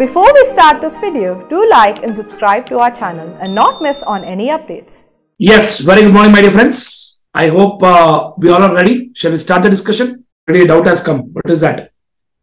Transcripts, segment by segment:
Before we start this video, do like and subscribe to our channel and not miss on any updates. Yes, very good morning, my dear friends. I hope we all are ready. Shall we start the discussion? Already a doubt has come. What is that?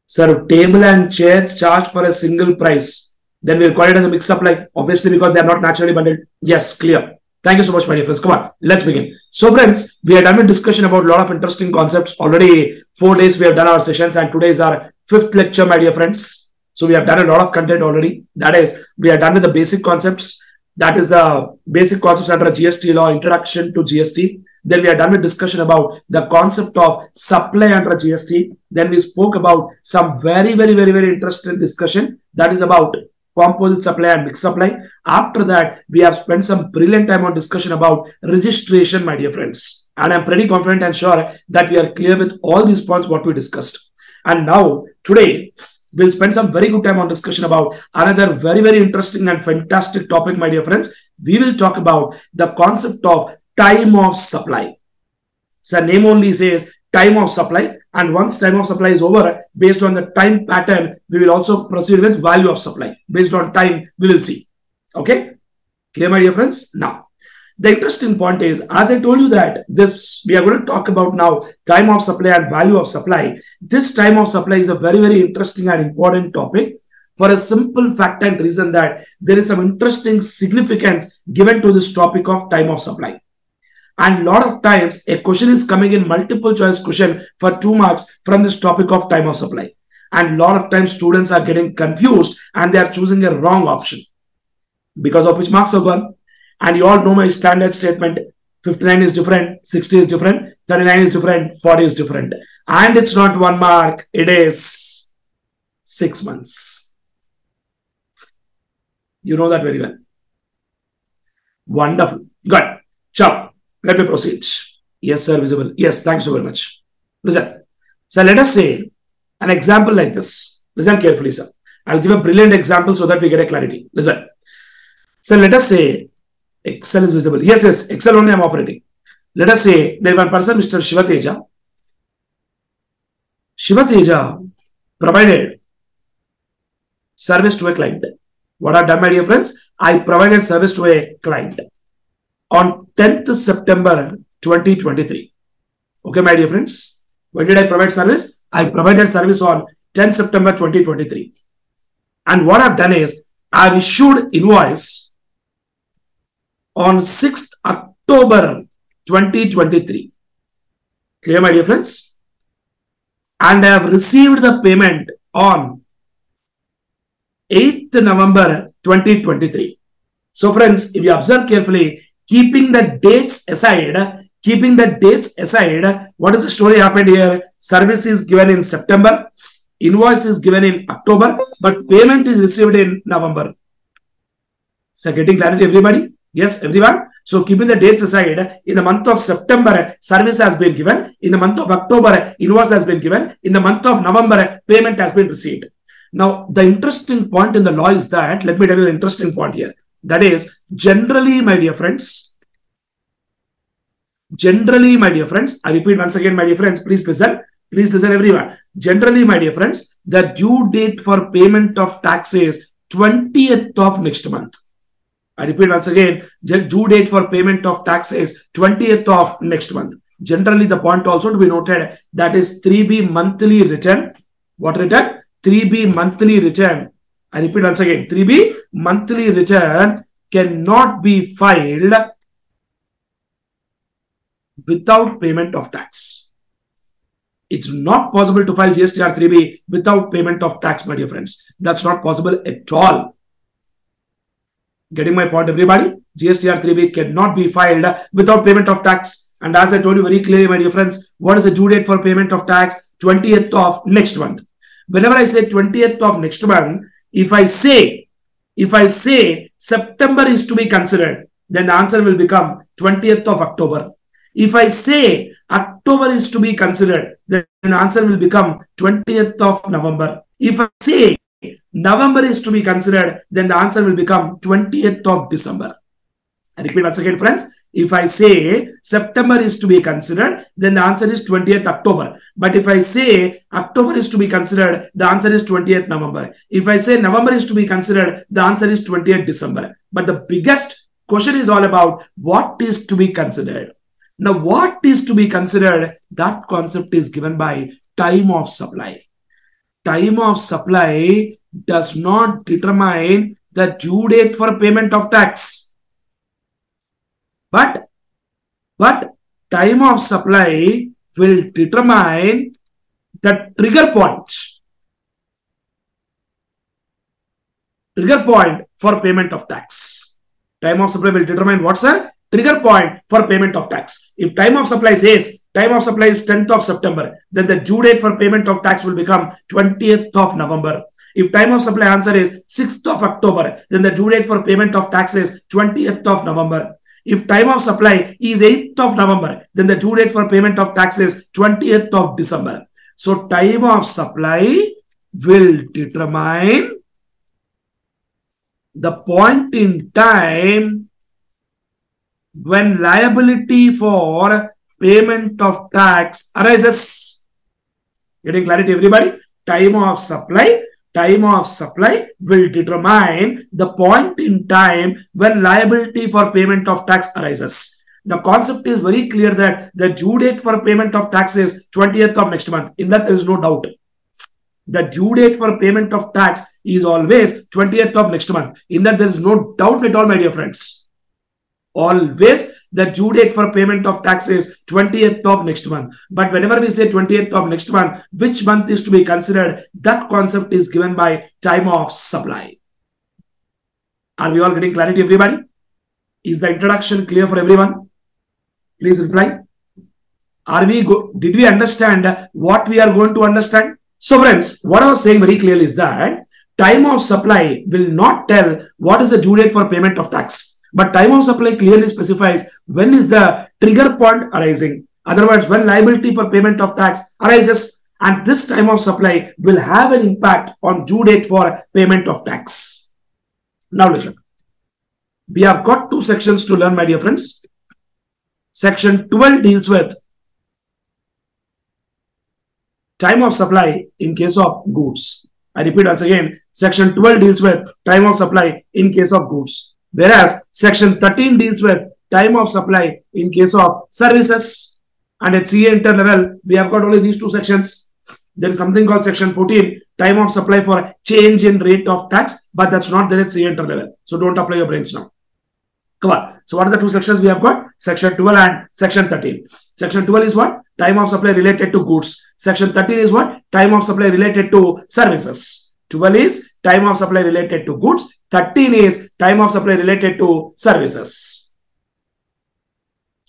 Sir, table and chair charged for a single price. Then we'll call it as a mix-up, like obviously because they are not naturally bundled. Yes, clear. Thank you so much, my dear friends. Come on, let's begin. So friends, we have done a discussion about a lot of interesting concepts. Already 4 days we have done our sessions and today is our 5th lecture, my dear friends. So we have done a lot of content already. That is, we are done with the basic concepts. That is the basic concepts under GST law, introduction to GST. Then we are done with discussion about the concept of supply under GST. Then we spoke about some very interesting discussion. That is about composite supply and mixed supply. After that, we have spent some brilliant time on discussion about registration, my dear friends. And I'm pretty confident and sure that we are clear with all these points what we discussed. And now, today, we'll spend some very good time on discussion about another very interesting and fantastic topic, my dear friends. We will talk about the concept of time of supply. So name only says time of supply, and once time of supply is over, based on the time pattern, we will also proceed with value of supply. Based on time, we will see. Okay? Clear, my dear friends? Now, the interesting point is, as I told you that we are going to talk about now time of supply and value of supply. This time of supply is a very interesting and important topic for a simple fact and reason that there is some interesting significance given to this topic of time of supply. And a lot of times a question is coming in multiple choice question for 2 marks from this topic of time of supply. And a lot of times students are getting confused and they are choosing a wrong option, because of which marks are gone. And you all know my standard statement, 59 is different, 60 is different, 39 is different, 40 is different. And it's not 1 mark, it is 6 months. You know that very well. Wonderful. Good. Ciao. Let me proceed. Yes, sir, visible. Yes, thanks so very much. Listen. So let us say an example like this. Listen carefully, sir. I'll give a brilliant example so that we get a clarity. Listen. So let us say Excel is visible. Yes, Excel only I'm operating. Let us say there is one person, Mr. Shiva Teja. Shiva Teja provided service to a client. What I've done, my dear friends, I provided service to a client on 10th September 2023. Okay, my dear friends. When did I provide service? I provided service on 10th September 2023. And what I've done is I've issued invoice on 6th October 2023. Clear, my dear friends? And I have received the payment on 8th November 2023. So friends, if you observe carefully, keeping the dates aside, what is the story happened here? Service is given in September, invoice is given in October, but payment is received in November. So getting clarity, everybody? Yes, everyone. So keeping the dates aside, in the month of September, service has been given. In the month of October, invoice has been given. In the month of November, payment has been received. Now, the interesting point in the law is that, let me tell you the interesting point here. That is, generally, my dear friends, I repeat once again, my dear friends, please listen everyone. Generally, my dear friends, the due date for payment of tax is 20th of next month. I repeat once again, the due date for payment of tax is 20th of next month. Generally, the point also to be noted, that is 3B monthly return. What return? 3B monthly return. I repeat once again, 3B monthly return cannot be filed without payment of tax. It's not possible to file GSTR 3B without payment of tax, my dear friends. That's not possible at all. Getting my point, everybody? GSTR 3B cannot be filed without payment of tax. And as I told you very clearly, my dear friends, what is the due date for payment of tax? 20th of next month. Whenever I say 20th of next month, if I say September is to be considered, then the answer will become 20th of October. If I say October is to be considered, then the answer will become 20th of November. If I say November is to be considered, then the answer will become 20th of December. I repeat once again, friends. If I say September is to be considered, then the answer is 20th October. But if I say October is to be considered, the answer is 20th November. If I say November is to be considered, the answer is 20th December. But the biggest question is all about what is to be considered. Now, what is to be considered? That concept is given by time of supply. Time of supply does not determine the due date for payment of tax. But time of supply will determine the trigger point. Trigger point for payment of tax. Time of supply will determine what's the trigger point for payment of tax. If time of supply says time of supply is 10th of September, then the due date for payment of tax will become 20th of November. If time of supply answer is 6th of October, then the due date for payment of tax is 20th of November. If time of supply is 8th of November, then the due date for payment of tax is 20th of December. So time of supply will determine the point in time when liability for payment of tax arises. Getting clarity, everybody? Time of supply will determine the point in time when liability for payment of tax arises. The concept is very clear that the due date for payment of tax is 20th of next month. In that, there is no doubt. The due date for payment of tax is always 20th of next month. In that, there is no doubt at all, my dear friends. Always the due date for payment of tax is 20th of next month. But whenever we say 20th of next month, which month is to be considered? That concept is given by time of supply. Are we all getting clarity, everybody? Is the introduction clear for everyone? Please reply. Did we understand what we are going to understand? So friends, what I was saying very clearly is that time of supply will not tell what is the due date for payment of tax. But time of supply clearly specifies when is the trigger point arising. Otherwise, when liability for payment of tax arises, and this time of supply will have an impact on due date for payment of tax. Now listen. We have got two sections to learn, my dear friends. Section 12 deals with time of supply in case of goods. I repeat once again, section 12 deals with time of supply in case of goods. Whereas section 13 deals with time of supply in case of services. And at CA inter level, we have got only these two sections. There is something called section 14, time of supply for change in rate of tax, but that's not there at CA inter level. So don't apply your brains now. Come on. So what are the two sections we have got? Section 12 and section 13. Section 12 is what? Time of supply related to goods. Section 13 is what? Time of supply related to services. 12 is time of supply related to goods. 13 is time of supply related to services.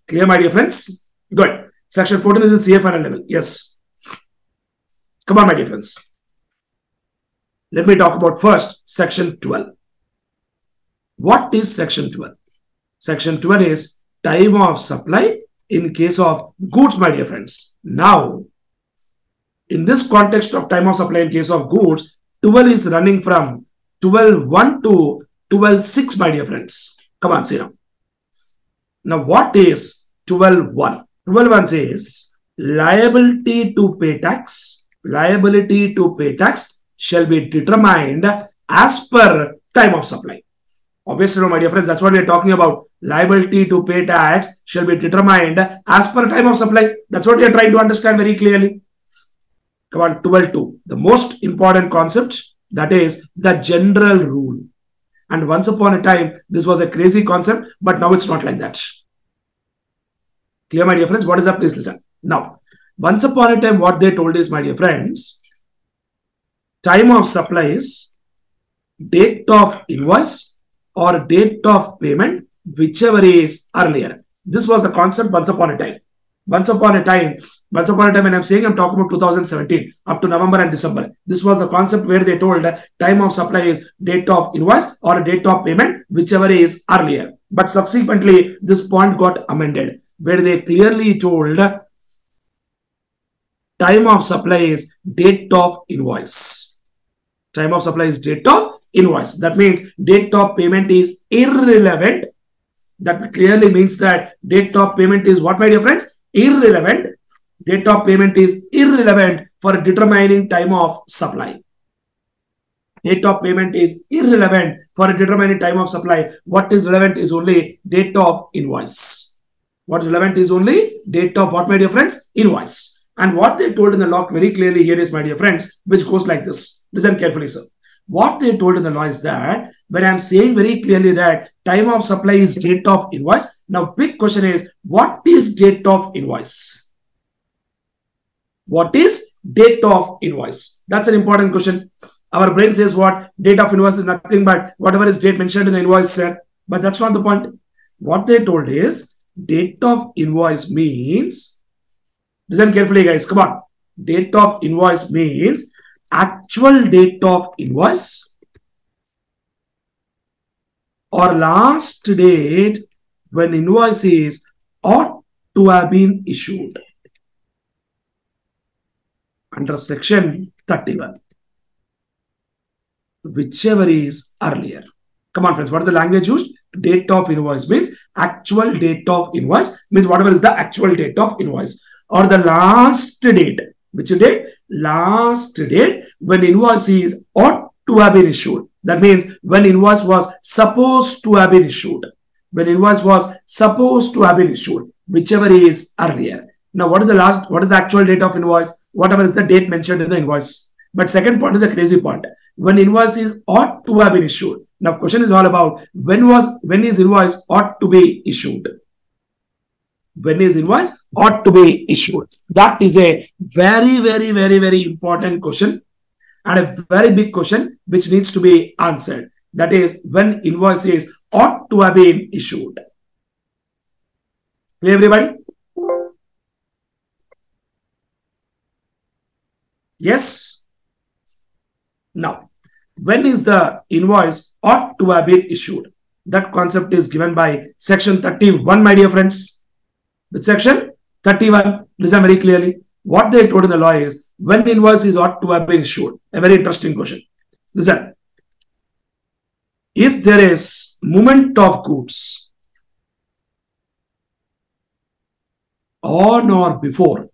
Clear, my dear friends? Good. Section 14 is the CA final level. Yes. Come on, my dear friends. Let me talk about first section 12. What is section 12? Section 12 is time of supply in case of goods, my dear friends. Now, in this context of time of supply in case of goods, 12 is running from 12.1 to 12.6, my dear friends. Come on, see now. Now, what is 12.1? 12.1 says, liability to pay tax shall be determined as per time of supply. Obviously, no, my dear friends, that's what we are talking about. Liability to pay tax shall be determined as per time of supply. That's what we are trying to understand very clearly. Come on, 12.2. The most important concept, that is the general rule. And once upon a time, this was a crazy concept, but now it's not like that. Clear, my dear friends? What is that? Please listen. Now, once upon a time, what they told is, my dear friends, time of supply is date of invoice or date of payment, whichever is earlier. This was the concept once upon a time. Once upon a time, when I'm saying, I'm talking about 2017 up to November and December. This was the concept where they told time of supply is date of invoice or date of payment, whichever is earlier. But subsequently, this point got amended, where they clearly told time of supply is date of invoice. Time of supply is date of invoice. That means date of payment is irrelevant That clearly means that date of payment is what, my dear friends? Irrelevant. Date of payment is irrelevant for determining time of supply. Date of payment is irrelevant for determining time of supply. What is relevant is only date of invoice. What is relevant is only date of what, my dear friends? Invoice. And what they told in the law very clearly here is, my dear friends, which goes like this. Listen carefully, sir. What they told in the law is that when I'm saying very clearly that time of supply is date of invoice. Now, big question is, what is date of invoice? What is date of invoice? That's an important question. Our brain says what? Date of invoice is nothing but whatever is date mentioned in the invoice, sir. But that's not the point. What they told is date of invoice means, listen carefully, guys. Come on. Date of invoice means actual date of invoice or last date when invoice is ought to have been issued under section 31, whichever is earlier. Come on, friends, what is the language used? Date of invoice means actual date of invoice, means whatever is the actual date of invoice, or the last date. Which date? Last date when invoice is ought to have been issued. That means when invoice was supposed to have been issued. When invoice was supposed to have been issued, whichever is earlier. Now, what is the actual date of invoice? Whatever is the date mentioned in the invoice. But second point is a crazy point. When invoice is ought to have been issued. Now, question is all about when is invoice ought to be issued. When is invoice ought to be issued? That is a very, very, very, very important question and a very big question which needs to be answered. That is when invoice is ought to have been issued. Clear, everybody? Yes? Now, when is the invoice ought to have been issued? That concept is given by section 31, my dear friends. With section 31, listen very clearly. What they told in the law is when invoice is ought to have been issued. A very interesting question. Listen. If there is movement of goods on or before,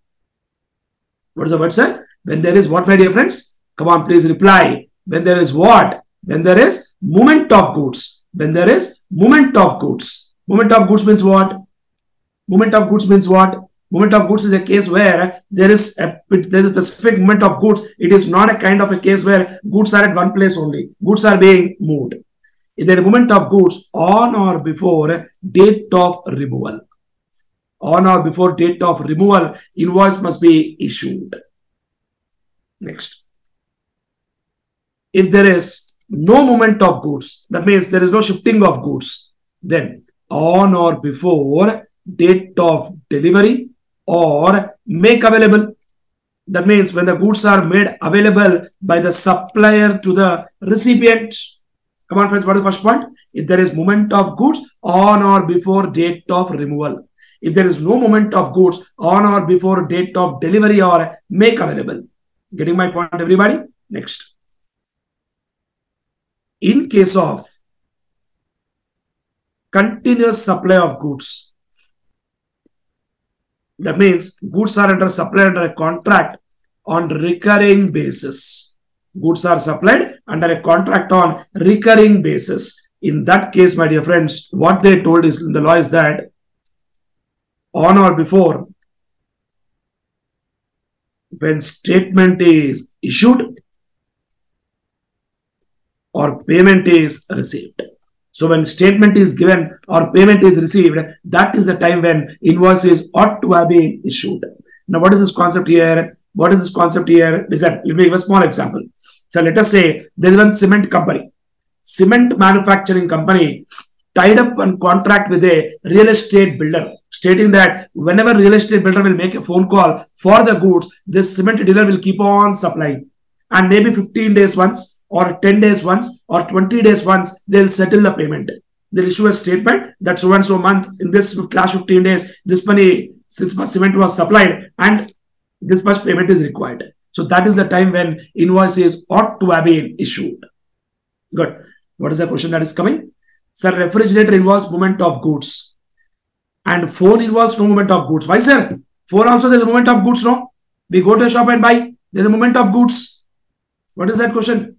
what is the word, sir? When there is what, my dear friends? Come on, please reply. When there is what? When there is movement of goods. When there is movement of goods. Movement of goods means what? Movement of goods means what? Movement of goods is a case where there is a specific movement of goods. It is not a kind of a case where goods are at one place only. Goods are being moved. If there is movement of goods on or before date of removal. On or before date of removal, invoice must be issued. Next. If there is no movement of goods, that means there is no shifting of goods, then on or before date of delivery or make available. That means when the goods are made available by the supplier to the recipient. Come on, friends, what is the first point? If there is movement of goods on or before date of removal. If there is no movement of goods on or before date of delivery or make available. Getting my point, everybody? Next. In case of continuous supply of goods, that means goods are under supply under a contract on recurring basis. Goods are supplied under a contract on recurring basis. In that case, my dear friends, what they told is in the law is that on or before when statement is issued or payment is received. So when statement is given or payment is received, that is the time when invoices ought to have been issued. Now, what is this concept here? What is this concept here? Listen, let me give a small example. So let us say there is one cement company, cement manufacturing company tied up a contract with a real estate builder, stating that whenever real estate builder will make a phone call for the goods, this cement dealer will keep on supplying. And maybe 15 days once, or 10 days once, or 20 days once, they'll settle the payment. They'll issue a statement that so and so month, in this last 15 days, this money, cement was supplied, and this much payment is required. So that is the time when invoices ought to have been issued. Good. What is the question that is coming? Sir, refrigerator involves movement of goods. And phone involves no movement of goods. Why, sir? Phone also there's a movement of goods, no? We go to a shop and buy. There's a movement of goods. What is that question?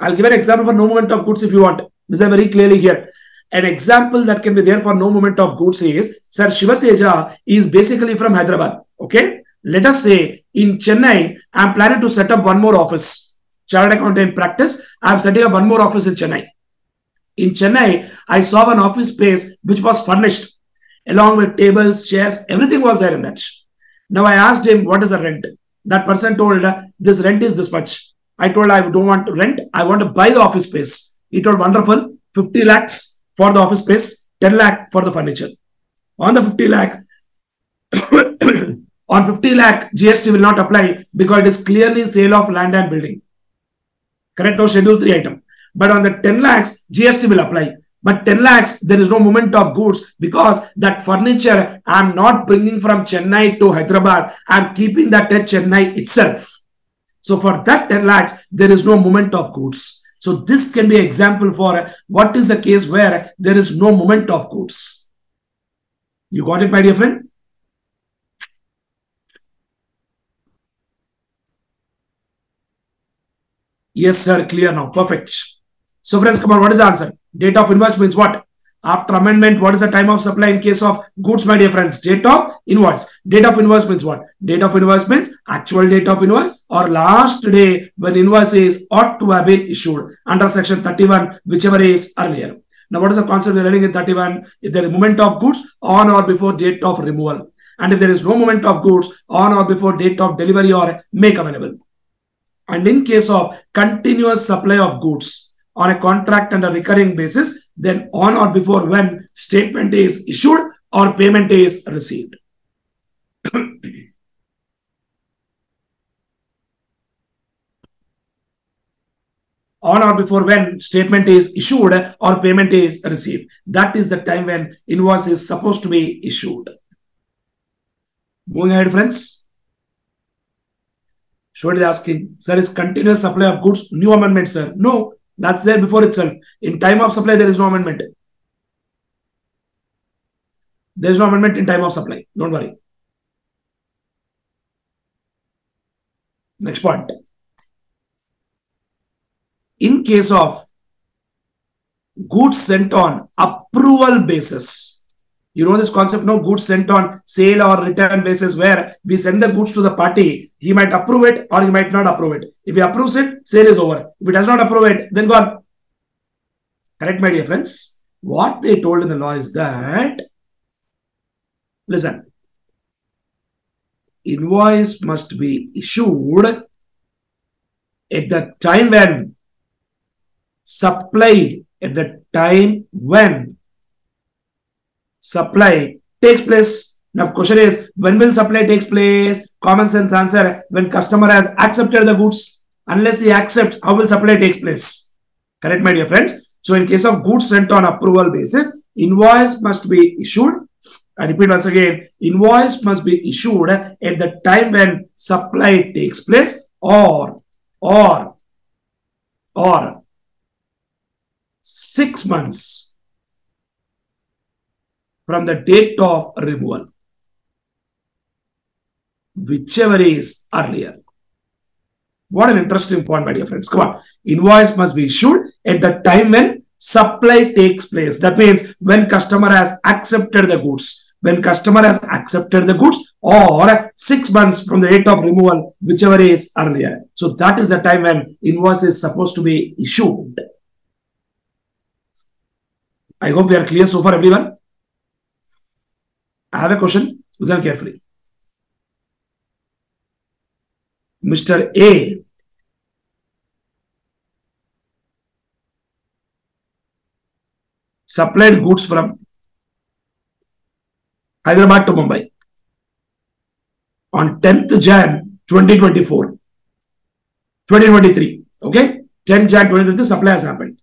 I'll give an example for no movement of goods if you want. This is very clearly here. An example that can be there for no movement of goods is, sir, Shiva Teja is basically from Hyderabad. Okay. Let us say in Chennai, I'm planning to set up one more office. Chartered accountant practice. I'm setting up one more office in Chennai. In Chennai, I saw an office space which was furnished along with tables, chairs, everything was there in that. Now I asked him, what is the rent? That person told, this rent is this much. I told, I don't want to rent. I want to buy the office space. He told, wonderful, 50 lakhs for the office space, 10 lakh for the furniture. On the 50 lakh, on 50 lakh, GST will not apply because it is clearly sale of land and building. Correct? No schedule 3 item. But on the 10 lakhs, GST will apply. But 10 lakhs, there is no movement of goods because that furniture I am not bringing from Chennai to Hyderabad. I am keeping that at Chennai itself. So for that 10 lakhs, there is no movement of goods. So this can be an example for what is the case where there is no movement of goods. You got it, my dear friend? Yes, sir. Clear now. Perfect. So friends, come on. What is the answer? Date of invoice means what? After amendment, what is the time of supply in case of goods, my dear friends? Date of invoice. Date of invoice means what? Date of invoice means actual date of invoice or last day when invoice is ought to have been issued under section 31, whichever is earlier. Now, what is the concept we're learning in 31? If there is movement of goods on or before date of removal. And if there is no movement of goods on or before date of delivery or make available. And in case of continuous supply of goods on a contract and a recurring basis, then on or before when statement is issued or payment is received. On or before when statement is issued or payment is received. That is the time when invoice is supposed to be issued. Moving ahead, friends. Shweta is asking, sir, is continuous supply of goods new amendment, sir? No, that's there before itself. In time of supply, there is no amendment. There is no amendment in time of supply. Don't worry. Next point. In case of goods sent on approval basis, you know this concept, no? Goods sent on sale or return basis where we send the goods to the party. He might approve it or he might not approve it. If he approves it, sale is over. If he does not approve it, then gone. Correct, my dear friends? What they told in the law is that, listen, invoice must be issued at the time when supply, supply takes place. Now, question is, when will supply takes place? Common sense answer, when customer has accepted the goods. Unless he accepts, how will supply takes place? Correct, my dear friends? So, in case of goods sent on approval basis, invoice must be issued. I repeat once again, invoice must be issued at the time when supply takes place or 6 months from the date of removal, whichever is earlier. What an interesting point, my dear friends. Come on. Invoice must be issued at the time when supply takes place. That means when customer has accepted the goods. When customer has accepted the goods or 6 months from the date of removal, whichever is earlier. So that is the time when invoice is supposed to be issued. I hope we are clear so far, everyone. I have a question. Listen carefully. Mr. A supplied goods from Hyderabad to Mumbai on 10th Jan 2023. Okay? 10th Jan 2023, supply has happened.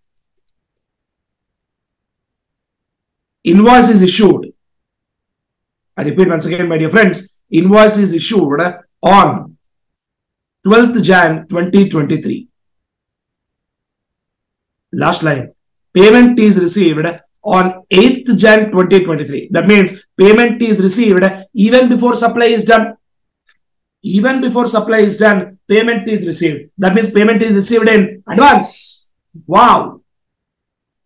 Invoice is issued. I repeat once again, my dear friends, invoice is issued on 12th Jan 2023. Last line. payment is received on 8th Jan 2023. That means payment is received even before supply is done. Even before supply is done, payment is received. That means payment is received in advance. Wow.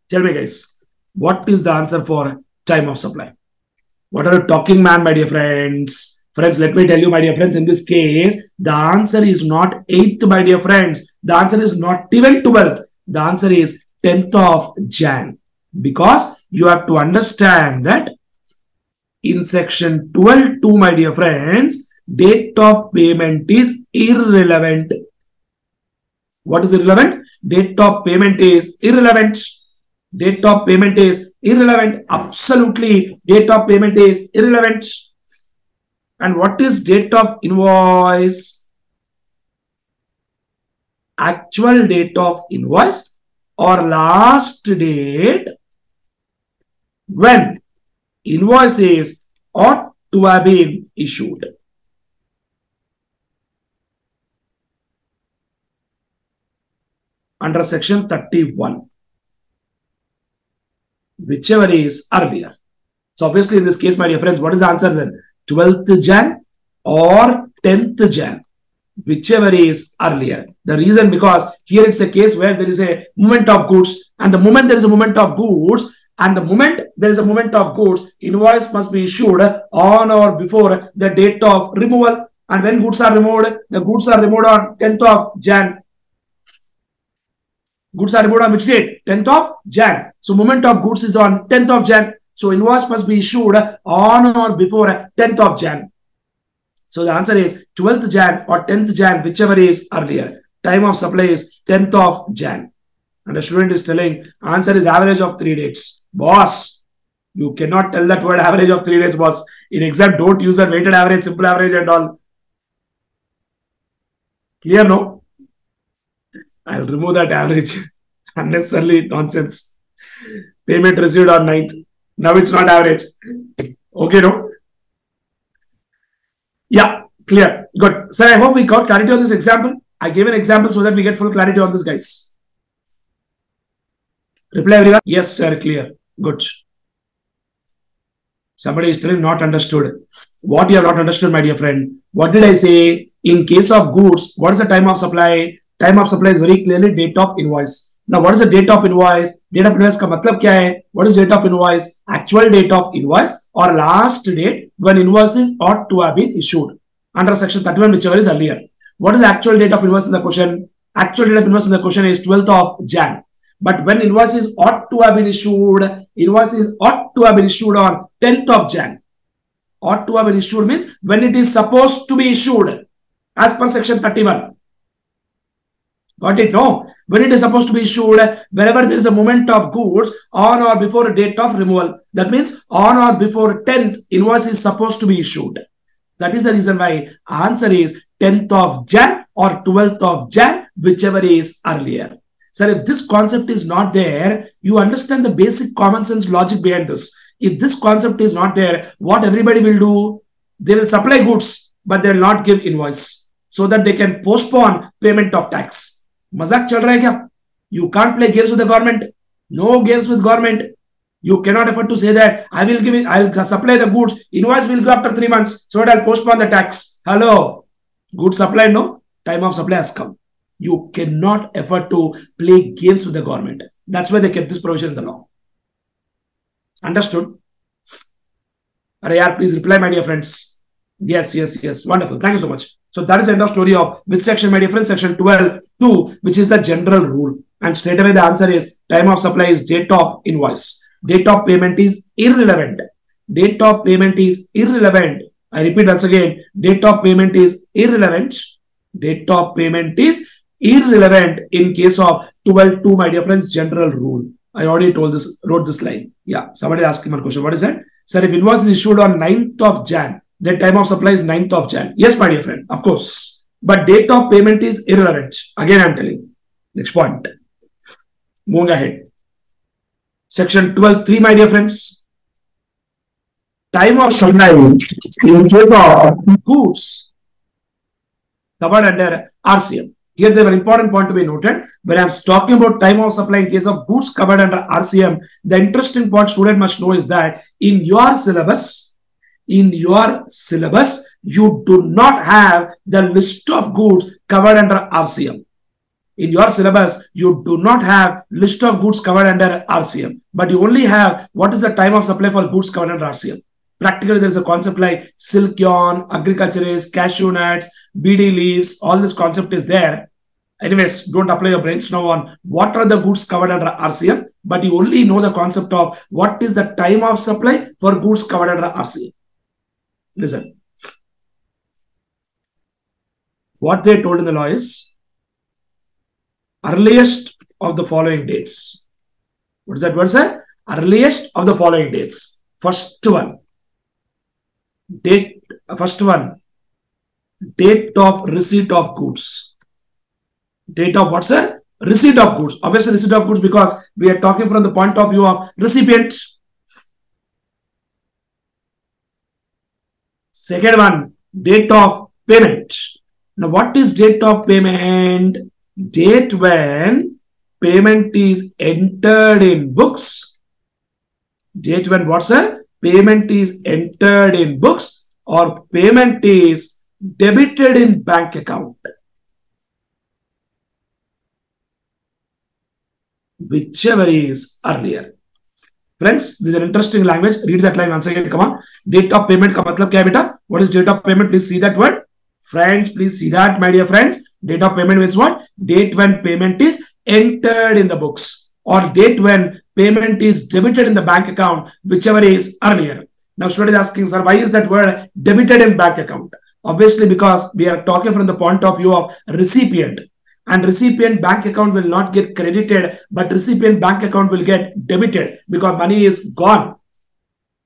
Tell me guys, what is the answer for time of supply? What are you talking, man, my dear friends? Friends, let me tell you, my dear friends, in this case, the answer is not 8th, my dear friends. The answer is not even 12th. The answer is 10th of Jan. Because you have to understand that in section 12.2, my dear friends, date of payment is irrelevant. What is irrelevant? Date of payment is irrelevant. Date of payment is irrelevant. Absolutely, date of payment is irrelevant. And what is date of invoice? Actual date of invoice or last date when invoices ought to have been issued. Under section 31. Whichever is earlier. So obviously in this case, my dear friends, what is the answer then? 12th Jan or 10th Jan? Whichever is earlier. The reason because here it's a case where there is a movement of goods, and the moment there is a movement of goods, and the moment there is a movement of goods, invoice must be issued on or before the date of removal. And when goods are removed, the goods are removed on 10th of Jan. Goods are removed on which date? 10th of Jan. So moment of goods is on 10th of Jan. So invoice must be issued on or before 10th of Jan. So the answer is 12th Jan or 10th Jan, whichever is earlier. Time of supply is 10th of Jan. And the student is telling answer is average of 3 dates. Boss, you cannot tell that word average of 3 days, boss. In exam, don't use that weighted average, simple average and all. Clear, no? I'll remove that average. Unnecessarily nonsense. Payment received on 9th. Now it's not average. Okay, no? Yeah, clear. Good. Sir, I hope we got clarity on this example. I gave an example so that we get full clarity on this, guys. Reply everyone. Yes, sir, clear. Good. Somebody is still not understood. What you have not understood, my dear friend? What did I say? In case of goods, what is the time of supply? Time of supply is very clearly date of invoice. Now, what is the date of invoice? Date of invoice का मतलब क्या है? What is date of invoice? Actual date of invoice or last date when invoices ought to have been issued. Under section 31, whichever is earlier. What is the actual date of invoice in the question? Actual date of invoice in the question is 12th of Jan. But when invoices ought to have been issued, invoices ought to have been issued on 10th of Jan. Ought to have been issued means when it is supposed to be issued as per section 31. Got it? No. When it is supposed to be issued, whenever there is a movement of goods on or before a date of removal. That means on or before 10th, invoice is supposed to be issued. That is the reason why answer is 10th of Jan or 12th of Jan, whichever is earlier. Sir, if this concept is not there, you understand the basic common sense logic behind this. If this concept is not there, what everybody will do? They will supply goods, but they will not give invoice so that they can postpone payment of tax. मजाक चल रहा है क्या? You can't play games with the government. No games with government. You cannot afford to say that I will give it, I'll supply the goods. Invoice will go after 3 months, so that I'll postpone the tax. Hello, goods supply, no? Time of supply has come. You cannot afford to play games with the government. That's why they kept this provision in the law. Understood? Arey, please reply, my dear friends. Yes. Wonderful. Thank you so much. So that is the end of story of which section, my dear friends? Section 12.2, which is the general rule. And straight away the answer is time of supply is date of invoice. Date of payment is irrelevant. Date of payment is irrelevant. I repeat once again, date of payment is irrelevant. Date of payment is irrelevant in case of 12.2, my dear friends, general rule. I already told this, wrote this line. Yeah, somebody asked me one question. What is that? Sir, if invoice is issued on 9th of Jan, then time of supply is 9th of Jan. Yes, my dear friend, of course. But date of payment is irrelevant. Again, I am telling. Next point. Moving ahead. Section 12.3, my dear friends. Time of supply in case of goods covered under RCM. Here, there are important point to be noted. When I'm talking about time of supply in case of goods covered under RCM, the interesting point student must know is that in your syllabus, you do not have the list of goods covered under RCM. In your syllabus, you do not have list of goods covered under RCM, but you only have what is the time of supply for goods covered under RCM. Practically, there is a concept like silk yarn, agriculturist, cashew nuts, BD leaves. All this concept is there. Anyways, don't apply your brains now on what are the goods covered under RCM, but you only know the concept of what is the time of supply for goods covered under RCM. Listen. What they told in the law is earliest of the following dates. What is that word, sir? Earliest of the following dates. First one. Date of receipt of goods. Date of what, sir? Receipt of goods. Obviously, receipt of goods because we are talking from the point of view of recipient. Second one, date of payment. Now, what is date of payment? Date when payment is entered in books. Date when what, sir? Payment is entered in books or payment is debited in bank account. Whichever is earlier. Friends, this is an interesting language. Read that line once again. Come on. Date of payment ka matlab kya hai beta? What is date of payment? Please see that word. Friends, please see that, my dear friends. Date of payment means what? Date when payment is entered in the books or date when payment is debited in the bank account, whichever is earlier. Now, student is asking, sir, why is that word debited in bank account? Obviously, because we are talking from the point of view of recipient. And recipient bank account will not get credited, but recipient bank account will get debited because money is gone.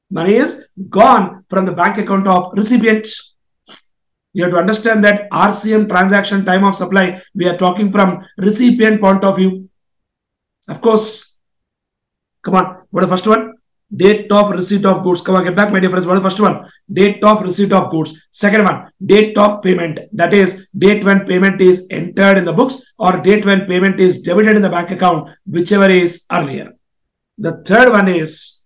Money is gone from the bank account of recipient. You have to understand that RCM transaction time of supply, we are talking from recipient point of view. Of course, come on, what is the first one? Date of receipt of goods. Come on, get back, my dear friends. What is the first one? Date of receipt of goods. Second one, date of payment. That is, date when payment is entered in the books or date when payment is debited in the bank account, whichever is earlier. The third one is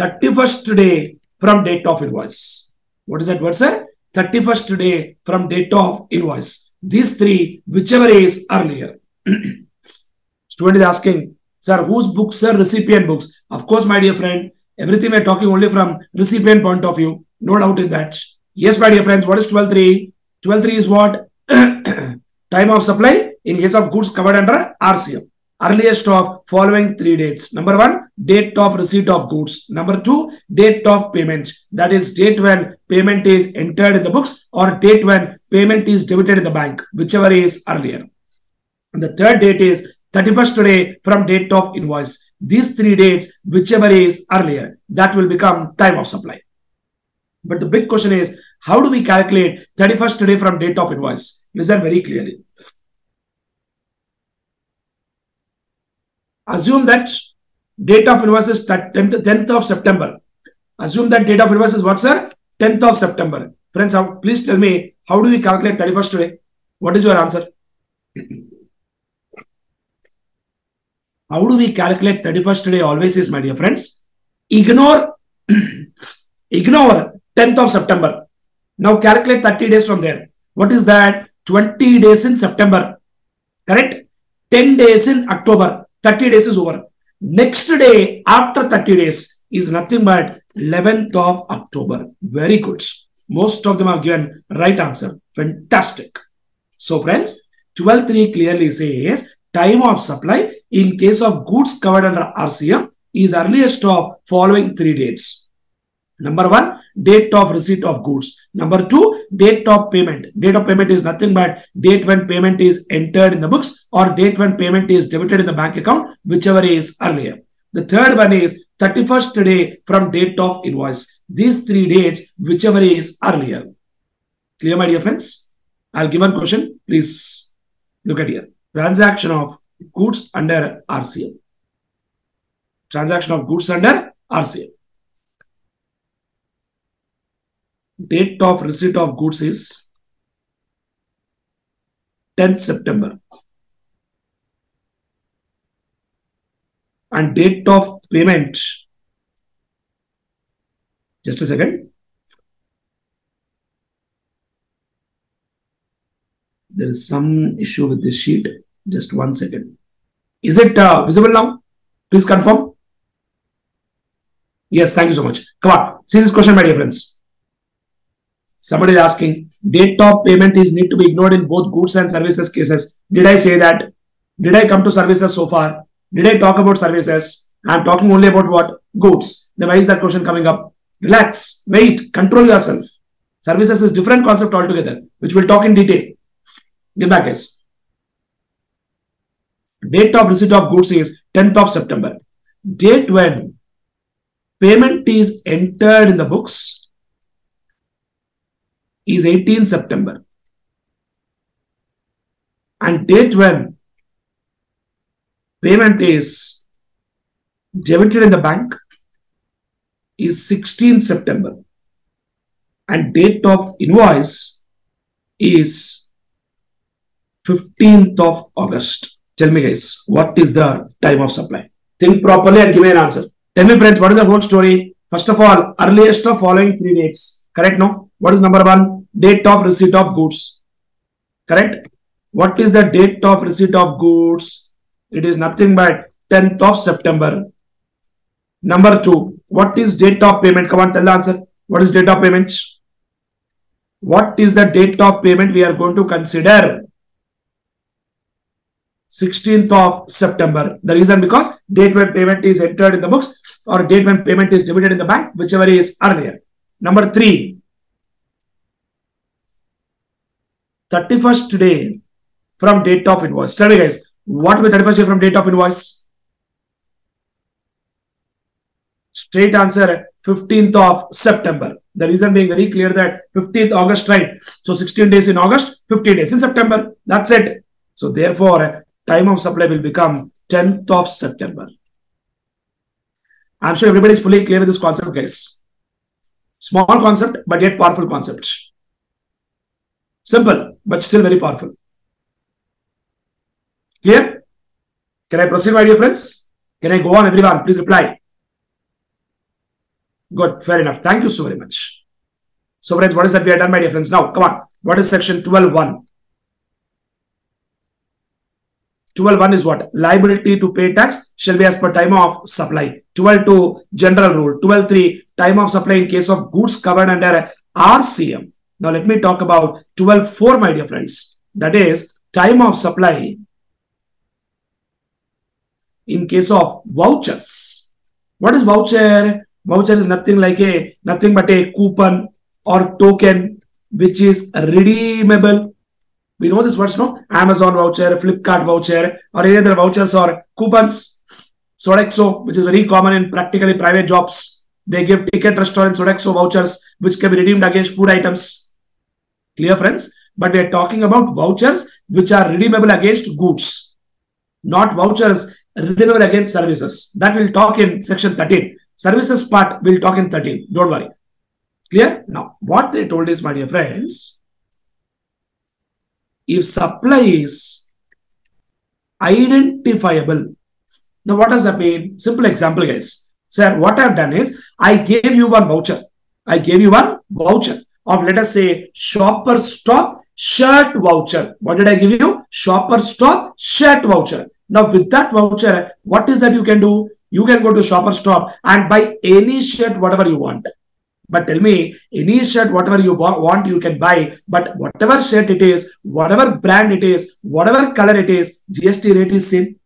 31st day from date of invoice. What is that word, sir? 31st day from date of invoice. These three, whichever is earlier. Student is asking, sir, whose books, sir? Recipient books. Of course, my dear friend, everything we are talking only from recipient point of view. No doubt in that. Yes, my dear friends, what is 12.3? 12.3 is what? Time of supply in case of goods covered under RCM. Earliest of following three dates. Number one, date of receipt of goods. Number two, date of payment. That is date when payment is entered in the books or date when payment is debited in the bank, whichever is earlier. And the third date is 31st day from date of invoice. These three dates, whichever is earlier, that will become time of supply. But the big question is, how do we calculate 31st day from date of invoice? Listen very clearly. Assume that date of invoice is 10th of September. Assume that date of invoice is what, sir? 10th of September. Friends, please tell me, how do we calculate 31st day? What is your answer? How do we calculate 31st day always is, my dear friends? Ignore 10th of September. Now calculate 30 days from there. What is that? 20 days in September. Correct? 10 days in October. 30 days is over. Next day after 30 days is nothing but 11th of October. Very good. Most of them are given right answer. Fantastic. So friends, 12.3 clearly says time of supply in case of goods covered under RCM is earliest of following three dates. Number one, date of receipt of goods. Number two, date of payment. Date of payment is nothing but date when payment is entered in the books or date when payment is debited in the bank account, whichever is earlier. The third one is 31st day from date of invoice. These three dates, whichever is earlier. Clear, my dear friends? I'll give one question. Please look at here. Transaction of goods under RCM. Transaction of goods under RCM. Date of receipt of goods is 10th September. And date of payment, just a second. There is some issue with this sheet. Just 1 second. Is it visible now? Please confirm. Yes, thank you so much. Come on, see this question, my dear friends. Somebody is asking, date of payment is need to be ignored in both goods and services cases. Did I say that? Did I come to services so far? Did I talk about services? I'm talking only about what? Goods. Then why is that question coming up? Relax, wait, control yourself. Services is different concept altogether, which we'll talk in detail. Get back, guys. Date of receipt of goods is 10th of September. Date when payment is entered in the books is 18th September. And date when payment is debited in the bank is 16th September. And date of invoice is 15th of August. Tell me, guys, what is the time of supply? Think properly and give me an answer. Tell me, friends, what is the whole story? First of all, earliest of following 3 dates. Correct? No? What is number 1? Date of receipt of goods. Correct? What is the date of receipt of goods? It is nothing but 10th of September. Number 2, what is date of payment? Come on, tell the answer. What is date of payment? What is the date of payment we are going to consider? 16th of September. The reason because date when payment is entered in the books or date when payment is debited in the bank, whichever is earlier. Number 3, 31st day from date of invoice. Tell me, guys, what will be 31st day from date of invoice? Straight answer, 15th of September. The reason being very clear that 15th August, right? So 16 days in August, 15 days in September. That's it. So therefore, time of supply will become 10th of September. I'm sure everybody is fully clear with this concept, guys. Small concept, but yet powerful concept. Simple, but still very powerful. Clear? Can I proceed, my dear friends? Can I go on, everyone? Please reply. Good, fair enough. Thank you so very much. So, friends, what is that we have done, my dear friends? Now, come on. What is section 12.1? 12.1 is what? Liability to pay tax shall be as per time of supply. 12.2 general rule. 12.3 time of supply in case of goods covered under RCM. Now let me talk about 12.4, my dear friends. That is time of supply in case of vouchers. What is voucher? Voucher is nothing but a coupon or token which is redeemable. We know this words, no? Amazon voucher, Flipkart voucher, or any other vouchers or coupons. Sodexo, which is very common in practically private jobs. They give ticket restaurant Sodexo vouchers, which can be redeemed against food items. Clear, friends? But we are talking about vouchers which are redeemable against goods, not vouchers redeemable against services. That we'll talk in section 13. Services part we'll talk in 13. Don't worry. Clear? Now, what they told is, my dear friends, if supply is identifiable. Now, what does that mean? Simple example, guys. Sir, what I've done is, I gave you one voucher. I gave you one voucher of, let us say, Shopper Stop shirt voucher. What did I give you? Shopper Stop shirt voucher. Now, with that voucher, what is that you can do? You can go to Shopper Stop and buy any shirt, whatever you want. But tell me, any shirt, whatever you want, you can buy. But whatever shirt it is, whatever brand it is, whatever color it is, GST rate is same.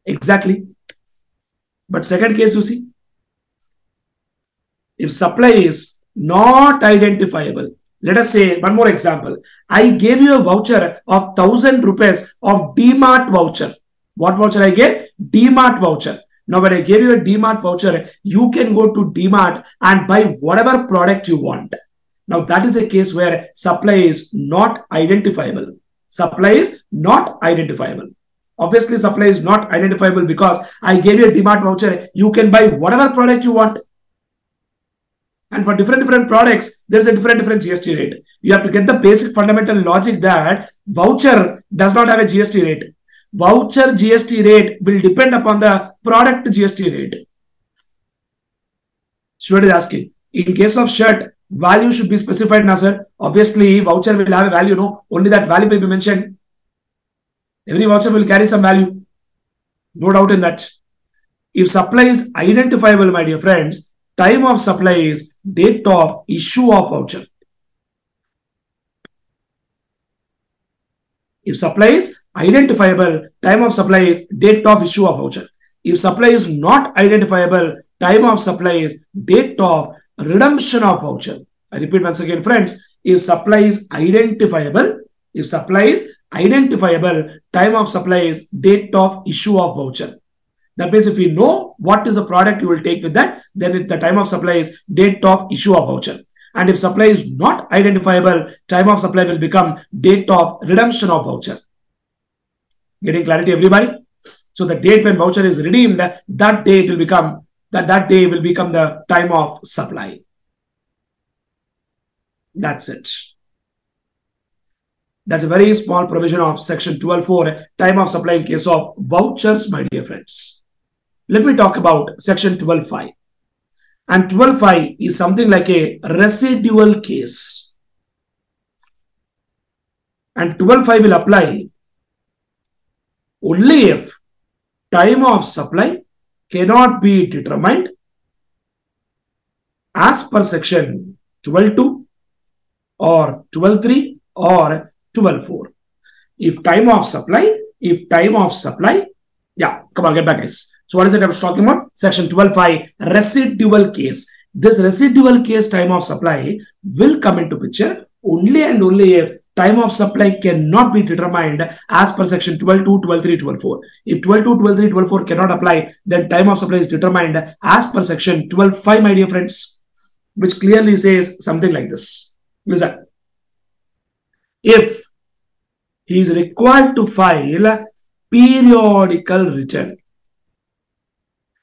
Exactly. But second case, you see, if supply is not identifiable, let us say one more example. I gave you a voucher of 1,000 rupees of DMart voucher. What voucher I gave? DMart voucher. Now, when I gave you a DMart voucher, you can go to DMart and buy whatever product you want. Now, that is a case where supply is not identifiable. Supply is not identifiable. Obviously, supply is not identifiable because I gave you a DMart voucher. You can buy whatever product you want. And for different products, there's a different GST rate. You have to get the basic fundamental logic that voucher does not have a GST rate. Voucher GST rate will depend upon the product GST rate. Student is asking, in case of shirt, value should be specified now, sir. Obviously, voucher will have a value, no? Only that value will be mentioned. Every voucher will carry some value. No doubt in that. If supply is identifiable, my dear friends, time of supply is date of issue of voucher. If supply is identifiable, time of supply is date of issue of voucher. If supply is not identifiable, time of supply is date of redemption of voucher. I repeat once again, friends. If supply is identifiable, time of supply is date of issue of voucher. That means if we know what is the product you will take with that, then the time of supply is date of issue of voucher. And if supply is not identifiable, time of supply will become date of redemption of voucher. Getting clarity, everybody? So the date when voucher is redeemed, that day will become the time of supply. That's it. That's a very small provision of section 12.4, time of supply in case of vouchers, my dear friends. Let me talk about section 12.5. And 12.5 is something like a residual case. And 12.5 will apply only if time of supply cannot be determined as per section 12.2 or 12.3 or 12.4. If time of supply, yeah, come on, get back, guys. So what is it I was talking about? Section 12.5, residual case. This residual case time of supply will come into picture only and only if time of supply cannot be determined as per section 12.2, 12.3, 12.4. If 12.2, 12.3, 12.4 cannot apply, then time of supply is determined as per section 12.5, my dear friends, which clearly says something like this. Listen. If he is required to file periodical return.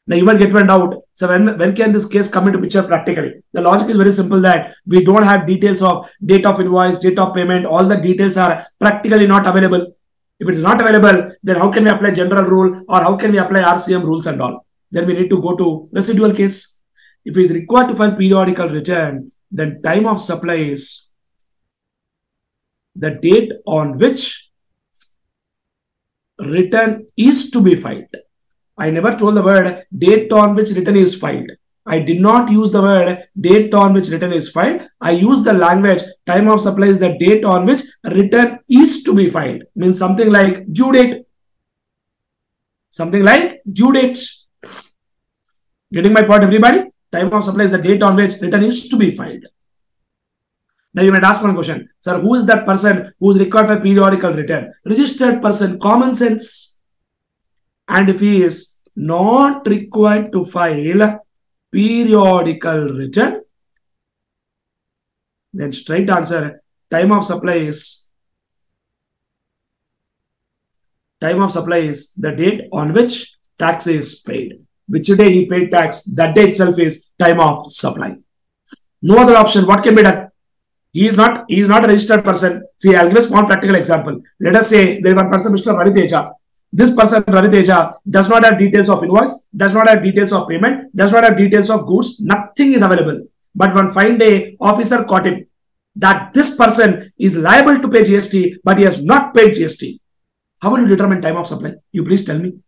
Now you might get one doubt. So when can this case come into picture practically? The logic is very simple that we don't have details of date of invoice, date of payment. All the details are practically not available. If it is not available, then how can we apply general rule or how can we apply RCM rules and all? Then we need to go to residual case. If he is required to file periodical return, then time of supply is the date on which return is to be filed. I never told the word date on which return is filed. I did not use the word date on which return is filed. I used the language time of supply is the date on which return is to be filed. Means something like due date. Something like due date. Getting my point, everybody? Time of supply is the date on which return is to be filed. Now you might ask one question. Sir, who is that person who is required for periodical return? Registered person, common sense. And if he is not required to file periodical return, then straight answer, time of supply is the date on which tax is paid. Which day he paid tax, that day itself is time of supply. No other option. What can be done? He is not a registered person. See, I'll give a small practical example. Let us say there is one person, Mr. Teja. This person, Teja, does not have details of invoice, does not have details of payment, does not have details of goods. Nothing is available. But one fine day, officer caught him that this person is liable to pay GST, but he has not paid GST. How will you determine time of supply? You please tell me.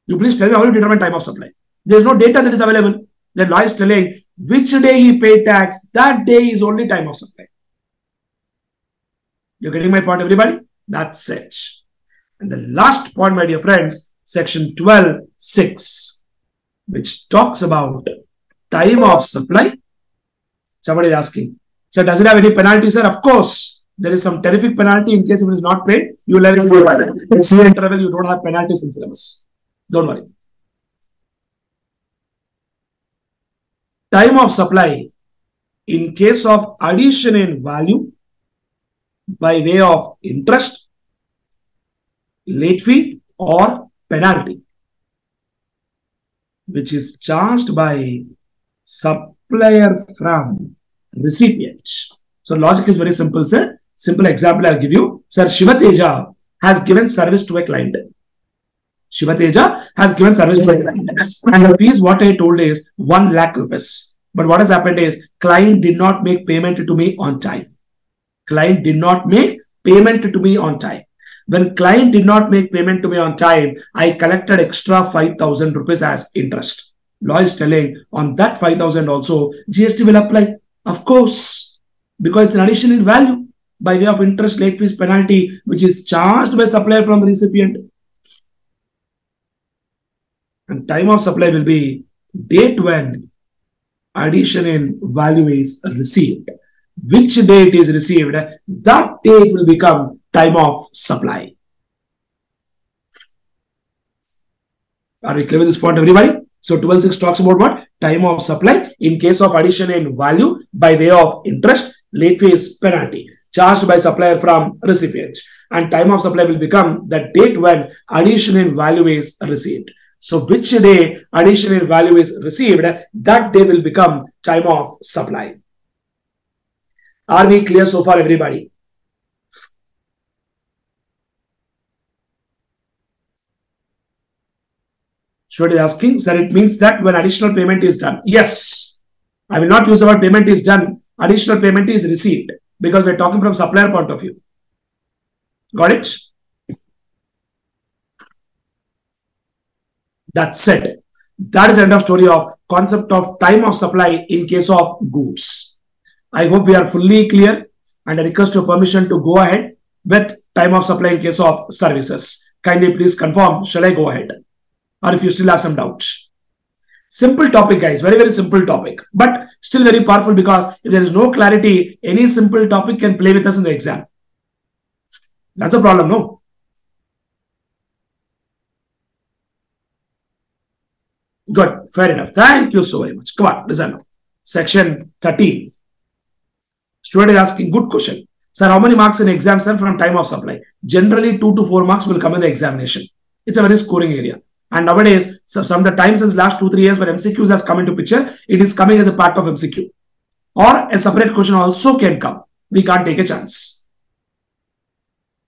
How will you determine time of supply? There is no data that is available. The law is telling which day he paid tax, that day is only time of supply. You're getting my point, everybody? That's it. And the last point, my dear friends, section 12.6, which talks about time of supply. Somebody is asking, sir, does it have any penalty, sir? Of course, there is some terrific penalty in case if it is not paid. You will have it for interval. You don't have penalties in syllabus. Don't worry. Time of supply in case of addition in value by way of interest, late fee or penalty, which is charged by supplier from recipient. So logic is very simple, sir. Simple example I'll give you. Sir, Shiva Teja has given service to a client. Shiva Teja has given service to a client. And the fees what I told is 1 lakh rupees. But what has happened is client did not make payment to me on time. Client did not make payment to me on time. When client did not make payment to me on time, I collected extra 5,000 rupees as interest. Law is telling on that 5,000 also GST will apply. Of course, because it's an addition in value by way of interest, late fees, penalty, which is charged by supplier from recipient. And time of supply will be date when addition in value is received. Which date is received, that date will become time of supply. Are we clear with this point, everybody? So 12.6 talks about what? Time of supply in case of addition in value by way of interest, late fees, penalty charged by supplier from recipient. And time of supply will become the date when addition in value is received. So which day addition in value is received, that day will become time of supply. Are we clear so far, everybody? Student is asking, sir, it means that when additional payment is done. Yes, I will not use the word payment is done. Additional payment is received because we are talking from supplier point of view. Got it? That's it. That is the end of story of concept of time of supply in case of goods. I hope we are fully clear, and I request your permission to go ahead with time of supply in case of services. Kindly please confirm, shall I go ahead? Or if you still have some doubts. Simple topic, guys, very, very simple topic, but still very powerful because if there is no clarity, any simple topic can play with us in the exam. That's a problem, no? Good, fair enough. Thank you so very much. Come on, listen now. Section 13. Student is asking, good question. Sir, how many marks in exam, sir, from time of supply? Generally, 2 to 4 marks will come in the examination. It's a very scoring area. And nowadays, so some of the time since last 2-3 years when MCQs has come into picture, it is coming as a part of MCQ. Or a separate question also can come. We can't take a chance.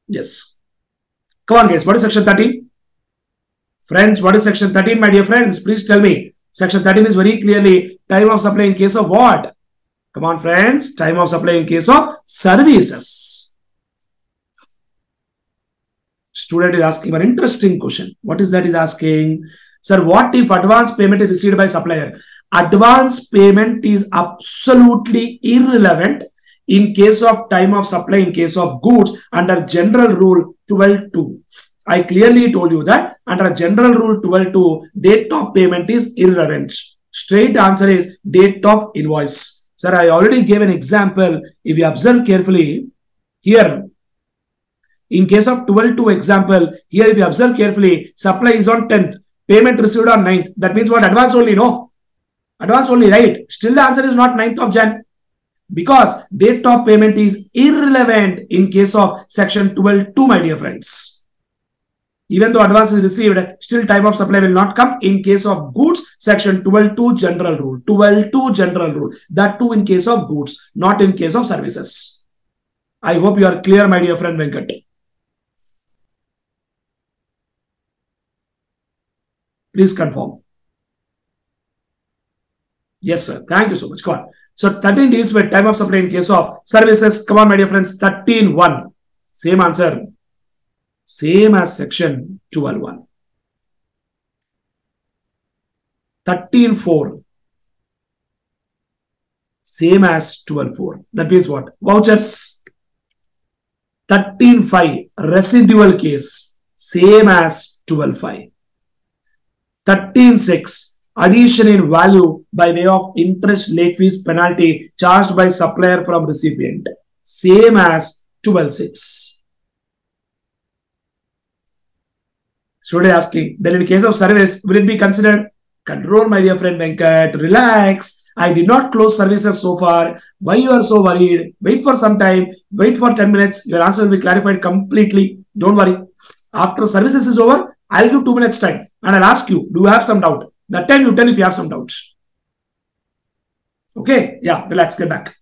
Yes. Come on, guys. What is section 13? Friends, what is section 13, my dear friends? Please tell me. Section 13 is very clearly time of supply in case of what? Come on, friends. Time of supply in case of services. Student is asking an interesting question. What is that he's asking? Sir, what if advance payment is received by supplier? Advance payment is absolutely irrelevant in case of time of supply in case of goods under general rule 12.2. I clearly told you that under general rule 12.2, date of payment is irrelevant. Straight answer is date of invoice. Sir, I already gave an example. If you observe carefully, here, in case of 12.2 example, here if you observe carefully, supply is on 10th, payment received on 9th. That means what? Advance only, no? Advance only, right? Still the answer is not 9th of Jan. Because date of payment is irrelevant in case of section 12.2, my dear friends. Even though advance is received, still time of supply will not come in case of goods, section 12.2 general rule. 12.2 general rule. That too in case of goods, not in case of services. I hope you are clear, my dear friend Venkat. Please confirm. Yes, sir. Thank you so much. Come on. So 13 deals with time of supply in case of services. Come on, my dear friends. 13.1. Same answer. Same as section 12.1. 13.4. Same as 12.4. That means what? Vouchers. 13.5. Residual case. Same as 12.5. 13.6. Addition in value by way of interest, late fees, penalty charged by supplier from recipient. Same as 12.6. Student asking, then in case of service, will it be considered? Control, my dear friend Venkat. Relax. I did not close services so far. Why you are so worried? Wait for some time. Wait for 10 minutes. Your answer will be clarified completely. Don't worry. After services is over, I'll give 2 minutes time and I'll ask you, do you have some doubt? That time you tell if you have some doubts. Okay, yeah, relax, get back.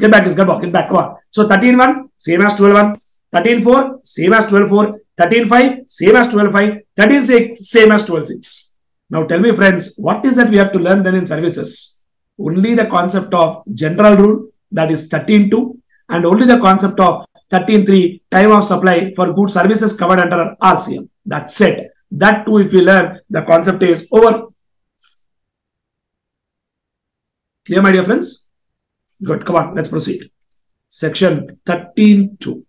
Get back, get back, come on. So 13.1, same as 12.1. 13.4, same as 12.4. 13.5, same as 12.5. 13.6, same as 12.6. Now tell me, friends, what is that we have to learn then in services? Only the concept of general rule, that is 13.2, and only the concept of 13.3, time of supply for goods services covered under RCM. That's it. That too, if we learn, the concept is over. Clear, my dear friends? Good. Come on, let's proceed. Section 13.2.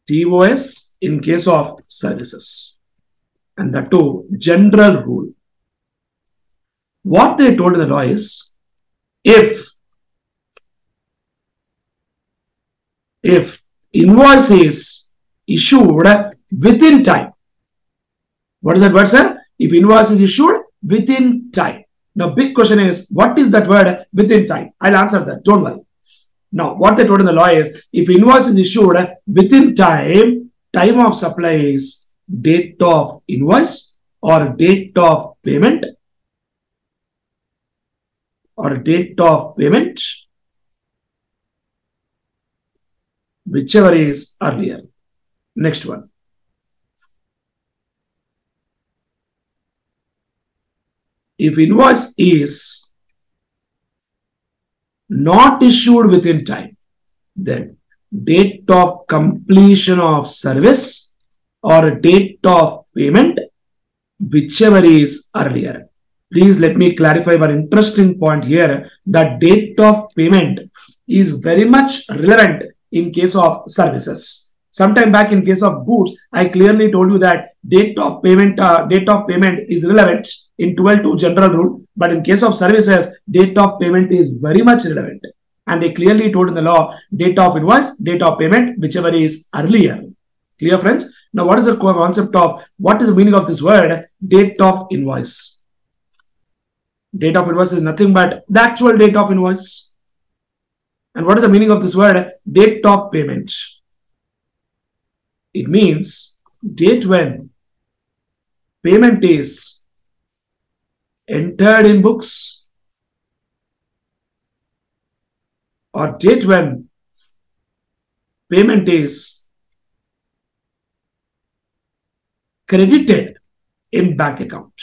TOS in case of services. And that too, general rule. What they told in the law is, if invoice is issued within time. What is that word, sir? If invoice is issued within time. Now, big question is, what is that word within time? I'll answer that. Don't worry. Now, what they told in the law is, if invoice is issued within time, time of supply is date of invoice or date of payment or date of payment, whichever is earlier. Next one. If invoice is not issued within time, then date of completion of service or date of payment, whichever is earlier. Please let me clarify one interesting point here. That date of payment is very much relevant in case of services. Sometime back in case of goods, I clearly told you that date of payment is relevant in 12.2 general rule, but in case of services, date of payment is very much relevant. And they clearly told in the law, date of invoice, date of payment, whichever is earlier. Clear, friends? Now, what is the concept of, what is the meaning of this word, date of invoice? Date of invoice is nothing but the actual date of invoice. And what is the meaning of this word, date of payment? It means date when payment is entered in books or date when payment is credited in bank account,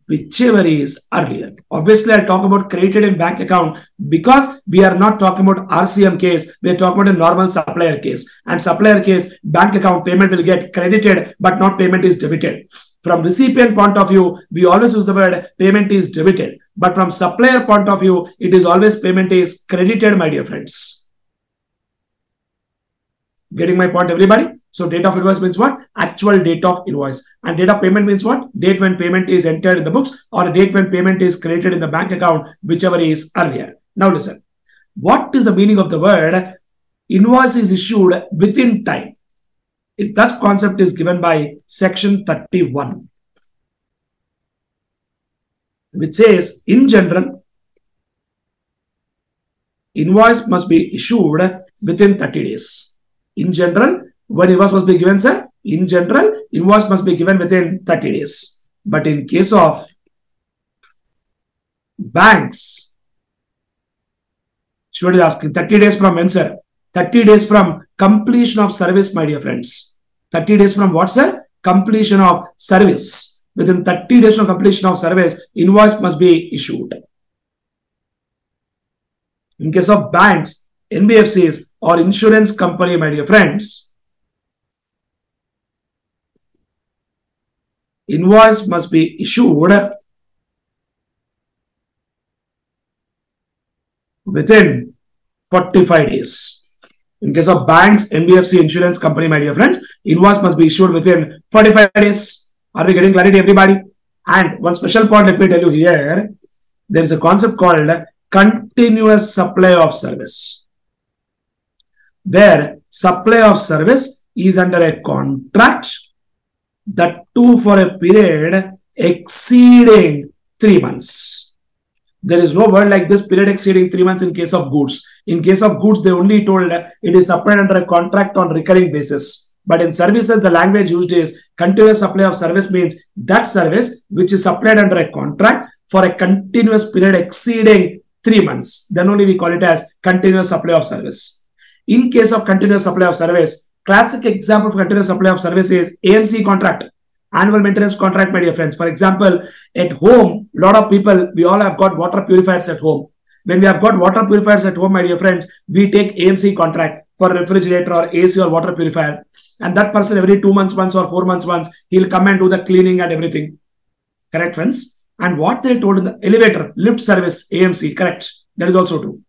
whichever is earlier. Obviously, I'll talk about credited in bank account because we are not talking about RCM case. We are talking about a normal supplier case. And supplier case, bank account payment will get credited, but not payment is debited. From recipient point of view, we always use the word payment is debited. But from supplier point of view, it is always payment is credited, my dear friends. Getting my point, everybody? So date of invoice means what? Actual date of invoice. And date of payment means what? Date when payment is entered in the books or date when payment is credited in the bank account, whichever is earlier. Now listen. What is the meaning of the word invoice is issued within time? That concept is given by section 31, which says, in general, invoice must be issued within 30 days. In general, when invoice must be given, sir? In general, invoice must be given within 30 days. But in case of banks, Shiva is asking 30 days from when, sir? 30 days from completion of service, my dear friends. 30 days from what, sir? Completion of service. Within 30 days from completion of service, invoice must be issued. In case of banks, NBFCs or insurance company, my dear friends, invoice must be issued within 45 days. In case of banks, NBFC, insurance company, my dear friends, invoice must be issued within 45 days. Are we getting clarity, everybody? And one special point, let me tell you here, there is a concept called continuous supply of service, where supply of service is under a contract, that too for a period exceeding 3 months. There is no word like this, period exceeding 3 months in case of goods. In case of goods, they only told it is supplied under a contract on recurring basis. But in services, the language used is continuous supply of service means that service which is supplied under a contract for a continuous period exceeding 3 months. Then only we call it as continuous supply of service. In case of continuous supply of service, classic example of continuous supply of service is AMC contract, annual maintenance contract, my dear friends. For example, at home, a lot of people, we all have got water purifiers at home. When we have got water purifiers at home, my dear friends, we take AMC contract for refrigerator or AC or water purifier. And that person every 2 months once or 4 months once, he'll come and do the cleaning and everything. Correct, friends? And what they told in the elevator, lift service, AMC, correct. That is also true.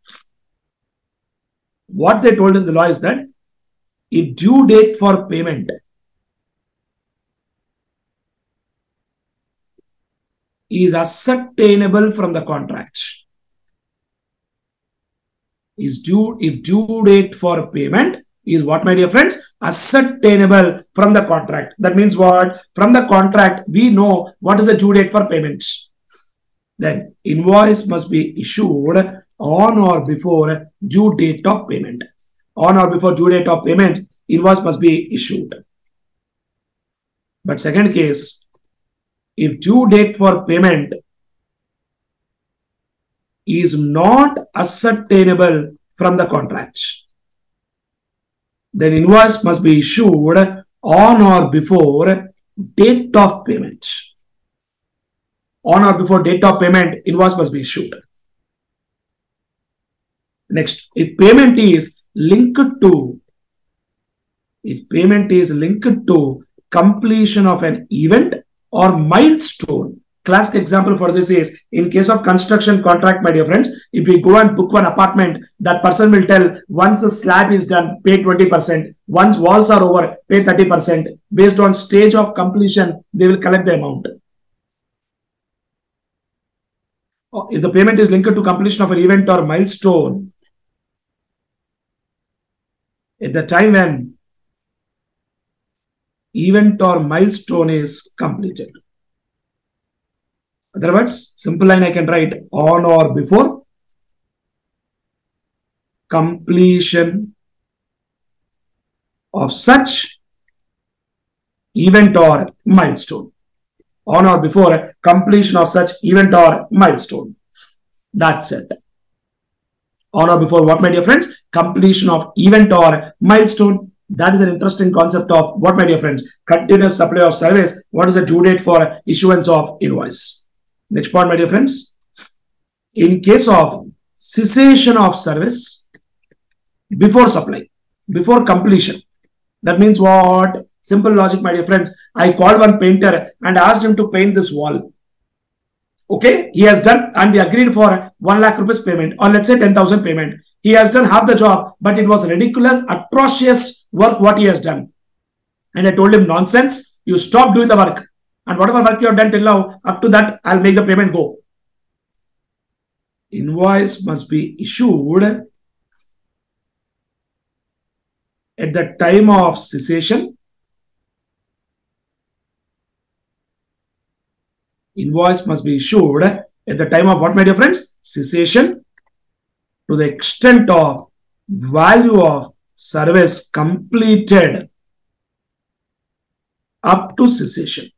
What they told in the law is that if due date for payment is ascertainable from the contract, if due date for payment is what, my dear friends? Ascertainable from the contract. That means what? From the contract, we know what is the due date for payment. Then invoice must be issued on or before due date of payment. On or before due date of payment, invoice must be issued. But second case, if due date for payment is not ascertainable from the contract, then invoice must be issued on or before date of payment. On or before date of payment, invoice must be issued. Next, if payment is linked to completion of an event or milestone. Classic example for this is in case of construction contract, my dear friends, if we go and book one apartment, that person will tell once the slab is done, pay 20%. Once walls are over, pay 30%. Based on stage of completion, they will collect the amount. If the payment is linked to completion of an event or milestone, at the time when event or milestone is completed. In other words, simple line I can write on or before completion of such event or milestone. On or before completion of such event or milestone. That's it. On or before what, my dear friends? Completion of event or milestone. That is an interesting concept of what, my dear friends? Continuous supply of service. What is the due date for issuance of invoice? Next point, my dear friends. In case of cessation of service before supply, before completion. That means what? Simple logic, my dear friends. I called one painter and asked him to paint this wall. Okay, he has done and we agreed for 1 lakh rupees payment or let's say 10,000 payment. He has done half the job, but it was ridiculous, atrocious work what he has done. And I told him, nonsense, you stop doing the work. And whatever work you have done till now, up to that, I'll make the payment go. Invoice must be issued at the time of cessation. Invoice must be issued at the time of what, my dear friends? Cessation, to the extent of value of service completed up to cessation.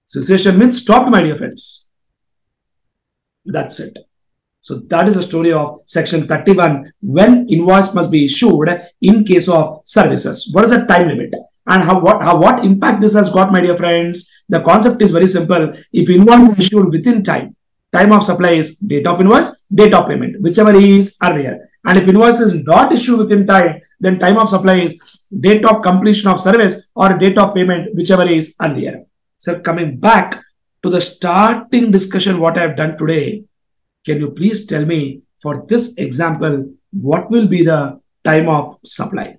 Cessation means stopped, my dear friends. That's it. So that is the story of section 31, when invoice must be issued in case of services. What is the time limit? And what impact this has got, my dear friends? The concept is very simple. If invoice is issued within time of supply is date of invoice, date of payment, whichever is earlier. And if invoice is not issued within time, then time of supply is date of completion of service or date of payment, whichever is earlier. So coming back to the starting discussion, what I have done today, can you please tell me for this example, what will be the time of supply?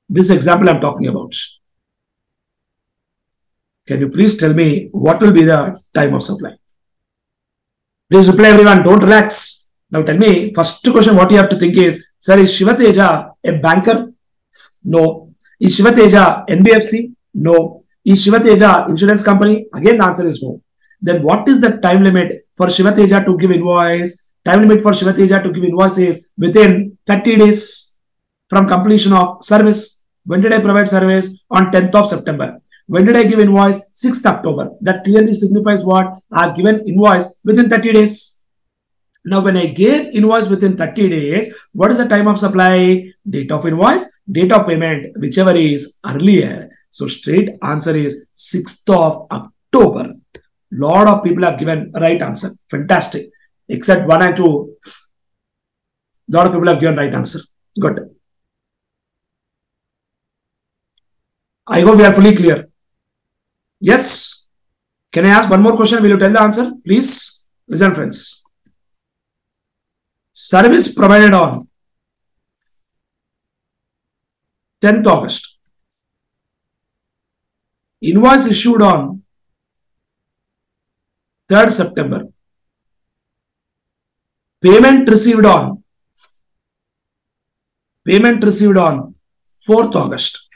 This example I'm talking about. Can you please tell me what will be the time of supply? Please reply everyone, don't relax. Now tell me, first question what you have to think is, sir, is Shiva Teja a banker? No. Is Shiva Teja NBFC? No. Is Shiva Teja insurance company? Again, the answer is no. Then what is the time limit for Shiva Teja to give invoice? Time limit for Shiva Teja to give invoice is within 30 days. from completion of service. When did I provide service? On 10th of September. When did I give invoice? 6th October. That clearly signifies what? I have given invoice within 30 days. Now, when I gave invoice within 30 days, what is the time of supply? Date of invoice, date of payment, whichever is earlier. So, straight answer is 6th of October. Lot of people have given right answer. Fantastic. Except 1 and 2. Lot of people have given right answer. Good. I hope we are fully clear. Yes. Can I ask one more question? Will you tell the answer? Please listen, friends. Service provided on 10th August. Invoice issued on 3rd September. Payment received on 4th August.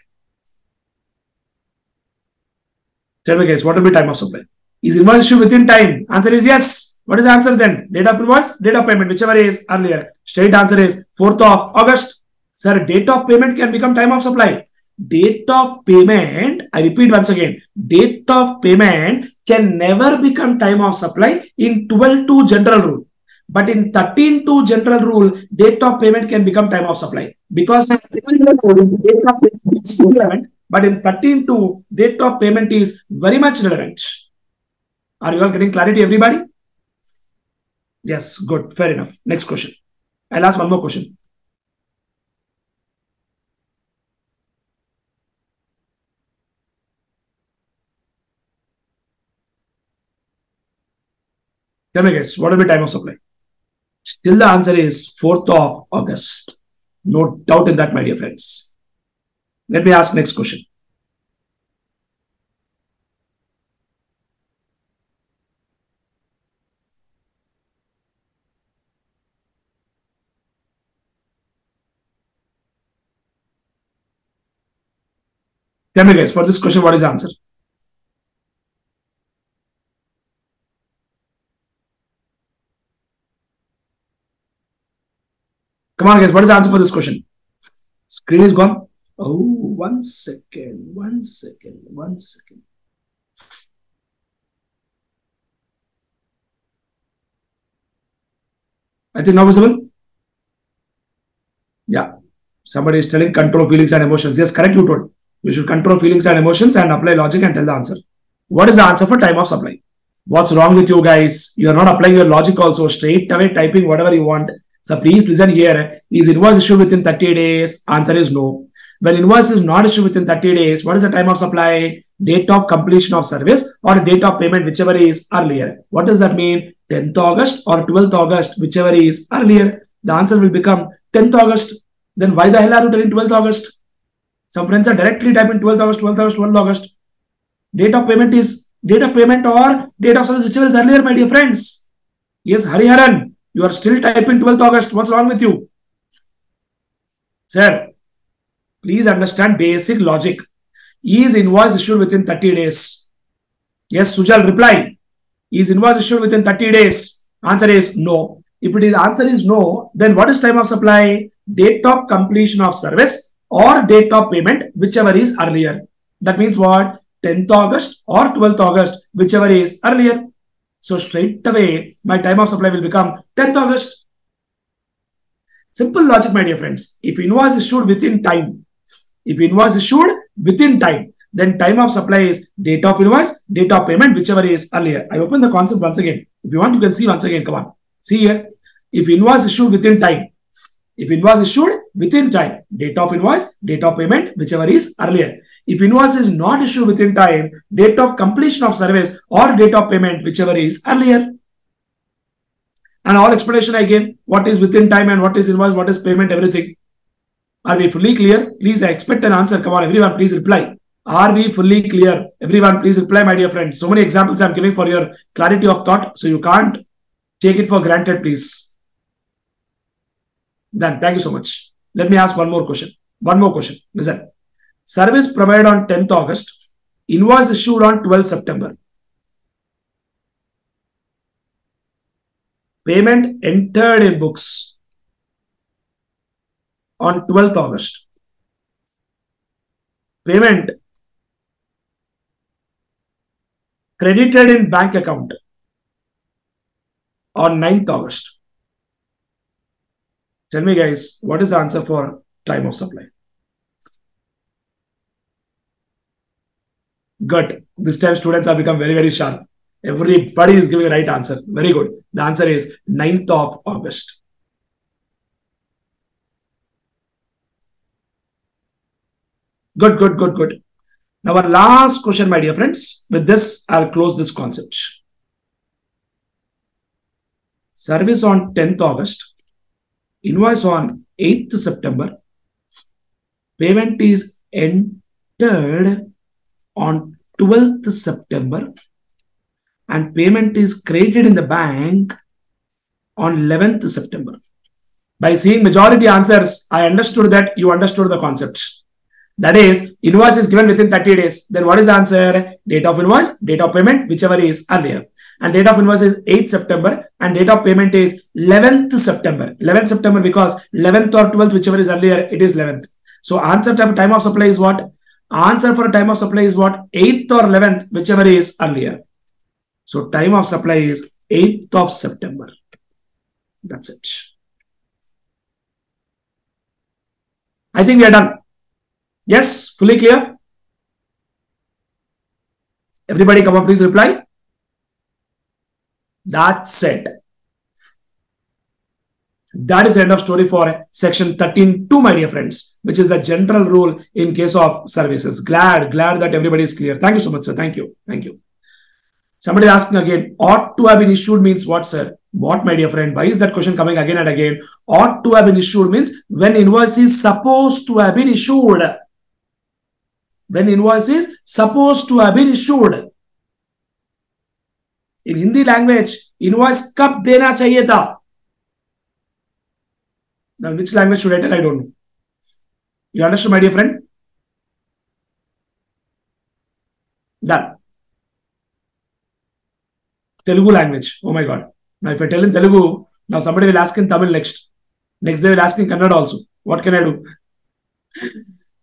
Tell me guys, what will be time of supply? Is invoice issued within time? Answer is yes. What is the answer then? Date of invoice, date of payment, whichever is earlier. Straight answer is 4th of August. Sir, date of payment can become time of supply. Date of payment, I repeat once again, date of payment can never become time of supply in 12(2) general rule. But in 13(2) general rule, date of payment can become time of supply. Because date of payment is relevant, but in 13(2), date of payment is very much relevant. Are you all getting clarity, everybody? Yes, good. Fair enough. Next question. I'll ask one more question. Tell me guys, what will be time of supply? Still the answer is 4th of August. No doubt in that, my dear friends. Let me ask next question. Tell me guys, for this question, what is the answer? Come on guys, what is the answer for this question? Screen is gone. Oh, 1 second, 1 second, 1 second. I think now visible? Yeah. Somebody is telling control feelings and emotions. Yes, correct, you told. You should control feelings and emotions and apply logic and tell the answer. What is the answer for time of supply? What's wrong with you guys? You are not applying your logic also. Straight away typing whatever you want. So please listen here. Is invoice issued within 30 days? Answer is no. When invoice is not issued within 30 days, what is the time of supply? Date of completion of service or date of payment, whichever is earlier. What does that mean? 10th August or 12th August, whichever is earlier. The answer will become 10th August. Then why the hell are you telling 12th August? Some friends are directly typing 12th August, 12th August, 12th August. Date of payment is date of payment or date of service, whichever is earlier, my dear friends. Yes, Hariharan, you are still typing 12th August. What's wrong with you? Sir, please understand basic logic. Is invoice issued within 30 days? Yes, Sujal, reply. Is invoice issued within 30 days? Answer is no. If it is answer is no, then what is time of supply? Date of completion of service or date of payment, whichever is earlier. That means what? 10th August or 12th August, whichever is earlier. So straight away, my time of supply will become 10th August. Simple logic, my dear friends. If invoice issued within time, then time of supply is date of invoice, date of payment, whichever is earlier. I open the concept once again. If you want, you can see once again. Come on. See here. If invoice issued within time, date of invoice, date of payment, whichever is earlier. If invoice is not issued within time, date of completion of service or date of payment, whichever is earlier. And all explanation I gave, what is within time and what is invoice, what is payment, everything. Are we fully clear? Please, I expect an answer. Come on, everyone, please reply. Are we fully clear? Everyone, please reply, my dear friends. So many examples I'm giving for your clarity of thought, so you can't take it for granted, please. Then, thank you so much. Let me ask one more question. Listen. Service provided on 10th August. Invoice issued on 12th September. Payment entered in books on 12th August. Payment credited in bank account on 9th August. Tell me guys, what is the answer for time of supply? Good. This time students have become very, very sharp. Everybody is giving the right answer. Very good. The answer is 9th of August. Good, good, good, good. Now our last question, my dear friends. With this, I'll close this concept. Service on 10th August. Invoice on 8th September. Payment is entered on 12th September. And payment is credited in the bank on 11th September. By seeing majority answers, I understood that you understood the concept. That is, invoice is given within 30 days. Then what is the answer? Date of invoice, date of payment, whichever is earlier. And date of invoice is 8th September and date of payment is 11th September. 11th September because 11th or 12th, whichever is earlier, it is 11th. So answer for time of supply is what? Answer for time of supply is what? 8th or 11th, whichever is earlier. So time of supply is 8th of September. That's it. I think we are done. Yes, fully clear? Everybody come on, please reply. That's it. That is the end of story for section 13.2, my dear friends, which is the general rule in case of services. Glad that everybody is clear. Thank you so much, sir. Thank you. Thank you. Somebody asking again, ought to have been issued means what, sir? What, my dear friend? Why is that question coming again and again? Ought to have been issued means when invoice is supposed to have been issued. When invoice is supposed to have been issued. In Hindi language, invoice kab dena chahiye tha? Now, which language should I tell? I don't know. You understand, my dear friend? Done. Telugu language. Oh my God. Now, if I tell in Telugu, now somebody will ask in Tamil next. Next, they will ask in Kannada also. What can I do?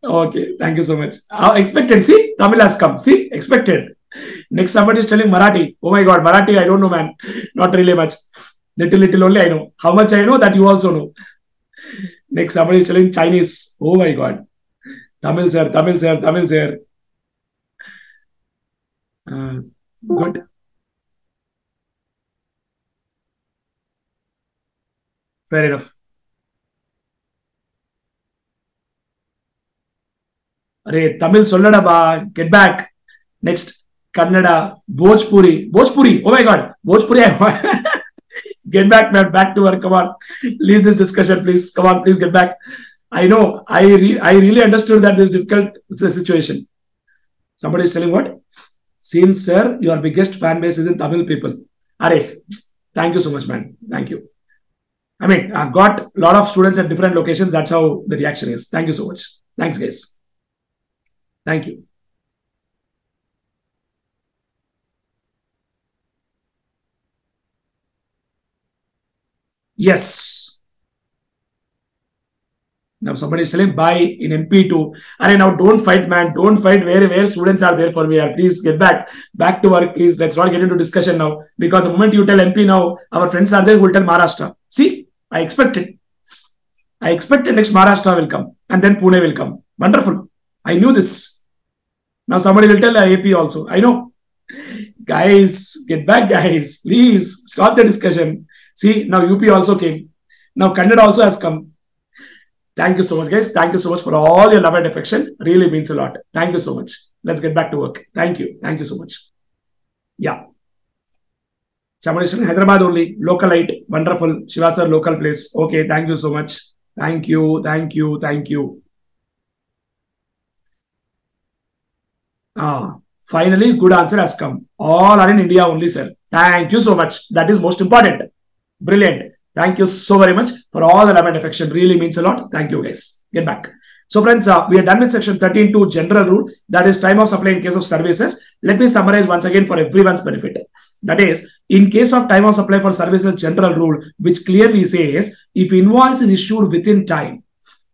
Okay. Thank you so much. Expected. See, Tamil has come. See, expected. Next, somebody is telling Marathi. Oh my God. Marathi, I don't know, man. Not really much. Little only I know. How much I know, that you also know. Next, somebody is telling Chinese. Oh my God. Tamil, sir. Tamil, sir. Tamil, sir. Good. Fair enough. Arey, Tamil sollada ba. Get back. Next, Kannada, Bhojpuri. Bhojpuri. Oh my God. Bhojpuri. Get back, man. Back to work. Come on. Leave this discussion, please. Come on, please get back. I know. I really understood that this is difficult situation. Somebody is telling what? Seems, sir, your biggest fan base is in Tamil people. Arey, thank you so much, man. Thank you. I mean, I've got a lot of students at different locations. That's how the reaction is. Thank you so much. Thanks, guys. Thank you. Yes. Now somebody is telling buy in MP2. And now don't fight, man. Don't fight where students are there for me. Please get back to work, please. Let's not get into discussion now. Because the moment you tell MP now, our friends are there who will tell Maharashtra. See, I expected next Maharashtra will come. And then Pune will come. Wonderful. I knew this. Now somebody will tell AP also. I know. Guys, get back, guys. Please stop the discussion. See, now UP also came. Now Kannada also has come. Thank you so much, guys. Thank you so much for all your love and affection. Really means a lot. Thank you so much. Let's get back to work. Thank you. Thank you so much. Yeah. Somebody said Hyderabad only. Localite. Wonderful. Shiva sir, local place. Okay. Thank you so much. Thank you. Thank you. Thank you. Finally, good answer has come. All are in India only, sir. Thank you so much. That is most important. Brilliant. Thank you so very much for all the love and affection. Really means a lot. Thank you, guys. Get back. So, friends, we are done with section 13.2 general rule. That is time of supply in case of services. Let me summarize once again for everyone's benefit. That is, in case of time of supply for services general rule, which clearly says if invoice is issued within time,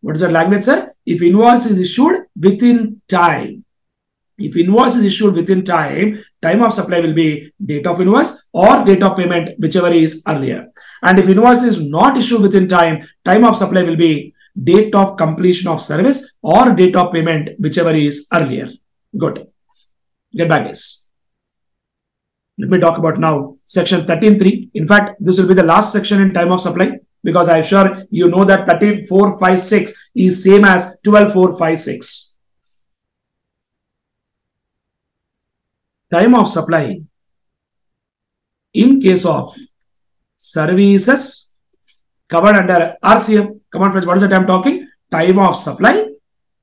What is that language, sir? If invoice is issued within time. If invoice is issued within time, time of supply will be date of invoice or date of payment, whichever is earlier. And if invoice is not issued within time, time of supply will be date of completion of service or date of payment, whichever is earlier. Good. Get back, guys. Let me talk about now section 13.3. In fact, this will be the last section in time of supply, because I'm sure you know that 13.456 is same as 12.456. Time of supply in case of services covered under RCM. Come on, friends, what is the time talking? Time of supply.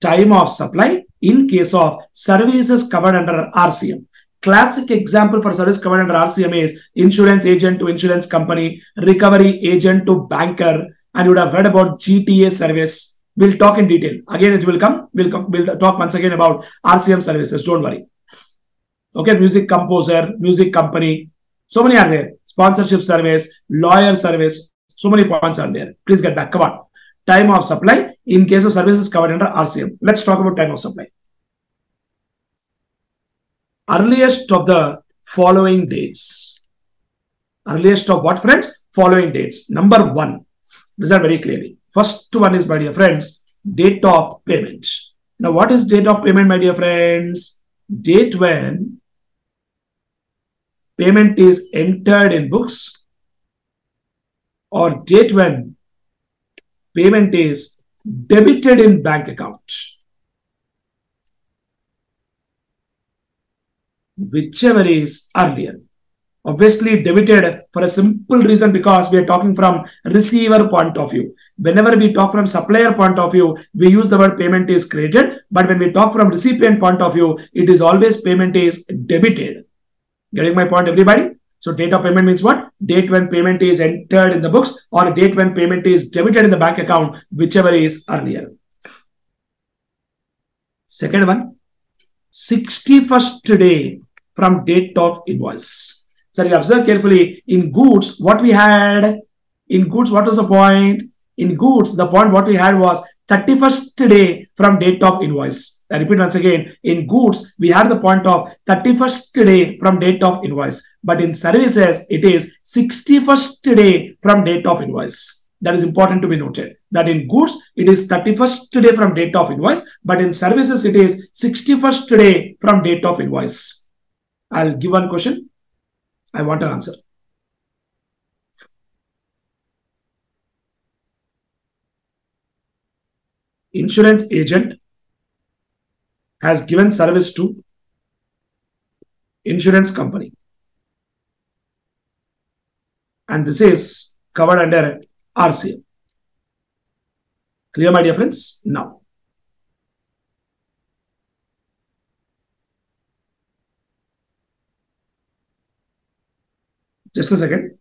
Time of supply in case of services covered under RCM. Classic example for service covered under RCM is insurance agent to insurance company, recovery agent to banker, and you would have heard about GTA service. We'll talk in detail. Again, it will come. We'll talk once again about RCM services. Don't worry. Okay, music composer, music company. So many are there. Sponsorship service, lawyer service. So many points are there. Please get back. Come on. Time of supply in case of services covered under RCM. Let's talk about time of supply. Earliest of the following dates. Earliest of what, friends? Following dates. Number 1. These are very clearly. First one is, my dear friends, date of payment. Now, what is date of payment, my dear friends? Date when payment is entered in books, or date when payment is debited in bank account. Whichever is earlier. Obviously debited for a simple reason, because we are talking from receiver point of view. Whenever we talk from supplier point of view, we use the word payment is credited. But when we talk from recipient point of view, it is always payment is debited. Getting my point, everybody? So date of payment means what? Date when payment is entered in the books, or date when payment is debited in the bank account, whichever is earlier. Second one, 61st day from date of invoice. So you observe carefully, in goods, what we had, in goods, what was the point? In goods, the point what we had was 31st day from date of invoice. I repeat once again, in goods, we had the point of 31st day from date of invoice. But in services, it is 61st day from date of invoice. That is important to be noted. That in goods, it is 31st day from date of invoice. But in services, it is 61st day from date of invoice. I'll give one question. I want an answer. Insurance agent has given service to insurance company, and this is covered under RCM. Clear, my dear friends? Now, just a second.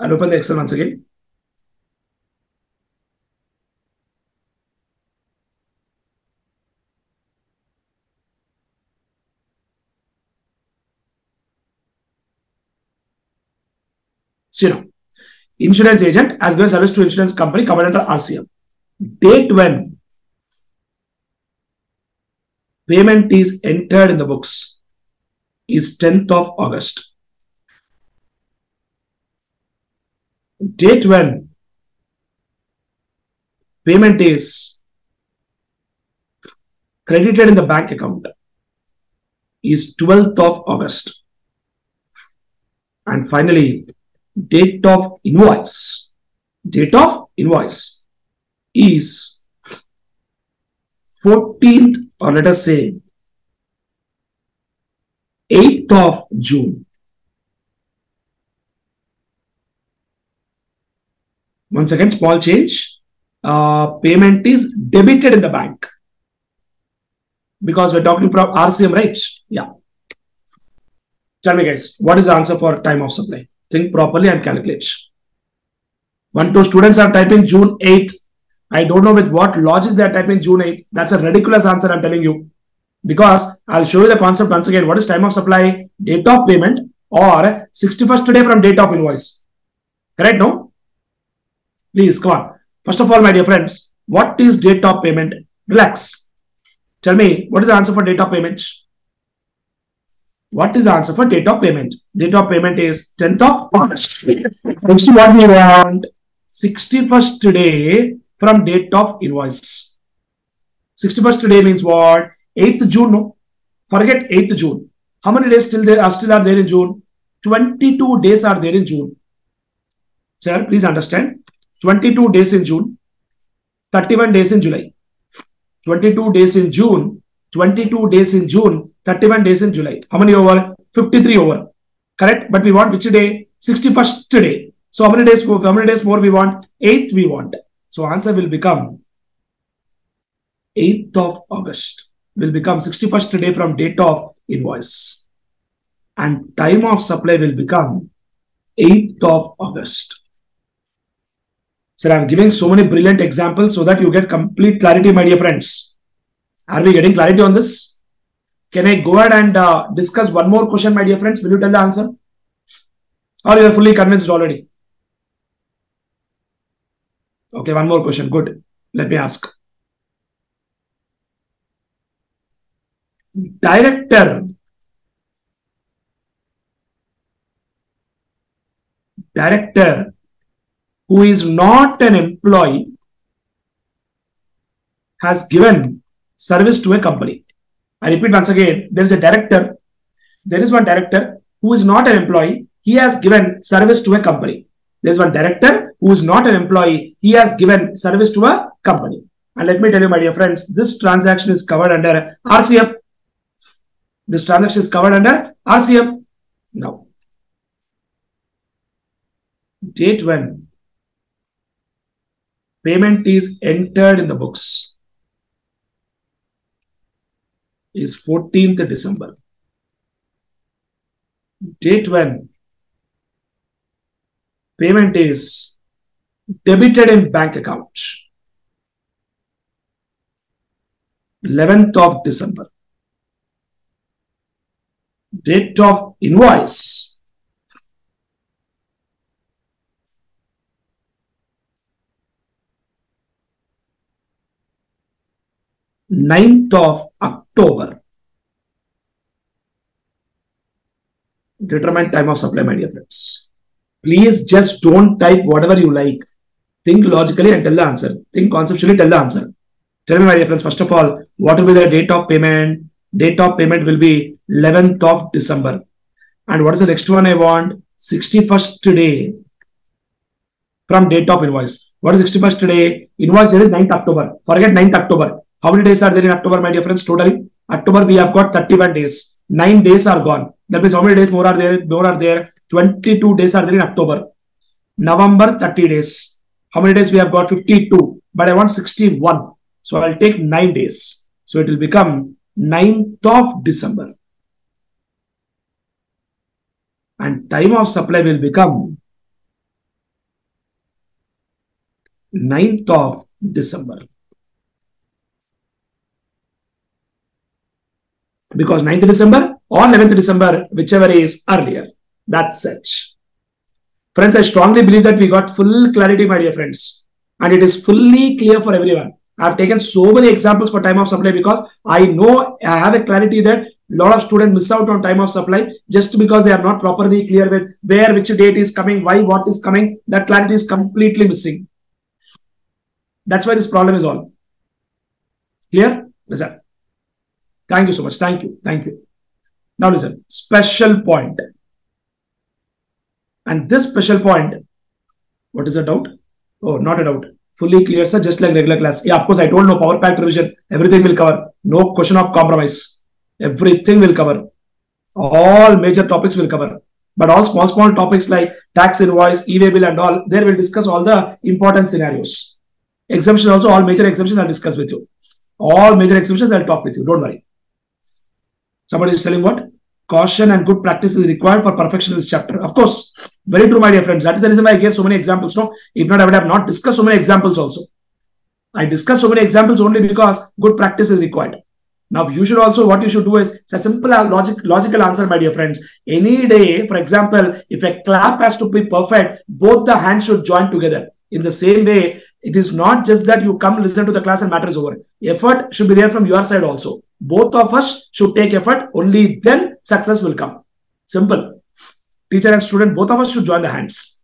I'll open the Excel once again. So, you know, insurance agent has given service to insurance company covered under RCM. Date when payment is entered in the books is 10th of August. Date when payment is credited in the bank account is 12th of August. And finally, date of invoice. Date of invoice is 14th, or let us say 8th of June. Once again, small change. Payment is debited in the bank, because we're talking from RCM, right? Yeah. Tell me, guys, what is the answer for time of supply? Think properly and calculate. 1, 2 students are typing June 8th. I don't know with what logic they are typing June 8th. That's a ridiculous answer, I'm telling you. Because I'll show you the concept once again. What is time of supply? Date of payment or 61st day from date of invoice. Correct, no? Please, come on. First of all, my dear friends, What is date of payment? Relax. Tell me, what is the answer for date of payment? What is the answer for date of payment? Date of payment is 10th of August. Next, what we want? 61st day from date of invoice. 61st day means what? 8th June, no? Forget 8th June. How many days still are there in June? 22 days are there in June. Sir, please understand. 22 days in June, 31 days in July. 22 days in June, 22 days in June, 31 days in July. How many over? 53 over. Correct? But we want which day? 61st day. So how many days more we want? 8th we want. So answer will become 8th of August. Will become 61st day from date of invoice. And time of supply will become 8th of August. Sir, I'm giving so many brilliant examples so that you get complete clarity, my dear friends. Are we getting clarity on this? Can I go ahead and discuss one more question, my dear friends? Will you tell the answer? Or you are fully convinced already? Okay, one more question. Good. Let me ask. Director who is not an employee has given service to a company. I repeat once again, there is a director. There is one director who is not an employee. He has given service to a company. There is one director who is not an employee. He has given service to a company. And let me tell you, my dear friends, this transaction is covered under RCM. This transaction is covered under RCM. Now, date when payment is entered in the books is 14th December. Date when payment is debited in bank account, 11th of December. Date of invoice, 9th of October. Determine time of supply, my dear friends. Please just don't type whatever you like. Think logically and tell the answer. Think conceptually, tell the answer. Tell me, my dear friends, first of all, what will be the date of payment? Date of payment will be 11th of December. And what is the next one I want? 61st day from date of invoice. What is 61st day? Invoice date is 9th October. Forget 9th October. How many days are there in October, my dear friends? Totally, October we have got 31 days. 9 days are gone. That means how many days more are there? More are there. 22 days are there in October. November, 30 days. How many days we have got? 52. But I want 61. So I'll take 9 days. So it will become 9th of December. And time of supply will become 9th of December. Because 9th December or 11th December, whichever is earlier. That's it. Friends, I strongly believe that we got full clarity, my dear friends. And it is fully clear for everyone. I have taken so many examples for time of supply because I know I have a clarity that a lot of students miss out on time of supply just because they are not properly clear with where, which date is coming, why, what is coming. That clarity is completely missing. That's why this problem is all. Clear? Listen. Thank you so much. Thank you. Thank you. Now listen. Special point. And this special point, what is the doubt? Oh, not a doubt. Fully clear, sir, just like regular class. Yeah, of course, I told no power pack revision. Everything will cover. No question of compromise. Everything will cover. All major topics will cover. But all small topics like tax invoice, e-way bill and all, there we'll discuss all the important scenarios. Exemption also, all major exemptions I'll discuss with you. All major exemptions I'll talk with you. Don't worry. Somebody is telling what? Caution and good practice is required for perfection in this chapter. Of course, very true, my dear friends. That is the reason why I gave so many examples. No, if not, I would have not discussed so many examples also. I discussed so many examples only because good practice is required. Now, you should also, what you should do is, it's a simple logical answer, my dear friends. Any day, for example, if a clap has to be perfect, both the hands should join together. In the same way, It is not just that you come, listen to the class and matter is over. Effort should be there from your side also. Both of us should take effort. Only then success will come. Simple. Teacher and student, both of us should join the hands.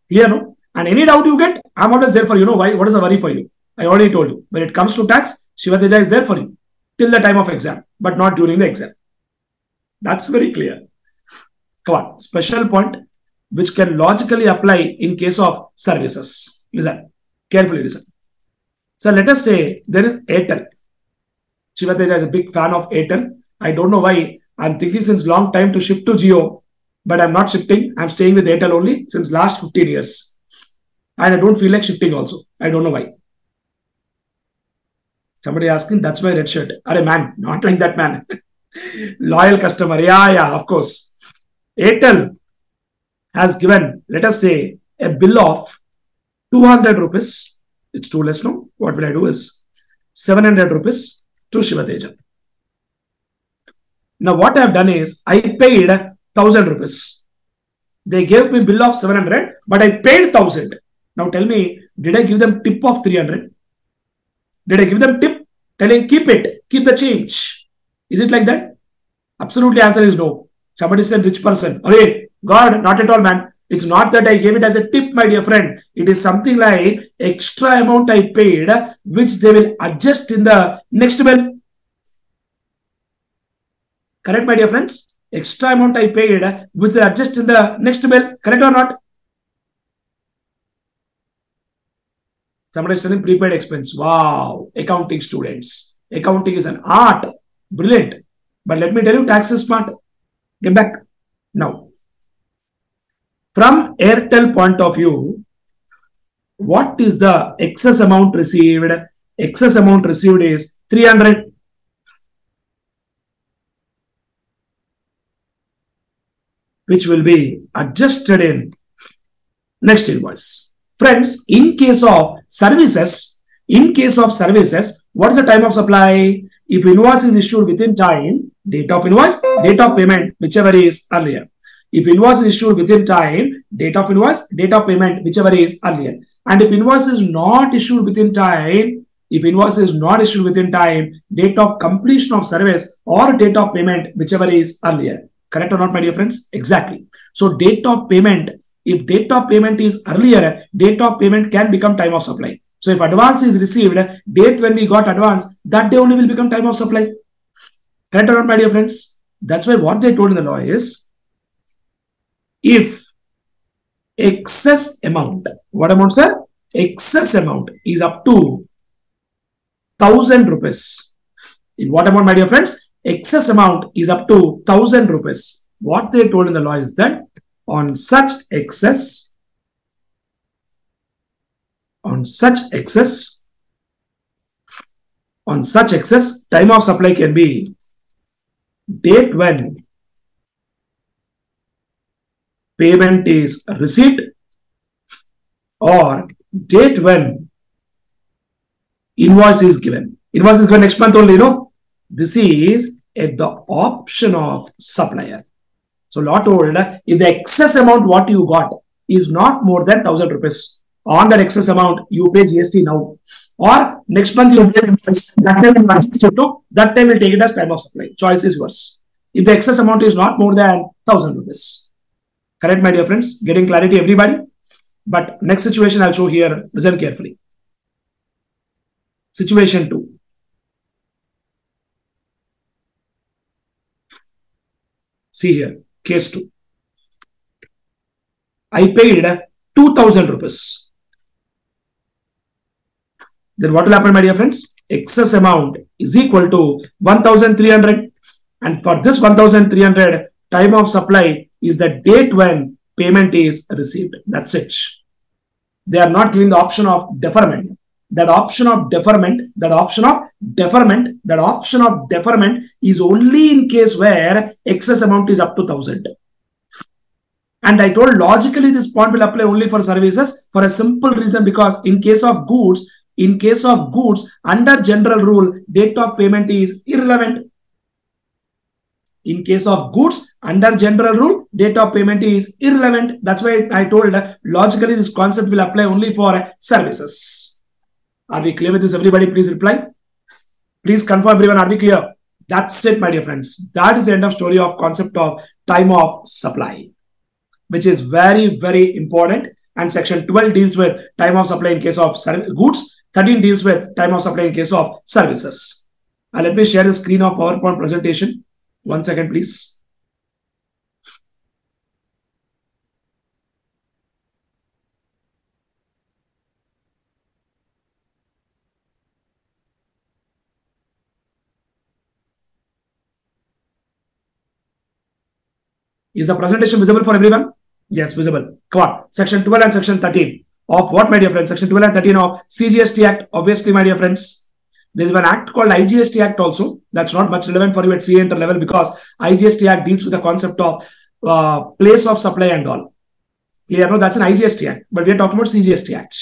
Clear, no? And any doubt you get, I'm always there for you. Know why? What is the worry for you? I already told you. When it comes to tax, Shiva Teja is there for you till the time of exam, but not during the exam. That's very clear. Come on. Special point which can logically apply in case of services. Listen. Carefully listen. So let us say there is Airtel. Shiva Teja is a big fan of Airtel. I don't know why. I'm thinking since long time to shift to Jio, but I'm not shifting. I'm staying with Airtel only since last 15 years. And I don't feel like shifting also. I don't know why. Somebody asking, that's my red shirt. Arey man, not like that man. Loyal customer. Yeah, of course. Airtel has given, let us say, a bill of 200 rupees. It's too less, no? What will I do is 700 rupees to Shiva Teja. Now, what I have done is I paid 1000 rupees. They gave me bill of 700, but I paid 1000. Now, tell me, did I give them tip of 300? Did I give them tip telling keep it, keep the change? Is it like that? Absolutely, answer is no. Somebody said rich person. Okay, God, not at all, man. It's not that I gave it as a tip, my dear friend. It is something like extra amount I paid, which they will adjust in the next bill. Correct, my dear friends? Extra amount I paid, which they adjust in the next bill. Correct or not? Somebody is selling prepaid expense. Wow. Accounting students. Accounting is an art. Brilliant. But let me tell you, tax is smart. Get back. Now, from Airtel point of view, what is the excess amount received? Excess amount received is 300. Which will be adjusted in next invoice. Friends, in case of services, what is the time of supply? If invoice is issued within time, date of invoice, date of payment, whichever is earlier. If invoice is issued within time, date of invoice, date of payment, whichever is earlier. And if invoice is not issued within time, date of completion of service or date of payment, whichever is earlier. Correct or not, my dear friends? Exactly. So date of payment, if date of payment is earlier, date of payment can become time of supply. So if advance is received, date when we got advance, that day only will become time of supply. Correct or not, my dear friends? That's why what they told in the law is, if excess amount, what amount, sir? Excess amount is up to 1000 rupees. In what amount, my dear friends? Excess amount is up to 1000 rupees. What they told in the law is that on such excess, time of supply can be date when payment is received or date when invoice is given. Invoice is given next month only, no? This is at the option of supplier. So law told, if the excess amount what you got is not more than 1000 rupees, on that excess amount you pay GST now, or next month you pay that time we'll take it as time of supply. Choice is yours. If the excess amount is not more than 1000 rupees. Correct, my dear friends? Getting clarity, everybody? But next situation I'll show here. Listen carefully. Situation 2. See here, case 2. I paid 2000 rupees. Then what will happen, my dear friends? Excess amount is equal to 1300. And for this 1300, time of supply is the date when payment is received. That's it. They are not giving the option of deferment. That option of deferment is only in case where excess amount is up to 1000. And I told logically this point will apply only for services for a simple reason, because in case of goods, under general rule, date of payment is irrelevant. In case of goods, under general rule, date of payment is irrelevant. That's why I told logically this concept will apply only for services. Are we clear with this? Everybody, please reply. Please confirm everyone. Are we clear? That's it, my dear friends. That is the end of story of concept of time of supply, which is very, very important. And section 12 deals with time of supply in case of goods. 13 deals with time of supply in case of services. And let me share the screen of PowerPoint presentation. 1 second, please. Is the presentation visible for everyone? Yes, visible. Come on. Section 12 and section 13 of what, my dear friends? Section 12 and 13 of CGST Act. Obviously, my dear friends, there is one act called IGST Act also. That's not much relevant for you at CA inter level because IGST Act deals with the concept of place of supply and all. Clear? No, that's an IGST Act. But we are talking about CGST Act.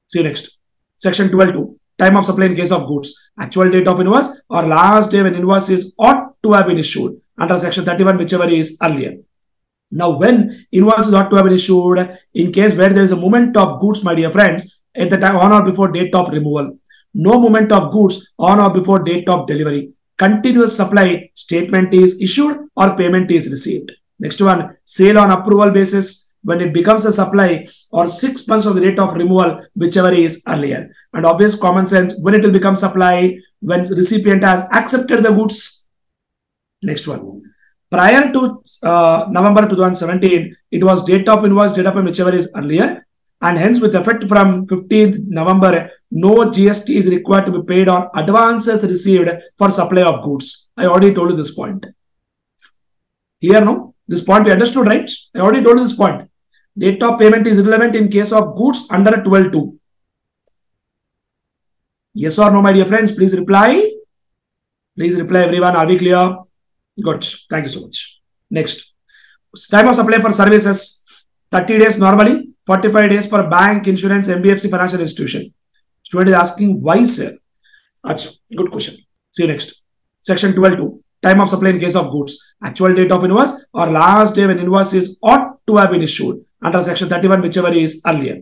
See you next. Section 12.2. Time of supply in case of goods. Actual date of invoice or last day when invoice is ought to have been issued. Under section 31, whichever is earlier. Now, when invoice is ought to have been issued, in case where there is a movement of goods, my dear friends, at the time on or before date of removal. No movement of goods on or before date of delivery. Continuous supply statement is issued or payment is received. Next one, sale on approval basis when it becomes a supply or 6 months of the date of removal, whichever is earlier. And obvious common sense, when it will become supply, when recipient has accepted the goods. Next one. Prior to November 2017, it was date of invoice, date of payment, whichever is earlier. And hence, with effect from 15th November, no GST is required to be paid on advances received for supply of goods. I already told you this point. Clear, no? This point you understood, right? I already told you this point. Date of payment is irrelevant in case of goods under 12.2. Yes or no, my dear friends? Please reply. Please reply, everyone. Are we clear? Good. Thank you so much. Next. Time of supply for services. 30 days normally. 45 days for bank, insurance, MBFC, financial institution. Student is asking why, sir? Achha, good question. See you next. Section 12.2. Time of supply in case of goods. Actual date of invoice or last day when invoice is ought to have been issued. Under section 31, whichever is earlier.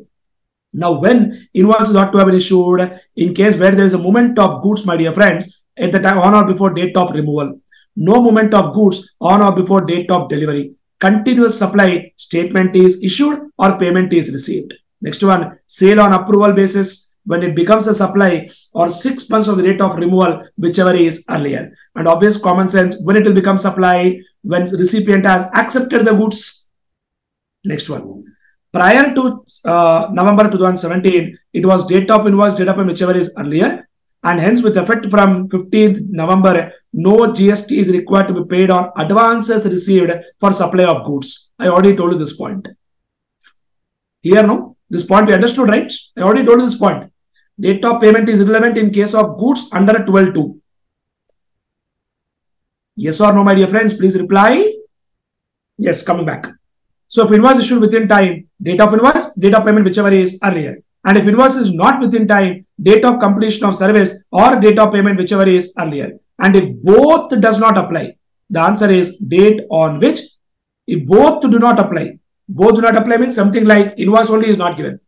Now, when invoice is ought to have been issued, in case where there is a movement of goods, my dear friends, at the time on or before date of removal. No movement of goods on or before date of delivery. Continuous supply statement is issued or payment is received. Next one, sale on approval basis when it becomes a supply or 6 months of the date of removal, whichever is earlier. And obvious common sense, when it will become supply, when recipient has accepted the goods. Next one. Prior to November 2017, it was date of invoice, date of payment, whichever is earlier. And hence, with effect from 15th November, no GST is required to be paid on advances received for supply of goods. I already told you this point. Clear, no? This point you understood, right? I already told you this point. Date of payment is irrelevant in case of goods under 12.2. Yes or no, my dear friends? Please reply. Yes, coming back. So, if invoice issued within time, date of invoice, date of payment, whichever is earlier. And if invoice is not within time, date of completion of service or date of payment, whichever is earlier. And if both does not apply, the answer is date on which. If both do not apply means something like invoice only is not given.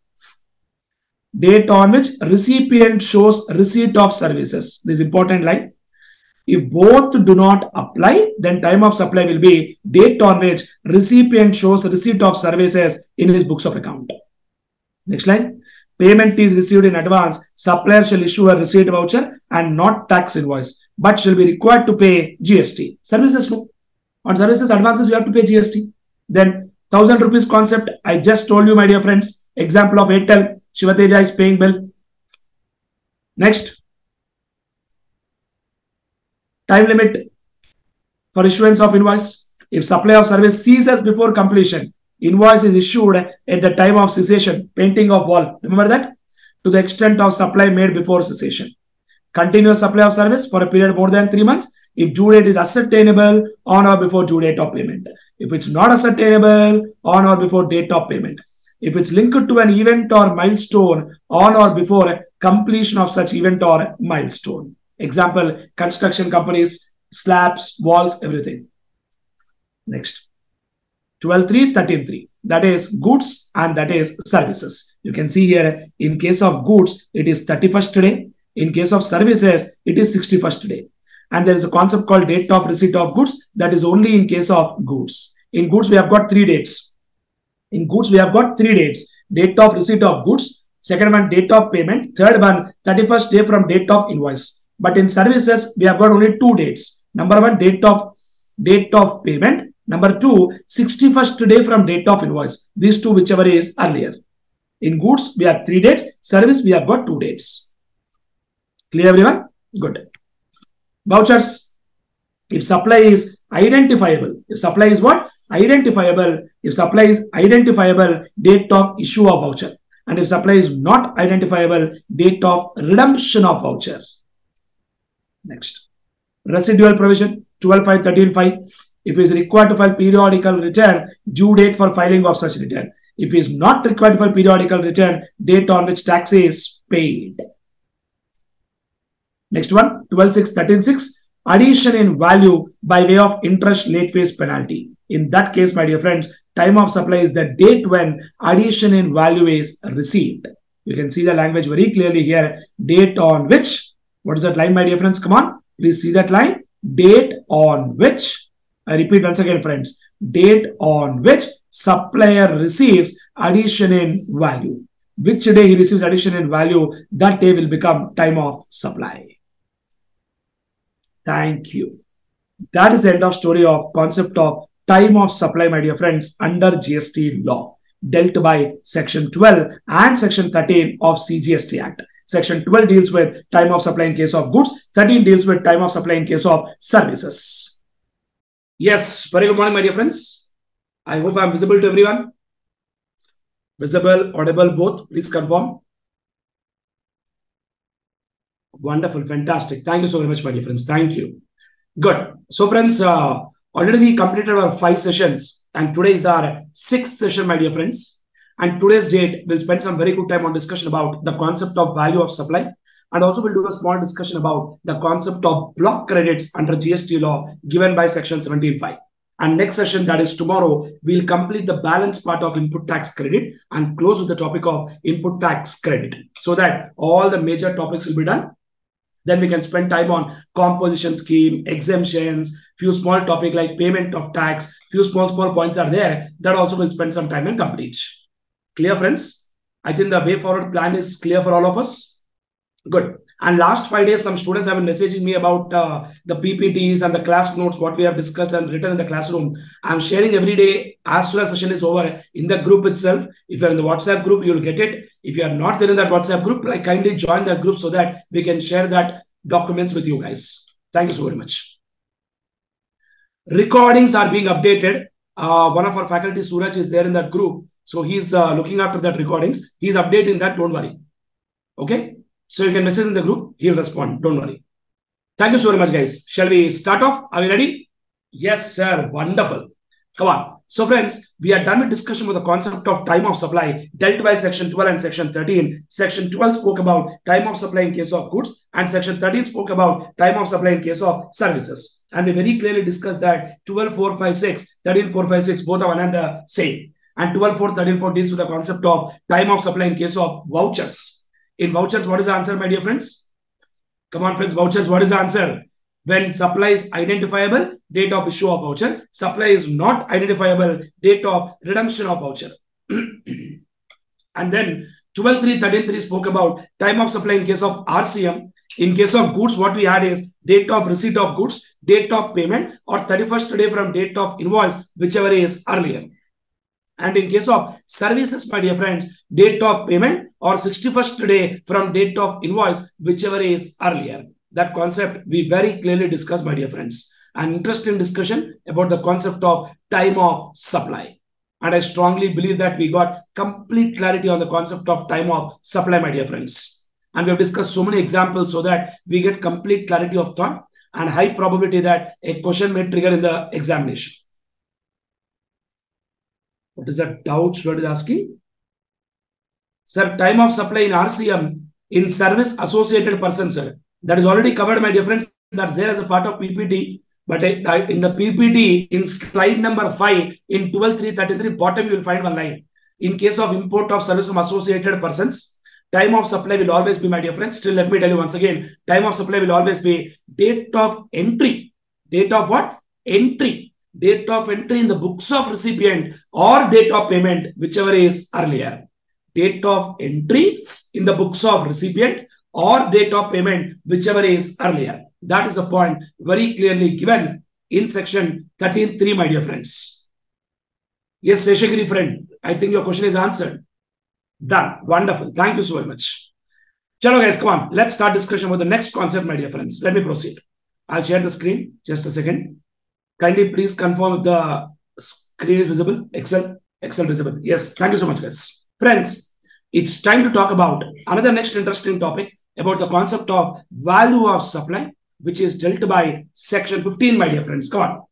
Date on which recipient shows receipt of services. This is important line. If both do not apply, then time of supply will be date on which recipient shows receipt of services in his books of account. Next line. Payment is received in advance. Supplier shall issue a receipt voucher and not tax invoice, but shall be required to pay GST. Services, no. On services advances, you have to pay GST. Then 1,000 rupees concept. I just told you, my dear friends. Example of Airtel. Shiva Teja is paying bill. Next. Time limit for issuance of invoice. If supply of service ceases before completion, invoice is issued at the time of cessation, painting of wall. Remember that? To the extent of supply made before cessation. Continuous supply of service for a period more than 3 months. If due date is ascertainable on or before due date of payment. If it's not ascertainable, on or before date of payment. If it's linked to an event or milestone, on or before completion of such event or milestone. Example, construction companies, slabs, walls, everything. Next. 12.3, 13.3. That is goods and that is services. You can see here, in case of goods, it is 31st today. In case of services, it is 61st today. And there is a concept called date of receipt of goods. That is only in case of goods. In goods, we have got 3 dates. In goods, we have got 3 dates. Date of receipt of goods. Second one, date of payment. Third one, 31st day from date of invoice. But in services, we have got only 2 dates. Number one, date of payment. Number 2, 61st day from date of invoice. These two, whichever is earlier. In goods, we have 3 dates. Service, we have got 2 dates. Clear, everyone? Good. Vouchers. If supply is identifiable. If supply is what? Identifiable. If supply is identifiable, date of issue of voucher. And if supply is not identifiable, date of redemption of voucher. Next. Residual provision. 12.5, 13.5. If it is required to file periodical return, due date for filing of such return. If it is not required to file periodical return, date on which tax is paid. Next one, 12.6, 13.6. Addition in value by way of interest late phase penalty. In that case, my dear friends, time of supply is the date when addition in value is received. You can see the language very clearly here. Date on which, what is that line, my dear friends? Come on, please see that line. Date on which, I repeat once again, friends, date on which supplier receives addition in value. Which day he receives addition in value, that day will become time of supply. Thank you. That is the end of story of concept of time of supply, my dear friends, under GST law, dealt by Section 12 and Section 13 of CGST Act. Section 12 deals with time of supply in case of goods, 13 deals with time of supply in case of services. Yes, very good morning, my dear friends. I hope I am visible to everyone. Visible, audible, both. Please confirm. Wonderful, fantastic. Thank you so very much, my dear friends. Thank you. Good. So, friends, already we completed our 5 sessions, and today is our 6th session, my dear friends. And today's date, we'll spend some very good time on discussion about the concept of value of supply. And also we'll do a small discussion about the concept of block credits under GST law given by Section 17.5. And next session, that is tomorrow, we'll complete the balance part of input tax credit and close with the topic of input tax credit, so that all the major topics will be done. Then we can spend time on composition scheme, exemptions, few small topics like payment of tax, few small points are there. That also will spend some time and complete. Clear, friends? I think the way forward plan is clear for all of us. Good. And last 5 days, some students have been messaging me about the PPTs and the class notes, what we have discussed and written in the classroom. I'm sharing every day as soon as session is over in the group itself. If you're in the WhatsApp group, you'll get it. If you are not there in that WhatsApp group, like kindly join that group so that we can share that documents with you guys. Thank you so very much. Recordings are being updated. One of our faculty, Suraj, is there in that group. So he's looking after that recordings. He's updating that. Don't worry. Okay. So you can message in the group. He'll respond. Don't worry. Thank you so very much, guys. Shall we start off? Are we ready? Yes, sir. Wonderful. Come on. So, friends, we are done with discussion with the concept of time of supply dealt by Section 12 and Section 13. Section 12 spoke about time of supply in case of goods, and Section 13 spoke about time of supply in case of services. And we very clearly discussed that 12.456, 13.456, both are one and the same. And 12.4, 13.4 deals with the concept of time of supply in case of vouchers. In vouchers, what is the answer, my dear friends? Come on, friends. Vouchers, what is the answer? When supply is identifiable, date of issue of voucher. Supply is not identifiable, date of redemption of voucher. And then 12.3, 13.3 spoke about time of supply in case of RCM. In case of goods, what we had is date of receipt of goods, date of payment, or 31st day from date of invoice, whichever is earlier. And in case of services, my dear friends, date of payment or 61st day from date of invoice, whichever is earlier. That concept we very clearly discussed, my dear friends. An interesting discussion about the concept of time of supply. And I strongly believe that we got complete clarity on the concept of time of supply, my dear friends. And we have discussed so many examples so that we get complete clarity of thought and high probability that a question may trigger in the examination. What is that doubt student is asking? Sir, time of supply in RCM in service associated person, sir. That is already covered, my dear friends. That's there as a part of PPT. But in the PPT, in slide number 5, in 12.333, bottom you will find one line. In case of import of service from associated persons, time of supply will always be, my dear friends. Still, let me tell you once again, time of supply will always be date of entry. Date of what? Entry. Date of entry in the books of recipient or date of payment, whichever is earlier. Date of entry in the books of recipient or date of payment, whichever is earlier. That is the point very clearly given in section 13.3, my dear friends. Yes, Seshagiri friend, I think your question is answered. Done. Wonderful. Thank you so very much. Chalo guys, come on. Let's start discussion about the next concept, my dear friends. Let me proceed. I'll share the screen. Just a second. Kindly please confirm if the screen is visible. Excel visible. Yes. Thank you so much, guys. Friends, it's time to talk about another next interesting topic about the concept of value of supply, which is dealt by section 15, my dear friends. Come on.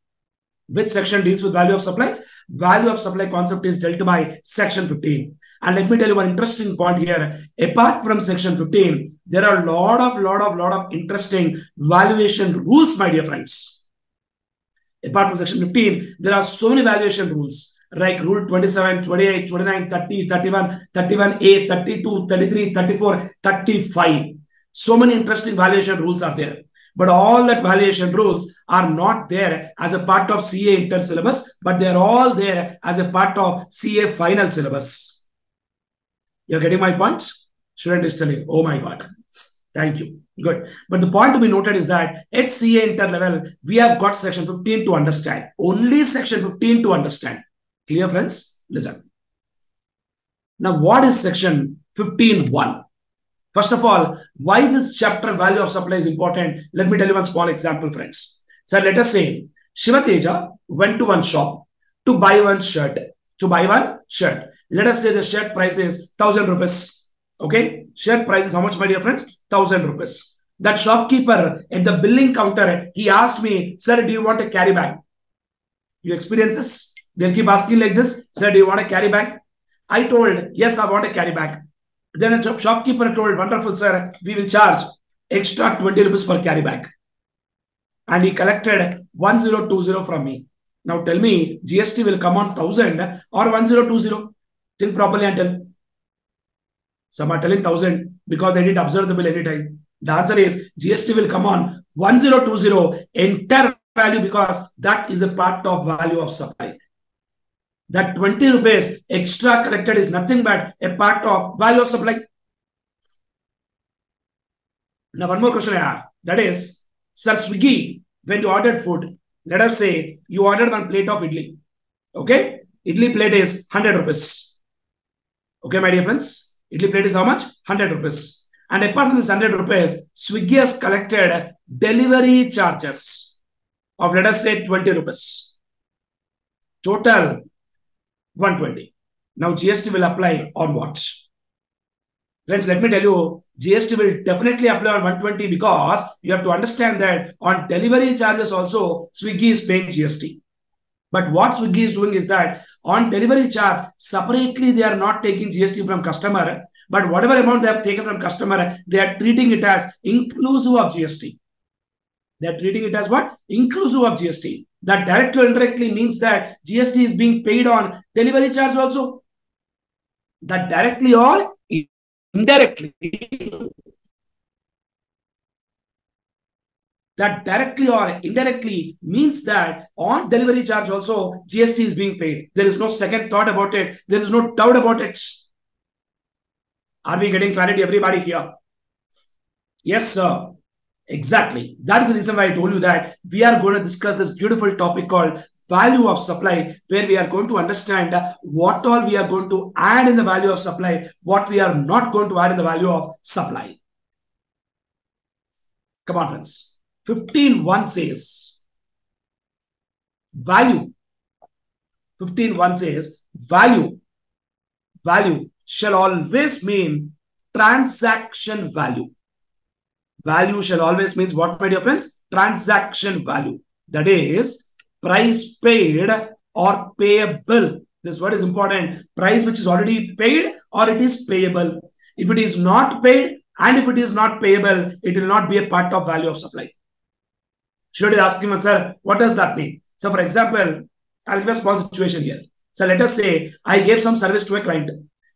Which section deals with value of supply? Value of supply concept is dealt by section 15. And let me tell you one interesting point here. Apart from section 15, there are a lot of interesting valuation rules, my dear friends. Apart from section 15, there are so many valuation rules like rule 27, 28, 29, 30, 31, 31A, 32, 33, 34, 35. So many interesting valuation rules are there. But all that valuation rules are not there as a part of CA inter syllabus, but they are all there as a part of CA final syllabus. You're getting my point? Student is telling, oh my God. Thank you. Good. But the point to be noted is that at CA inter level, we have got section 15 to understand. Only section 15 to understand. Clear, friends? Listen. Now, what is section 15.1? First of all, why this chapter value of supply is important? Let me tell you one small example, friends. So let us say Shiva Teja went to one shop to buy one shirt. Let us say the shirt price is 1,000 rupees. Okay. Shirt price is how much, my dear friends? 1,000 rupees. That shopkeeper at the billing counter, he asked me, sir, do you want a carry bag? You experience this? They'll keep asking like this, sir, do you want a carry bag? I told, yes, I want a carry bag. Then a shopkeeper told, wonderful, sir, we will charge extra 20 rupees per carry bag. And he collected 1020 from me. Now tell me, GST will come on 1,000 or 1020? Think properly and tell. Some are telling 1,000 because they didn't observe the bill anytime. The answer is GST will come on 1020 entire value because that is a part of value of supply. That 20 rupees extra collected is nothing but a part of value of supply. Now, one more question I have. That is, sir, Swiggy, when you ordered food, let us say you ordered one plate of idli. Okay? Idli plate is 100 rupees. Okay, my dear friends? Idli plate is how much? 100 rupees. And apart from this 100 rupees, Swiggy has collected delivery charges of, let us say, 20 rupees. Total 120. Now GST will apply on what? Friends, let me tell you, GST will definitely apply on 120 because you have to understand that on delivery charges also, Swiggy is paying GST. But what Swiggy is doing is that on delivery charge, separately they are not taking GST from customer, but whatever amount they have taken from customer, they are treating it as inclusive of GST. They are treating it as what? Inclusive of GST. That directly or indirectly means that GST is being paid on delivery charge also. That directly or indirectly. That directly or indirectly means that on delivery charge also GST is being paid. There is no second thought about it. There is no doubt about it. Are we getting clarity, everybody here? Yes, sir. Exactly. That is the reason why I told you that we are going to discuss this beautiful topic called value of supply, where we are going to understand what all we are going to add in the value of supply, what we are not going to add in the value of supply. Come on, friends. 15.1 says value. 15.1 says value shall always mean transaction value. Value shall always means what, my dear friends? Transaction value. That is price paid or payable. This word is important. Price which is already paid or it is payable. If it is not paid and if it is not payable, it will not be a part of value of supply. Student is asking, sir, what does that mean? So for example, I'll give a small situation here. So let us say I gave some service to a client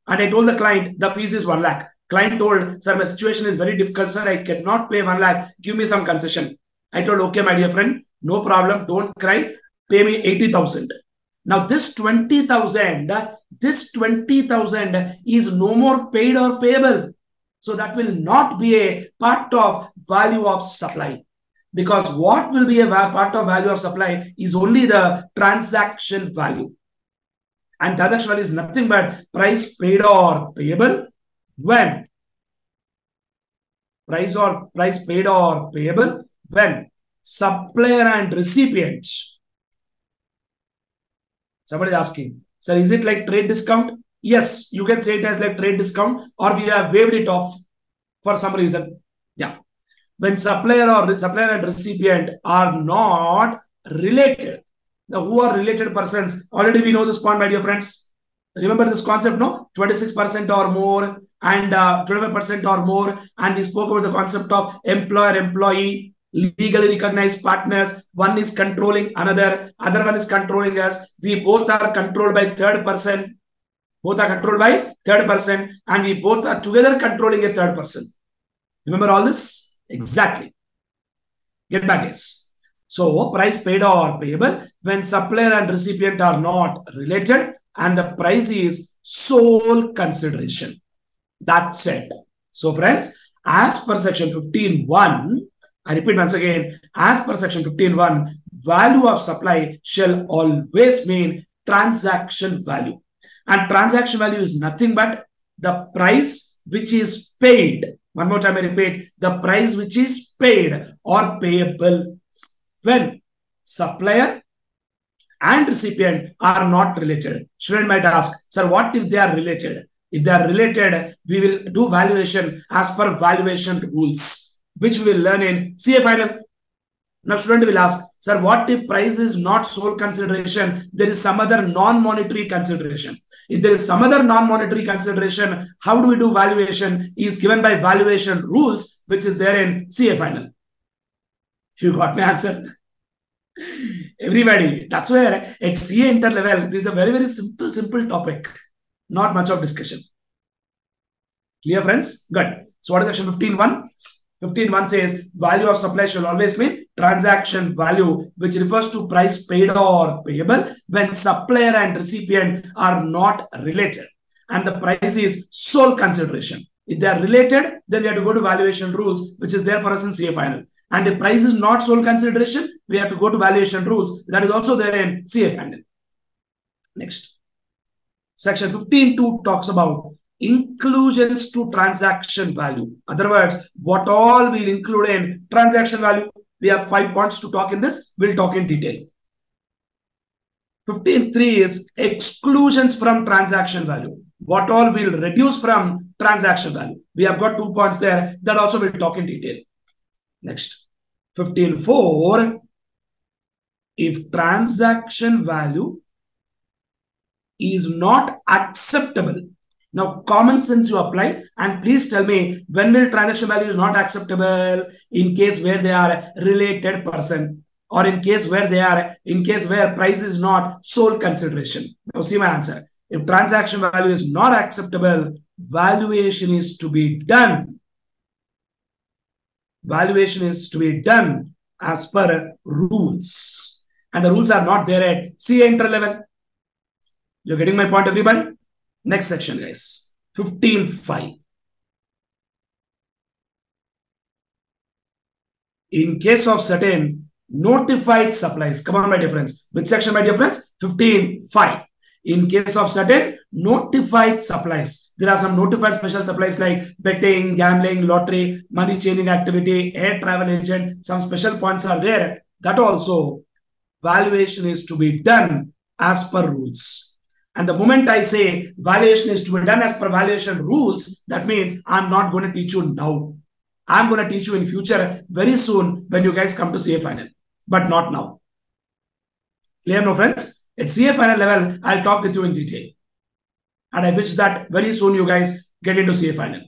and I told the client the fees is 1 lakh. Client told, sir, my situation is very difficult, sir. I cannot pay 1 lakh. Give me some concession. I told, okay, my dear friend, no problem. Don't cry. Pay me 80,000. Now this 20,000 is no more paid or payable. So that will not be a part of value of supply. Because what will be a part of value of supply is only the transaction value. And transaction value is nothing but price paid or payable when price paid or payable when supplier and recipient. Somebody is asking, sir, is it like trade discount? Yes, you can say it as like trade discount, or we have waived it off for some reason. Yeah. When supplier and recipient are not related. Now, who are related persons? Already we know this point, my dear friends. Remember this concept, no? 26% or more and 25% or more. And we spoke about the concept of employer-employee, legally recognized partners. One is controlling another. Other one is controlling us. We both are controlled by third person. Both are controlled by third person. And we both are together controlling a third person. Remember all this? Exactly. Get back, yes. So, price paid or payable when supplier and recipient are not related and the price is sole consideration. That's it. So, friends, as per section 15.1, I repeat once again, as per section 15.1, value of supply shall always mean transaction value. And transaction value is nothing but the price which is paid. One more time I repeat, the price which is paid or payable when supplier and recipient are not related. Student might ask, sir, what if they are related? If they are related, we will do valuation as per valuation rules, which we will learn in CA final. Now, student will ask, sir, what if price is not sole consideration? There is some other non-monetary consideration. If there is some other non-monetary consideration, how do we do valuation? Is given by valuation rules, which is there in CA final. You got my answer? Everybody, that's where at CA interlevel, this is a very, very simple topic. Not much of discussion. Clear, friends? Good. So what is section 15.1? 15.1 says value of supply shall always mean transaction value, which refers to price paid or payable when supplier and recipient are not related. And the price is sole consideration. If they are related, then we have to go to valuation rules, which is there for us in CA final. And if price is not sole consideration, we have to go to valuation rules. That is also there in CA final. Next. Section 15.2 talks about inclusions to transaction value. Other words, what all will include in transaction value. We have 5 points to talk in this. We'll talk in detail. 15.3 is exclusions from transaction value. What all will reduce from transaction value. We have got 2 points there. That also we'll talk in detail. Next. 15.4, if transaction value is not acceptable. Now, common sense you apply and please tell me when will transaction value is not acceptable in case where they are related person or in case where price is not sole consideration. Now, see my answer. If transaction value is not acceptable, valuation is to be done. Valuation is to be done as per rules. And the rules are not there at CA interlevel. You're getting my point, everybody? Next section, guys. 15.5. In case of certain notified supplies. Come on, my dear friends. Which section, my dear friends? 15.5. In case of certain notified supplies. There are some notified special supplies like betting, gambling, lottery, money changing activity, air travel agent. Some special points are there. That also, valuation is to be done as per rules. And the moment I say valuation is to be done as per valuation rules, that means I'm not going to teach you now. I'm going to teach you in future very soon when you guys come to CA final, but not now. Clear, no friends? At CA final level, I'll talk with you in detail. And I wish that very soon you guys get into CA final.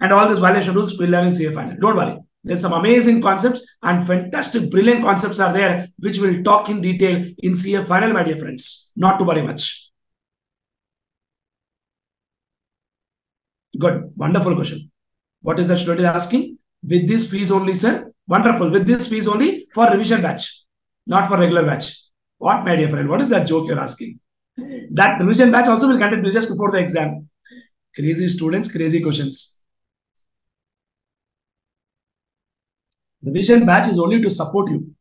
And all these valuation rules we'll learn in CA final. Don't worry. There's some amazing concepts and fantastic, brilliant concepts are there, which we'll talk in detail in CA final, my dear friends. Not to worry much. Good. Wonderful question. What is the student asking? With this fees only, sir? Wonderful. With this fees only for revision batch, not for regular batch. What, my dear friend? What is that joke you're asking? That revision batch also will conduct just before the exam. Crazy students, crazy questions. Revision batch is only to support you.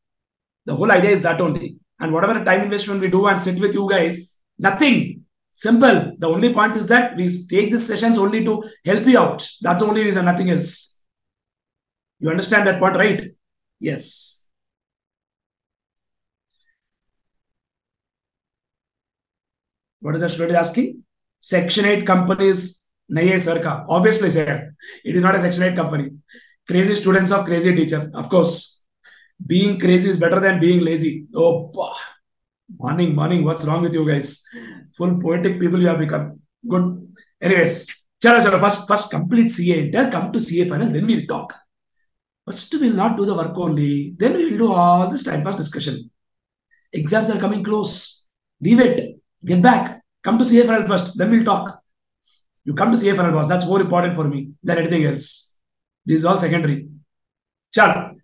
The whole idea is that only. And whatever time investment we do and sit with you guys, nothing. Simple. The only point is that we take these sessions only to help you out. That's the only reason, nothing else. You understand that point, right? Yes. What is the student asking? Section 8 companies, nahi sir ka. Obviously, sir. It is not a Section 8 company. Crazy students of crazy teacher. Of course. Being crazy is better than being lazy. Oh, morning. What's wrong with you guys? Full poetic people you have become. Good. Anyways, chalo. First complete CA inter. Come to CA final. Then we'll talk. First, we'll not do the work only. Then we will do all this time pass discussion. Exams are coming close. Leave it. Get back. Come to CA final first. Then we'll talk. You come to CA final, boss. That's more important for me than anything else. This is all secondary. Chalo.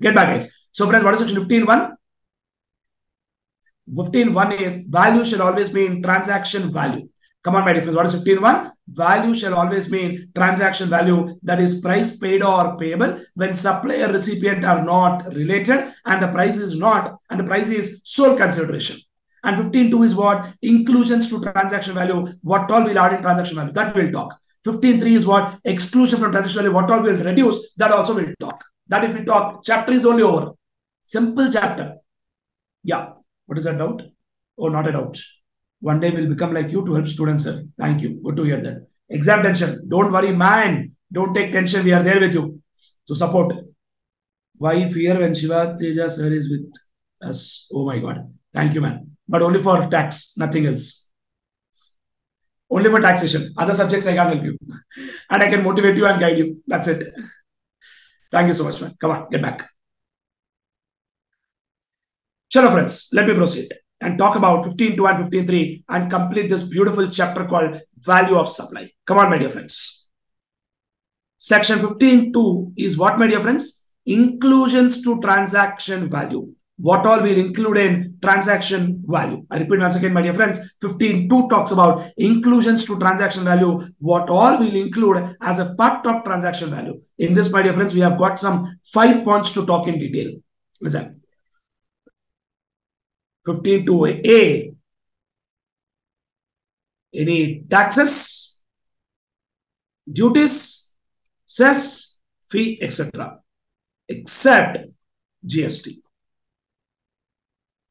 Get back, guys. So, friends, what is section 15.1? 15.1 is value shall always mean transaction value. Come on, my dear friends. What is 15.1? Value shall always mean transaction value, that is price paid or payable when supplier recipient are not related and the price is sole consideration. And 15.2 is what? Inclusions to transaction value. What all will add in transaction value? That we'll talk. 15.3 is what? Exclusion from transaction value. What all will reduce? That also we'll talk. That if we talk, chapter is only over. Simple chapter. Yeah. What is that doubt? Oh, not a doubt. One day we'll become like you to help students, sir. Thank you. Good to hear that. Exam tension. Don't worry, man. Don't take tension. We are there with you. So support. Why fear when Shiva Teja sir is with us? Oh my God. Thank you, man. But only for tax, nothing else. Only for taxation. Other subjects I can't help you. And I can motivate you and guide you. That's it. Thank you so much, man. Come on, get back. Chalo, friends, let me proceed and talk about 15.2 and 15.3 and complete this beautiful chapter called Value of Supply. Come on, my dear friends. Section 15.2 is what, my dear friends? Inclusions to transaction value. What all will include in transaction value? I repeat once again, my dear friends. 15.2 talks about inclusions to transaction value. What all will include as a part of transaction value. In this, my dear friends, we have got some 5 points to talk in detail. Listen. 15.2a. Any taxes, duties, cess, fee, etc. except GST.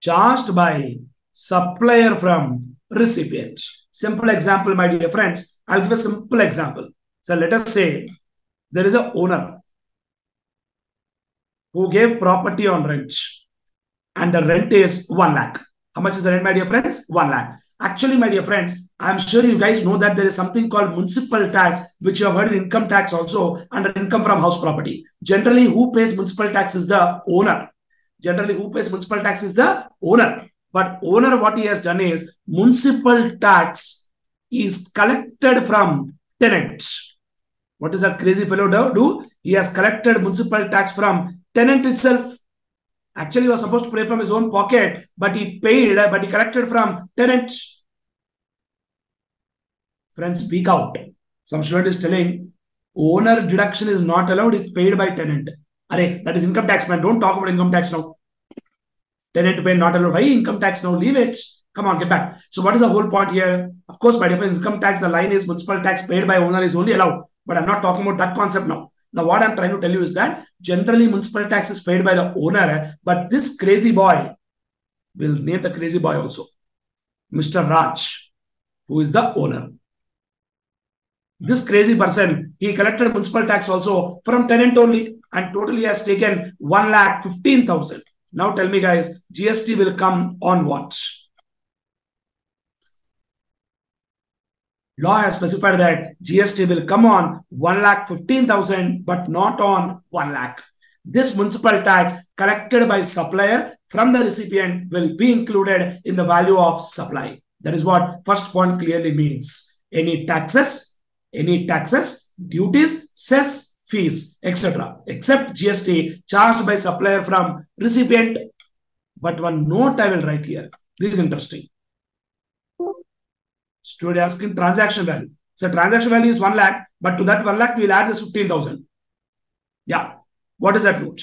Charged by supplier from recipient. Simple example, my dear friends. I'll give a simple example. So let us say there is an owner who gave property on rent and the rent is 1 lakh. How much is the rent, my dear friends? 1 lakh. Actually, my dear friends, I'm sure you guys know that there is something called municipal tax, which you have heard in income tax also under income from house property. Generally, who pays municipal tax is the owner. Generally, who pays municipal tax is the owner. But owner, what he has done is municipal tax is collected from tenants. What does that crazy fellow do? He has collected municipal tax from tenant itself. Actually, he was supposed to pay from his own pocket, but he collected from tenants. Friends, speak out. Some student is telling owner deduction is not allowed if paid by tenant. Arey, that is income tax, man. Don't talk about income tax now. Tenant pay not allowed. Why income tax now? Leave it. Come on, get back. So what is the whole point here? Of course, by different income tax, the line is municipal tax paid by owner is only allowed. But I'm not talking about that concept now. Now, what I'm trying to tell you is that generally municipal tax is paid by the owner, but this crazy boy, will name the crazy boy also, Mr. Raj, who is the owner. This crazy person, he collected municipal tax also from tenant only and totally has taken 1,15,000. Now tell me guys, GST will come on what? Law has specified that GST will come on 1,15,000 but not on 1 lakh. This municipal tax collected by supplier from the recipient will be included in the value of supply. That is what first point clearly means. Any taxes, duties, cess, fees, etc. except GST charged by supplier from recipient. But one note I will write here. This is interesting. Student asking transaction value. So transaction value is 1 lakh, but to that 1 lakh we will add this 15,000. Yeah. What is that note?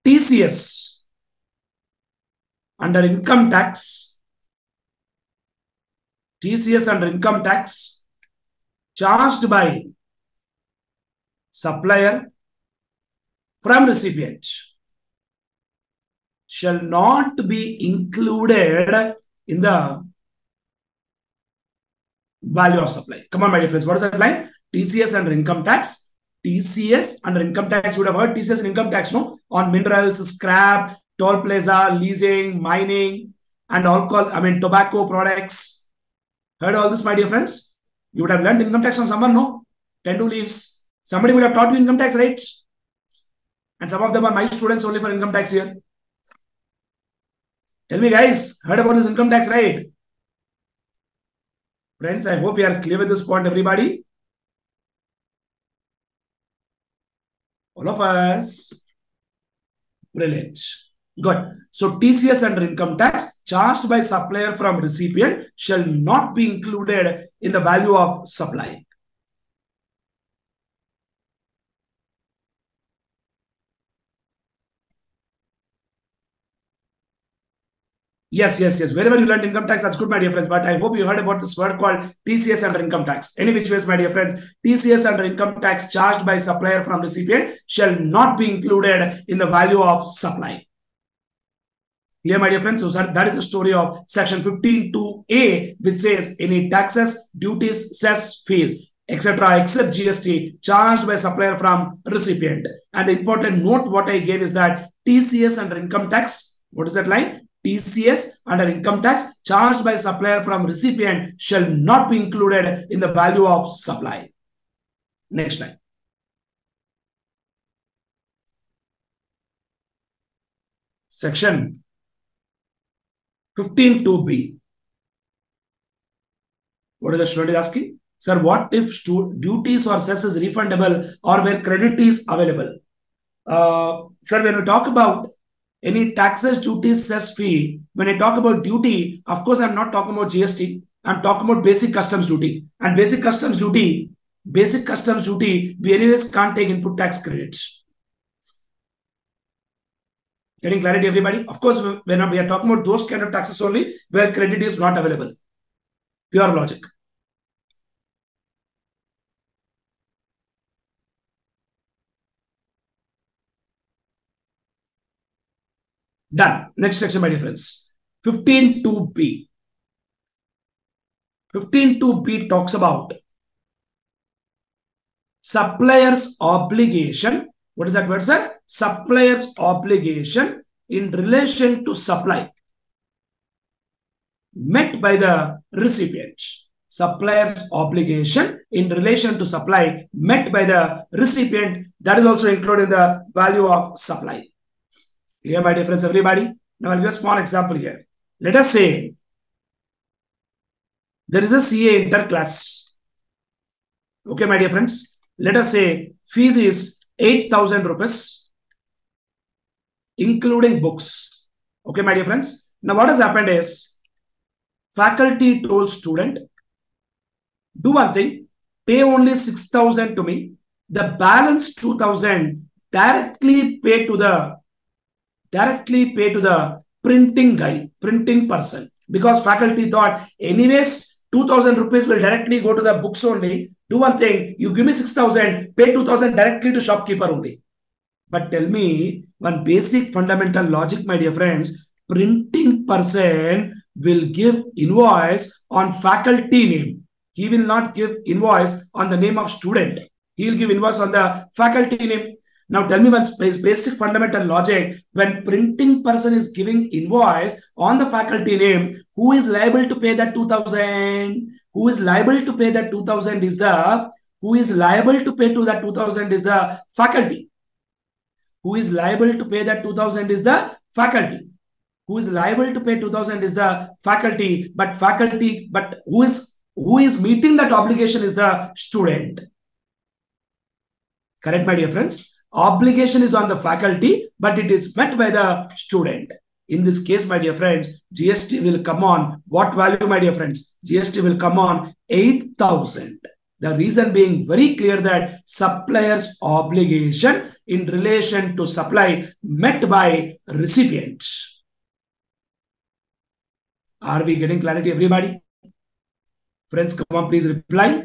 TCS under income tax. TCS under income tax charged by supplier from recipient shall not be included in the value of supply. Come on, my dear friends. What is that line? TCS under income tax. TCS under income tax. You would have heard TCS and income tax, no? On minerals, scrap, toll plaza, leasing, mining, and tobacco products. Heard all this, my dear friends? You would have learned income tax from someone, no? 10 to leaves. Somebody would have taught you income tax, right? And some of them are my students only for income tax here. Tell me, guys, heard about this income tax, right? Friends, I hope we are clear with this point, everybody. All of us. Brilliant. Good. So TCS under income tax charged by supplier from recipient shall not be included in the value of supply. Yes. Wherever you learned income tax, that's good, my dear friends. But I hope you heard about this word called TCS under income tax. Any which ways, my dear friends, TCS under income tax charged by supplier from recipient shall not be included in the value of supply. Clear, my dear friends? So that is the story of section 15(2)(a), which says any taxes, duties, cess, fees, etc. except GST charged by supplier from recipient. And the important note what I gave is that TCS under income tax, what is that line? TCS under income tax charged by supplier from recipient shall not be included in the value of supply. Next line. Section 15(2)(b). What is the student asking? Sir, what if duties or cess is refundable or where credit is available? Sir, when we talk about any taxes, duties, cess, fee, when I talk about duty, of course, I'm not talking about GST. I'm talking about basic customs duty. And basic customs duty, we anyways can't take input tax credits. Getting clarity, everybody? Of course, when we are talking about those kind of taxes only, where credit is not available. Pure logic. Done. Next section, my dear friends. 15(2)(b). 15(2)(b) talks about supplier's obligation. What is that word, sir? Supplier's obligation in relation to supply met by the recipient. Supplier's obligation in relation to supply met by the recipient, that is also included in the value of supply. Clear, my dear friends, everybody? Now I'll give a small example here. Let us say there is a CA interclass. Okay, my dear friends. Let us say fees is 8,000 rupees, including books. Okay, my dear friends. Now what has happened is faculty told student, do one thing, pay only 6,000 to me. The balance 2,000 directly pay to the printing guy, printing person, because faculty thought anyways 2,000 rupees will directly go to the books only. Do one thing, you give me 6,000, pay 2,000 directly to shopkeeper only. But tell me one basic fundamental logic, my dear friends. Printing person will give invoice on faculty name. He will not give invoice on the name of student. He will give invoice on the faculty name. Now tell me one basic fundamental logic. When printing person is giving invoice on the faculty name, who is liable to pay that 2000? Who is liable to pay that 2000 is the faculty. Who is liable to pay that 2000 is the faculty. Who is liable to pay 2000 is the faculty, but who is meeting that obligation is the student. Correct, my dear friends? Obligation is on the faculty, but it is met by the student. In this case, my dear friends, GST will come on what value, my dear friends? GST will come on 8,000. The reason being very clear that supplier's obligation in relation to supply met by recipient. Are we getting clarity, everybody? Friends, come on, please reply.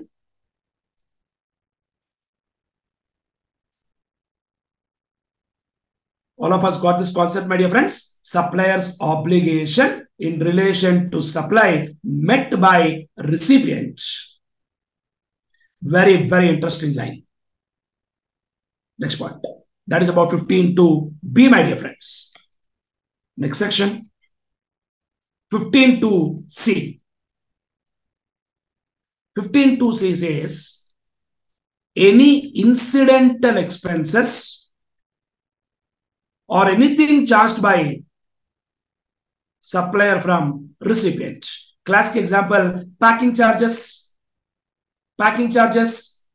All of us got this concept, my dear friends. Supplier's obligation in relation to supply met by recipient. Very, very interesting line. Next point. That is about 15.2b, my dear friends. Next section. 15.2c. 15.2c says any incidental expenses or anything charged by supplier from recipient. Classic example, packing charges,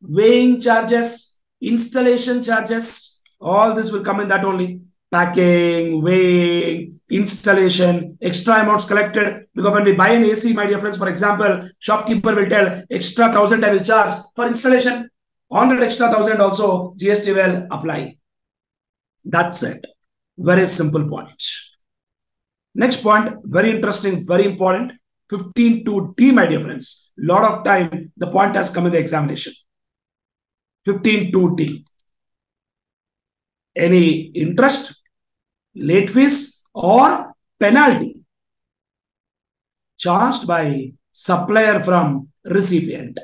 weighing charges, installation charges. All this will come in that only. Packing, weighing, installation, extra amounts collected. Because when we buy an AC, my dear friends, for example, shopkeeper will tell extra 1,000 I will charge for installation. On that extra 1,000 also GST will apply. That's it. Very simple point. Next point, very interesting, very important. 15.2d, my dear friends. Lot of time the point has come in the examination. 15.2d. Any interest, late fees or penalty charged by supplier from recipient.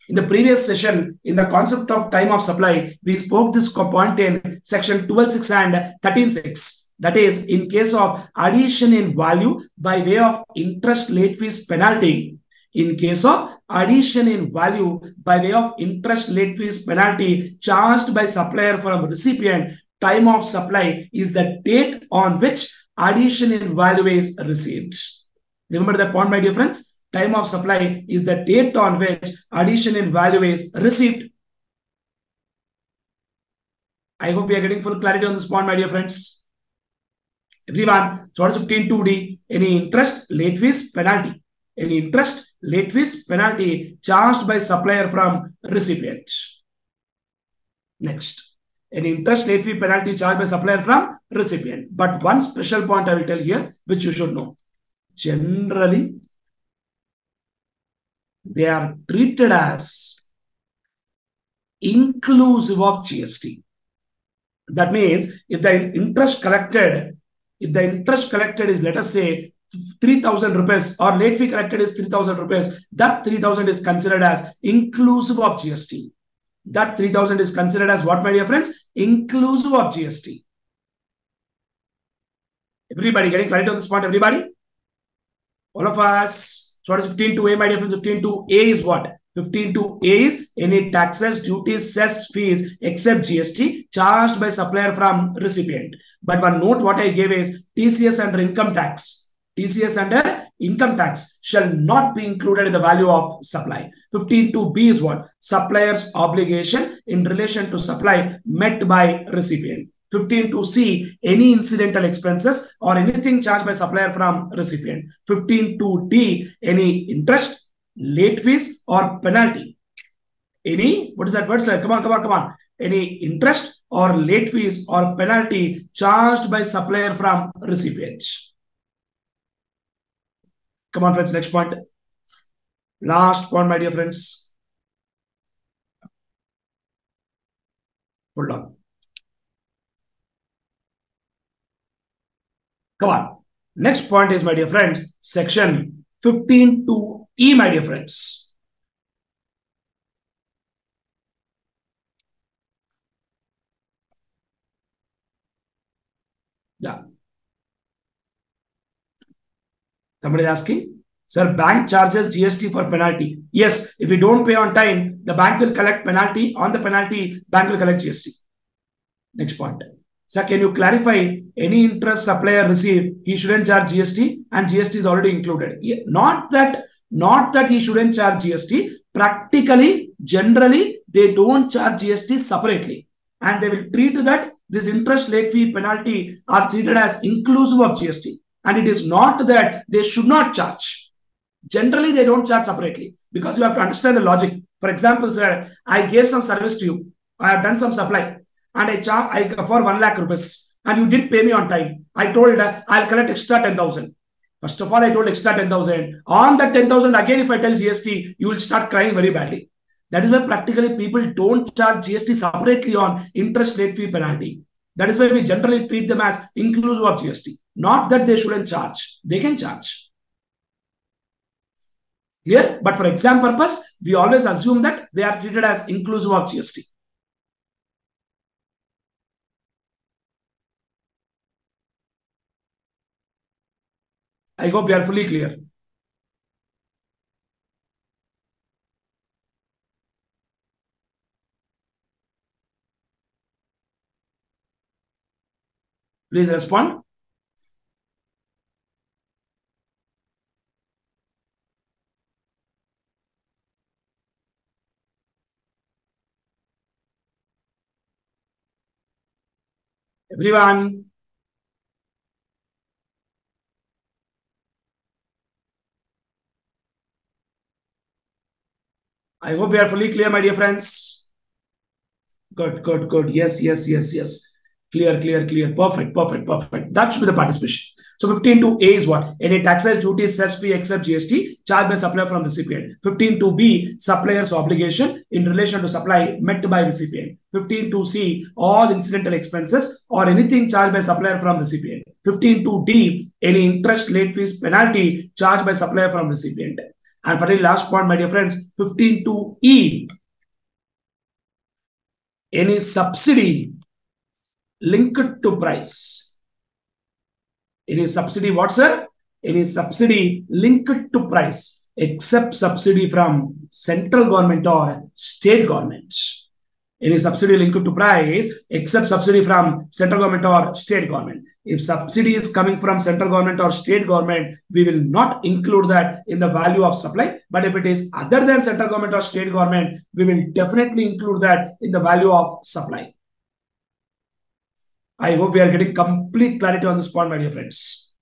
In the previous session, in the concept of time of supply, we spoke this point in section 12.6 and 13.6. That is, in case of addition in value by way of interest, late fees, penalty. In case of addition in value by way of interest, late fees, penalty charged by supplier from recipient, time of supply is the date on which addition in value is received. Remember that point, my dear friends? Time of supply is the date on which addition in value is received. I hope we are getting full clarity on this point, my dear friends. Everyone, so what is 15.2d? Any interest, late fees, penalty. Any interest, late fees, penalty charged by supplier from recipient. Next. Any interest, late fee, penalty charged by supplier from recipient. But one special point I will tell here, which you should know. Generally, they are treated as inclusive of GST. That means if the interest collected is, let us say, 3,000 rupees or late fee collected is 3,000 rupees, that 3,000 is considered as inclusive of GST. That 3,000 is considered as what, my dear friends? Inclusive of GST. Everybody getting clarity on this point, everybody? All of us. So what is 15.2a, my dear friends? 15.2a is what? 15.2a is any taxes, duties, cess, fees except GST charged by supplier from recipient. But one note what I gave is TCS under income tax. TCS under income tax shall not be included in the value of supply. 15.2b is what? Supplier's obligation in relation to supply met by recipient. 15.2c, any incidental expenses or anything charged by supplier from recipient. 15.2d, any interest, late fees or penalty. Any, what is that word, sir? Come on. Any interest or late fees or penalty charged by supplier from recipient. Come on, friends, next point. Last point, my dear friends. Hold on. Come on. Next point is, my dear friends, section 15.2e, my dear friends. Yeah. Somebody is asking, sir, bank charges GST for penalty. Yes, if you don't pay on time, the bank will collect penalty. On the penalty, bank will collect GST. Next point. Sir, can you clarify any interest supplier receive? He shouldn't charge GST and GST is already included. Not that he shouldn't charge GST. Practically, generally, they don't charge GST separately. And they will treat that this interest late fee penalty are treated as inclusive of GST. And it is not that they should not charge. Generally, they don't charge separately because you have to understand the logic. For example, sir, I gave some service to you. I have done some supply and I charge for 1 lakh rupees and you didn't pay me on time. I told I'll collect extra 10,000. First of all, I told extra 10,000. On that 10,000, again, if I tell GST, you will start crying very badly. That is why practically people don't charge GST separately on interest late fee penalty. That is why we generally treat them as inclusive of GST. Not that they shouldn't charge. They can charge. Clear? But for exam purpose, we always assume that they are treated as inclusive of GST. I hope we are fully clear. Please respond. Everyone. I hope we are fully clear, my dear friends. Good, good, good. Yes. Clear. Perfect. That should be the participation. So 15.2a is what? Any taxes, duties, cess fee except GST charged by supplier from recipient. 15.2b, supplier's obligation in relation to supply met by recipient. 15.2c, all incidental expenses or anything charged by supplier from recipient. 15.2d, any interest, late fees, penalty charged by supplier from recipient. And finally, last point, my dear friends, 15.2e, any subsidy linked to price. Any subsidy, what, sir? Any subsidy linked to price, except subsidy from central government or state government. Any subsidy linked to price, except subsidy from central government or state government. If subsidy is coming from central government or state government, we will not include that in the value of supply. But if it is other than central government or state government, we will definitely include that in the value of supply. I hope we are getting complete clarity on this point, my dear friends.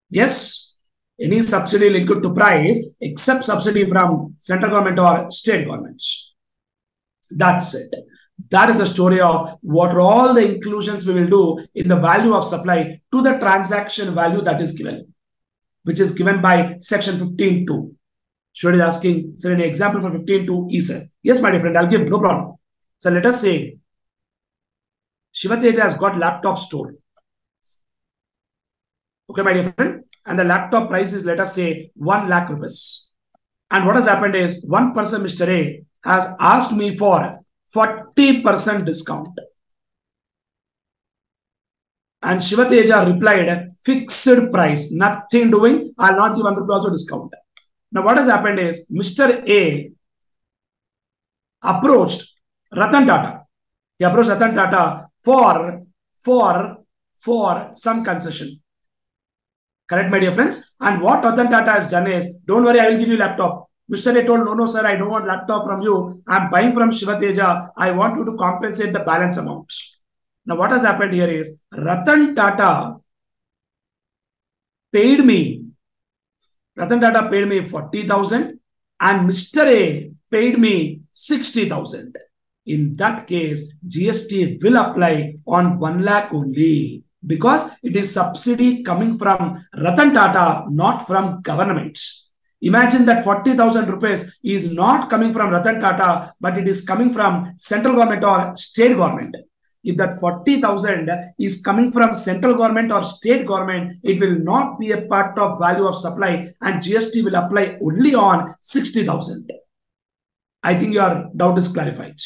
Yes, any subsidy linked to price except subsidy from central government or state governments. That's it. That is the story of what are all the inclusions we will do in the value of supply to the transaction value that is given, which is given by section 15.2. Should is asking, sir, any example for 15.2e, sir? Yes, my dear friend, I'll give, no problem. So let us say Shiva Teja has got laptop stored. Okay, my dear friend. And the laptop price is, let us say, 1 lakh rupees. And what has happened is, one person, Mr. A, has asked me for 40% discount. And Shiva Teja replied, fixed price, nothing doing, I'll not give 1 rupee also discount. Now, what has happened is, Mr. A approached Ratan Tata. He approached Ratan Tata for some concession. Correct, my dear friends? And what Ratan Tata has done is, don't worry, I will give you laptop. Mr. A told, no, sir, I don't want laptop from you. I'm buying from Shiva Teja. I want you to compensate the balance amount. Now, what has happened here is, Ratan Tata paid me 40,000 and Mr. A paid me 60,000. In that case, GST will apply on 1 lakh only because it is subsidy coming from Ratan Tata, not from government. Imagine that 40,000 rupees is not coming from Ratan Tata, but it is coming from central government or state government. If that 40,000 is coming from central government or state government, it will not be a part of value of supply and GST will apply only on 60,000. I think your doubt is clarified.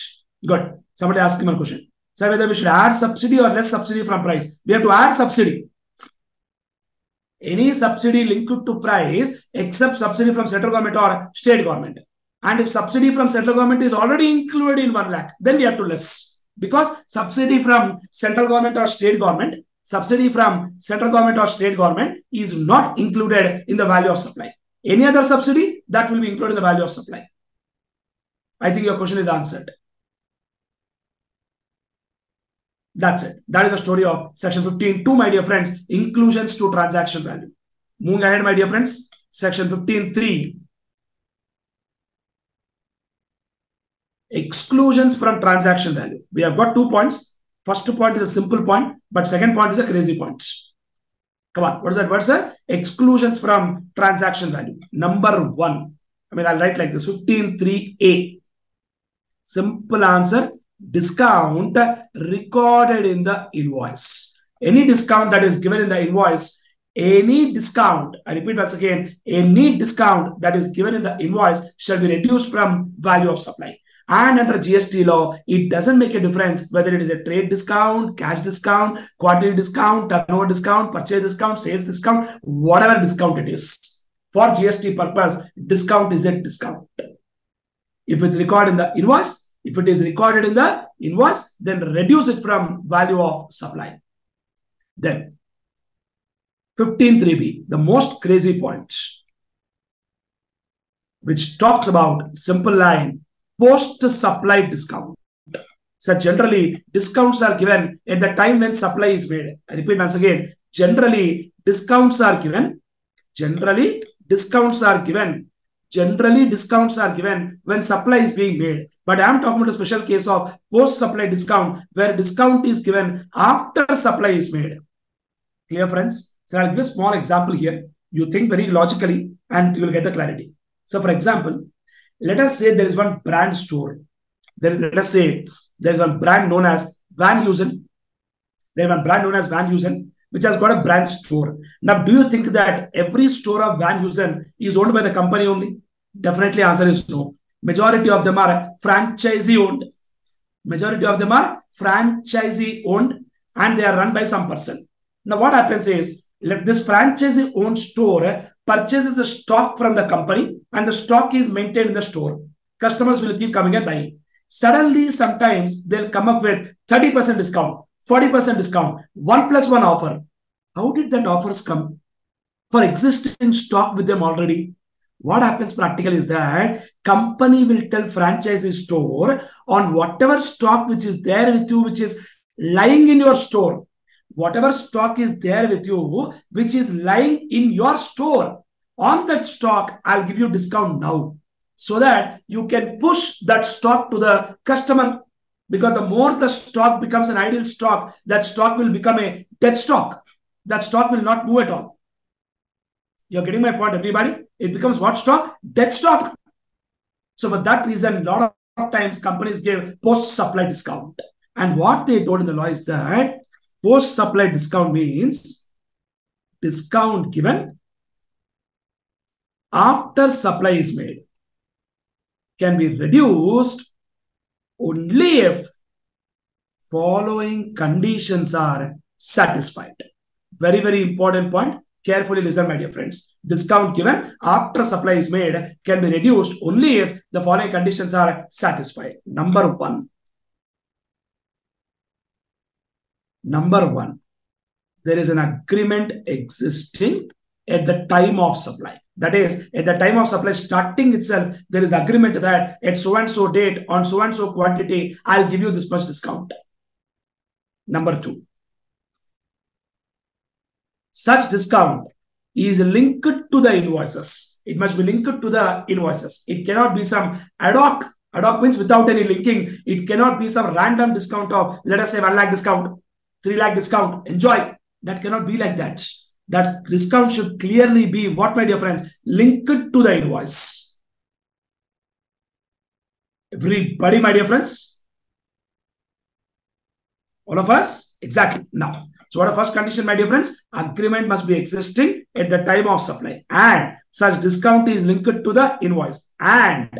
Good. Somebody ask him a question. So whether we should add subsidy or less subsidy from price. We have to add subsidy. Any subsidy linked to price except subsidy from central government or state government. And if subsidy from central government is already included in 1 lakh, then we have to less. Because subsidy from central government or state government, is not included in the value of supply. Any other subsidy, that will be included in the value of supply. I think your question is answered. That's it. That is the story of section 15.2, my dear friends. Inclusions to transaction value. Moving ahead, my dear friends. Section 15.3. Exclusions from transaction value. We have got 2 points. First point is a simple point, but second point is a crazy point. Come on, what is that word, sir? Exclusions from transaction value. Number 1. I'll write like this, 15.3a. Simple answer. Discount recorded in the invoice. Any discount that is given in the invoice, any discount, I repeat once again, any discount that is given in the invoice shall be reduced from value of supply. And under GST law, it doesn't make a difference whether it is a trade discount, cash discount, quantity discount, turnover discount, purchase discount, sales discount, whatever discount it is. For GST purpose, discount is a discount. If it's recorded in the invoice, if it is recorded in the invoice, then reduce it from value of supply. Then 15.3b, the most crazy point, which talks about simple line, post-supply discount. So generally, discounts are given at the time when supply is made. I repeat once again, generally discounts are given when supply is being made. But I am talking about a special case of post-supply discount, where discount is given after supply is made. Clear, friends? So I'll give a small example here. You think very logically and you will get the clarity. So for example, let us say there is one brand store. Let us say there is one brand known as Van Heusen. Which has got a brand store. Now, do you think that every store of Van Heusen is owned by the company only? Definitely answer is no. Majority of them are franchisee owned. And they are run by some person. Now, what happens is, this franchisee owned store purchases the stock from the company and the stock is maintained in the store. Customers will keep coming and buying. Suddenly, sometimes they'll come up with 30% discount, 40% discount, 1+1 offer. How did that offers come? For existing stock with them already. What happens practically is that company will tell franchisee store on whatever stock which is there with you, which is lying in your store. Whatever stock is there with you, which is lying in your store, on that stock, I'll give you discount now, so that you can push that stock to the customer. Because the more the stock becomes an idle stock, that stock will become a dead stock. That stock will not move at all. You're getting my point, everybody? It becomes what stock? Dead stock. So for that reason, a lot of times companies give post-supply discount. And what they told in the law is that post-supply discount means discount given after supply is made can be reduced only if following conditions are satisfied. Very, very important point. Carefully listen, my dear friends. Discount given after supply is made can be reduced only if the following conditions are satisfied. Number one, there is an agreement existing at the time of supply. That is, at the time of supply starting itself, there is agreement that at so and so date, on so and so quantity, I'll give you this much discount. Number two, such discount is linked to the invoices. It must be linked to the invoices. It cannot be some ad hoc. Ad hoc means without any linking. It cannot be some random discount of, let us say, 1 lakh discount, 3 lakh discount. Enjoy. That cannot be like that. That discount should clearly be what, my dear friends? Linked to the invoice. Everybody, my dear friends? All of us? Exactly. Now, so what are first condition, my dear friends? Agreement must be existing at the time of supply. And such discount is linked to the invoice. And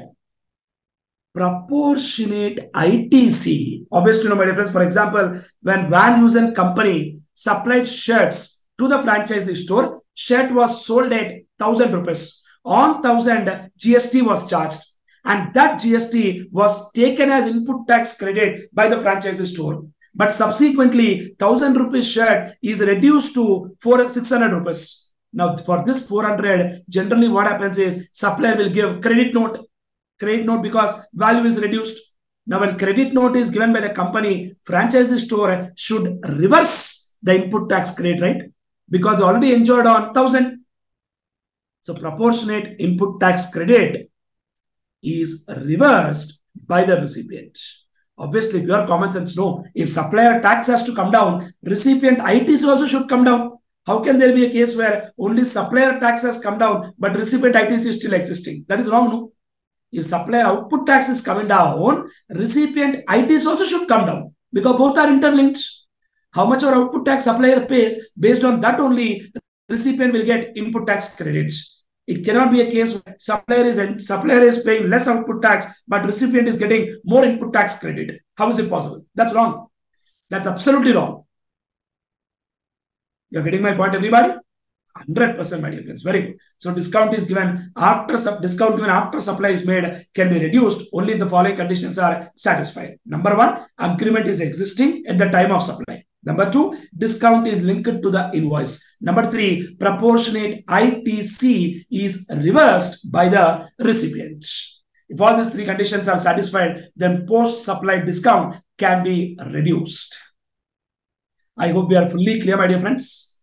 proportionate ITC. Obviously, my difference. For example, when Van Heusen Company supplied shirts to the franchisee store, shirt was sold at 1,000 rupees. On 1,000, GST was charged. And that GST was taken as input tax credit by the franchisee store. But subsequently, 1,000 rupees shirt is reduced to 600 rupees. Now, for this 400, generally what happens is supplier will give credit note because value is reduced. Now, when credit note is given by the company, franchisee store should reverse the input tax credit, right? Because they already enjoyed on 1,000. So, proportionate input tax credit is reversed by the recipient. Obviously, pure common sense, no. If supplier tax has to come down, recipient ITC also should come down. How can there be a case where only supplier tax has come down, but recipient ITC is still existing? That is wrong, no? If supplier output tax is coming down, recipient ITC also should come down because both are interlinked. How much our output tax supplier pays, based on that only, recipient will get input tax credits. It cannot be a case where supplier is paying less output tax, but recipient is getting more input tax credit. How is it possible? That's wrong. That's absolutely wrong. You're getting my point, everybody? 100%, my dear friends. Very good. So discount is given after supply is made can be reduced only if the following conditions are satisfied. Number one, agreement is existing at the time of supply. Number two, discount is linked to the invoice. Number three, proportionate ITC is reversed by the recipient. If all these three conditions are satisfied, then post-supply discount can be reduced. I hope we are fully clear, my dear friends.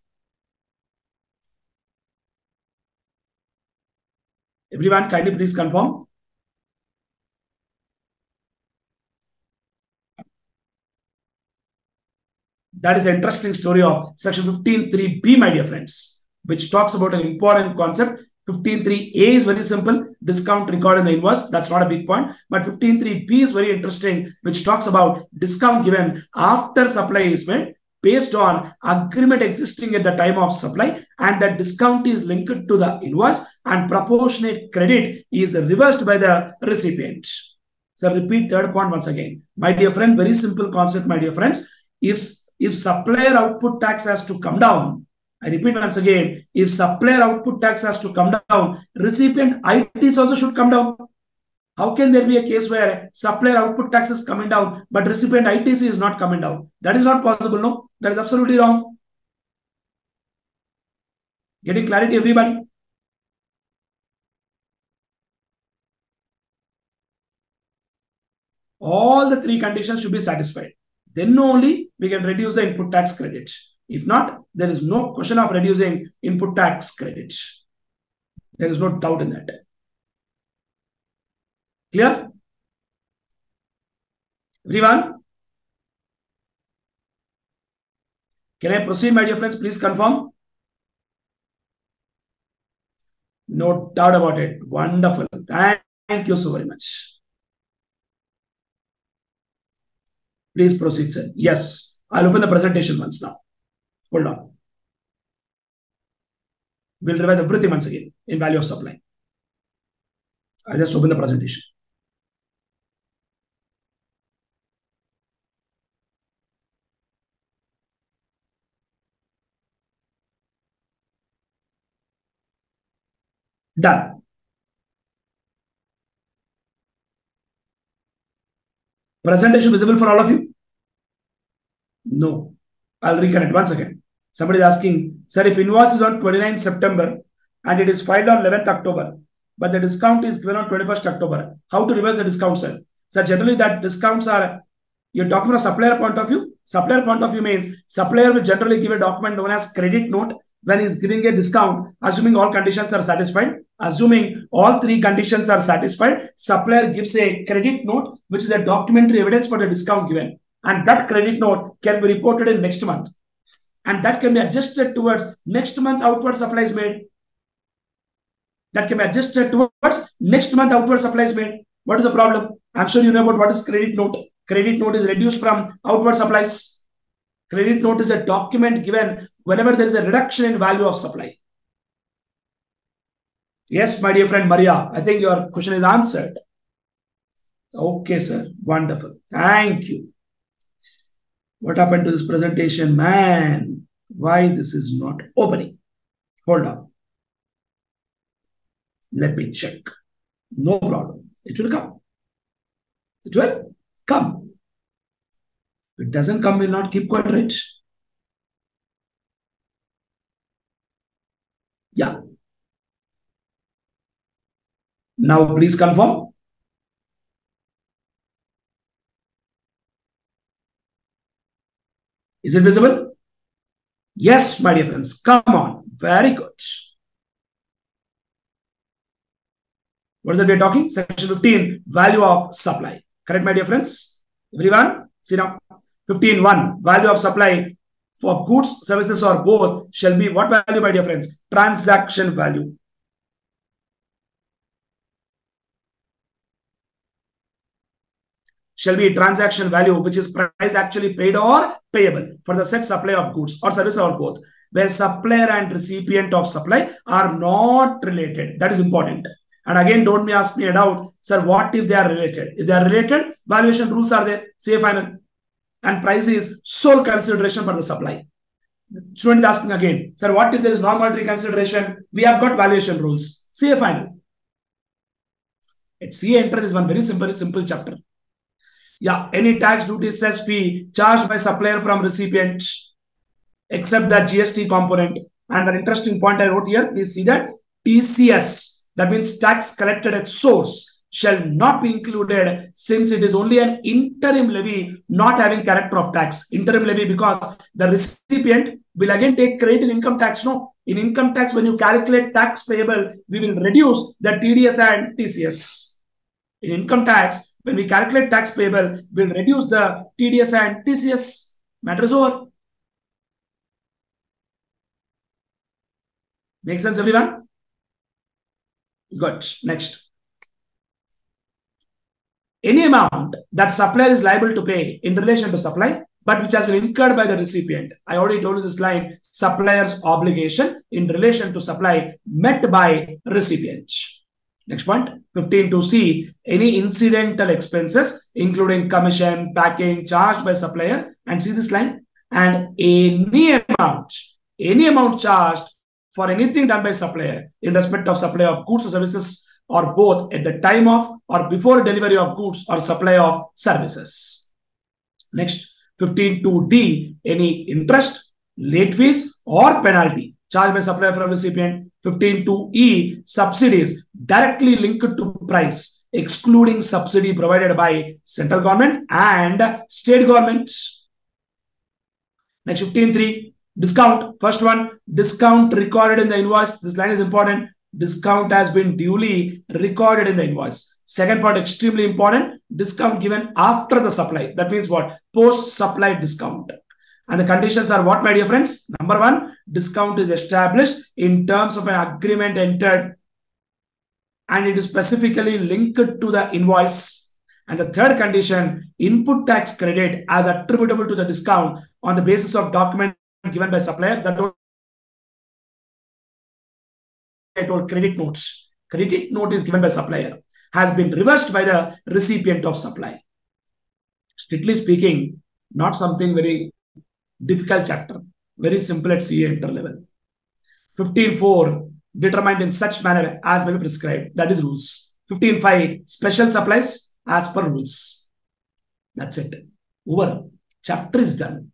Everyone, kindly please confirm. That is an interesting story of section 15.3b, my dear friends, which talks about an important concept. 15.3a is very simple, discount record in the invoice. That's not a big point. But 15.3b is very interesting, which talks about discount given after supply is made based on agreement existing at the time of supply, and that discount is linked to the invoice and proportionate credit is reversed by the recipient. So repeat third point once again. My dear friend, very simple concept, my dear friends. If supplier output tax has to come down, I repeat once again, if supplier output tax has to come down, recipient ITs also should come down. How can there be a case where supplier output tax is coming down, but recipient ITC is not coming down? That is not possible, no? That is absolutely wrong. Getting clarity, everybody? All the three conditions should be satisfied. Then only we can reduce the input tax credit. If not, there is no question of reducing input tax credit. There is no doubt in that. Clear? Everyone? Can I proceed, my dear friends? Please confirm. No doubt about it. Wonderful. Thank you so very much. Please proceed, sir. Yes. I'll open the presentation once now. Hold on. We'll revise everything once again in value of supply. I'll just open the presentation. Done. Presentation visible for all of you? No. I'll reconnect once again. Somebody is asking, sir, if invoice is on 29th September and it is filed on 11th October, but the discount is given on 21st October, how to reverse the discount, sir? So generally that discounts are, you're talking from a supplier point of view. Supplier point of view means supplier will generally give a document known as credit note when he's giving a discount, assuming all conditions are satisfied. Assuming all three conditions are satisfied, supplier gives a credit note, which is a documentary evidence for the discount given. And that credit note can be reported in next month. And that can be adjusted towards next month outward supplies made. That can be adjusted towards next month outward supplies made. What is the problem? I'm sure you know about what is credit note. Credit note is reduced from outward supplies. Credit note is a document given whenever there is a reduction in value of supply. Yes, my dear friend Maria, I think your question is answered. Okay, sir. Wonderful. Thank you. What happened to this presentation, man? Why this is not opening? Hold on. Let me check. No problem. It will come. It will come. If it doesn't come, we'll not keep quiet, right? Yeah. Now, please confirm. Is it visible? Yes, my dear friends. Come on. Very good. What is it we're talking? Section 15, value of supply. Correct, my dear friends? Everyone, see now. 15.1, value of supply for goods, services, or both shall be what value, my dear friends? Transaction value. Shall be transaction value, which is price actually paid or payable for the said supply of goods or service or both, where supplier and recipient of supply are not related. That is important. And again, don't ask me a doubt, sir, what if they are related? If they are related, valuation rules are there, say final. And price is sole consideration for the supply. The student is asking again, sir, what if there is non-monetary consideration? We have got valuation rules. CA final. At CA enter is one very simple chapter. Yeah, any tax, duty, cess, fee charged by supplier from recipient, except that GST component. And an interesting point I wrote here, please see that TCS, that means tax collected at source, shall not be included since it is only an interim levy not having character of tax. Interim levy because the recipient will again take credit in income tax. No, in income tax, when you calculate tax payable, we will reduce the TDS and TCS. In income tax, when we calculate tax payable, we'll reduce the TDS and TCS. Matter is over. Make sense, everyone? Good. Next. Any amount that supplier is liable to pay in relation to supply, but which has been incurred by the recipient. I already told you this line, supplier's obligation in relation to supply met by recipient. Next point, 15.2c, any incidental expenses, including commission, packing, charged by supplier, and see this line, and any amount charged for anything done by supplier in respect of supply of goods or services or both at the time of or before delivery of goods or supply of services. Next, 15.2d, any interest, late fees, or penalty charged by supplier from recipient. 15.2e, subsidies directly linked to price, excluding subsidy provided by central government and state government. Next, 15.3, discount. First one, discount recorded in the invoice. This line is important. Discount has been duly recorded in the invoice. Second part, extremely important, discount given after the supply. That means what? Post-supply discount. And the conditions are what, my dear friends? Number one, discount is established in terms of an agreement entered and it is specifically linked to the invoice. And the third condition, input tax credit as attributable to the discount on the basis of document given by supplier. That I told credit notes. Credit note is given by supplier, has been reversed by the recipient of supply. Strictly speaking, not something very difficult chapter, very simple at CA enter level. 15.4, determined in such manner as may be prescribed. That is rules. 15.5, special supplies as per rules. That's it. Over. Chapter is done.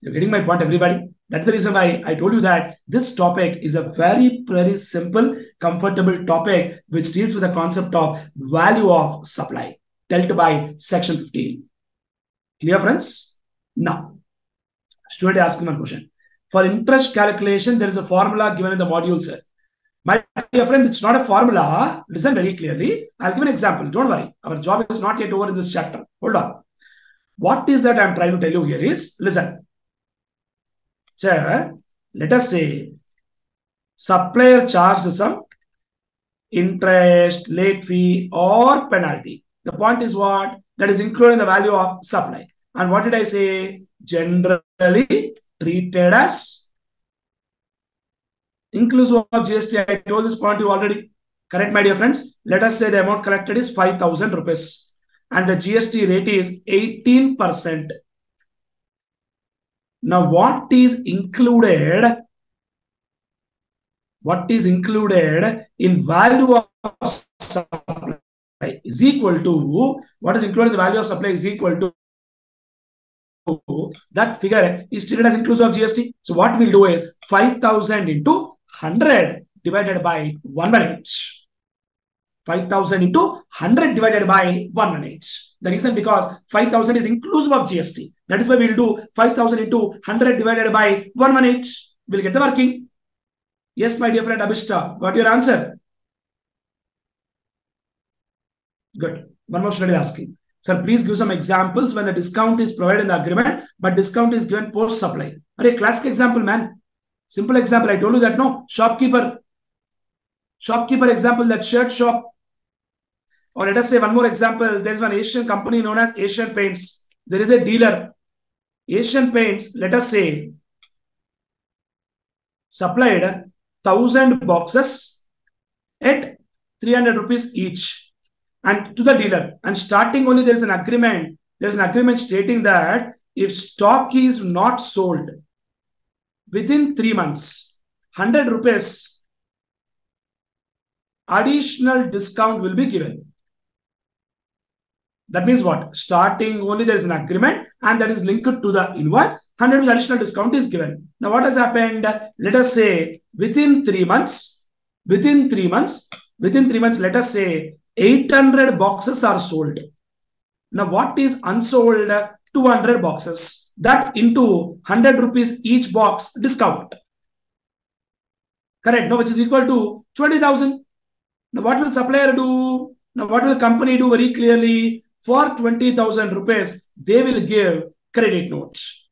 You're getting my point, everybody? That's the reason why I told you that this topic is a very simple, comfortable topic which deals with the concept of value of supply dealt by section 15. Clear, friends? Now, student asking one question. For interest calculation, there is a formula given in the module, sir. My dear friend, it's not a formula. Listen very clearly. I'll give an example. Don't worry. Our job is not yet over in this chapter. Hold on. What is that I'm trying to tell you here is, listen. Sir, let us say supplier charged some interest, late fee, or penalty. The point is what? That is included in the value of supply. And what did I say? Generally treated as inclusive of GST. I told this point to you already. Correct, my dear friends? Let us say the amount collected is 5,000 rupees and the GST rate is 18%. Now, what is included? What is included in value of supply is equal to, what is included in the value of supply is equal to that figure is treated as inclusive of GST. So what we'll do is 5,000 into 100 divided by 118. 5,000 into 100 divided by 118. The reason because 5,000 is inclusive of GST. That is why we'll do 5,000 into 100 divided by 118. We'll get the working. Yes, my dear friend Abhishta, got your answer? Good. One more student is asking. Sir, please give some examples when the discount is provided in the agreement, but discount is given post-supply. A classic example, man. Simple example. I told you that, no? Shopkeeper example, that shirt shop. Or let us say one more example. There is one Asian company known as Asian Paints. There is a dealer. Asian Paints, let us say, supplied 1,000 boxes at 300 rupees each. And to the dealer, and starting only there is an agreement. There is an agreement stating that if stock is not sold within 3 months, 100 rupees additional discount will be given. That means what? Starting only there is an agreement and that is linked to the invoice. 100 rupees additional discount is given. Now what has happened? Let us say within 3 months, let us say 800 boxes are sold. Now, what is unsold? 200 boxes. That into 100 rupees each box discount. Correct. Now, which is equal to 20,000. Now, what will supplier do? Now, what will company do very clearly? For 20,000 rupees, they will give credit notes.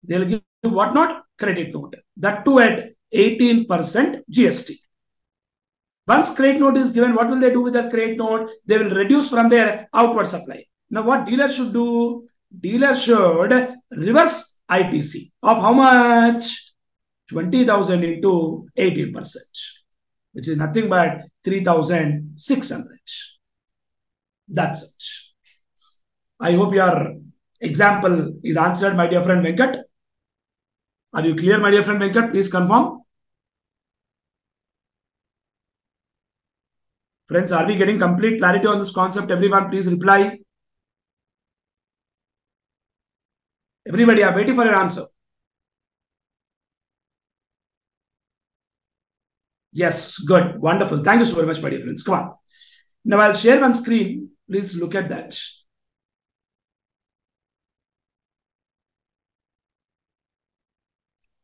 They will give what not? Credit note. That too at 18% GST. Once credit note is given, what will they do with the credit note? They will reduce from their outward supply. Now, what dealer should do? Dealer should reverse ITC of how much? 20,000 into 18%, which is nothing but 3,600. That's it. I hope your example is answered, my dear friend Venkat. Are you clear, my dear friend Venkat? Please confirm. Friends, are we getting complete clarity on this concept? Everyone, please reply. Everybody, I'm waiting for your answer. Yes, good. Wonderful. Thank you so very much, my dear friends. Come on. Now, I'll share one screen. Please look at that.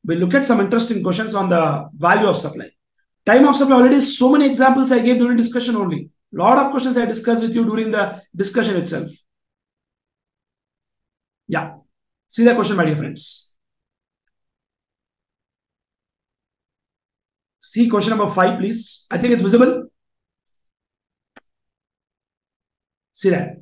We'll look at some interesting questions on the value of supply. Time of supply, already so many examples I gave during discussion only. Lot of questions I discussed with you during the discussion itself. Yeah. See the question, my dear friends. See question number 5, please. I think it's visible. See that.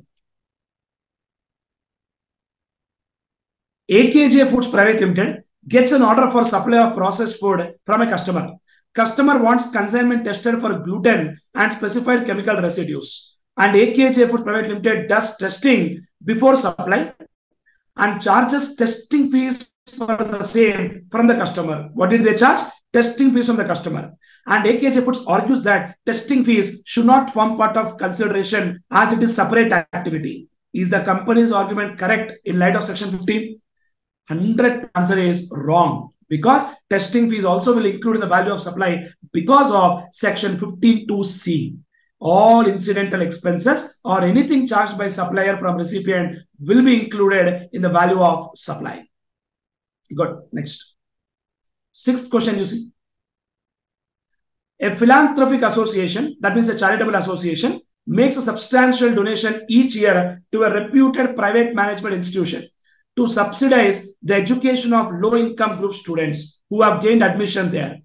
AKJ Foods Private Limited gets an order for supply of processed food from a customer. Customer wants consignment tested for gluten and specified chemical residues. And AKJ Foods Private Limited does testing before supply and charges testing fees for the same from the customer. What did they charge? Testing fees from the customer. And AKJ Foods argues that testing fees should not form part of consideration as it is separate activity. Is the company's argument correct in light of section 15? 100% answer is wrong, because testing fees also will include in the value of supply because of section 15(2)(c). All incidental expenses or anything charged by supplier from recipient will be included in the value of supply. Good. Next. 6th question you see. A philanthropic association, that means a charitable association, makes a substantial donation each year to a reputed private management institution to subsidize the education of low-income group students who have gained admission there.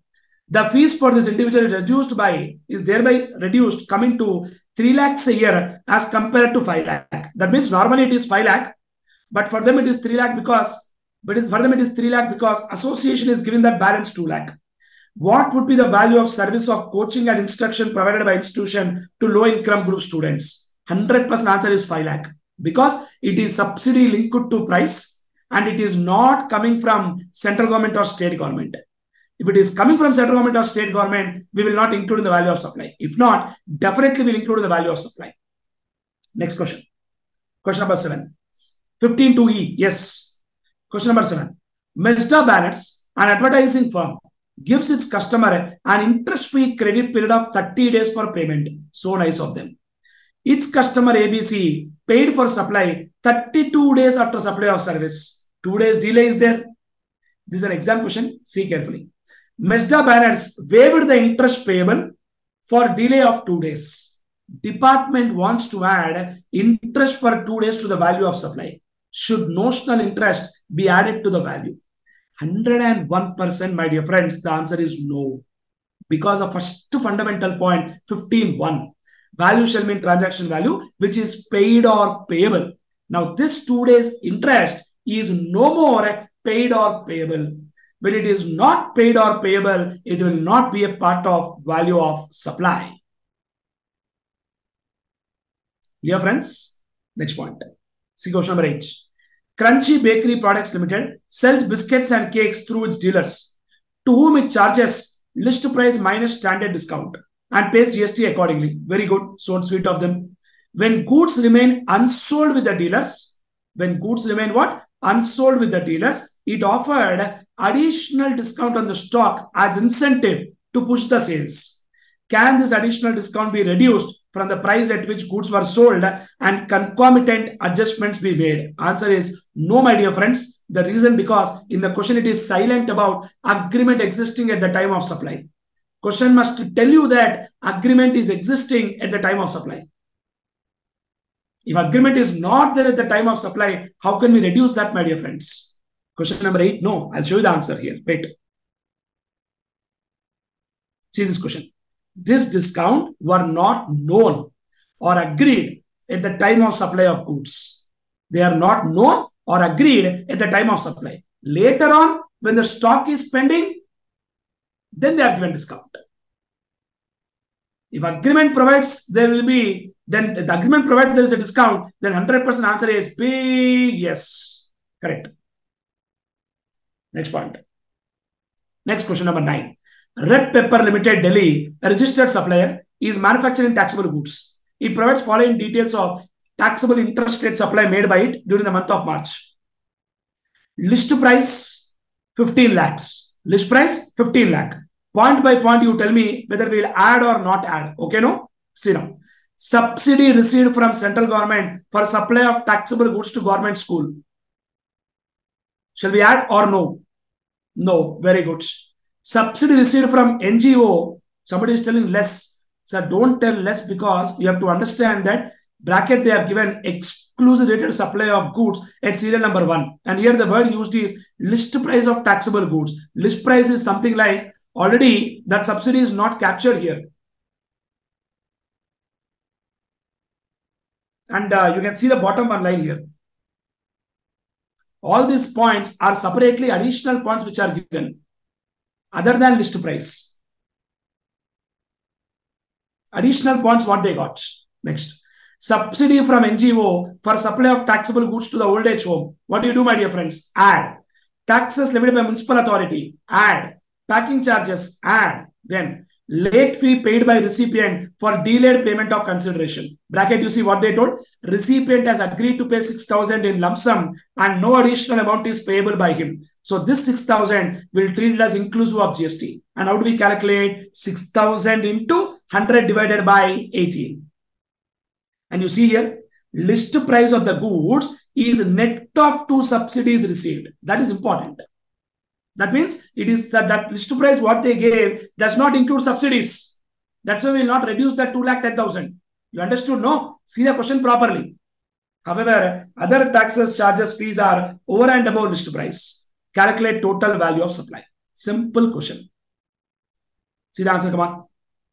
The fees for this individual is thereby reduced, coming to 3 lakhs a year as compared to 5 lakh. That means normally it is 5 lakh, but for them it is 3 lakh because association is giving that balance 2 lakh. What would be the value of service of coaching and instruction provided by institution to low income group students? 100% answer is 5 lakh, because it is subsidy linked to price and it is not coming from central government or state government. If it is coming from central government or state government, we will not include in the value of supply. If not, definitely we will include in the value of supply. Next question. Question number 7. 15(2)(e). Yes. Question number 7. Mazda Banners, an advertising firm, gives its customer an interest-free credit period of 30 days for payment. So nice of them. Its customer ABC paid for supply 32 days after supply of service. 2 days delay is there. This is an exam question. See carefully. Mazda Banners waived the interest payable for delay of 2 days. Department wants to add interest for 2 days to the value of supply. Should notional interest be added to the value? 101%, my dear friends, the answer is no. Because of first fundamental point, 15(1). Value shall mean transaction value, which is paid or payable. Now, this 2 days interest is no more paid or payable. When it is not paid or payable, it will not be a part of value of supply. Dear friends, next point. See question number 8. Crunchy Bakery Products Limited sells biscuits and cakes through its dealers, to whom it charges list price minus standard discount and pays GST accordingly. Very good, so sweet of them. When goods remain unsold with the dealers, unsold with the dealers, it offered additional discount on the stock as incentive to push the sales. Can this additional discount be reduced from the price at which goods were sold and concomitant adjustments be made? Answer is no, my dear friends. The reason because in the question it is silent about agreement existing at the time of supply. Question must tell you that agreement is existing at the time of supply. If agreement is not there at the time of supply, how can we reduce that, my dear friends? Question number 8, no. I'll show you the answer here. Wait. See this question. This discount were not known or agreed at the time of supply of goods. They are not known or agreed at the time of supply. Later on, when the stock is pending, then they are given discount. If agreement provides there will be, then the agreement provides there is a discount, then 100% answer is B, yes. Correct. Next point. Next question number 9. Red Pepper Limited Delhi, a registered supplier, is manufacturing taxable goods. It provides following details of taxable interest rate supply made by it during the month of March. List price 15 lakhs. List price 15 lakh. Point by point, you tell me whether we will add or not add. Okay, no? See now. Subsidy received from central government for supply of taxable goods to government school. Shall we add or no? No. Very good. Subsidy received from NGO, somebody is telling less. So don't tell less, because you have to understand that bracket they have given exclusive rated supply of goods at serial number 1. And here the word used is list price of taxable goods. List price is something like already that subsidy is not captured here. And you can see the bottom one line here. All these points are separately additional points which are given other than list price. Additional points what they got. Next. Subsidy from NGO for supply of taxable goods to the old age home. What do you do, my dear friends? Add. Taxes levied by municipal authority. Add. Packing charges. Add. Then late fee paid by recipient for delayed payment of consideration. Bracket, you see what they told? Recipient has agreed to pay 6,000 in lump sum and no additional amount is payable by him. So this 6,000 will treat it as inclusive of GST. And how do we calculate? 6,000 into 100 divided by 18. And you see here, list price of the goods is net of 2 subsidies received. That is important. That means it is that list price what they gave does not include subsidies. That's why we will not reduce that 2,10,000. You understood? No? See the question properly. However, other taxes, charges, fees are over and above list price. Calculate total value of supply. Simple question. See the answer, come on.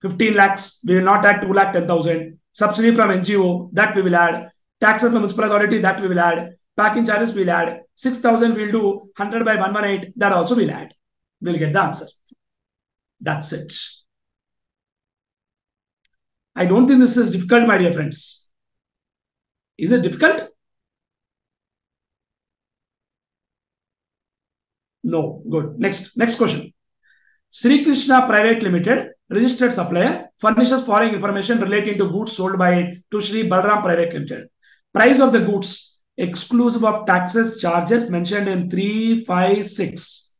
15 lakhs, we will not add 2,10,000. Subsidy from NGO, that we will add. Taxes from municipal authority, that we will add. Packing charges, we will add. 6,000 we will do. 100 by 118, that also we will add. We will get the answer. That's it. I don't think this is difficult, my dear friends. Is it difficult? No. Good. Next question. Sri Krishna Private Limited, registered supplier, furnishes following information relating to goods sold by it to Sri Balram Private Limited. Price of the goods, exclusive of taxes, charges mentioned in 356.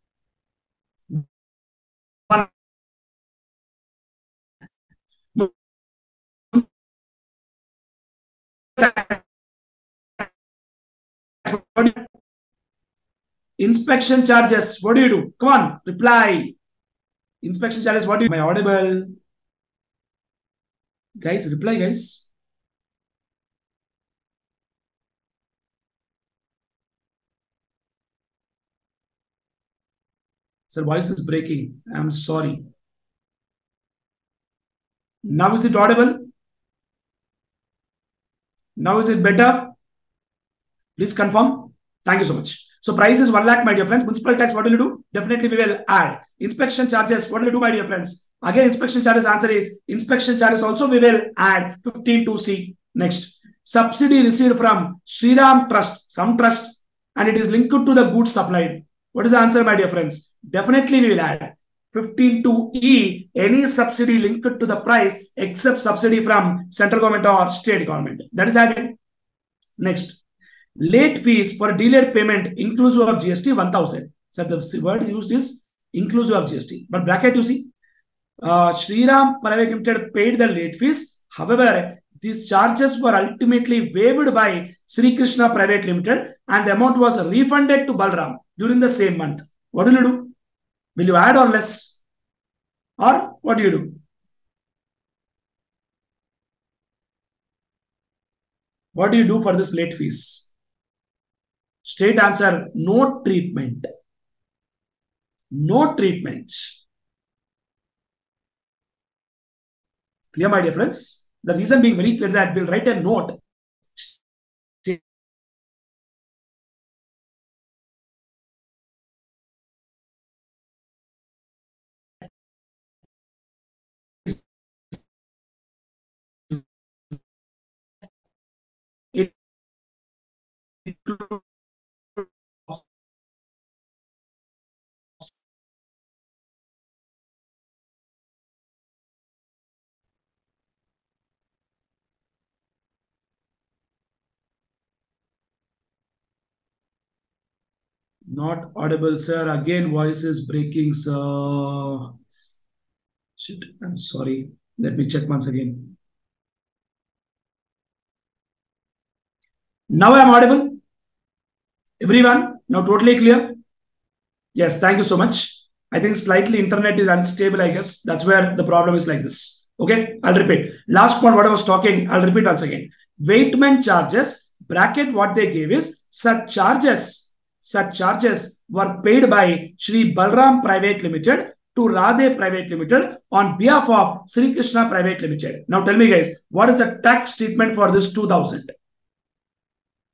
Inspection charges, what do you do? Come on, reply. Inspection charges, what do you do? Am I audible? Guys, reply, guys. Sir, voice is breaking. I'm sorry. Now is it audible? Now is it better? Please confirm. Thank you so much. So price is 1 lakh, my dear friends. Municipal tax, what will you do? Definitely we will add. Inspection charges, what will you do, my dear friends? Again, inspection charges, answer is inspection charges also we will add 15(2)(c). Next, subsidy received from Shriram Trust, some trust, and it is linked to the goods supplied. What is the answer, my dear friends? Definitely we will add 15(2)(e), any subsidy linked to the price except subsidy from central government or state government. That is added. Next, late fees for delayed payment inclusive of GST 1000. So the word used is inclusive of GST. But bracket you see, Shriram Private Limited paid the late fees. However, these charges were ultimately waived by Sri Krishna Private Limited and the amount was refunded to Balram during the same month. What will you do? Will you add or less? Or what do you do? What do you do for this late fees? Straight answer, no treatment. No treatment. Clear, my dear friends? The reason being very clear that we'll write a note. It not audible, sir. Again, voice is breaking, sir. Shit, I'm sorry. Let me check once again. Now I'm audible. Everyone, now totally clear? Yes, thank you so much. I think slightly internet is unstable, I guess. That's where the problem is like this. Okay, I'll repeat. Last point, what I was talking, I'll repeat once again. Weightman charges, bracket what they gave is, such charges were paid by Shri Balram Private Limited to Radhe Private Limited on behalf of Sri Krishna Private Limited. Now tell me guys, what is the tax treatment for this 2000?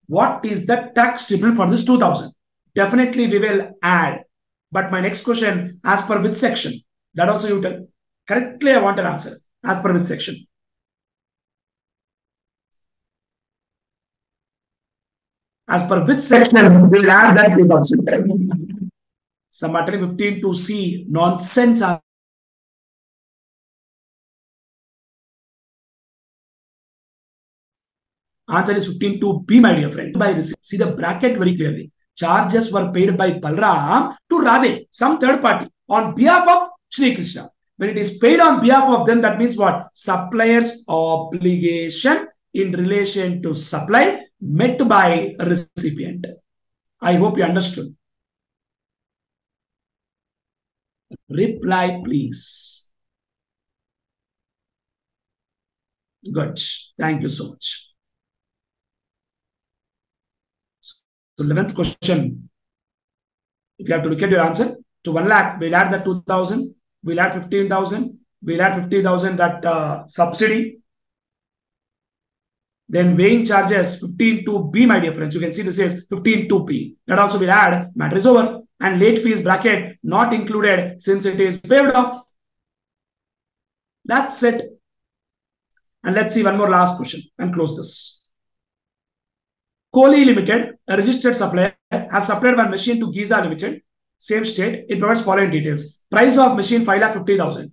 What is the tax treatment for this 2000? Definitely we will add. But my next question, as per which section? That also you tell. Correctly, I want an answer. As per which section? As per which section we will add that 2000? Some matter 15(2)(c). Nonsense. Answer is 15(2)(b), my dear friend. By receipt. See the bracket very clearly. Charges were paid by Balram to Radhe, some third party, on behalf of Sri Krishna. When it is paid on behalf of them, that means what? Supplier's obligation in relation to supply met by recipient. I hope you understood. Reply, please. Good. Thank you so much. So 11th question. If you have to look at your answer, to 1 lakh, we'll add the 2000, we'll add 15,000, we'll add 50,000 that subsidy. Then weighing charges 15(2)(b), my dear friends. You can see this is 15(2)(b). That also will add, matter is over. And late fees bracket not included since it is paid off. That's it. And let's see one more last question and close this. Kohli Limited, a registered supplier, has supplied one machine to Giza Limited, same state. It provides following details. Price of machine 5,50,000.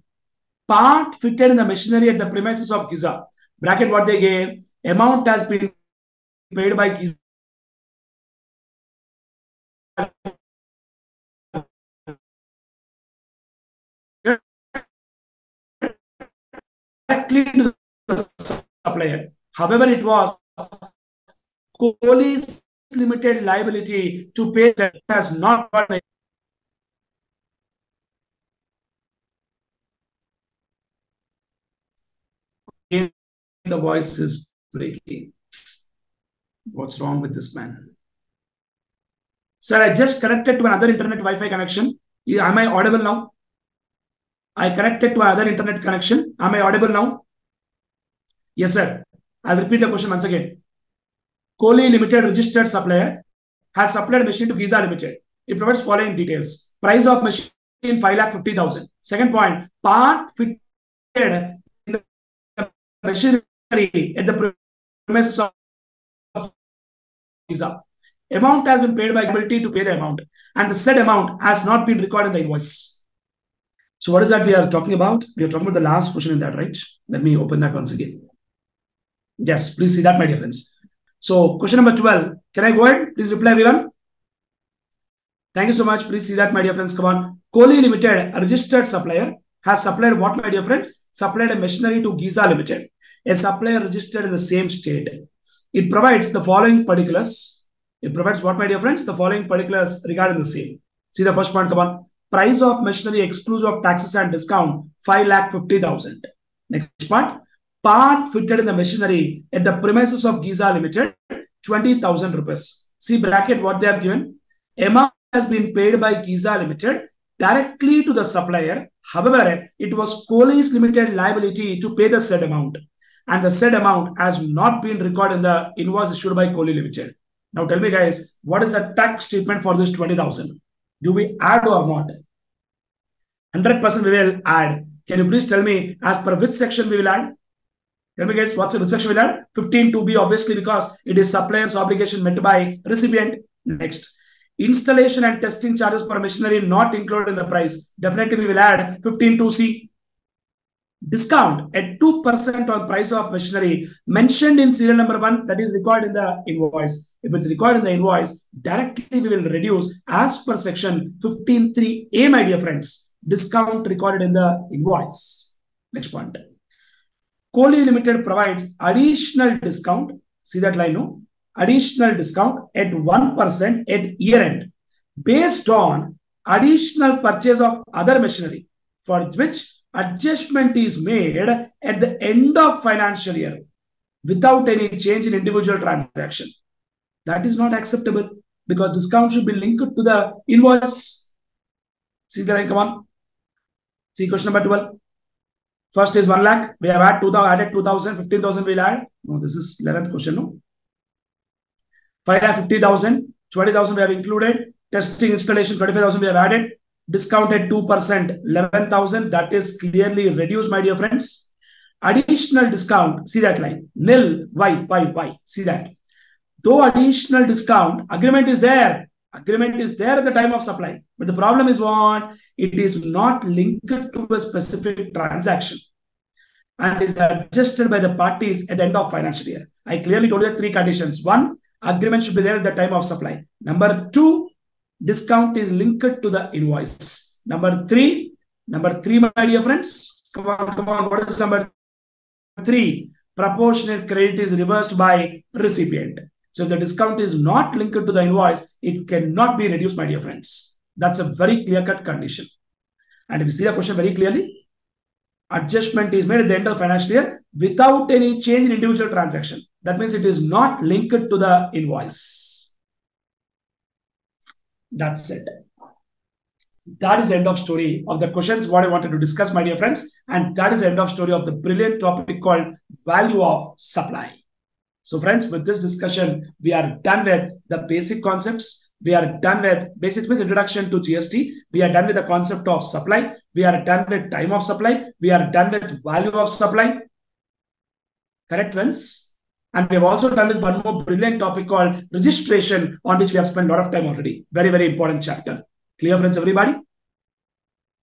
Part fitted in the machinery at the premises of Giza. Bracket what they gave. Amount has been paid by Giza directly to the supplier. However, it was Kohli's limited liability to pay that has not got. The voice is breaking. What's wrong with this man? Sir, I just connected to another internet Wi-Fi connection. Am I audible now? I connected to another internet connection. Am I audible now? Yes, sir. I'll repeat the question once again. Kohli Limited registered supplier has supplied a machine to Giza Limited. It provides following details. Price of machine 5,50,000. Second point, part fitted in the machinery at the premises of Giza. Amount has been paid by ability to pay the amount, and the said amount has not been recorded in the invoice. So what is that we are talking about? We are talking about the last question in that, right? Let me open that once again. Yes, please see that, my dear friends. So question number 12. Can I go ahead? Please reply, everyone. Thank you so much. Please see that, my dear friends. Come on. Kohli Limited, a registered supplier, has supplied what, my dear friends? Supplied a machinery to Giza Limited, a supplier registered in the same state. It provides the following particulars. It provides what, my dear friends? The following particulars regarding the same. See the first point, come on. Price of machinery exclusive of taxes and discount, 5,50,000. Next part. Part fitted in the machinery at the premises of Giza Limited, 20,000 rupees. See bracket what they have given. Amount has been paid by Giza Limited directly to the supplier. However, it was Kohli's limited liability to pay the said amount, and the said amount has not been recorded in the invoice issued by Kohli Limited. Now tell me, guys, what is the tax treatment for this 20,000? Do we add or not? 100% we will add. Can you please tell me as per which section we will add? Tell me, guys, what's the which section we will add? 15(2)(b), obviously, because it is supplier's obligation met by recipient. Next. Installation and testing charges for machinery not included in the price. Definitely we will add 15(2)(c). Discount at 2% on price of machinery mentioned in serial number 1, that is recorded in the invoice. If it's recorded in the invoice, directly we will reduce as per section 15(3)(a), my dear friends. Discount recorded in the invoice. Next point. Kohli Limited provides additional discount. See that line, no? Additional discount at 1% at year end based on additional purchase of other machinery for which adjustment is made at the end of financial year without any change in individual transaction. That is not acceptable because discount should be linked to the invoice. See the line, come on. See question number 12. First is 1 lakh. We have added 2,000, 15,000 we'll add. No, this is 11th question, no? 5,50,000, 20,000 we have included. Testing installation, 25,000 we have added. Discounted 2%, 11,000. That is clearly reduced, my dear friends. Additional discount, see that line. Nil, why? See that. Though additional discount, agreement is there. Agreement is there at the time of supply. But the problem is what? It is not linked to a specific transaction and is adjusted by the parties at the end of financial year. I clearly told you 3 conditions. 1, agreement should be there at the time of supply. Number 2, discount is linked to the invoice. Number 3, my dear friends. Come on. What is number 3? Proportionate credit is reversed by recipient. So if the discount is not linked to the invoice, it cannot be reduced, my dear friends. That's a very clear-cut condition. And if you see the question very clearly, adjustment is made at the end of financial year without any change in individual transaction. That means it is not linked to the invoice. That's it. That is the end of story of the questions what I wanted to discuss, my dear friends. And that is the end of story of the brilliant topic called value of supply. So friends, with this discussion, we are done with the basic concepts. We are done with basics means introduction to GST. We are done with the concept of supply. We are done with time of supply. We are done with value of supply. Correct, friends? And we have also done with one more brilliant topic called registration, on which we have spent a lot of time already. Very, very important chapter. Clear, friends, everybody?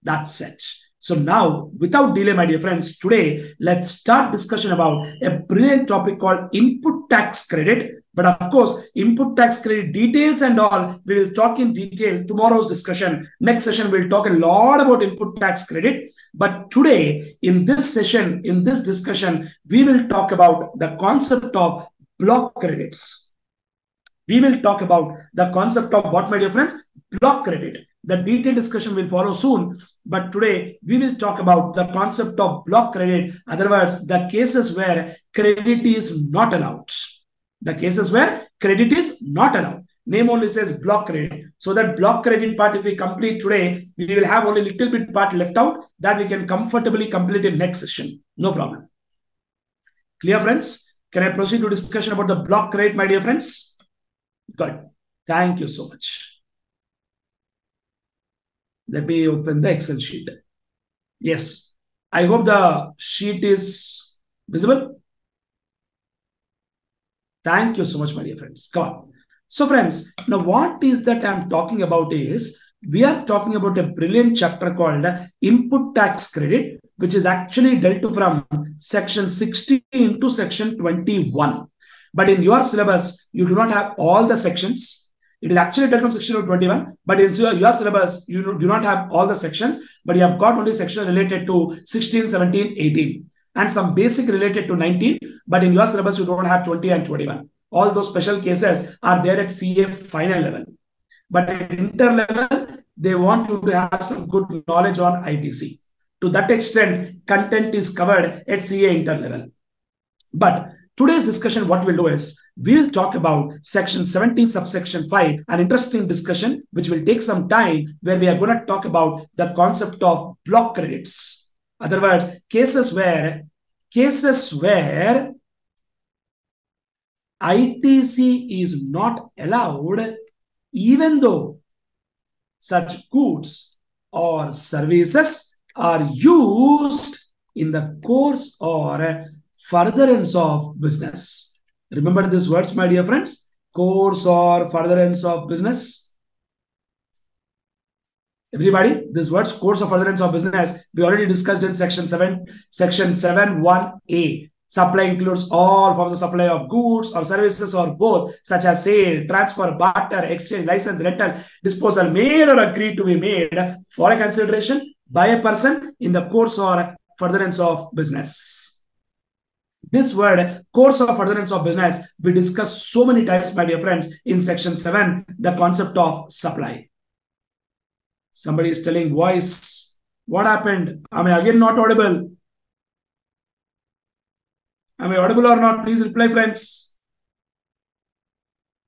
That's it. So now, without delay, my dear friends, today, let's start discussion about a brilliant topic called input tax credit. But of course, input tax credit details and all, we will talk in detail tomorrow's discussion. Next session, we'll talk a lot about input tax credit. But today, in this session, in this discussion, we will talk about the concept of block credits. We will talk about the concept of what, my dear friends? Block credit. The detailed discussion will follow soon. But today, we will talk about the concept of block credit. Otherwise, the cases where credit is not allowed. The cases where credit is not allowed. Name only says block credit. So that block credit part, if we complete today, we will have only little bit part left out that we can comfortably complete in next session. No problem. Clear, friends? Can I proceed to discussion about the block credit, my dear friends? Good. Thank you so much. Let me open the Excel sheet. Yes. I hope the sheet is visible. Thank you so much, my dear friends. Come on. So, friends, now what is that I'm talking about is, we are talking about a brilliant chapter called Input Tax Credit, which is actually dealt from section 16 to section 21. But in your syllabus, you do not have all the sections. It is actually dealt from section 21, but in your syllabus, you do not have all the sections, but you have got only sections related to 16, 17, 18, and some basic related to 19, but in your syllabus, you don't have 20 and 21. All those special cases are there at CA final level. But at inter level, they want you to have some good knowledge on ITC. To that extent, content is covered at CA inter level. But today's discussion, what we'll do is, we will talk about section 17, subsection 5, an interesting discussion, which will take some time, where we are going to talk about the concept of block credits. Otherwise, cases where ITC is not allowed, even though such goods or services are used in the course or furtherance of business. Remember these words, my dear friends? Course or furtherance of business. Everybody, these words, course or furtherance of business, we already discussed in section 7.1a. Supply includes all forms of supply of goods or services or both, such as sale, transfer, barter, exchange, license, rental, disposal, made or agreed to be made for a consideration by a person in the course or furtherance of business. This word, course of furtherance of business, we discussed so many times, my dear friends, in section 7, the concept of supply. Somebody is telling voice. What happened? Am I again not audible? Am I audible or not? Please reply, friends.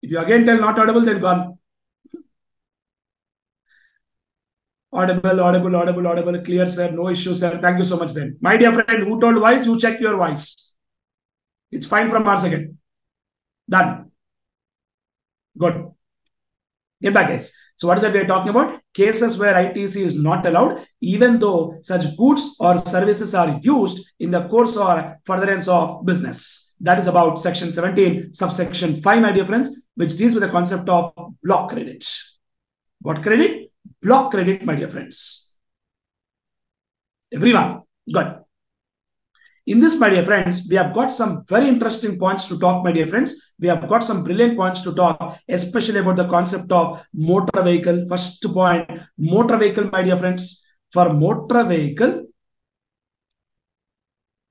If you again tell not audible, then gone. Audible. Clear, sir. No issue, sir. Thank you so much then. My dear friend, who told voice? You check your voice. It's fine from our second. Done. Good. Get back, guys. So what is that we are talking about? Cases where ITC is not allowed, even though such goods or services are used in the course or furtherance of business. That is about section 17, subsection 5, my dear friends, which deals with the concept of block credit. What credit? Block credit, my dear friends. Everyone. Good. In this, my dear friends, we have got some very interesting points to talk, my dear friends. We have got some brilliant points to talk, especially about the concept of motor vehicle. First point, motor vehicle, my dear friends. For motor vehicle,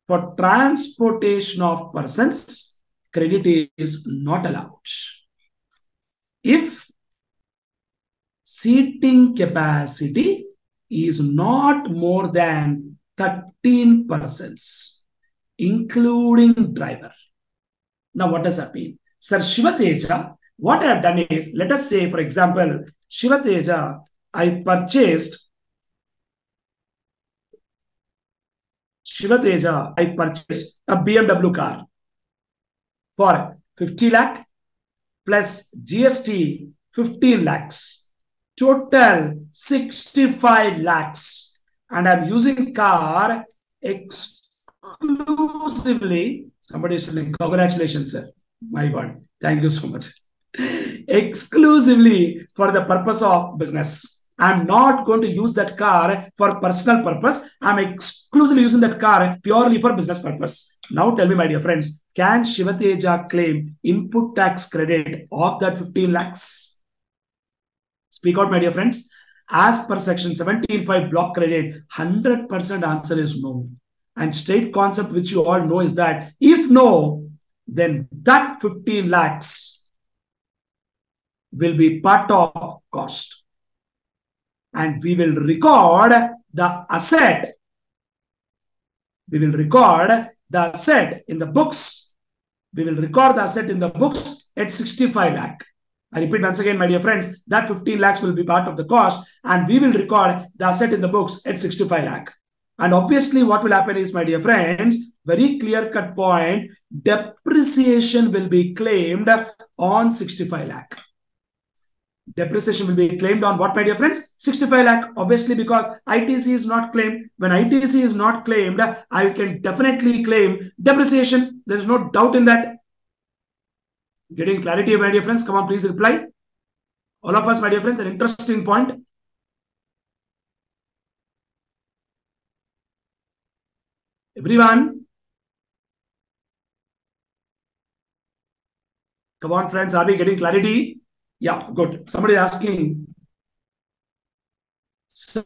for transportation of persons, credit is not allowed. If seating capacity is not more than 13 persons, including driver. Now, what does that mean? Sir, Shiva Teja, what I have done is, let us say, for example, Shiva Teja, I purchased a BMW car for 50 lakh plus GST 15 lakhs. Total 65 lakhs. And I'm using car exclusively. Somebody is saying, congratulations, sir. My God. Thank you so much. Exclusively for the purpose of business. I'm not going to use that car for personal purpose. I'm exclusively using that car purely for business purpose. Now tell me, my dear friends, can Shiva Teja claim input tax credit of that 15 lakhs? Speak out, my dear friends. As per section 17.5 block credit, 100% answer is no. And straight concept which you all know is that if no, then that 15 lakhs will be part of cost. And we will record the asset. We will record the asset in the books. We will record the asset in the books at 65 lakh. I repeat once again, my dear friends, that 15 lakhs will be part of the cost and we will record the asset in the books at 65 lakh. And obviously what will happen is, my dear friends, very clear-cut point, depreciation will be claimed on 65 lakh. Depreciation will be claimed on what, my dear friends? 65 lakh. Obviously, because ITC is not claimed. When ITC is not claimed, I can definitely claim depreciation. There is no doubt in that. Getting clarity, my dear friends? Come on, please reply. All of us, my dear friends, an interesting point. Everyone. Come on, friends. Are we getting clarity? Yeah, good. Somebody asking, sir,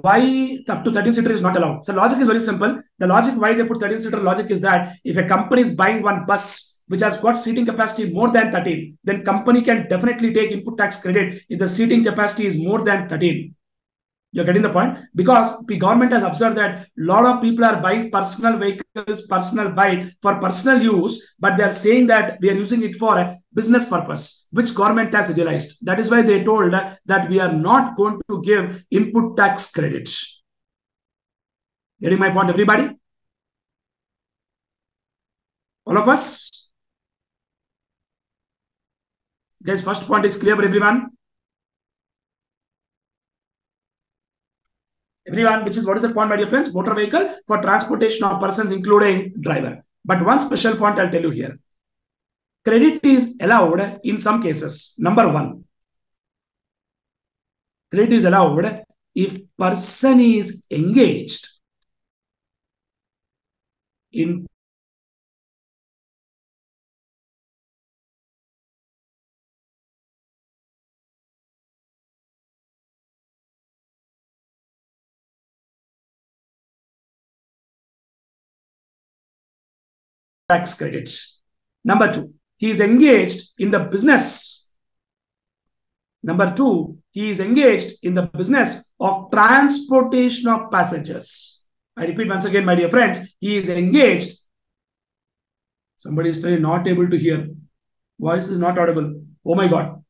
why up to 13-seater is not allowed? So logic is very simple. The logic why they put 13-seater logic is that if a company is buying one bus which has got seating capacity more than 13, then company can definitely take input tax credit if the seating capacity is more than 13. You're getting the point? Because the government has observed that a lot of people are buying personal vehicles, personal bike for personal use, but they're saying that we are using it for a business purpose, which government has realized. That is why they told that we are not going to give input tax credits. Getting my point, everybody? All of us? Guys, first point is clear for everyone. Everyone, which is what is the point, my dear friends? Motor vehicle for transportation of persons, including driver. But one special point I'll tell you here. Credit is allowed in some cases. Number one, credit is allowed if person is engaged in tax credits. Number two, he is engaged in the business. Number two, he is engaged in the business of transportation of passengers. I repeat once again, my dear friends, he is engaged. Somebody is still not able to hear. Voice is not audible. Oh my God.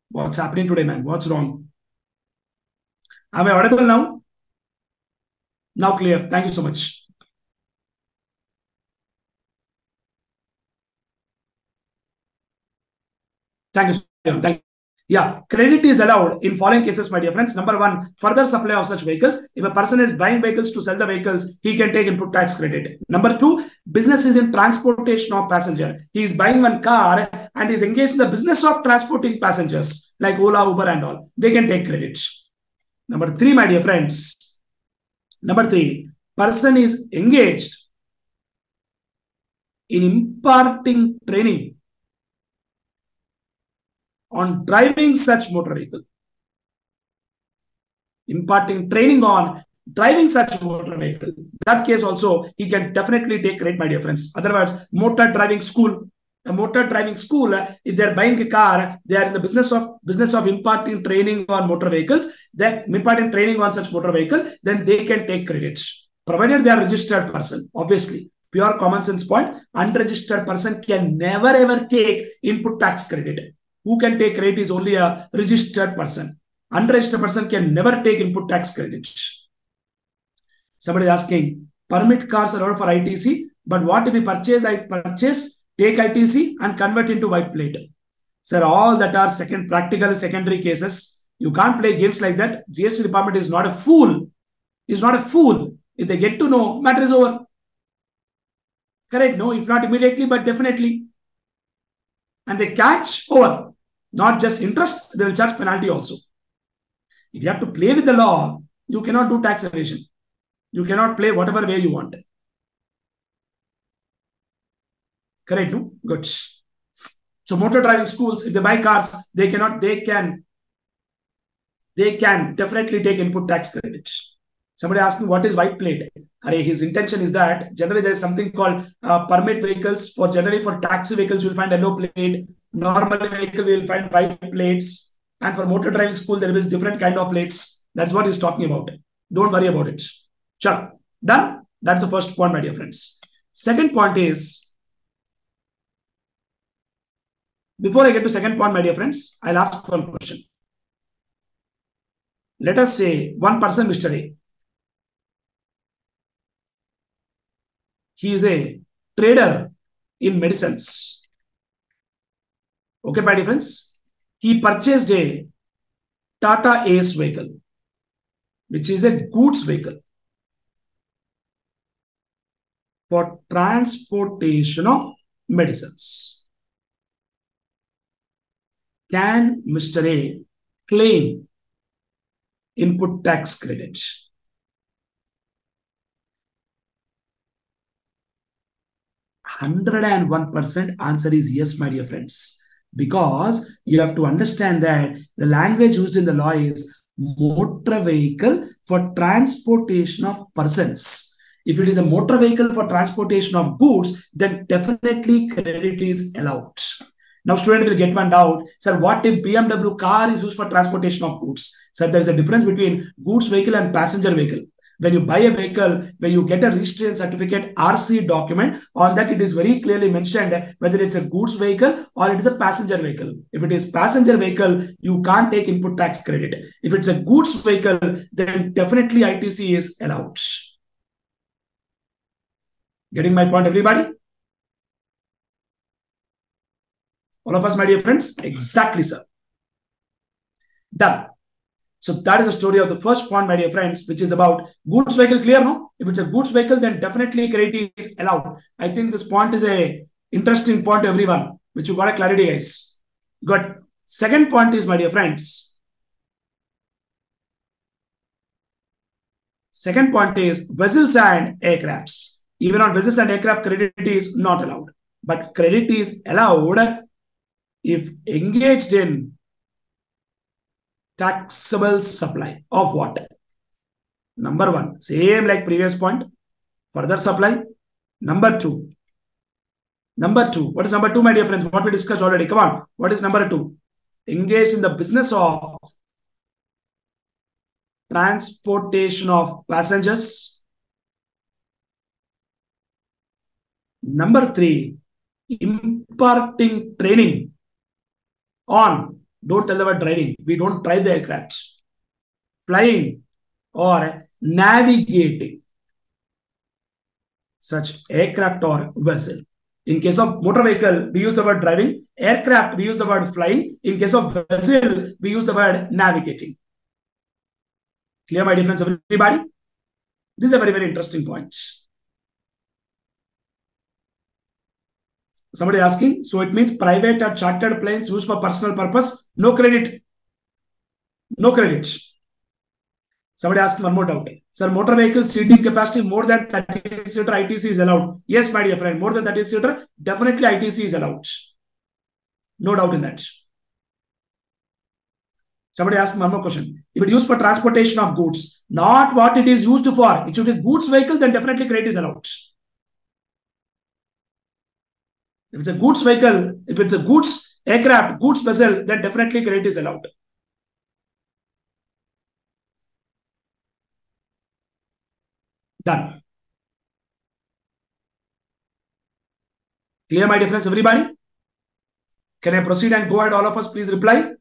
What's happening today, man? What's wrong? Am I audible now? Now clear. Thank you so much. Thank you. Thank you. Yeah, credit is allowed in following cases, my dear friends. Number one, further supply of such vehicles. If a person is buying vehicles to sell the vehicles, he can take input tax credit. Number two, business is in transportation of passenger. He is buying one car and is engaged in the business of transporting passengers like Ola, Uber and all. They can take credits. Number three, my dear friends. Number three, person is engaged in imparting training on driving such motor vehicle. Imparting training on driving such motor vehicle. That case also, he can definitely take credit, my dear friends. Otherwise, motor driving school. A motor driving school, if they're buying a car, they are in the business of imparting training on motor vehicles. Then imparting training on such motor vehicle, then they can take credits, provided they are a registered person. Obviously, pure common sense point. Unregistered person can never ever take input tax credit. Who can take credit is only a registered person. Unregistered person can never take input tax credits. Somebody is asking, permit cars are allowed for ITC, but what if we purchase, take ITC and convert into white plate? Sir, all that are practical secondary cases. You can't play games like that. GST department is not a fool. Is not a fool. If they get to know, matter is over. Correct? No, if not immediately, but definitely. And they catch over. Not just interest, they will charge penalty also. If you have to play with the law, you cannot do tax evasion. You cannot play whatever way you want. Correct? No? Good. So motor driving schools, if they buy cars, they can definitely take input tax credit. Somebody asking what is white plate? His intention is that generally there is something called permit vehicles. Generally for taxi vehicles, you will find yellow plate. Normal vehicle, we will find white plates. And for motor driving school, there is different kind of plates. That's what he's talking about. Don't worry about it. Sure. Done? That's the first point, my dear friends. Second point is, before I get to second point, my dear friends, I'll ask one question. Let us say one person, Mr. A. He is a trader in medicines. Okay, my dear friends. He purchased a Tata Ace vehicle, which is a goods vehicle for transportation of medicines. Can Mr. A claim input tax credit? 101% answer is yes, my dear friends. Because you have to understand that the language used in the law is motor vehicle for transportation of persons. If it is a motor vehicle for transportation of goods, then definitely credit is allowed. Now, student will get one doubt. Sir, what if BMW car is used for transportation of goods? Sir, there is a difference between goods vehicle and passenger vehicle. When you buy a vehicle, when you get a registration certificate, RC document, on that it is very clearly mentioned whether it's a goods vehicle or it is a passenger vehicle. If it is passenger vehicle, you can't take input tax credit. If it's a goods vehicle, then definitely ITC is allowed. Getting my point, everybody? All of us, my dear friends? Exactly, sir. Done. So that is the story of the first point, my dear friends, which is about goods vehicle. Clear, no? If it's a goods vehicle, then definitely credit is allowed. I think this point is a interesting point to everyone, which you got a clarity, guys. Good. Second point is, my dear friends. Second point is vessels and aircrafts. Even on vessels and aircraft, credit is not allowed. But credit is allowed if engaged in taxable supply of what? Number one, same like previous point, further supply. Number two, what is number two, my dear friends? What we discussed already. Come on, what is number two? Engaged in the business of transportation of passengers. Number three, imparting training on, don't tell the word driving. We don't drive the aircraft. Flying or navigating such aircraft or vessel. In case of motor vehicle, we use the word driving. Aircraft, we use the word flying. In case of vessel, we use the word navigating. Clear my difference, everybody? This is a very, very interesting point. Somebody asking, so it means private or chartered planes used for personal purpose, no credit. No credit. Somebody asking one more doubt. Sir, motor vehicle seating capacity more than 30-seater ITC is allowed. Yes, my dear friend, more than 30-seater, definitely ITC is allowed. No doubt in that. Somebody asked one more question. If it is used for transportation of goods, not what it is used for, it should be goods vehicle, then definitely credit is allowed. If it's a goods vehicle, if it's a goods aircraft, goods vessel, then definitely credit is allowed. Done. Clear my difference, everybody? Can I proceed and go ahead? All of us, please reply.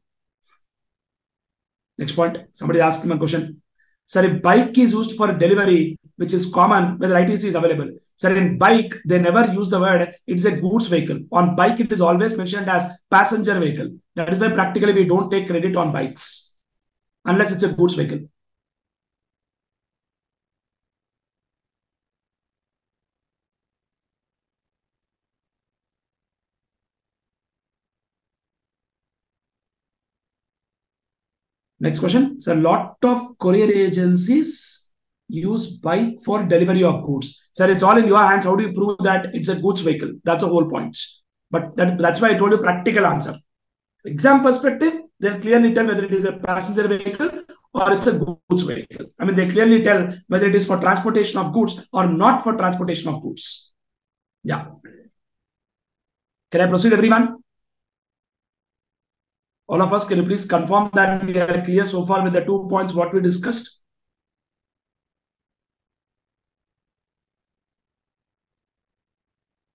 Next point. Somebody asked me a question. Sir, if bike is used for delivery, which is common, whether ITC is available. Sir, in bike, they never use the word, it's a goods vehicle. On bike, it is always mentioned as passenger vehicle. That is why practically we don't take credit on bikes, unless it's a goods vehicle. Next question. So a lot of courier agencies use bike for delivery of goods. Sir, it's all in your hands. How do you prove that it's a goods vehicle? That's the whole point. But that's why I told you practical answer. Exam perspective, they'll clearly tell whether it is a passenger vehicle or it's a goods vehicle. I mean, they clearly tell whether it is for transportation of goods or not for transportation of goods. Yeah. Can I proceed, everyone? All of us, can you please confirm that we are clear so far with the 2 points what we discussed?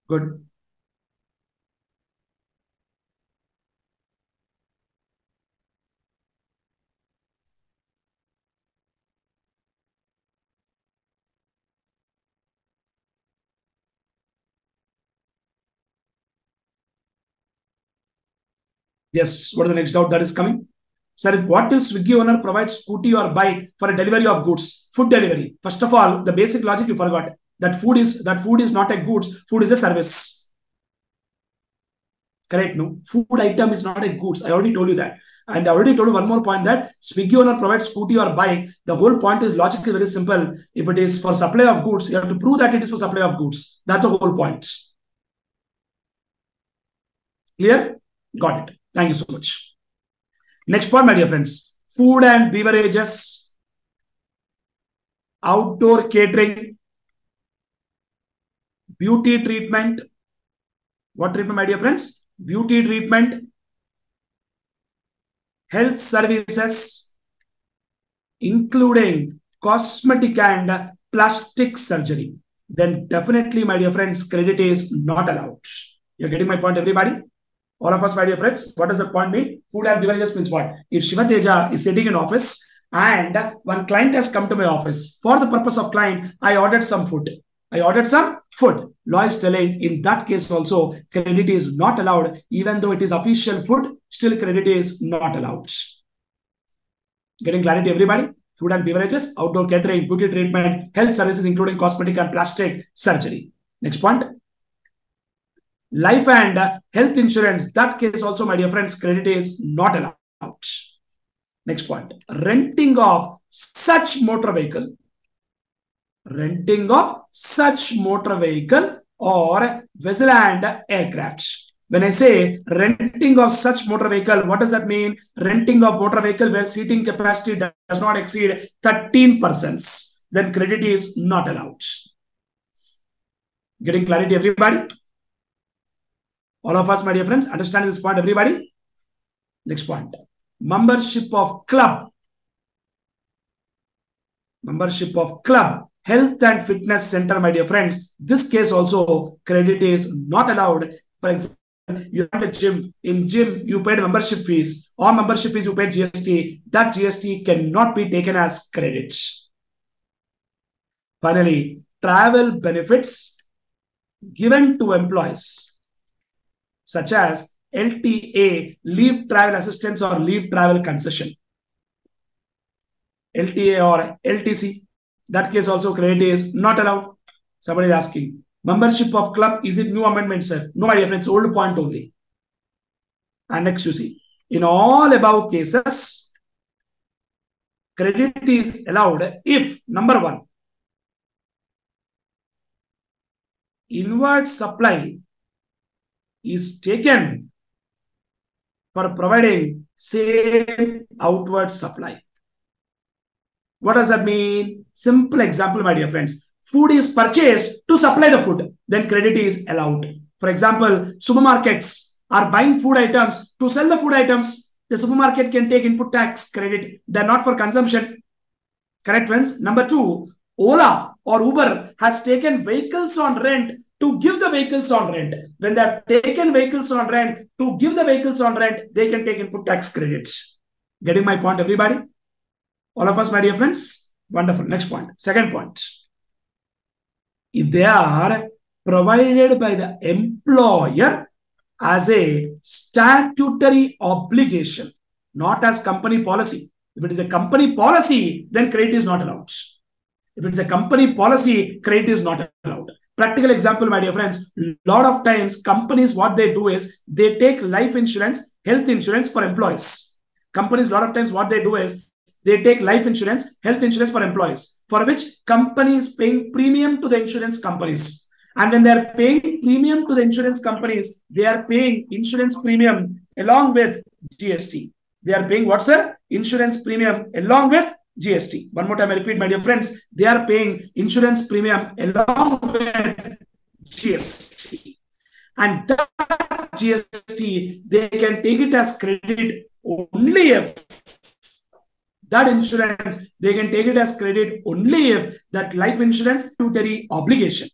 Good. Yes. What is the next doubt that is coming? Sir, what if Swiggy owner provides scooty or bike for a delivery of goods? Food delivery. First of all, the basic logic you forgot. That food is not a goods. Food is a service. Correct? No. Food item is not a goods. I already told you that. And I already told you one more point that Swiggy owner provides scooty or bike. The whole point is logically very simple. If it is for supply of goods, you have to prove that it is for supply of goods. That's the whole point. Clear? Got it. Thank you so much. Next point, my dear friends. Food and beverages, outdoor catering, beauty treatment. What treatment, my dear friends? Beauty treatment, health services, including cosmetic and plastic surgery. Then definitely, my dear friends, credit is not allowed. You're getting my point, everybody? All of us, my dear friends, what does the point mean? Food and beverages means what? If Shiva Teja is sitting in office and one client has come to my office, for the purpose of client, I ordered some food. Law is telling in that case also, credit is not allowed. Even though it is official food, still credit is not allowed. Getting clarity, everybody? Food and beverages, outdoor catering, beauty treatment, health services, including cosmetic and plastic surgery. Next point. Life and health insurance, that case also, my dear friends, credit is not allowed. Next point. Renting of such motor vehicle. Renting of such motor vehicle or vessel and aircraft. When I say renting of such motor vehicle, what does that mean? Renting of motor vehicle where seating capacity does not exceed 13%. Then credit is not allowed. Getting clarity, everybody? All of us, my dear friends, understand this point, everybody? Next point. Membership of club. Membership of club. Health and fitness center, my dear friends. This case also, credit is not allowed. For example, you have a gym. In gym, you paid membership fees. Or membership fees, you paid GST. That GST cannot be taken as credit. Finally, travel benefits given to employees, such as LTA, leave travel assistance or leave travel concession. LTA or LTC, that case also credit is not allowed. Somebody is asking, membership of club, is it new amendment, sir? No, my dear friends, old point only. And next you see, in all above cases, credit is allowed if, number one, inward supply is taken for providing same outward supply. What does that mean? Simple example, my dear friends. Food is purchased to supply the food, then credit is allowed. For example, supermarkets are buying food items to sell the food items. The supermarket can take input tax credit. They're not for consumption. Correct, friends? Number two, Ola or Uber has taken vehicles on rent to give the vehicles on rent. When they have taken vehicles on rent to give the vehicles on rent, they can take input tax credit. Getting my point, everybody? All of us, my dear friends? Wonderful. Next point. Second point. If they are provided by the employer as a statutory obligation, not as company policy. If it is a company policy, then credit is not allowed. If it's a company policy, credit is not allowed. Practical example, my dear friends, lot of times companies, what they do is they take life insurance, health insurance for employees. Companies, lot of times what they do is they take life insurance, health insurance for employees, for which companies paying premium to the insurance companies. And when they are paying premium to the insurance companies, they are paying insurance premium along with GST. They are paying what, sir? Insurance premium along with GST. One more time, I repeat, my dear friends, they are paying insurance premium along with GST. And that GST, they can take it as credit only if that insurance, they can take it as credit only if that life insurance statutory obligation.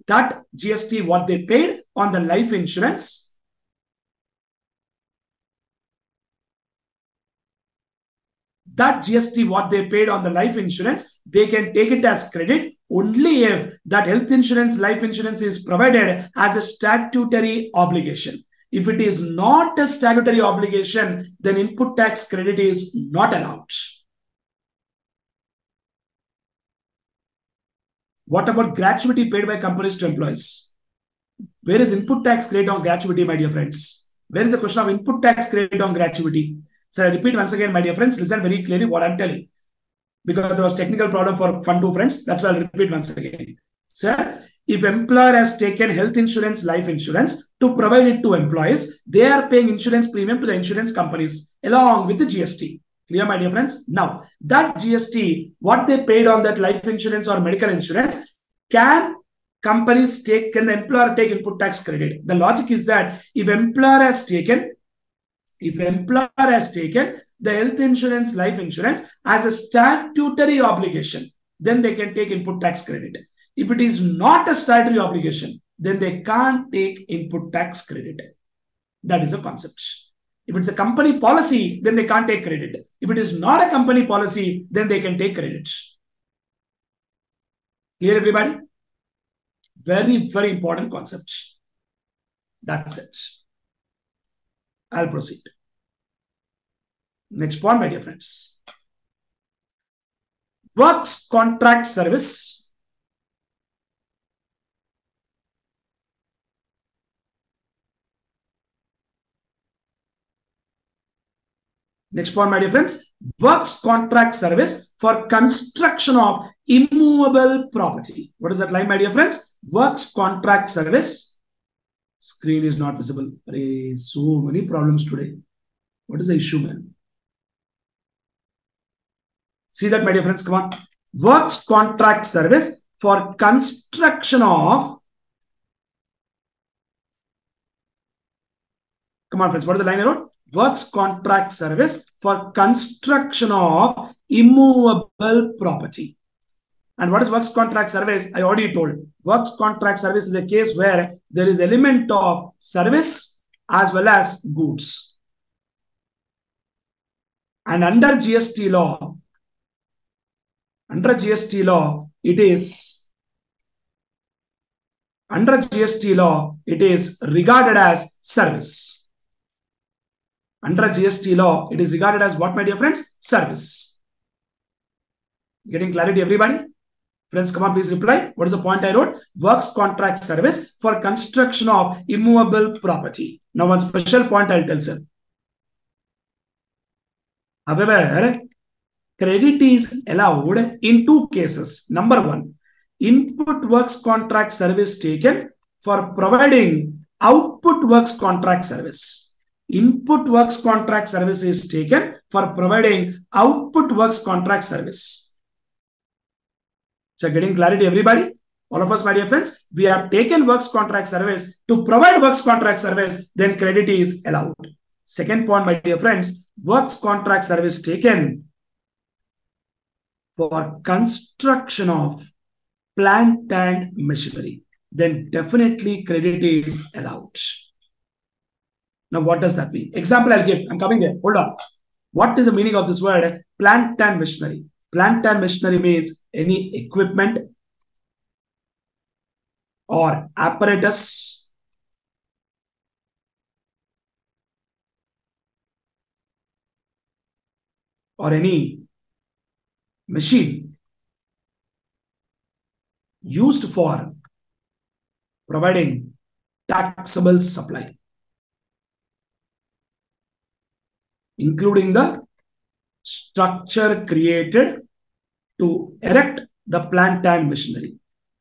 That GST, what they paid on the life insurance, that GST, what they paid on the life insurance, they can take it as credit only if that health insurance, life insurance is provided as a statutory obligation. If it is not a statutory obligation, then input tax credit is not allowed. What about gratuity paid by companies to employees? Where is input tax credit on gratuity, my dear friends? Where is the question of input tax credit on gratuity? So I repeat once again, my dear friends, listen very clearly what I'm telling. Because there was technical problem for fun two friends. That's why I'll repeat once again. Sir, if employer has taken health insurance, life insurance to provide it to employees, they are paying insurance premium to the insurance companies along with the GST. Clear, my dear friends? Now, that GST, what they paid on that life insurance or medical insurance, can companies take, can the employer take input tax credit? The logic is that if employer has taken the health insurance, life insurance as a statutory obligation, then they can take input tax credit. If it is not a statutory obligation, then they can't take input tax credit. That is a concept. If it's a company policy, then they can't take credit. If it is not a company policy, then they can take credit. Clear, everybody? Very, very important concept. That's it. I'll proceed. Next point, my dear friends. Works contract service. Next point, my dear friends. Works contract service for construction of immovable property. What is that line, my dear friends? Works contract service. Screen is not visible. So many problems today. What is the issue, man? See that, my dear friends? Come on. Works contract service for construction of. Come on, friends. What is the line I wrote? Works contract service for construction of immovable property. And what is works contract service? I already told. Works contract service is a case where there is element of service as well as goods. And under GST law, it is regarded as service. Under GST law, it is regarded as what, my dear friends? Service. Getting clarity, everybody? Friends, come on, please reply. What is the point I wrote? Works contract service for construction of immovable property. Now, one special point I'll tell, sir. However, credit is allowed in two cases. Number one, input works contract service taken for providing output works contract service. Input works contract service is taken for providing output works contract service. So getting clarity, everybody? All of us, my dear friends, we have taken works contract service to provide works contract service, then credit is allowed. Second point, my dear friends, works contract service taken for construction of plant and machinery, then definitely credit is allowed. Now, what does that mean? Example I'll give. I'm coming there. Hold on. What is the meaning of this word plant and machinery? Plant and machinery means any equipment or apparatus or any machine used for providing taxable supply, including the structure created to erect the plant and machinery.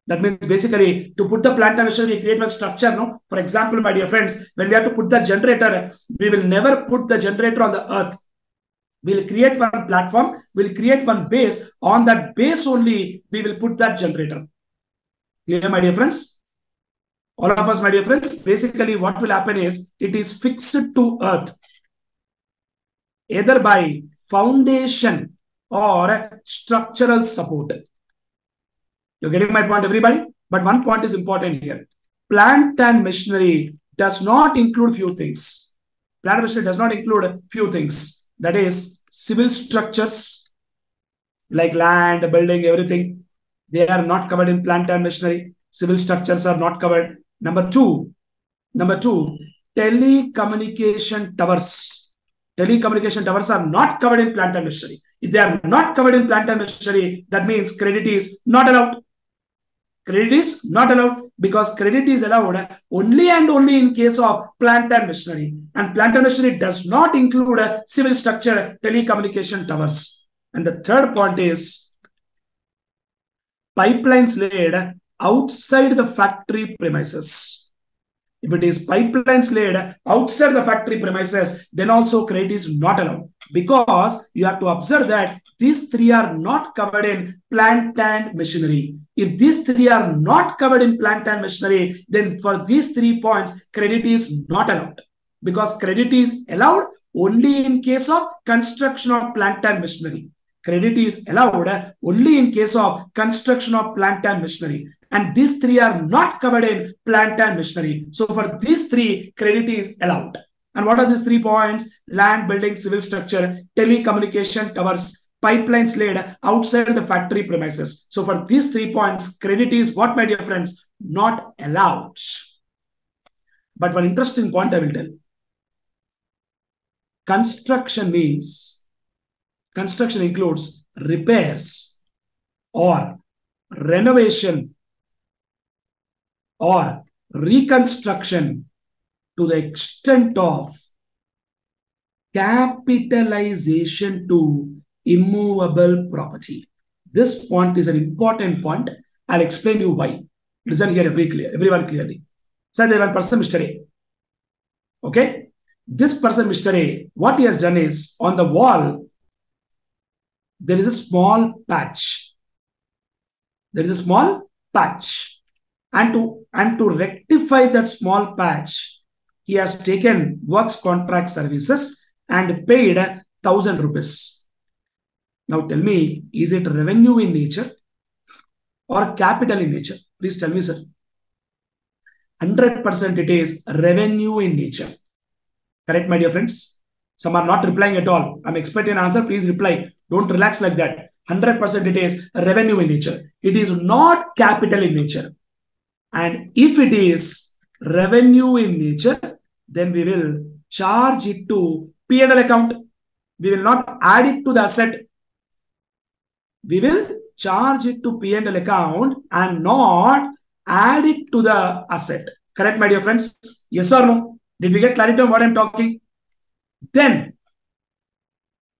That means basically to put the plant and machinery, we create one structure. No, for example, my dear friends, when we have to put the generator, we will never put the generator on the earth. We'll create one platform, we'll create one base. On that base only, we will put that generator. Clear, my dear friends? All of us, my dear friends, basically what will happen is it is fixed to earth, either by foundation or structural support. You're getting my point, everybody? But one point is important here. Plant and machinery does not include few things. Plant and machinery does not include few things. That is civil structures like land, building, everything. They are not covered in plant and machinery. Civil structures are not covered. Number two, telecommunication towers. Telecommunication towers are not covered in plant and machinery. If they are not covered in plant and machinery, that means credit is not allowed. Credit is not allowed because credit is allowed only and only in case of plant and machinery. And plant and machinery does not include a civil structure, telecommunication towers. And the third point is pipelines laid outside the factory premises. If it is pipelines laid outside the factory premises, then also credit is not allowed, because you have to observe that these three are not covered in plant and machinery. If these three are not covered in plant and machinery, then for these 3 points, credit is not allowed, because credit is allowed only in case of construction of plant and machinery. Credit is allowed only in case of construction of plant and machinery. And these three are not covered in plant and machinery. So for these three, credit is allowed. And what are these 3 points? Land, building, civil structure, telecommunication towers, pipelines laid outside the factory premises. So for these 3 points, credit is what, my dear friends? Not allowed. But one interesting point I will tell. Construction includes repairs or renovation or reconstruction to the extent of capitalization to immovable property. This point is an important point. I'll explain you why. Listen here, everyone clearly. Say there one person, Mr. A. Okay? This person, Mr. A, what he has done is, on the wall, there is a small patch. There is a small patch. And to rectify that small patch, he has taken works contract services and paid 1,000 rupees. Now tell me, is it revenue in nature or capital in nature? Please tell me, sir. 100% it is revenue in nature. Correct, my dear friends? Some are not replying at all. I'm expecting an answer. Please reply. Don't relax like that. 100% it is revenue in nature. It is not capital in nature. And if it is revenue in nature, then we will charge it to P&L account. We will not add it to the asset. We will charge it to P&L account and not add it to the asset. Correct, my dear friends? Yes or no? Did we get clarity on what I'm talking? Then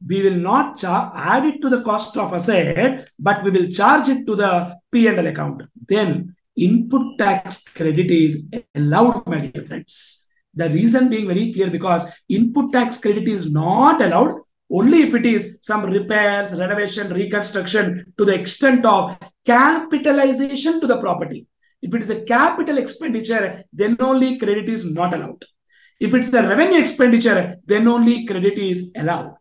we will not add it to the cost of asset, but we will charge it to the P&L account. Then input tax credit is allowed, my dear friends. The reason being very clear, because input tax credit is not allowed only if it is some repairs, renovation, reconstruction to the extent of capitalization to the property. If it is a capital expenditure, then only credit is not allowed. If it's a revenue expenditure, then only credit is allowed.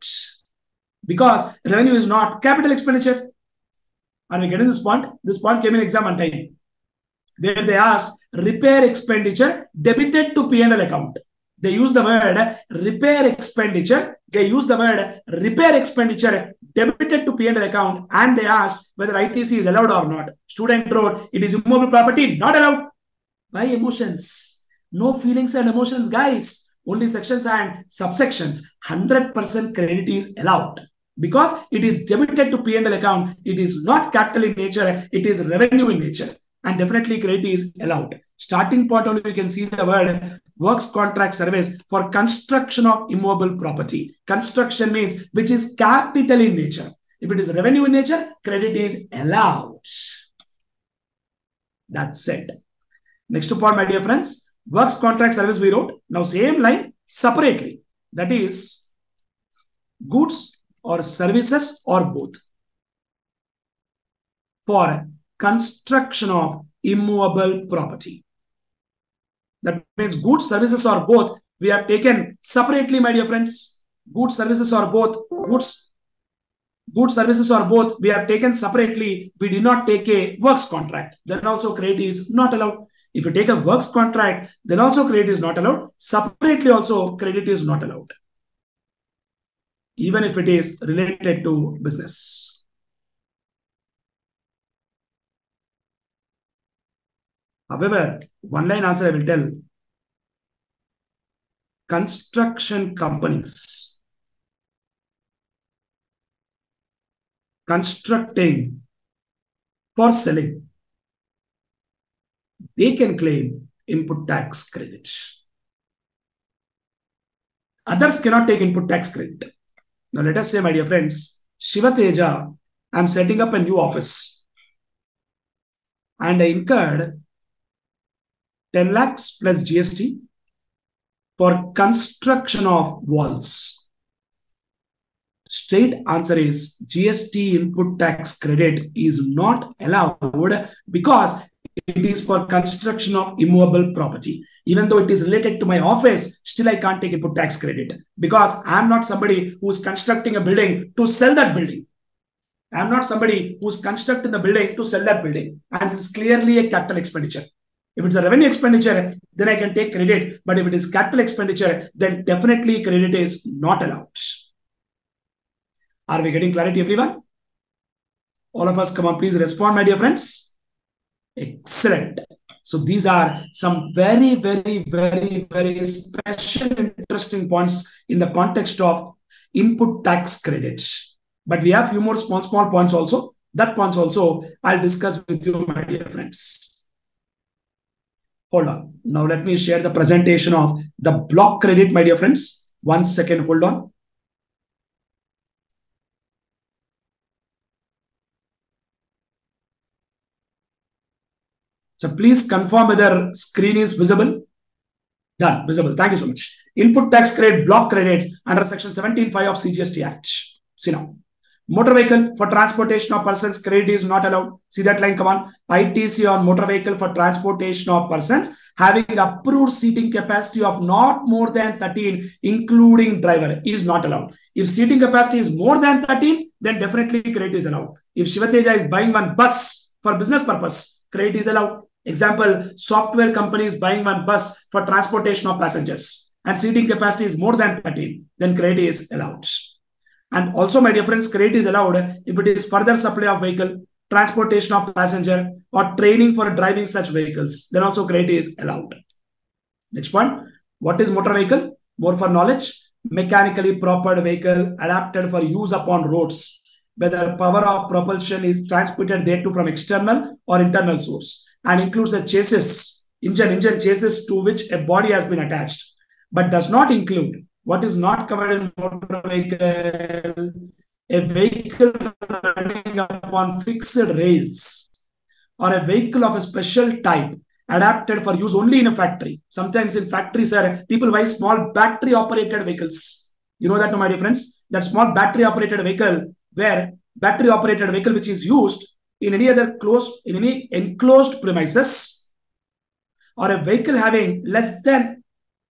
Because revenue is not capital expenditure. Are we getting this point? This point came in exam on time, where they asked repair expenditure debited to P&L account. They use the word repair expenditure. They use the word repair expenditure debited to P&L account, and they asked whether ITC is allowed or not. Student wrote, it is immovable property, not allowed. Why emotions? No feelings and emotions, guys. Only sections and subsections. 100% credit is allowed. Because it is debited to P&L account, it is not capital in nature, it is revenue in nature. And definitely credit is allowed. Starting point only, you can see the word works contract service for construction of immovable property. Construction means which is capital in nature. If it is revenue in nature, credit is allowed. That's it. Next point, my dear friends, works contract service we wrote. Now same line separately. That is goods or services or both for construction of immovable property. That means goods, services or both we have taken separately, my dear friends. Goods, services or both. Goods, services or both we have taken separately. We did not take a works contract. Then also credit is not allowed. If you take a works contract, then also credit is not allowed. Separately also credit is not allowed, even if it is related to business. However, one line answer I will tell. Construction companies constructing for selling, they can claim input tax credit. Others cannot take input tax credit. Now let us say, my dear friends, Shiva Teja, I am setting up a new office and I incurred 10 lakhs plus GST for construction of walls. Straight answer is GST input tax credit is not allowed because it is for construction of immovable property. Even though it is related to my office, still I can't take input tax credit because I am not somebody who is constructing a building to sell that building. I am not somebody who is constructing the building to sell that building. And this is clearly a capital expenditure. If it's a revenue expenditure, then I can take credit. But if it is capital expenditure, then definitely credit is not allowed. Are we getting clarity, everyone? All of us, come on, please respond, my dear friends. Excellent. So these are some very, very, very, very special, interesting points in the context of input tax credits. But we have few more small points also. That points also I'll discuss with you, my dear friends. Hold on. Now let me share the presentation of the block credit, my dear friends. 1 second, hold on. So please confirm whether screen is visible. Done. Visible. Thank you so much. Input tax credit, block credit under section 17(5) of CGST Act. See now. Motor vehicle for transportation of persons, credit is not allowed. See that line, come on. ITC on motor vehicle for transportation of persons having approved seating capacity of not more than 13, including driver, is not allowed. If seating capacity is more than 13, then definitely credit is allowed. If Shiva Teja is buying one bus for business purpose, credit is allowed. Example, software company is buying one bus for transportation of passengers and seating capacity is more than 13, then credit is allowed. And also, my dear friends, credit is allowed if it is further supply of vehicle, transportation of passenger, or training for driving such vehicles. Then also credit is allowed. Next one, what is motor vehicle? More for knowledge, mechanically proper vehicle adapted for use upon roads, whether power of propulsion is transmitted thereto from external or internal source, and includes a chassis, engine chassis to which a body has been attached, but does not include what is not covered in motor vehicle, a vehicle running upon fixed rails, or a vehicle of a special type adapted for use only in a factory. Sometimes in factories, people buy small battery operated vehicles. You know that, my dear friends? That small battery operated vehicle, where battery operated vehicle which is used in any enclosed premises, or a vehicle having less than,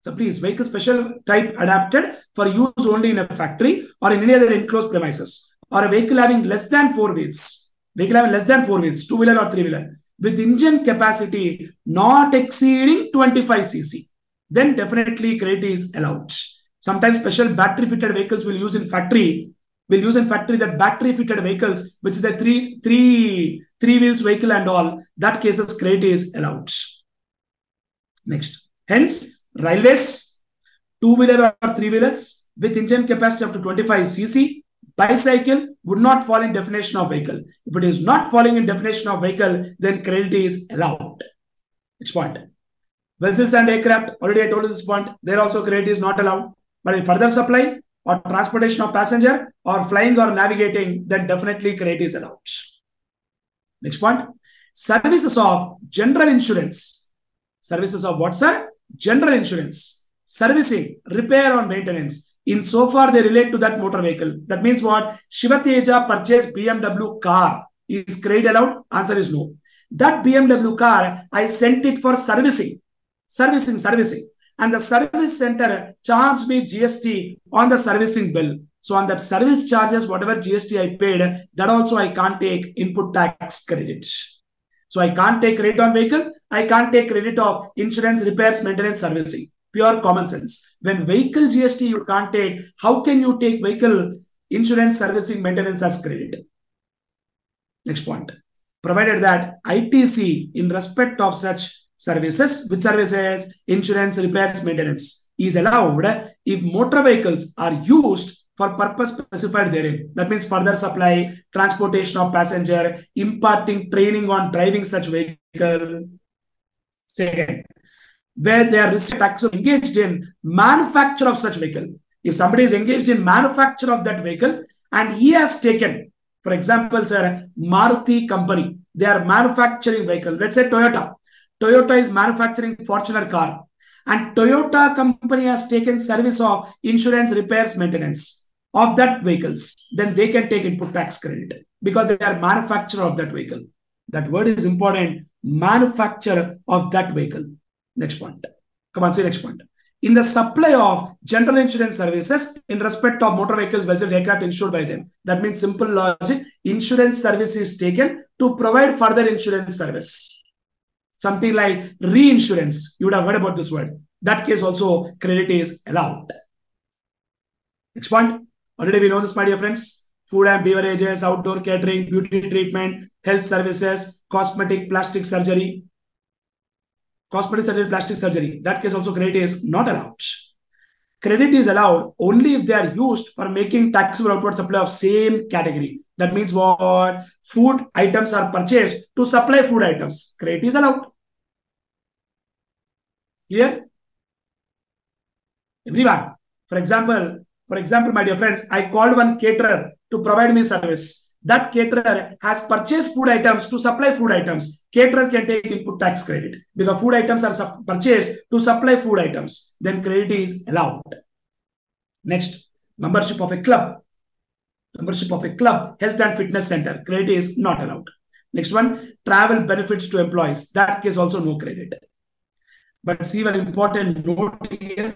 so please, vehicle special type adapted for use only in a factory or in any other enclosed premises, or a vehicle having less than 4 wheels, two-wheeler or three-wheeler, with engine capacity not exceeding 25 cc. then definitely credit is allowed. Sometimes special battery fitted vehicles will use in factory. That battery fitted vehicles, which is the three wheels vehicle and all, that cases credit is allowed. Next. Hence, railways, two-wheeler or three-wheelers with engine capacity up to 25 cc, bicycle would not fall in definition of vehicle. If it is not falling in definition of vehicle, then credit is allowed. Next point. Vessels and aircraft, already I told you this point, there also credit is not allowed. But in further supply or transportation of passenger or flying or navigating, then definitely credit is allowed. Next point. Services of general insurance. Services of what, sir? General insurance. Servicing, repair or maintenance. In so far they relate to that motor vehicle. That means what? Shiva Teja purchased BMW car. Is credit allowed? Answer is no. That BMW car, I sent it for servicing. Servicing. And the service center charged me GST on the servicing bill. So on that service charges, whatever GST I paid, that also I can't take input tax credit. So I can't take credit on vehicle. I can't take credit of insurance, repairs, maintenance, servicing. Pure common sense. When vehicle GST you can't take, how can you take vehicle insurance, servicing, maintenance as credit? Next point. Provided that ITC in respect of such services, which services? Insurance, repairs, maintenance is allowed if motor vehicles are used for purpose specified therein. That means further supply, transportation of passenger, imparting training on driving such vehicle. Second, where they are engaged in manufacture of such vehicle. If somebody is engaged in manufacture of that vehicle and he has taken, for example, sir, Maruti company, they are manufacturing vehicle. Let's say Toyota. Toyota is manufacturing Fortuner car. And Toyota company has taken service of insurance, repairs, maintenance of that vehicles. Then they can take input tax credit because they are manufacturer of that vehicle. That word is important. Manufacturer of that vehicle. Next point. Come on, say next point. In the supply of general insurance services in respect of motor vehicles, vessels, aircraft insured by them. That means simple logic. Insurance service is taken to provide further insurance service. Something like reinsurance. You would have heard about this word. That case also credit is allowed. Next point. Already we know this, my dear friends. Food and beverages, outdoor catering, beauty treatment, health services, cosmetic, plastic surgery. Plastic surgery. That case also credit is not allowed. Credit is allowed only if they are used for making taxable outward supply of same category. That means what? Food items are purchased to supply food items. Credit is allowed. Clear? Everyone. For example, my dear friends, I called one caterer to provide me service. That caterer has purchased food items to supply food items. Caterer can take input tax credit because food items are purchased to supply food items. Then credit is allowed. Next, membership of a club. Health and fitness center. Credit is not allowed. Next one, travel benefits to employees. That case also no credit. But see one important note here.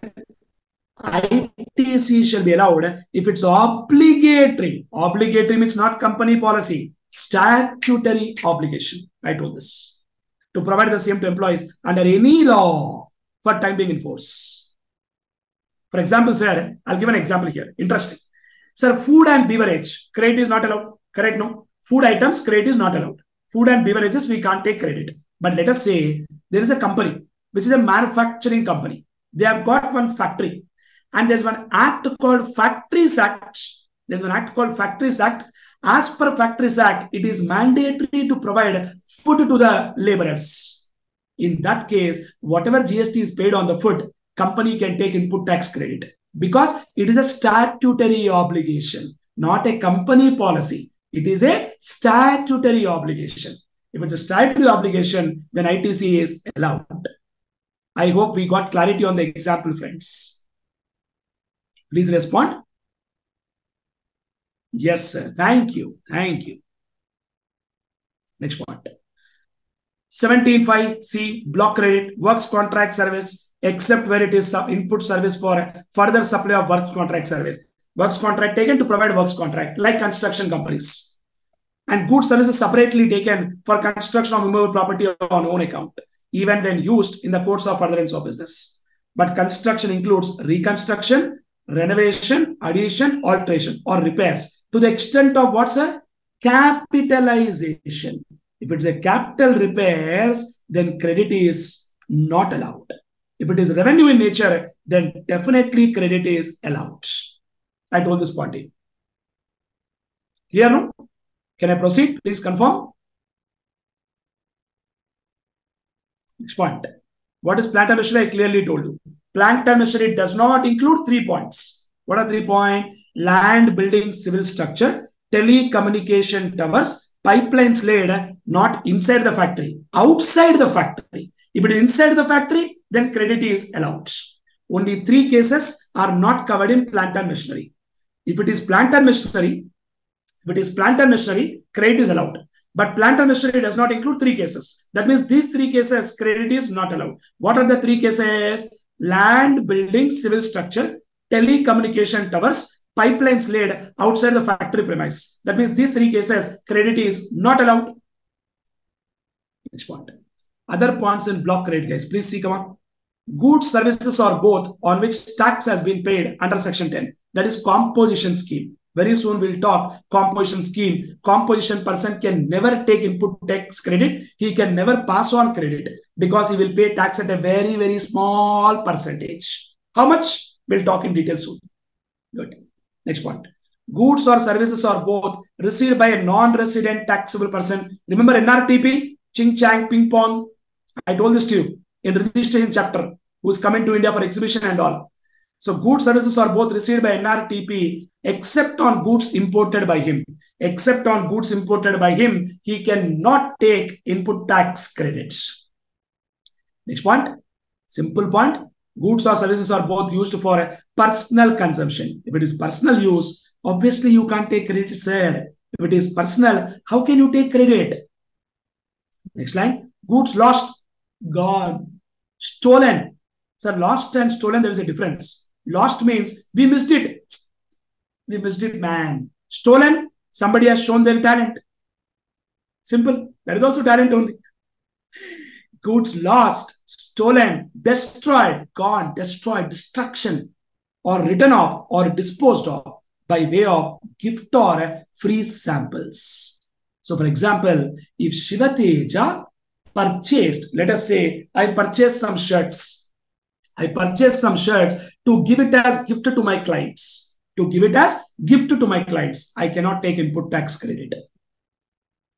ITC shall be allowed if it's obligatory. Obligatory means not company policy. Statutory obligation. I told this. To provide the same to employees under any law for time being in force. For example, sir, I'll give an example here. Interesting. Sir, food and beverage. Credit is not allowed. Correct? No. Food items, credit is not allowed. Food and beverages, we can't take credit. But let us say there is a company, which is a manufacturing company. They have got one factory. And there's one act called Factories Act. As per Factories Act, it is mandatory to provide food to the laborers. In that case, whatever GST is paid on the food, company can take input tax credit because it is a statutory obligation, not a company policy. It is a statutory obligation. If it's a statutory obligation, then ITC is allowed. I hope we got clarity on the example, friends. Please respond. Yes, sir. Thank you. Next point. 17.5C, block credit, works contract service, except where it is input service for further supply of works contract service. Works contract taken to provide works contract, like construction companies. And goods services separately taken for construction of immovable property on own account, even when used in the course of furtherance of business. But construction includes reconstruction, renovation, addition, alteration, or repairs to the extent of what's a capitalization. If it's a capital repairs, then credit is not allowed. If it is revenue in nature, then definitely credit is allowed. I told this point. Clear, no? Can I proceed? Please confirm. Next point. What is plant and machinery? I clearly told you. Plant and machinery does not include 3 points. What are 3 points? Land, building, civil structure, telecommunication towers, pipelines laid not inside the factory, outside the factory. If it is inside the factory, then credit is allowed. Only 3 cases are not covered in plant and machinery. If it is plant and machinery, credit is allowed. But plant and machinery does not include 3 cases. That means these 3 cases, credit is not allowed. What are the 3 cases? Land, building, civil structure, telecommunication towers, pipelines laid outside the factory premise. That means these 3 cases, credit is not allowed. Next point. Other points in block credit, guys. Please see, come on. Goods, services, or both on which tax has been paid under Section 10. That is composition scheme. Very soon we'll talk composition scheme. Composition person can never take input tax credit. He can never pass on credit because he will pay tax at a very, very small percentage. How much? We'll talk in detail soon. Good. Next point. Goods or services or both received by a non-resident taxable person. Remember NRTP? Ching Chang Ping Pong. I told this to you in registration chapter. Who's coming to India for exhibition and all. So goods, services are both received by NRTP except on goods imported by him. Except on goods imported by him, he cannot take input tax credits. Next point, simple point. Goods or services are both used for personal consumption. If it is personal use, obviously you can't take credit, sir. If it is personal, how can you take credit? Next line, goods lost, gone, stolen. Sir, lost and stolen, there is a difference. Lost means we missed it. We missed it, man. Stolen, somebody has shown their talent. Simple. That is also talent only. Goods lost, stolen, destroyed, gone, destroyed, destruction, or written off or disposed of by way of gift or free samples. So, for example, if Shiva Teja purchased, let us say, I purchased some shirts. I purchased some shirts to give it as gift to my clients. To give it as gift to my clients. I cannot take input tax credit.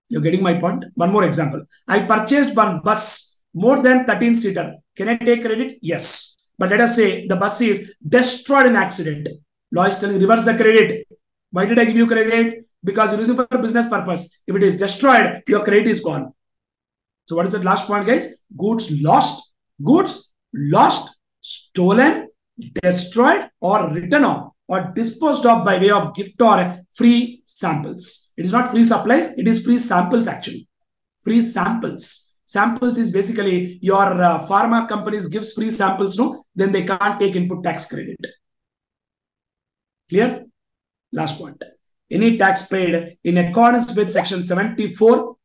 You're getting my point? One more example. I purchased one bus, more than 13-seater. Can I take credit? Yes. But let us say the bus is destroyed in accident. Law is telling reverse the credit. Why did I give you credit? Because you use it for business purpose. If it is destroyed, your credit is gone. So what is the last point, guys? Goods lost, stolen, destroyed, or written off, or disposed of by way of gift or free samples. It is not free supplies, it is free samples actually. Free samples. Samples is basically your pharma companies gives free samples, no? Then they can't take input tax credit. Clear? Last point. Any tax paid in accordance with section 74,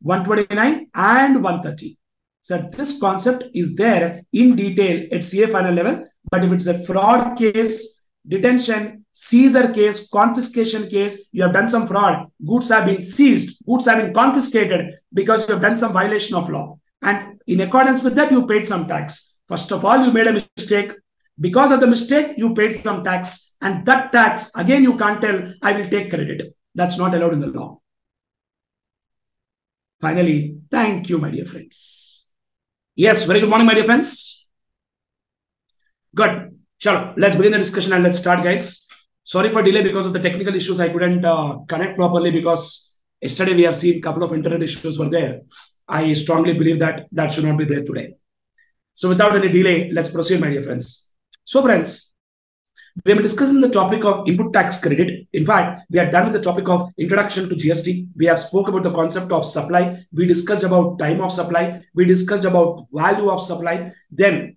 129 and 130. So this concept is there in detail at CA final level, but if it's a fraud case, detention, seizure case, confiscation case, you have done some fraud, goods have been seized, goods have been confiscated because you have done some violation of law. And in accordance with that, you paid some tax. First of all, you made a mistake. Because of the mistake, you paid some tax. And that tax, again, you can't tell, I will take credit. That's not allowed in the law. Finally, thank you, my dear friends. Yes, very good morning, my dear friends. Good. Chalo, let's begin the discussion and let's start, guys. Sorry for delay because of the technical issues. I couldn't connect properly because yesterday we have seen a couple of internet issues were there. I strongly believe that that should not be there today. So without any delay, let's proceed, my dear friends. So friends, we have been discussing the topic of input tax credit. In fact, we are done with the topic of introduction to GST. We have spoke about the concept of supply. We discussed about time of supply. We discussed about value of supply. Then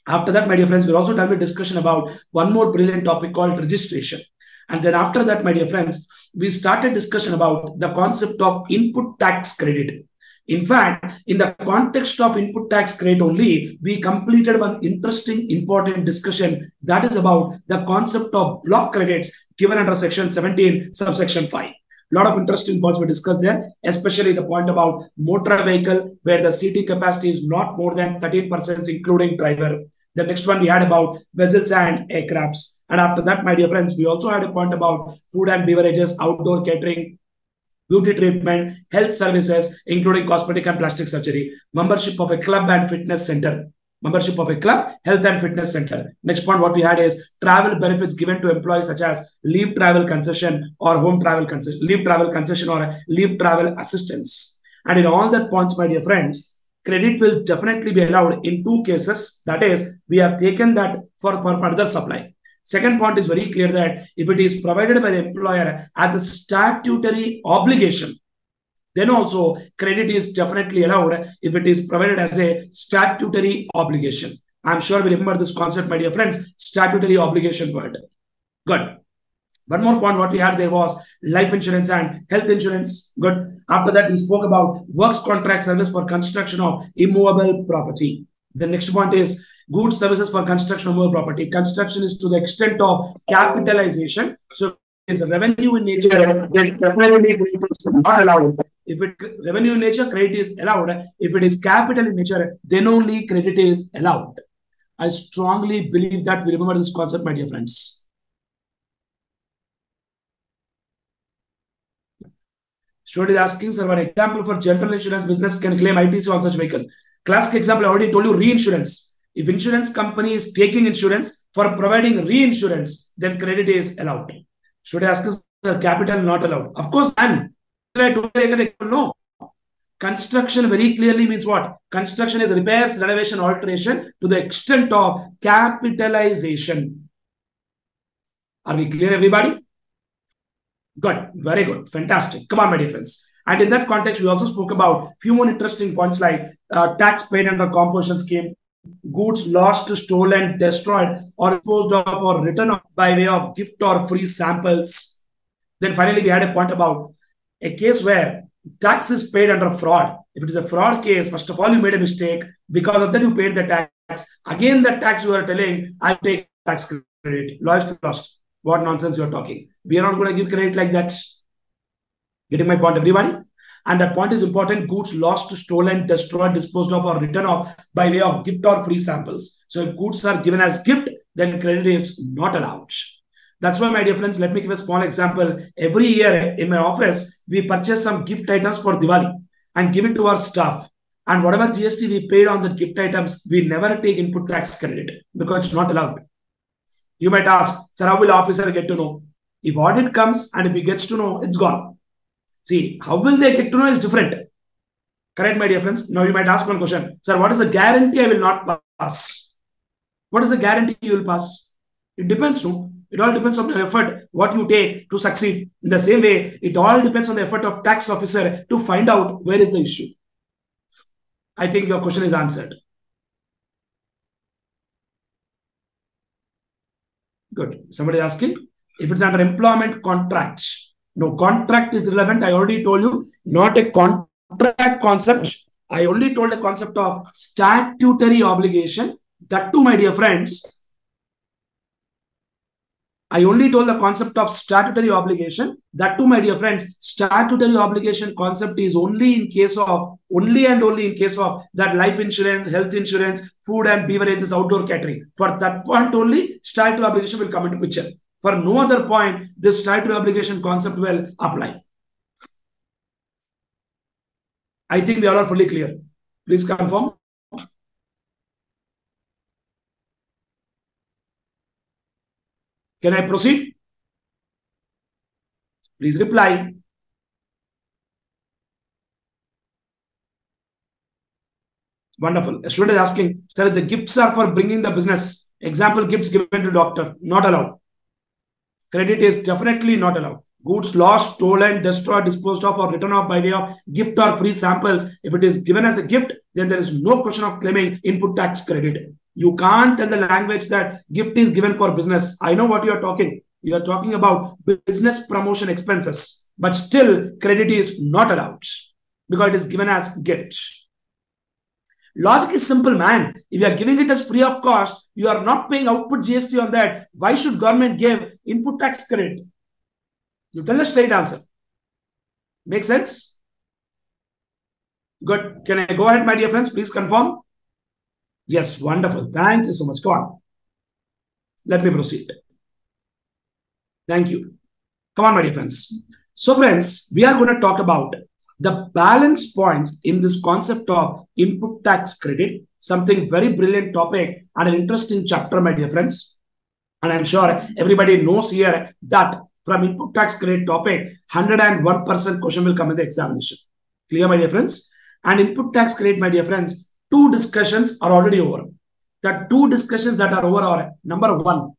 after that, my dear friends, we're also done with discussion about one more brilliant topic called registration. And then after that, my dear friends, we started discussion about the concept of input tax credit. In fact, in the context of input tax credit only, we completed one interesting, important discussion that is about the concept of block credits given under section 17, subsection 5. A lot of interesting points we discussed there, especially the point about motor vehicle, where the seating capacity is not more than 13%, including driver. The next one we had about vessels and aircrafts. And after that, my dear friends, we also had a point about food and beverages, outdoor catering, beauty treatment, health services, including cosmetic and plastic surgery, membership of a club and fitness center. Membership of a club, health and fitness center. Next point, what we had is travel benefits given to employees such as leave travel concession or home travel concession, leave travel concession or leave travel assistance. And in all that points, my dear friends, credit will definitely be allowed in two cases. That is, we have taken that for further supply. Second point is very clear that if it is provided by the employer as a statutory obligation, then also credit is definitely allowed if it is provided as a statutory obligation. I'm sure we remember this concept, my dear friends, statutory obligation word. Good. One more point what we had there was life insurance and health insurance. Good. After that, we spoke about works contract service for construction of immovable property. The next point is goods services for construction of immovable property. Construction is to the extent of capitalization. So it is revenue in nature, then definitely credit is not allowed. If it revenue in nature, credit is allowed. If it is capital in nature, then only credit is allowed. I strongly believe that we remember this concept, my dear friends. Student is asking, sir, one example for general insurance business can claim ITC on such vehicle. Classic example, I already told you, reinsurance. If insurance company is taking insurance for providing reinsurance, then credit is allowed. Should I ask us, sir, capital not allowed? Of course, and no. Construction very clearly means what? Construction is repairs, renovation, alteration to the extent of capitalization. Are we clear, everybody? Good. Very good. Fantastic. Come on, my dear friends. And in that context, we also spoke about a few more interesting points like tax paid under composition scheme, goods lost, stolen, destroyed, or disposed of, or written off by way of gift or free samples. Then finally, we had a point about a case where tax is paid under fraud. If it is a fraud case, first of all, you made a mistake. Because of that, you paid the tax. Again, the tax you are telling, I take tax credit. Lost. What nonsense you are talking. We are not going to give credit like that. Getting my point, everybody? And that point is important. Goods lost, stolen, destroyed, disposed of, or written off by way of gift or free samples. So if goods are given as gift, then credit is not allowed. That's why, my dear friends, let me give a small example. Every year in my office, we purchase some gift items for Diwali and give it to our staff. And whatever GST we paid on the gift items, we never take input tax credit because it's not allowed. You might ask, sir, how will the officer get to know? If audit comes and if he gets to know, it's gone. See, how will they get to know is different. Correct, my dear friends? Now you might ask one question. Sir, what is the guarantee I will not pass? What is the guarantee you will pass? It depends, no? It all depends on the effort, what you take to succeed. In the same way, it all depends on the effort of tax officer to find out where is the issue. I think your question is answered. Good. Somebody asking if it's under employment contract. No, contract is relevant. I already told you, not a contract concept. I only told the concept of statutory obligation. That too, my dear friends, I only told the concept of statutory obligation. That too, my dear friends, statutory obligation concept is only in case of, only and only in case of that life insurance, health insurance, food and beverages, outdoor catering. For that point only, statutory obligation will come into picture. For no other point, this statutory obligation concept will apply. I think we are fully clear. Please confirm. Can I proceed? Please reply. Wonderful. A student is asking, sir, the gifts are for bringing the business. Example, gifts given to doctor. Not allowed. Credit is definitely not allowed. Goods lost, stolen, destroyed, disposed of, or written off by way of gift or free samples. If it is given as a gift, then there is no question of claiming input tax credit. You can't tell the language that gift is given for business. I know what you are talking. You are talking about business promotion expenses, but still credit is not allowed. because it is given as gift. Logic is simple, man. If you are giving it as free of cost, you are not paying output GST on that. Why should government give input tax credit? You tell the straight answer. Make sense? Good. Can I go ahead, my dear friends? Please confirm. Yes, wonderful. Thank you so much. Go on. Let me proceed. Thank you. Come on, my dear friends. So, friends, we are going to talk about the balance points in this concept of input tax credit. Something very brilliant topic and an interesting chapter, my dear friends. And I'm sure everybody knows here that from input tax credit topic, 101% question will come in the examination. Clear, my dear friends? And input tax credit, my dear friends, 2 discussions are already over. The 2 discussions that are over are, number 1,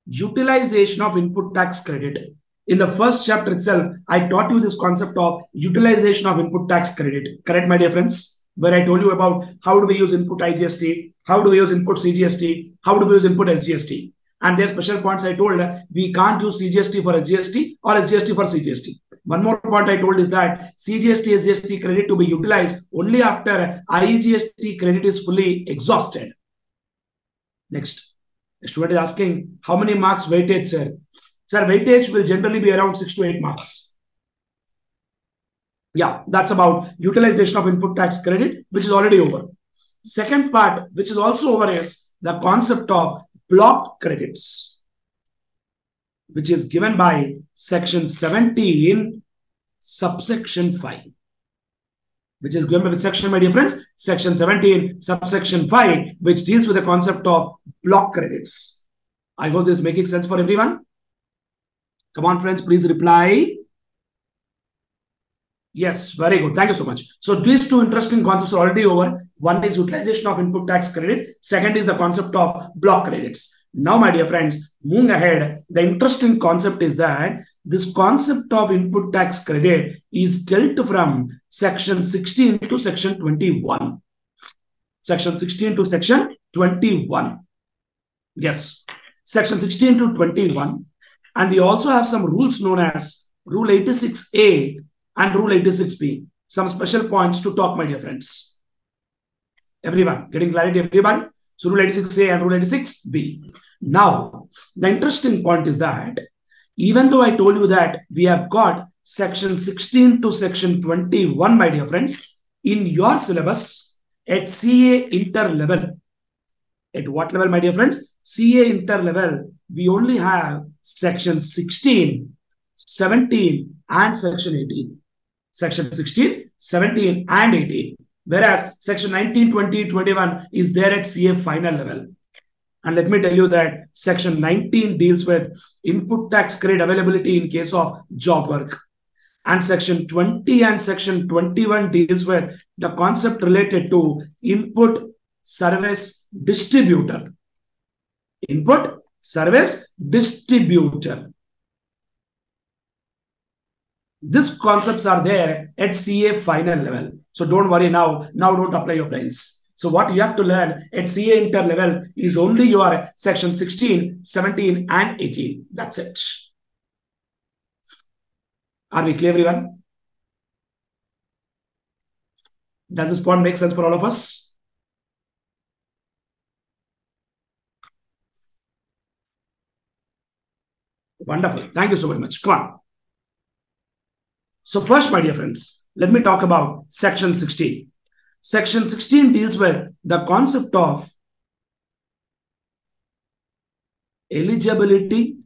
utilization of input tax credit. In the first chapter itself, I taught you this concept of utilization of input tax credit. Correct, my dear friends? Where I told you about how do we use input IGST, how do we use input CGST, how do we use input SGST. And their special points I told, we can't use CGST for SGST or SGST for CGST. One more point I told is that CGST, SGST credit to be utilized only after IGST credit is fully exhausted. Next, the student is asking, how many marks weightage, sir? Sir, weightage will generally be around 6 to 8 marks. Yeah, that's about utilization of input tax credit, which is already over. Second part, which is also over, is the concept of block credits, which is given by section 17, subsection 5. Which is given by which section, my dear friends? Section 17, subsection 5, which deals with the concept of block credits. I hope this is making sense for everyone. Come on, friends, please reply. Yes, very good. Thank you so much. So these 2 interesting concepts are already over. One is utilization of input tax credit. Second is the concept of block credits. Now, my dear friends, moving ahead, the interesting concept is that this concept of input tax credit is dealt from section 16 to section 21. Section 16 to section 21. Yes, section 16 to 21. And we also have some rules known as Rule 86A and Rule 86B. Some special points to talk, my dear friends. Everyone, getting clarity, everybody? So Rule 86A and Rule 86B. Now, the interesting point is that even though I told you that we have got section 16 to section 21, my dear friends, in your syllabus at CA inter level, at what level, my dear friends? CA inter level, we only have section 16, 17 and section 18. Section 16, 17 and 18. Whereas section 19, 20, 21 is there at CA final level. And let me tell you that section 19 deals with input tax credit availability in case of job work. And section 20 and section 21 deals with the concept related to input service distributor. Input service distributor. These concepts are there at CA final level. So don't worry now. Now don't apply your brains. So what you have to learn at CA inter level is only your section 16, 17 and 18. That's it. Are we clear, everyone? Does this point make sense for all of us? Wonderful. Thank you so very much. Come on. So first, my dear friends, let me talk about section 16. Section 16 deals with the concept of eligibility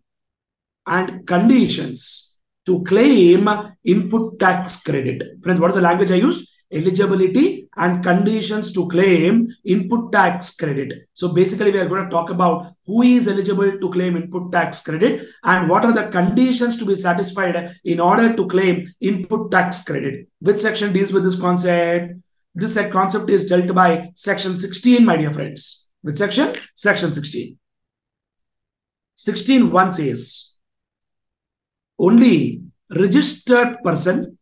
and conditions to claim input tax credit. Friends, what is the language I used? Eligibility and conditions to claim input tax credit. So basically, we are going to talk about who is eligible to claim input tax credit and what are the conditions to be satisfied in order to claim input tax credit. Which section deals with this concept? This concept is dealt by section 16, my dear friends. Which section? Section 16. 16.1 says, only registered person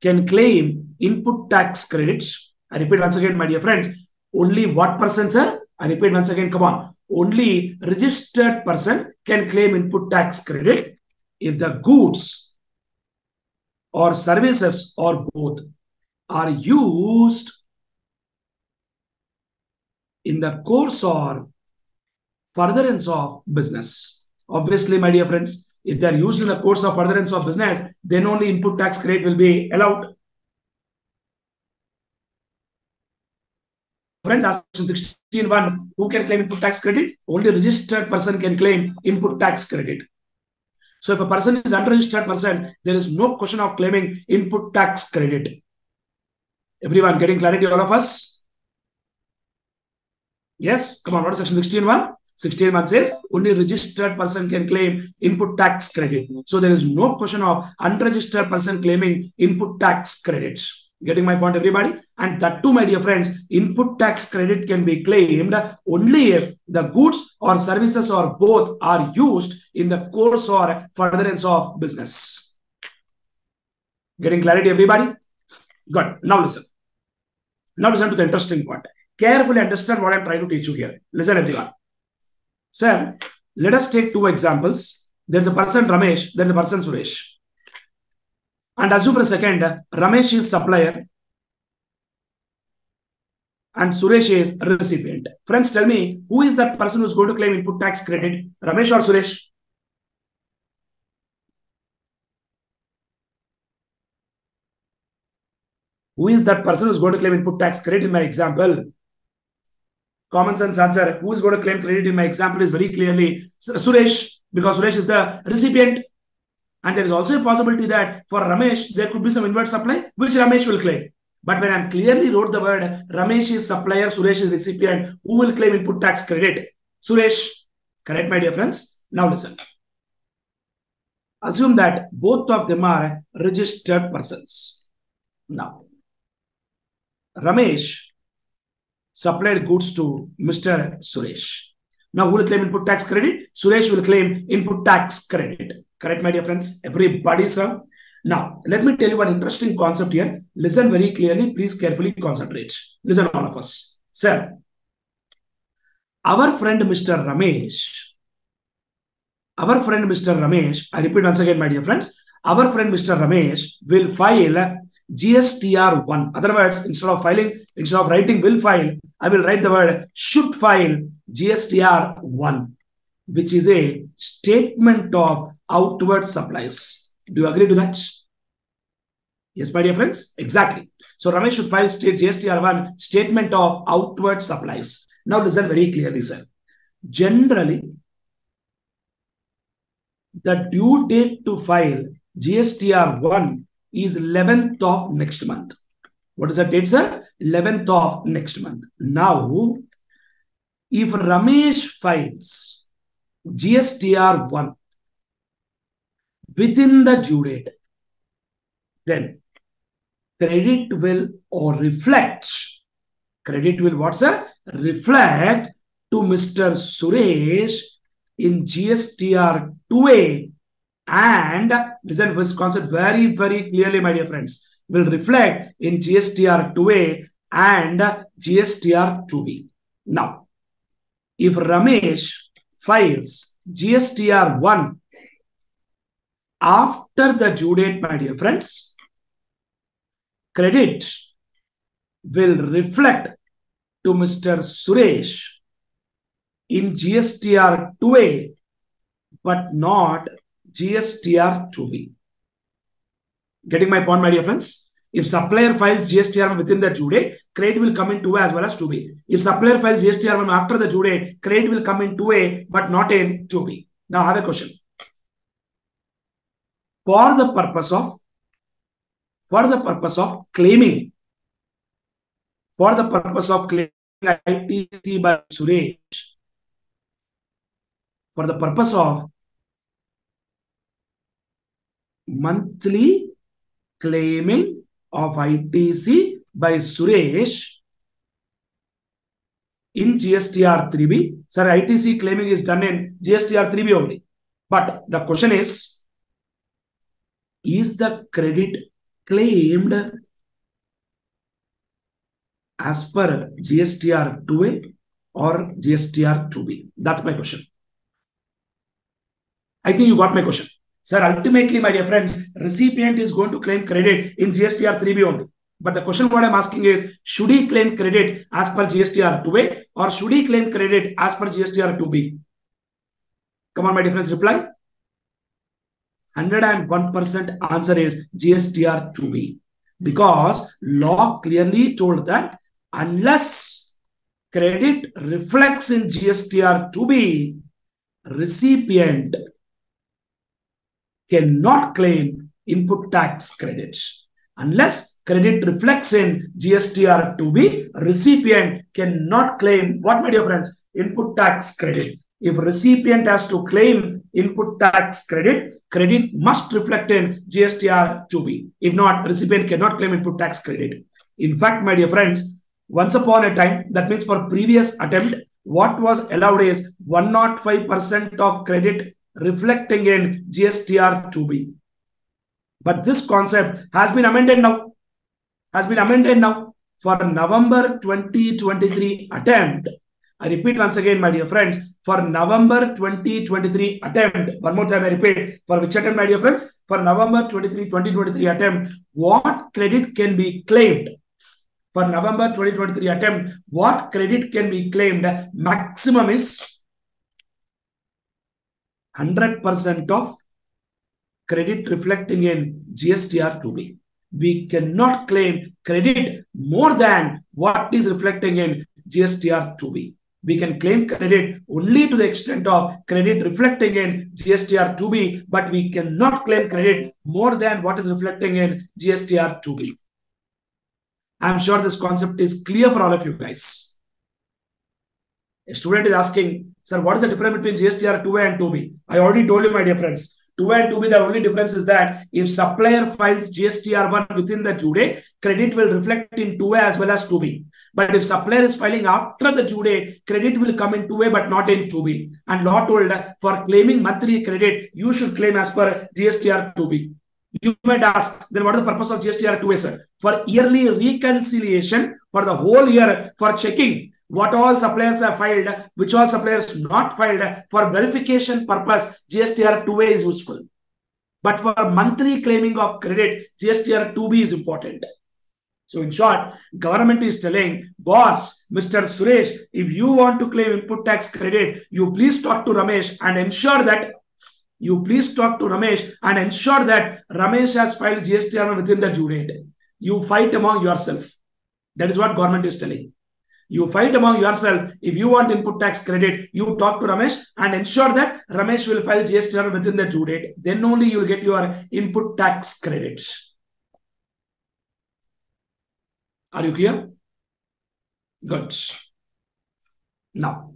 can claim input tax credits. I repeat once again, my dear friends. Only what person, sir? I repeat once again, come on. Only registered person can claim input tax credit if the goods or services or both are used in the course or furtherance of business. Obviously, my dear friends, if they are used in the course of furtherance of business, then only input tax credit will be allowed. Friends, ask question 16.1. Who can claim input tax credit? Only registered person can claim input tax credit. So if a person is unregistered person, there is no question of claiming input tax credit. Everyone getting clarity, all of us? Yes? Come on, what is section 16.1? 16.1 says only registered person can claim input tax credit. So there is no question of unregistered person claiming input tax credits. Getting my point, everybody? And that too, my dear friends, input tax credit can be claimed only if the goods or services or both are used in the course or furtherance of business. Getting clarity, everybody? Good. Now listen. Now listen to the interesting point. Carefully understand what I'm trying to teach you here. Listen, everyone. Sir, let us take two examples. There's a person Ramesh, there's a person Suresh. And assume for a second, Ramesh is supplier and Suresh is recipient. Friends, tell me, who is that person who's going to claim input tax credit? Ramesh or Suresh? Who is that person who's going to claim input tax credit in my example? Common sense answer. Who is going to claim credit in my example is very clearly Suresh, because Suresh is the recipient. And there is also a possibility that for Ramesh, there could be some inward supply, which Ramesh will claim. But when I clearly wrote the word Ramesh is supplier, Suresh is recipient, who will claim input tax credit? Suresh. Correct, my dear friends? Now listen. Assume that both of them are registered persons. Now, Ramesh supplied goods to Mr. Suresh. Now, who will claim input tax credit? Suresh will claim input tax credit. Correct, my dear friends? Everybody, sir? Now, let me tell you one interesting concept here. Listen very clearly. Please carefully concentrate. Listen, all of us. Sir, our friend Mr. Ramesh, I repeat once again, my dear friends, our friend Mr. Ramesh will file GSTR 1. Other words, instead of writing will file, I will write the word should file GSTR 1, which is a statement of outward supplies. Do you agree to that? Yes, my dear friends? Exactly. So Ramesh should file GSTR 1, statement of outward supplies. Now listen very clearly, sir. Generally, the due date to file GSTR 1 is 11th of next month. What is that date, sir? 11th of next month. Now, if Ramesh files GSTR 1 within the due date, then credit will reflect reflect to Mr. Suresh in GSTR 2A, and listen to this concept very, very clearly, my dear friends, will reflect in GSTR 2A and GSTR 2B. Now, if Ramesh files GSTR 1 after the due date, my dear friends, credit will reflect to Mr. Suresh in GSTR 2A, but not GSTR 2B. Getting my point, my dear friends? If supplier files GSTR within the due date, credit will come in 2A as well as 2B. If supplier files GSTR 1 after the due date, credit will come in 2A, but not in 2B. Now I have a question. For the purpose of claiming ITC by Suresh, for the purpose of monthly claiming of ITC by Suresh in GSTR 3B. Sir, ITC claiming is done in GSTR 3B only. But the question is the credit claimed as per GSTR 2A or GSTR 2B? That's my question. I think you got my question. Sir, ultimately, my dear friends, recipient is going to claim credit in GSTR 3B only. But the question what I'm asking is, should he claim credit as per GSTR 2A or should he claim credit as per GSTR 2B? Come on, my dear friends, reply. 101% answer is GSTR 2B. Because law clearly told that unless credit reflects in GSTR 2B, recipient cannot claim input tax credits. Unless credit reflects in GSTR 2B, recipient cannot claim what, my dear friends? Input tax credit. If recipient has to claim input tax credit, credit must reflect in GSTR 2B. If not, recipient cannot claim input tax credit. In fact, my dear friends, once upon a time, that means for previous attempt, what was allowed is 105% of credit reflecting in GSTR 2B. But this concept has been amended now. For November 2023 attempt. I repeat once again, my dear friends, for November 2023 attempt, one more time I repeat, for which attempt, my dear friends? For November 2023 attempt, what credit can be claimed? For November 2023 attempt, what credit can be claimed? Maximum is 100% of credit reflecting in GSTR 2B. We cannot claim credit more than what is reflecting in GSTR 2B. We can claim credit only to the extent of credit reflecting in GSTR 2B, but we cannot claim credit more than what is reflecting in GSTR 2B. I'm sure this concept is clear for all of you guys. A student is asking, sir, what is the difference between GSTR 2A and 2B? I already told you, my dear friends. 2A and 2B, the only difference is that if supplier files GSTR 1 within the due date, credit will reflect in 2A as well as 2B. But if supplier is filing after the due date, credit will come in 2A but not in 2B. And law told for claiming monthly credit, you should claim as per GSTR 2B. You might ask, then what is the purpose of GSTR 2A, sir? For yearly reconciliation for the whole year, for checking what all suppliers have filed, which all suppliers not filed. For verification purpose, GSTR 2A is useful. But for monthly claiming of credit, GSTR 2B is important. So in short, government is telling, boss, Mr. Suresh, if you want to claim input tax credit, you please talk to Ramesh and ensure that Ramesh has filed GSTR within the due date. You fight among yourself. That is what government is telling. You fight among yourself. If you want input tax credit, you talk to Ramesh and ensure that Ramesh will file GSTR within the due date. Then only you will get your input tax credits. Are you clear? Good. Now,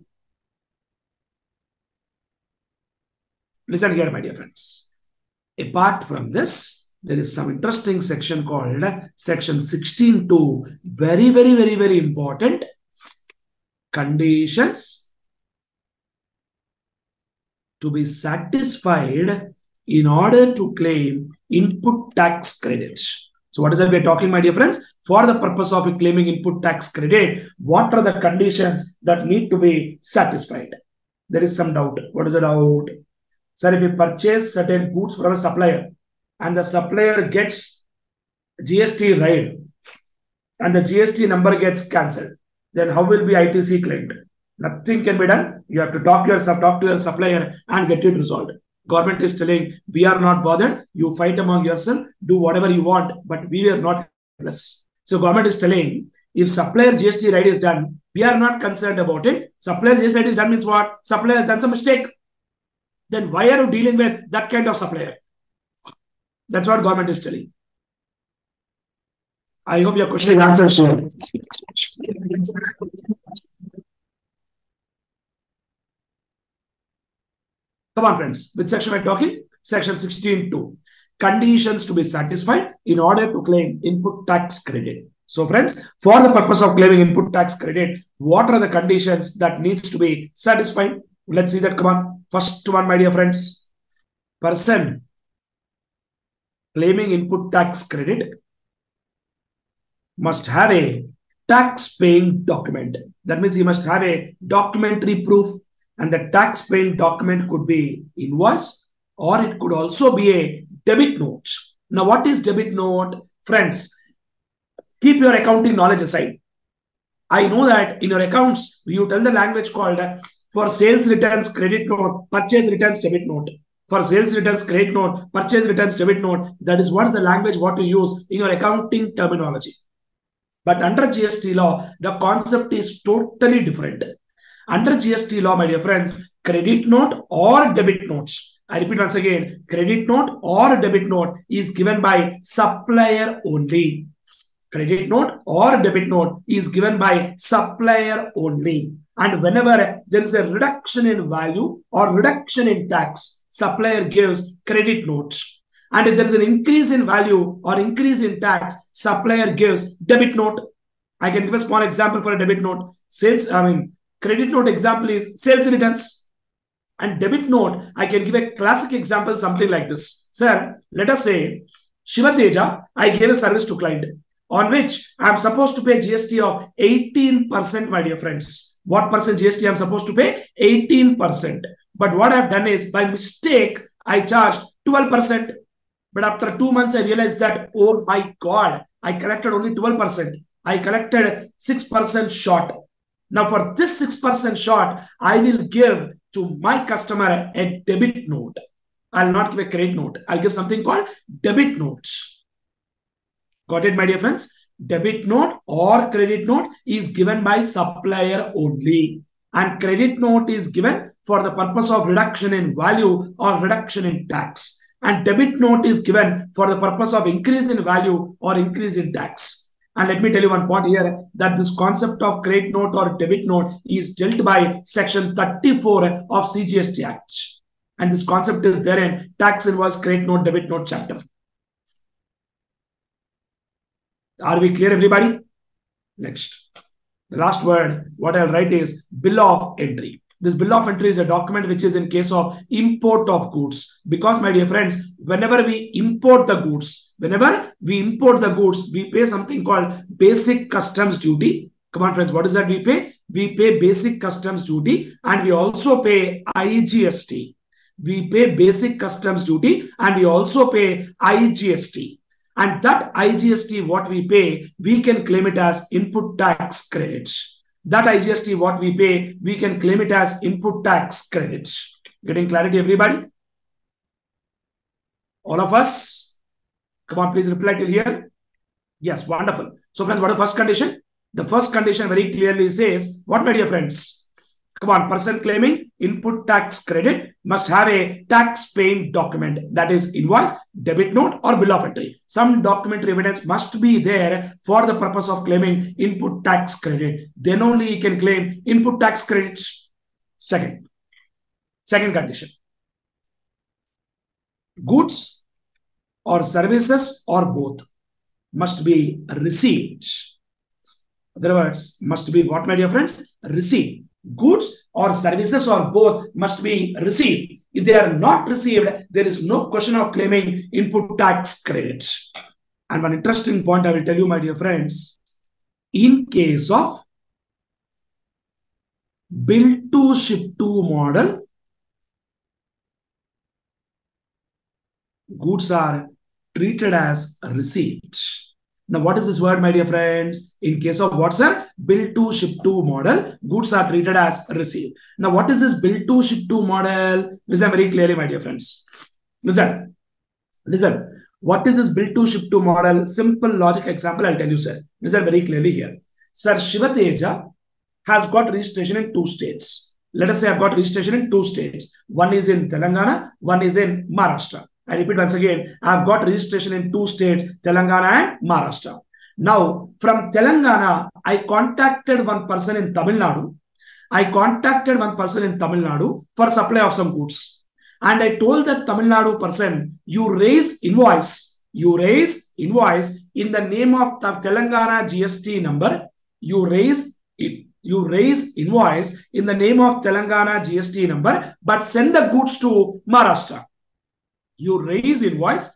listen here, my dear friends. Apart from this, there is some interesting section called section 16.2. Very, very, very, very important. Conditions to be satisfied in order to claim input tax credits. So what is that we are talking, my dear friends? For the purpose of claiming input tax credit, what are the conditions that need to be satisfied? There is some doubt. What is the doubt? Sir, if you purchase certain goods from a supplier and the supplier gets GST raid and the GST number gets cancelled, then how will be ITC claimed? Nothing can be done. You have to talk to your supplier and get it resolved. Government is telling, we are not bothered. You fight among yourself, do whatever you want, but we are not helpless. So government is telling, if supplier GST raid is done, we are not concerned about it. Supplier GST raid is done means what? Supplier has done some mistake. Then why are you dealing with that kind of supplier? That's what government is telling. I hope your question is answered soon. Come on, friends. Which section am I talking? Section 16.2. Conditions to be satisfied in order to claim input tax credit. So, friends, for the purpose of claiming input tax credit, what are the conditions that needs to be satisfied? Let's see that. Come on. First one, my dear friends. Person claiming input tax credit must have a tax-paying document. That means he must have a documentary proof, and the tax-paying document could be invoice or it could also be a debit note. Now, what is debit note? Friends, keep your accounting knowledge aside. I know that in your accounts, you tell the language called for sales returns credit note, purchase returns debit note. For sales returns credit note, purchase returns debit note. That is what's the language what you use in your accounting terminology. But under GST law, the concept is totally different. Under GST law, my dear friends, credit note or debit notes. I repeat once again, credit note or debit note is given by supplier only. Credit note or debit note is given by supplier only. And whenever there is a reduction in value or reduction in tax, supplier gives credit note. And if there is an increase in value or increase in tax, supplier gives debit note. I can give a small example for a debit note. Credit note example is sales returns. And debit note, I can give a classic example, something like this. Sir, let us say, Shiva Teja, I gave a service to client on which I am supposed to pay GST of 18%, my dear friends. What percent GST I am supposed to pay? 18%. But what I have done is, by mistake, I charged 12%. But after 2 months, I realized that, oh my God, I collected only 12%. I collected 6% short. Now, for this 6% short, I will give to my customer a debit note. I'll not give a credit note. I'll give something called debit notes. Got it, my dear friends? Debit note or credit note is given by supplier only. And credit note is given for the purpose of reduction in value or reduction in tax. And debit note is given for the purpose of increase in value or increase in tax. And let me tell you one point here, that this concept of credit note or debit note is dealt by section 34 of CGST Act. And this concept is there in tax invoice credit note debit note chapter. Are we clear, everybody? Next. The last word, what I'll write is bill of entry. This bill of entry is a document which is in case of import of goods. Because, my dear friends, whenever we import the goods, we pay something called basic customs duty. Come on, friends, what is that we pay? We pay basic customs duty and we also pay IGST. We pay basic customs duty and we also pay IGST. And that IGST, what we pay, we can claim it as input tax credits. That IGST, what we pay, we can claim it as input tax credits. Getting clarity, everybody? All of us? Come on, please reply till here. Yes, wonderful. So, friends, what is the first condition? The first condition very clearly says, what, my dear friends? Come on, person claiming input tax credit must have a tax paying document, that is invoice, debit note or bill of entry. Some documentary evidence must be there for the purpose of claiming input tax credit. Then only you can claim input tax credits. Second condition. Goods or services or both must be received. In other words, must be what, my dear friends? Received. Goods or services or both must be received. If they are not received, there is no question of claiming input tax credit. And one interesting point I will tell you, my dear friends, in case of bill to ship to model, goods are treated as receipts. Now, what is this word, my dear friends? In case of what, sir? Bill to ship to model, goods are treated as received. Now, what is this bill to ship to model? Listen very clearly, my dear friends. Listen. What is this bill to ship to model? Simple logic example, I'll tell you, sir. Listen very clearly here. Sir, Shiva Teja has got registration in 2 states. Let us say I've got registration in 2 states. One is in Telangana, one is in Maharashtra. I repeat once again, I've got registration in 2 states, Telangana and Maharashtra. Now, from Telangana, I contacted one person in Tamil Nadu. For supply of some goods. And I told that Tamil Nadu person, you raise invoice in the name of the Telangana GST number. You raise invoice in the name of Telangana GST number, but send the goods to Maharashtra. You raise invoice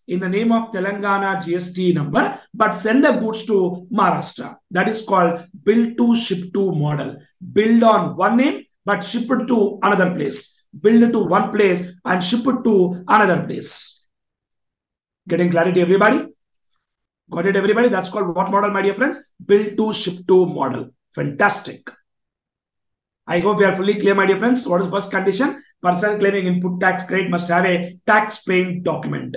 in the name of Telangana GST number, but send the goods to Maharashtra. That is called bill to ship to model. Billed on one name, but shipped to another place. build it to one place and ship it to another place. Getting clarity, everybody? Got it, everybody? That's called what model, my dear friends? Build to ship to model. Fantastic. I hope we are fully clear, my dear friends. What is the first condition? Person claiming input tax credit must have a tax paying document.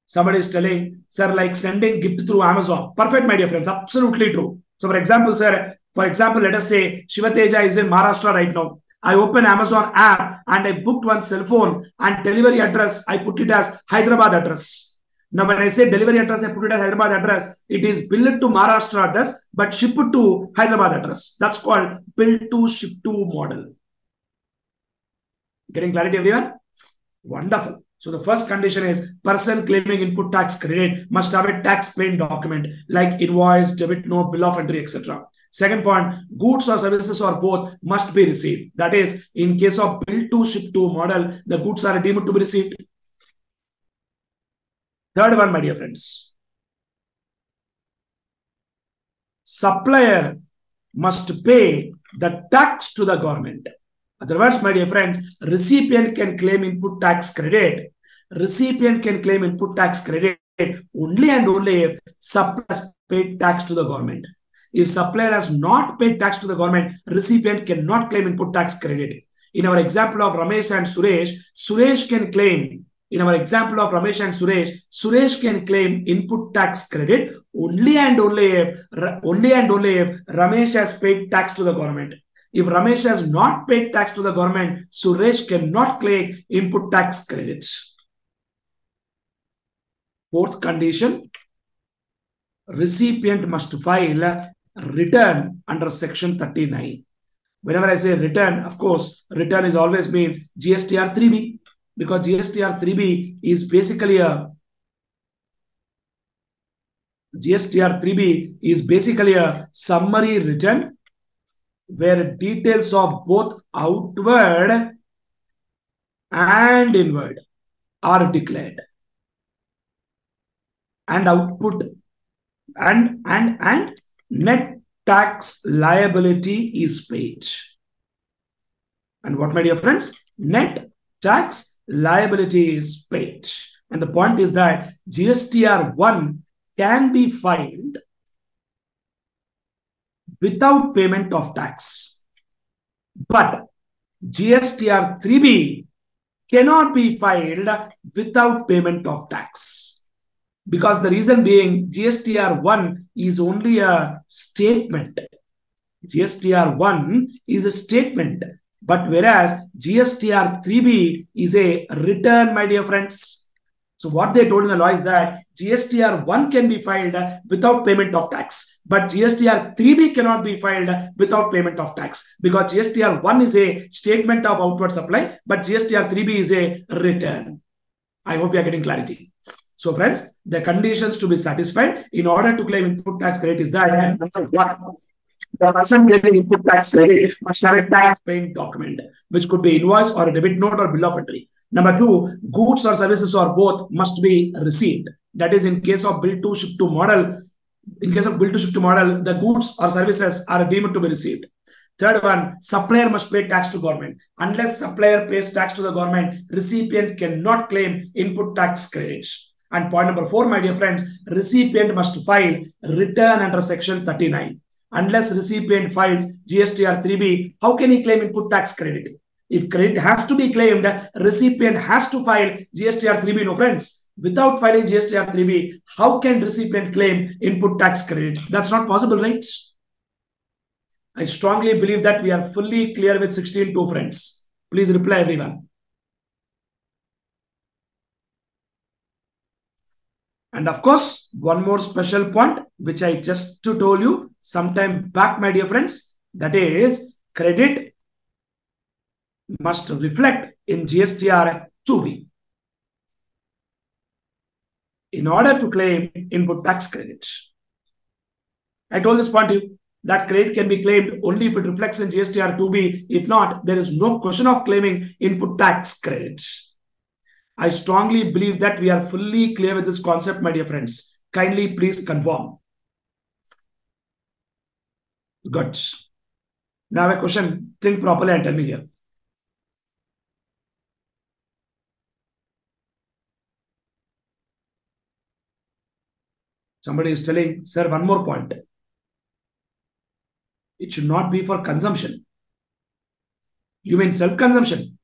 Somebody is telling, sir, like sending gift through Amazon. Perfect, my dear friends. Absolutely true. So, for example, sir, let us say Shiva Teja is in Maharashtra right now. I open Amazon app and I booked one cell phone and delivery address, I put it as Hyderabad address. Now, when I say delivery address, I put it as Hyderabad address. It is billed to Maharashtra address, but ship it to Hyderabad address. That's called build to ship to model. Getting clarity, everyone? Wonderful. So the first condition is person claiming input tax credit must have a tax paying document like invoice, debit note, bill of entry, etc. Second point, goods or services or both must be received. That is, in case of build to ship to model, the goods are deemed to be received. Third one, my dear friends, supplier must pay the tax to the government. Otherwise, my dear friends, recipient can claim input tax credit. Recipient can claim input tax credit only and only if supplier has paid tax to the government. If supplier has not paid tax to the government, recipient cannot claim input tax credit. In our example of Ramesh and Suresh, Suresh can claim. In our example of Ramesh and Suresh can claim input tax credit only and only if Ramesh has paid tax to the government. If Ramesh has not paid tax to the government, Suresh cannot claim input tax credits. Fourth condition, recipient must file a return under section 39. Whenever I say return, of course, return is always means GSTR 3B, because GSTR 3B is basically a summary return where details of both outward and inward are declared, and output and net tax liability is paid. And what, my dear friends? Net tax liability is paid. And the point is that GSTR 1 can be filed without payment of tax, but GSTR 3B cannot be filed without payment of tax. Because the reason being, GSTR 1 is only a statement. GSTR 1 is a statement, but whereas GSTR 3B is a return, my dear friends. So what they told in the law is that GSTR 1 can be filed without payment of tax, but GSTR 3B cannot be filed without payment of tax, because GSTR 1 is a statement of outward supply, but GSTR 3B is a return. I hope you are getting clarity. So friends, the conditions to be satisfied in order to claim input tax credit is that the person claiming input tax credit must have a tax paying document, which could be invoice or a debit note or bill of entry. Number two, goods or services or both must be received. That is, in case of build to ship to model, the goods or services are deemed to be received. Third one, supplier must pay tax to government. Unless supplier pays tax to the government, recipient cannot claim input tax credits. And point number 4, my dear friends, recipient must file return under section 39. Unless recipient files GSTR 3B, how can he claim input tax credit? If credit has to be claimed, recipient has to file GSTR 3B, no friends. Without filing GSTR 3B, how can recipient claim input tax credit? That's not possible, right? I strongly believe that we are fully clear with 16.2, friends. Please reply, everyone. And of course, one more special point, which I just told you sometime back, my dear friends, that is credit must reflect in GSTR 2B in order to claim input tax credits. I told this point to you that credit can be claimed only if it reflects in GSTR 2B. If not, there is no question of claiming input tax credits. I strongly believe that we are fully clear with this concept, my dear friends. Kindly please confirm. Good. Now a question. Think properly and tell me here. Somebody is telling, sir, one more point. It should not be for consumption. You mean self-consumption?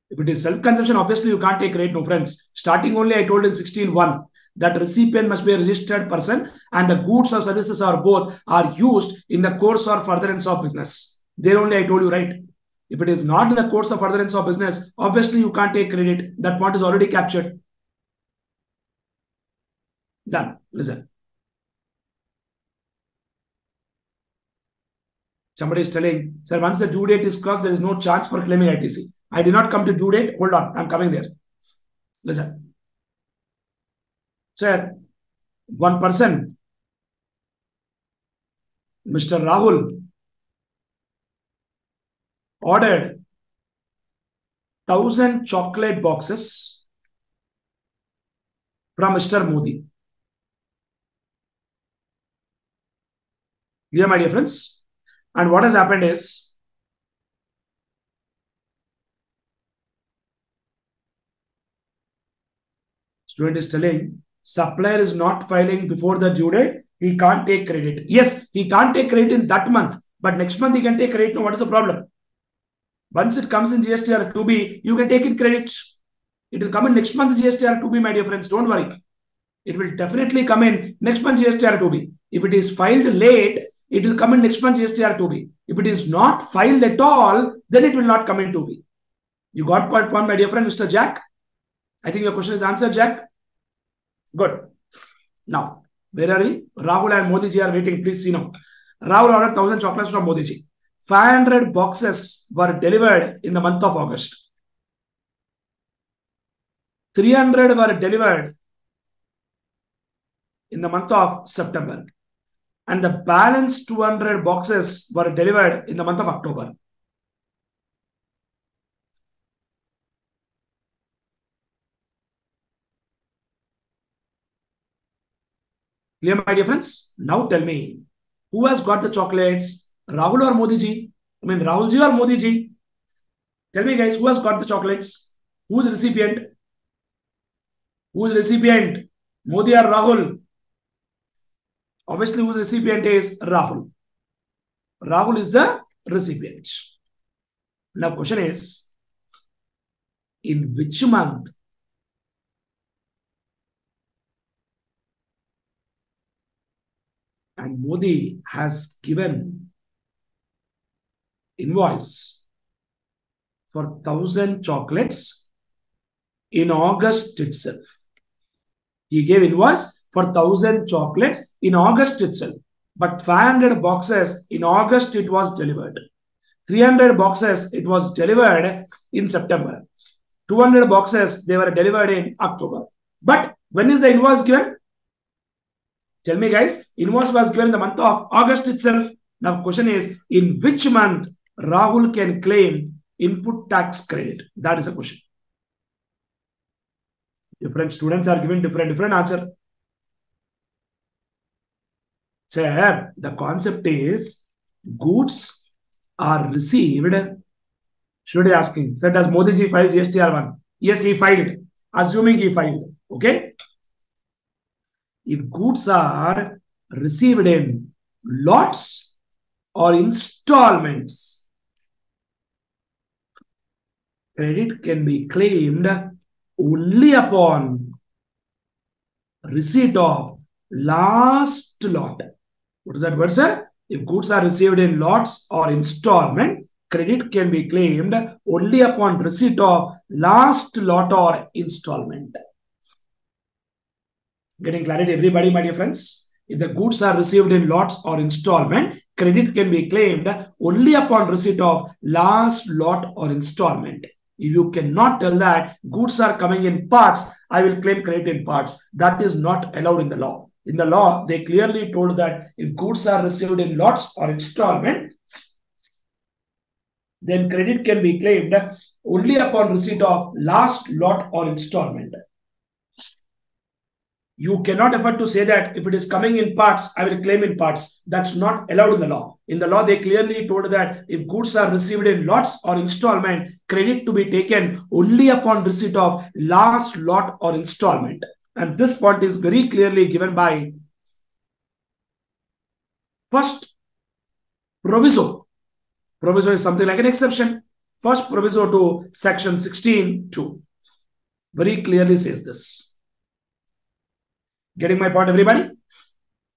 If it is self-consumption, obviously you can't take credit, no friends. Starting only, I told in 16.1 that recipient must be a registered person and the goods or services or both are used in the course or furtherance of business. There only I told you, right? If it is not in the course of furtherance of business, obviously you can't take credit. That point is already captured. Done. Listen. Somebody is telling, sir, once the due date is crossed, there is no chance for claiming ITC. I did not come to due date. Hold on. I'm coming there. Listen. Sir, one person, Mr. Rahul, ordered 1,000 chocolate boxes from Mr. Modi. Clear, my dear friends? And what has happened is, student is telling, supplier is not filing before the due date, he can't take credit. Yes, he can't take credit in that month, but next month he can take credit. No, what is the problem? Once it comes in GSTR 2B, you can take it credit. It will come in next month GSTR 2B, my dear friends. Don't worry. It will definitely come in next month GSTR 2B. If it is filed late, it will come in next month GSTR 2B. If it is not filed at all, then it will not come in 2B. You got point one, my dear friend, Mr. Jack? I think your question is answered, Jack. Good. Now, where are we? Rahul and Modi ji are waiting. Please see now. Rahul ordered 1,000 chocolates from Modi ji. 500 boxes were delivered in the month of August. 300 were delivered in the month of September. And the balance 200 boxes were delivered in the month of October. Clear, my dear friends? Now tell me, who has got the chocolates? Rahul or Modi ji? I mean, Rahul ji or Modi ji? Tell me, guys, who has got the chocolates? Who is the recipient? Who is the recipient? Modi or Rahul? Obviously, whose recipient is Rahul. Rahul is the recipient. Now, question is, in which month and Modi has given invoice for 1,000 chocolates in August itself. He gave invoice for 1,000 chocolates in August itself. But 500 boxes in August it was delivered. 300 boxes it was delivered in September. 200 boxes they were delivered in October. But when is the invoice given? Tell me, guys. Invoice was given in the month of August itself. Now, question is, in which month Rahul can claim input tax credit? That is the question. Different students are giving different answer. Sir, the concept is goods are received. Should be asking, sir, does Modi ji file GSTR1? Yes, he filed. Assuming he filed. Okay. If goods are received in lots or installments, credit can be claimed only upon receipt of last lot. What is that word, sir? If goods are received in lots or installment, credit can be claimed only upon receipt of last lot or installment. Getting clarity, everybody, my dear friends? If the goods are received in lots or installment, credit can be claimed only upon receipt of last lot or installment. If you cannot tell that goods are coming in parts, I will claim credit in parts. That is not allowed in the law. In the law, they clearly told that if goods are received in lots or installment, then credit can be claimed only upon receipt of last lot or installment. You cannot afford to say that if it is coming in parts, I will claim in parts. That's not allowed in the law. In the law, they clearly told that if goods are received in lots or installment, credit to be taken only upon receipt of last lot or installment. And this point is very clearly given by first proviso. Proviso is something like an exception. First proviso to section 16(2) very clearly says this. Getting my point, everybody?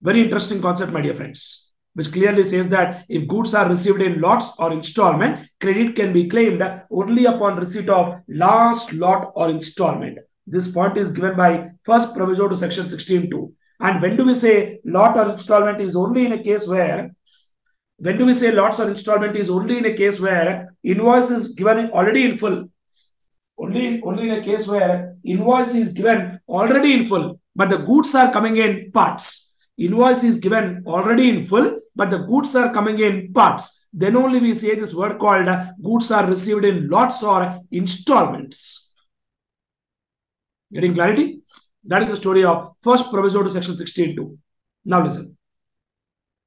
Very interesting concept, my dear friends, which clearly says that if goods are received in lots or installment, credit can be claimed only upon receipt of last lot or installment. This point is given by first proviso to section 16(2). And when do we say lot or installment is only in a case where, when do we say lots or installment is only in a case where invoice is given already in full? Only in a case where invoice is given already in full, but the goods are coming in parts. Invoice is given already in full, but the goods are coming in parts. Then only we say this word called goods are received in lots or installments. Getting clarity? That is the story of first proviso to section 16(2). Now listen.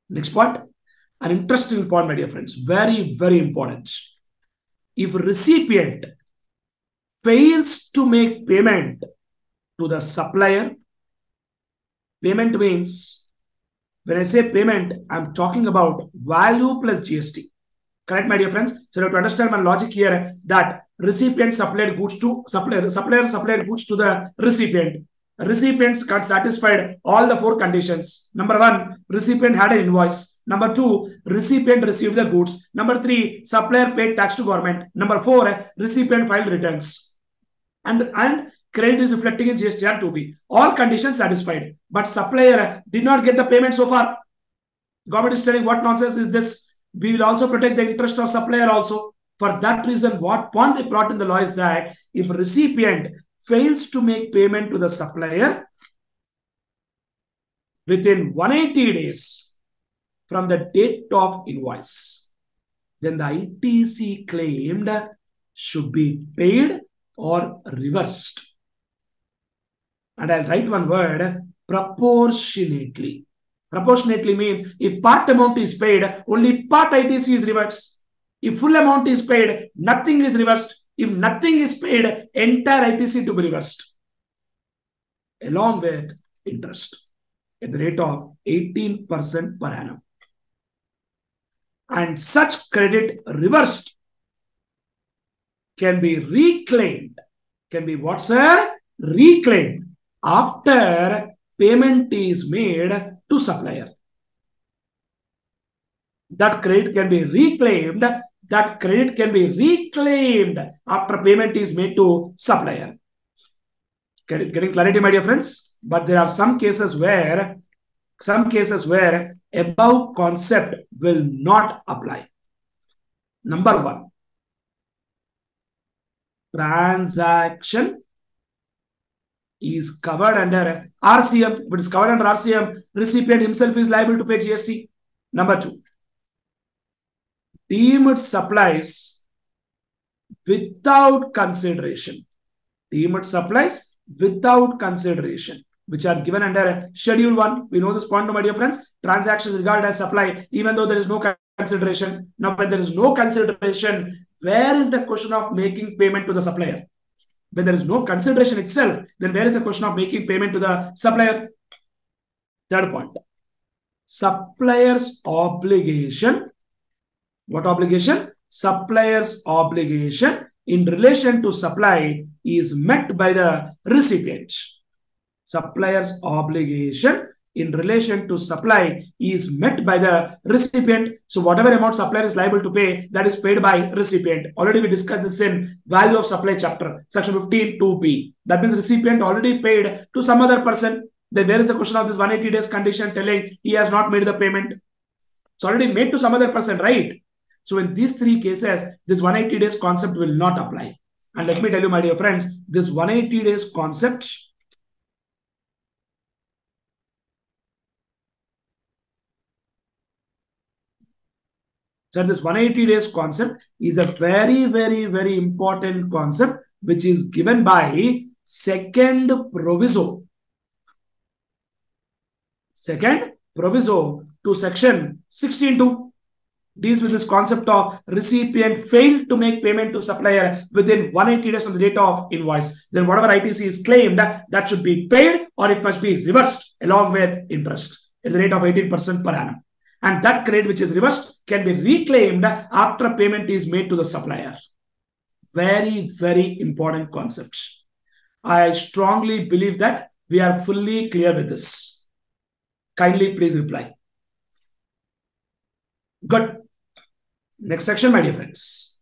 Next point. An interesting point, my dear friends. Very, very important. If recipient fails to make payment to the supplier, payment means, when I say payment, I'm talking about value plus GST. Correct, my dear friends? So you have to understand my logic here that recipient supplied goods to supplier supplied goods to the recipient. Recipients got satisfied all the 4 conditions. Number 1, recipient had an invoice. Number 2, recipient received the goods. Number 3, supplier paid tax to government. Number 4, recipient filed returns. And credit is reflecting in GST and 2B. All conditions satisfied. But supplier did not get the payment so far. Government is telling, what nonsense is this? We will also protect the interest of supplier also. For that reason, what point they brought in the law is that if recipient fails to make payment to the supplier within 180 days from the date of invoice, then the ITC claimed should be paid or reversed. And I'll write one word, proportionately. Proportionately means if part amount is paid, only part ITC is reversed. If full amount is paid, nothing is reversed. If nothing is paid, entire ITC to be reversed, along with interest at the rate of 18% per annum. And such credit reversed can be reclaimed. Can be what, sir? Reclaimed after payment is made to supplier. That credit can be reclaimed. That credit can be reclaimed after payment is made to supplier. Getting clarity, my dear friends? But there are some cases where above concept will not apply. Number 1, transaction is covered under RCM. If it is covered under RCM, recipient himself is liable to pay GST. Number 2, deemed supplies without consideration. Deemed supplies without consideration, which are given under Schedule 1. We know this point, my dear friends. Transactions regarded as supply, even though there is no consideration. Now, when there is no consideration, where is the question of making payment to the supplier? When there is no consideration itself, then where is the question of making payment to the supplier? Third point, supplier's obligation. What obligation? Supplier's obligation in relation to supply is met by the recipient. Supplier's obligation in relation to supply is met by the recipient. So whatever amount supplier is liable to pay, that is paid by recipient. Already we discussed this in value of supply chapter, section 15(2)(b). That means recipient already paid to some other person. Then there is a question of this 180 days condition telling he has not made the payment. It's already made to some other person, right? So in these 3 cases, this 180 days concept will not apply. And let me tell you, my dear friends, this 180 days concept this 180 days concept is a very, very, very important concept which is given by second proviso. Second proviso to section 16(2). Deals with this concept of recipient failed to make payment to supplier within 180 days from the date of invoice. Then whatever ITC is claimed, that should be paid or it must be reversed along with interest at the rate of 18% per annum. and that credit which is reversed can be reclaimed after payment is made to the supplier. Very, very important concept. I strongly believe that we are fully clear with this. Kindly please reply. Good. Next section, my dear friends.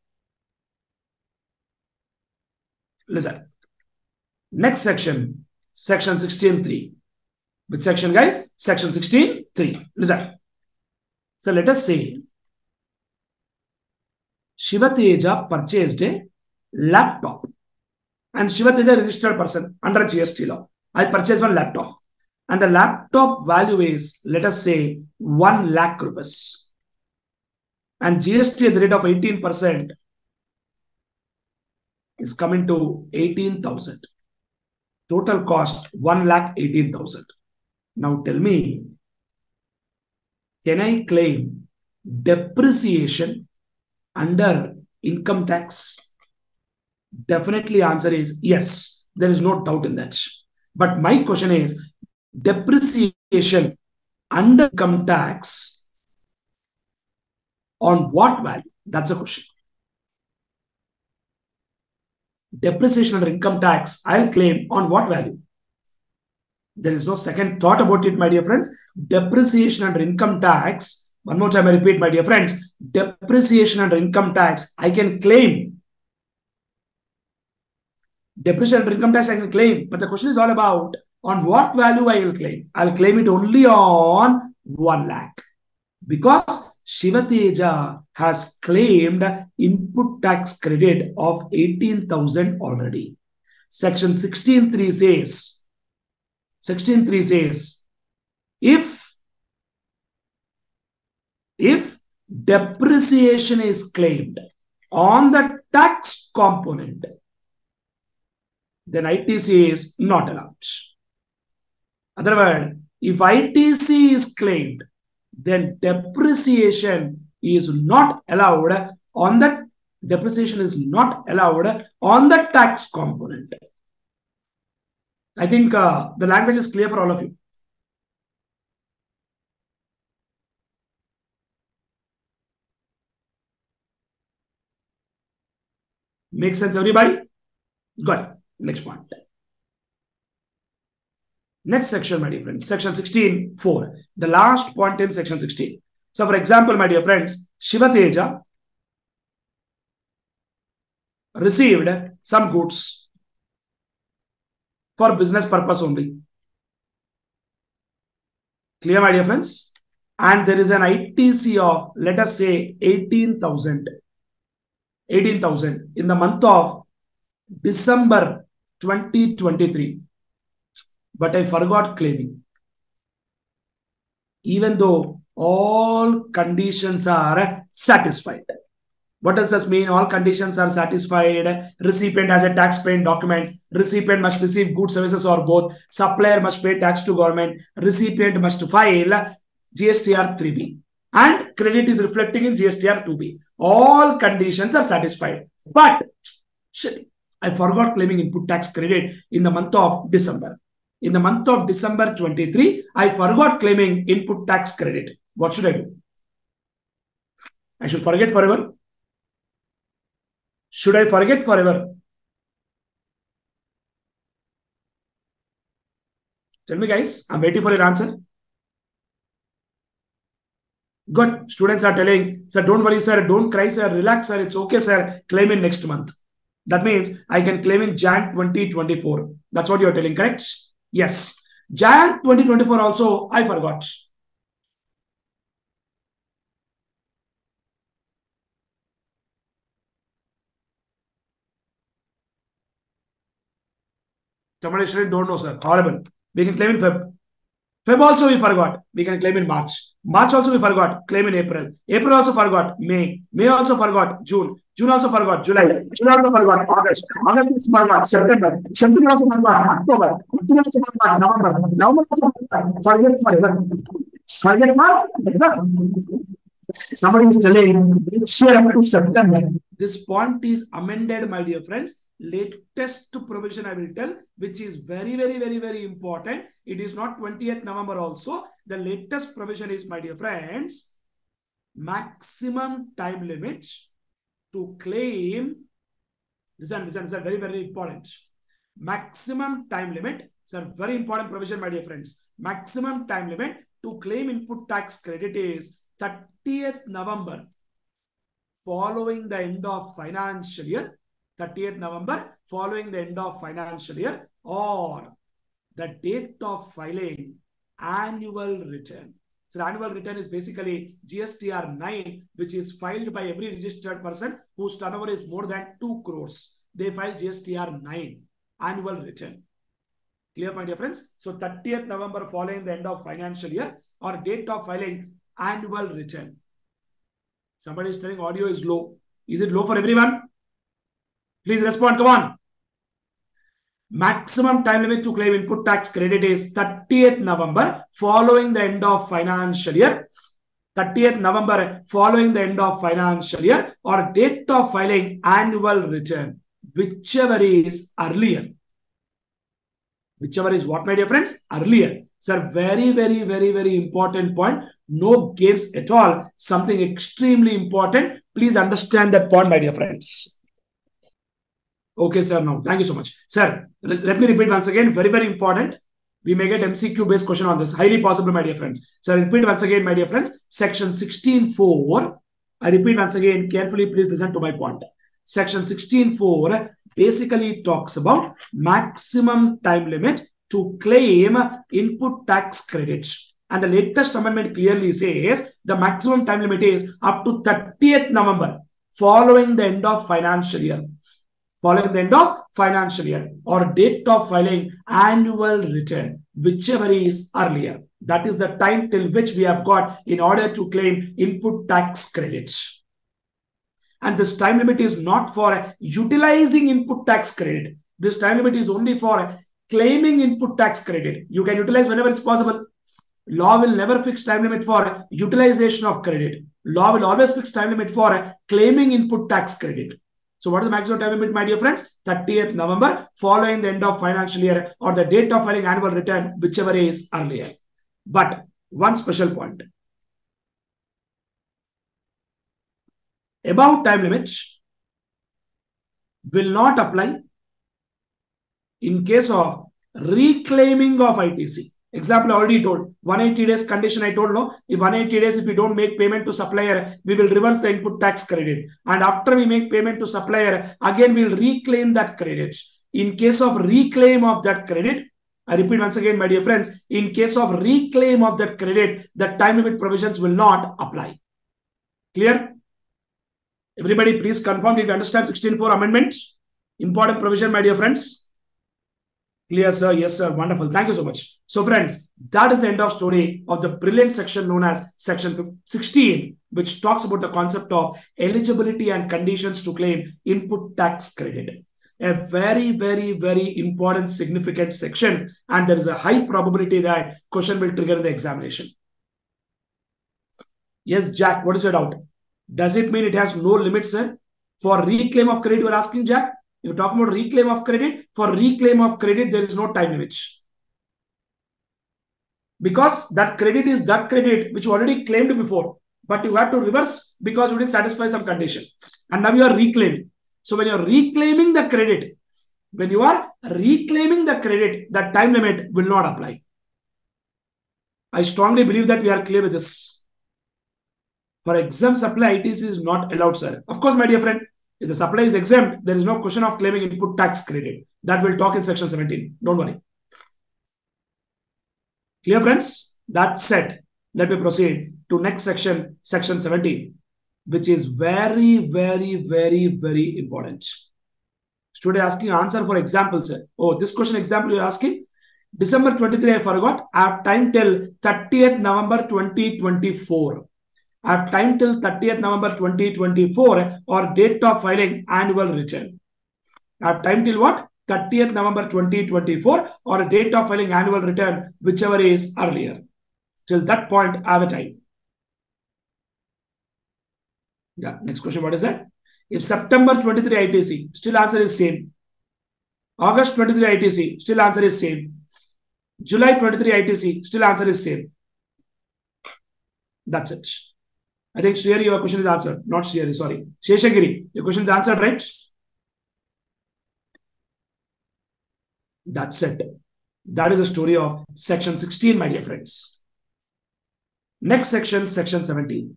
Listen. Next section, section 16.3. Which section, guys? Section 16.3. Listen. So let us say Shiva Teja purchased a laptop. And Shiva Teja registered person under GST law. I purchased one laptop. And the laptop value is, let us say, 1 lakh rupees. And GST at the rate of 18% is coming to 18,000. Total cost 1,18,000. Now tell me, can I claim depreciation under income tax? Definitely answer is yes. There is no doubt in that. But my question is, depreciation under income tax on what value? That's the question. Depreciation under income tax, I'll claim on what value? There is no second thought about it, my dear friends. Depreciation under income tax, one more time I repeat, my dear friends, depreciation under income tax, I can claim. Depreciation under income tax, I can claim. But the question is all about on what value I will claim. I'll claim it only on 1 lakh. Because Shiva Teja has claimed input tax credit of 18,000 already. Section 16.3 says, if depreciation is claimed on the tax component, then ITC is not allowed. Otherwise, if ITC is claimed, then depreciation is not allowed on the tax component. I think the language is clear for all of you. Make sense, everybody? Good. Next point. Next section, my dear friends, section 16.4, the last point in section 16. So, for example, my dear friends, Shiva Teja received some goods for business purpose only. Clear, my dear friends? And there is an ITC of, let us say, 18,000 in the month of December 2023. But I forgot claiming. Even though all conditions are satisfied. What does this mean? All conditions are satisfied. Recipient has a tax paying document. Recipient must receive goods, services, or both. Supplier must pay tax to government. Recipient must file GSTR 3B. And credit is reflecting in GSTR 2B. All conditions are satisfied. But shit, I forgot claiming input tax credit in the month of December. In the month of December 23, I forgot claiming input tax credit. What should I do? I should forget forever? Should I forget forever? Tell me, guys. I'm waiting for your answer. Good. Students are telling, sir, don't worry, sir. Don't cry, sir. Relax, sir. It's okay, sir. Claim in next month. That means I can claim in Jan 2024. That's what you're telling, correct? Yes. Jan 2024 also, I forgot. Somebody said, don't know, sir. Horrible. We can claim in Feb. Feb also we forgot. We can claim in March. March also we forgot. Claim in April. April also forgot. May. May also forgot. June. June also forgot. July. July also forgot. August. August also forgot. September. September also forgot. October. October also forgot. November. November also forgot. Forget forever. Forget forever. Somebody is telling, share up to September. This point is amended, my dear friends. Latest provision I will tell, which is very, very, very, very important. It is not 20th November also. the latest provision is, my dear friends, maximum time limit to claim. Listen, very, very important. Maximum time limit. It's a very important provision, my dear friends. Maximum time limit to claim input tax credit is 30th November following the end of financial year. 30th November following the end of financial year, or the date of filing annual return. So annual return is basically GSTR 9, which is filed by every registered person whose turnover is more than 2 crores. They file GSTR 9, annual return. Clear, my dear friends? So 30th November following the end of financial year, or date of filing annual return. Somebody is telling audio is low. Is it low for everyone? Please respond. Come on. Maximum time limit to claim input tax credit is 30th November following the end of financial year. 30th November following the end of financial year, or date of filing annual return, whichever is earlier. Whichever is what, my dear friends? Earlier. Sir, very, very, very, very important point. No games at all. Something extremely important. Please understand that point, my dear friends. Okay, sir. Now, thank you so much. Sir, let me repeat once again. Very, very important. We may get MCQ based question on this. Highly possible, my dear friends. So, I repeat once again, my dear friends. Section 16.4. I repeat once again. Carefully, please listen to my point. Section 16.4 basically talks about maximum time limit to claim input tax credits. And the latest amendment clearly says the maximum time limit is up to 30th November following the end of financial year. Following the end of financial year, or date of filing annual return, whichever is earlier. That is the time till which we have got in order to claim input tax credits. And this time limit is not for utilizing input tax credit. This time limit is only for claiming input tax credit. You can utilize whenever it's possible. Law will never fix time limit for utilization of credit. Law will always fix time limit for claiming input tax credit. So what is the maximum time limit, my dear friends? 30th November following the end of financial year, or the date of filing annual return, whichever is earlier. But one special point. Above time limits will not apply in case of reclaiming of ITC. Example, I already told. 180 days condition I told, no? If 180 days, if we don't make payment to supplier, we will reverse the input tax credit. And after we make payment to supplier, again, we'll reclaim that credit. In case of reclaim of that credit, I repeat once again, my dear friends, in case of reclaim of that credit, the time limit provisions will not apply. Clear? Everybody, please confirm. Did you understand 16.4 amendments? Important provision, my dear friends. Clear, sir? Yes, sir. Wonderful. Thank you so much. So, friends, that is the end of story of the brilliant section known as section 16, which talks about the concept of eligibility and conditions to claim input tax credit. A very, very, very important, significant section, and there is a high probability that question will trigger in the examination. Yes, Jack, what is your doubt? Does it mean it has no limits, sir? For reclaim of credit, you are asking, Jack? You're talking about reclaim of credit. For reclaim of credit, there is no time limit. Because that credit is that credit which you already claimed before. But you have to reverse because you didn't satisfy some condition. And now you are reclaiming. So when you are reclaiming the credit, that time limit will not apply. I strongly believe that we are clear with this. For exempt supply, ITC is not allowed, sir. Of course, my dear friend, if the supply is exempt, there is no question of claiming input tax credit. That will talk in section 17. Don't worry. Clear, friends? That's said. Let me proceed to next section, section 17, which is very, very, very, very important. Student asking answer for example, sir. Oh, this question example you're asking? December 23, I forgot. I have time till 30th November 2024. I have time till 30th November 2024 or date of filing annual return. I have time till what? 30th November 2024 or a date of filing annual return, whichever is earlier. Till that point, I have a time. Yeah, next question, what is that? If September 23 ITC, still answer is same. August 23 ITC, still answer is same. July 23 ITC, still answer is same. That's it. I think Shriyari, your question is answered. Not Shriyari, sorry. Sheshagiri, your question is answered, right? That's it. That is the story of section 16, my dear friends. Next section, section 17.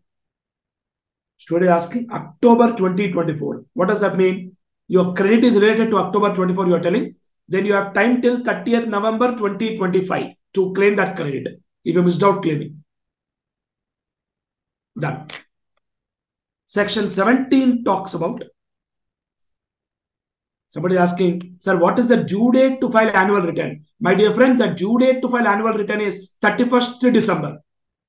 Story asking October 2024. What does that mean? Your credit is related to October 24, you are telling. Then you have time till 30th November 2025 to claim that credit. If you missed out claiming. Done. Section 17 talks about. Somebody asking, sir, what is the due date to file annual return? My dear friend, the due date to file annual return is 31st December.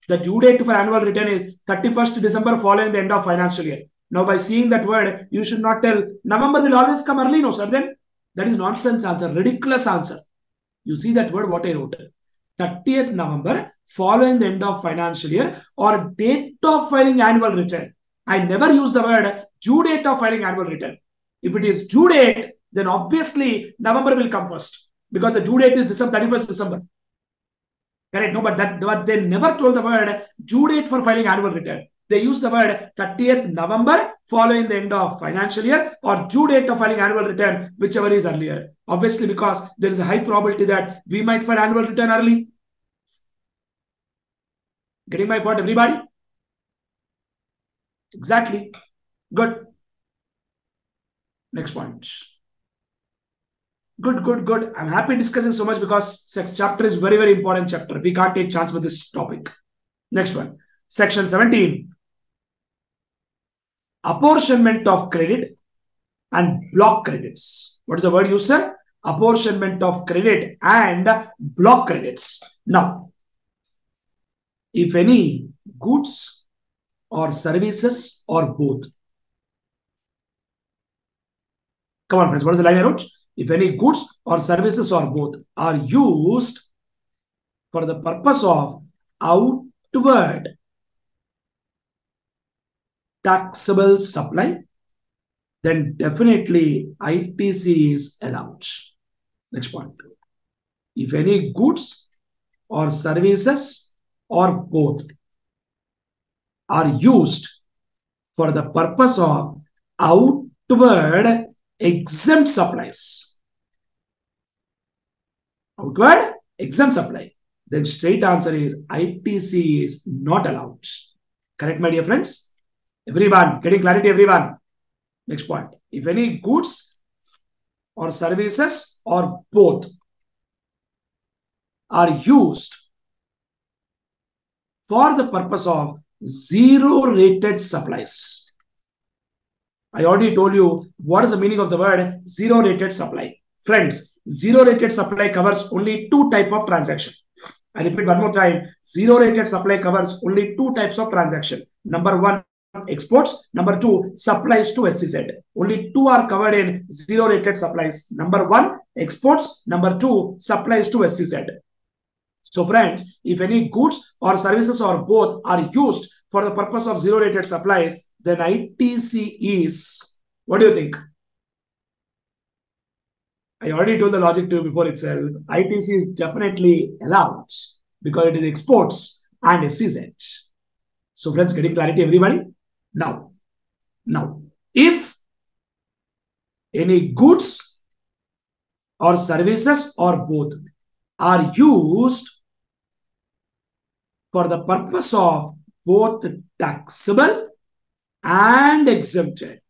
The due date to file annual return is 31st December following the end of financial year. Now, by seeing that word, you should not tell November will always come early. No, sir. Then that is nonsense answer, ridiculous answer. You see that word, what I wrote. 30th November following the end of financial year or date of filing annual return. I never use the word due date of filing annual return. If it is due date, then obviously November will come first because the due date is December 31st December. Correct? No, but they never told the word due date for filing annual return. They use the word 30th November following the end of financial year or due date of filing annual return, whichever is earlier. Obviously, because there is a high probability that we might file annual return early. Getting my point, everybody? Exactly. Good. Next point. Good. I'm happy discussing so much because chapter is very, very important chapter. We can't take chance with this topic. Next one. Section 17. Apportionment of credit and block credits. What is the word used, sir? Apportionment of credit and block credits. Now, if any goods or services or both. Come on, friends. What is the line I wrote? If any goods or services or both are used for the purpose of outward taxable supply, then definitely ITC is allowed. Next point. If any goods or services or both are used for the purpose of outward exempt supplies, outward exempt supply, then straight answer is ITC is not allowed. Correct, my dear friends? Everyone, getting clarity, everyone? Next point. If any goods or services or both are used for the purpose of zero-rated supplies. I already told you what is the meaning of the word zero-rated supply. Friends, zero-rated supply covers only two types of transaction. I repeat one more time. Zero-rated supply covers only two types of transaction. Number one, exports. Number two, supplies to SEZ. Only two are covered in zero-rated supplies. Number one, exports. Number two, supplies to SEZ. So friends, if any goods or services or both are used for the purpose of zero-rated supplies, then ITC is, what do you think? I already told the logic to you before itself. ITC is definitely allowed because it is exports and SEZ. So friends, getting clarity, everybody? Now, if any goods or services or both are used for the purpose of both taxable and exempted,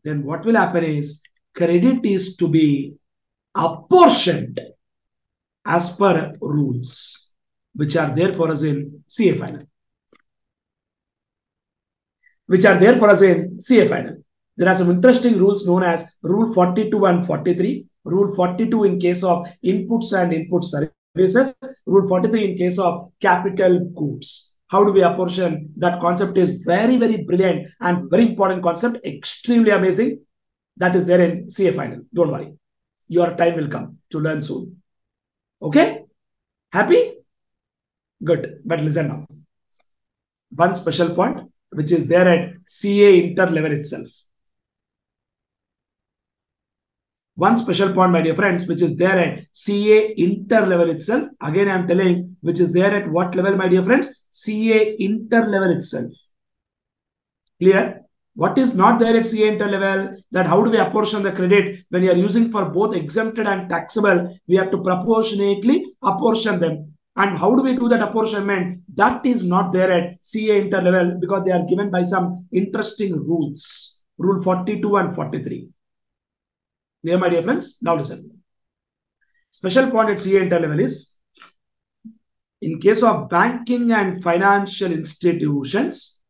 then what will happen is credit is to be apportioned as per rules which are there for us in CA final. There are some interesting rules known as Rule 42 and 43. Rule 42 in case of inputs and input services. Rule 43 in case of capital goods. How do we apportion? That concept is very, very brilliant and very important concept. Extremely amazing. That is there in CA final. Don't worry. Your time will come to learn soon. Okay? Happy? Good. But listen now. One special point which is there at CA inter level itself. one special point, my dear friends, which is there at CA inter level itself. Again, I am telling, which is there at what level, my dear friends? CA inter level itself. Clear? What is not there at CA inter level? That how do we apportion the credit when you are using for both exempted and taxable? We have to proportionately apportion them. And how do we do that apportionment? That is not there at CA inter level because they are given by some interesting rules. Rule 42 and 43. Clear, my dear friends? Now listen. Special point at CA inter level is, in case of banking and financial institutions,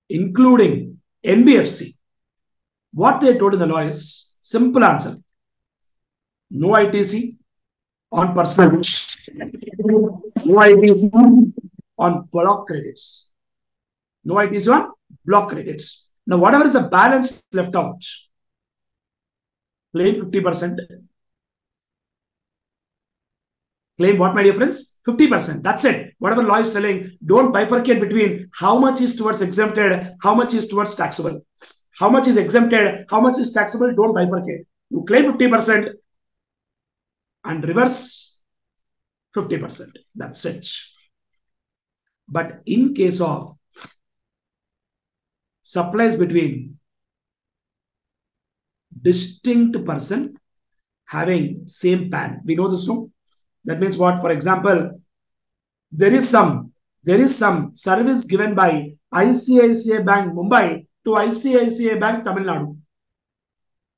including NBFC, what they told in the law is simple answer. No ITC on personal goods. No ITC on block credits. No ITC on block credits. Now, whatever is the balance left out, claim 50%. Claim what, my dear friends? 50%. That's it. Whatever law is telling, don't bifurcate between how much is towards exempted, how much is towards taxable. How much is exempted, how much is taxable, don't bifurcate. You claim 50% and reverse 50%. That's it. But in case of supplies between distinct person having same PAN, we know this, no? That means what? For example, there is some service given by ICICI Bank Mumbai to ICICI Bank Tamil Nadu.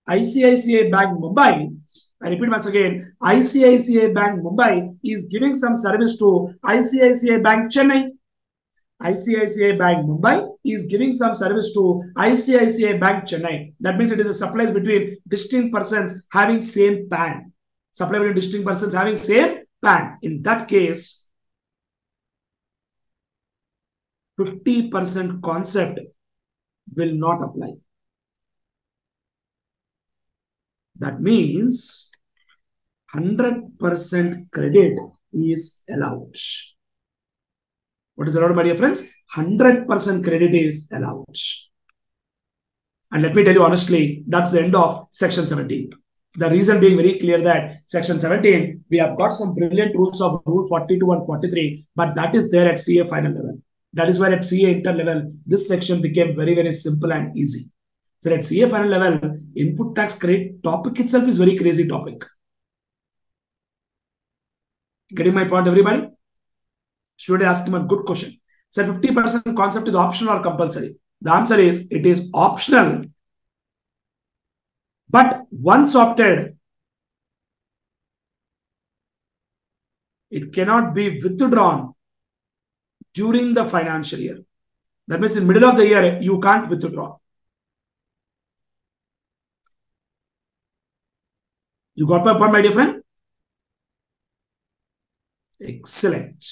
ICICI Bank Mumbai, I repeat once again, ICICI Bank Mumbai is giving some service to ICICI Bank Chennai. ICICI Bank Mumbai is giving some service to ICICI Bank Chennai. That means it is a supplies between distinct persons having same PAN. Supply between distinct persons having same PAN. In that case, 50% concept will not apply. That means 100% credit is allowed. What is allowed, my dear friends? 100% credit is allowed. And let me tell you honestly, that's the end of section 17. The reason being very clear that section 17, we have got some brilliant rules of rule 42 and 43, but that is there at CA final level. That is where at CA inter level, this section became very, very simple and easy. So at CA final level, input tax credit topic itself is very crazy topic. Getting my point, everybody? Student asked him a good question. So 50% concept is optional or compulsory? The answer is, it is optional. But once opted, it cannot be withdrawn during the financial year. That means in middle of the year, you can't withdraw. You got my point, my dear friend? Excellent.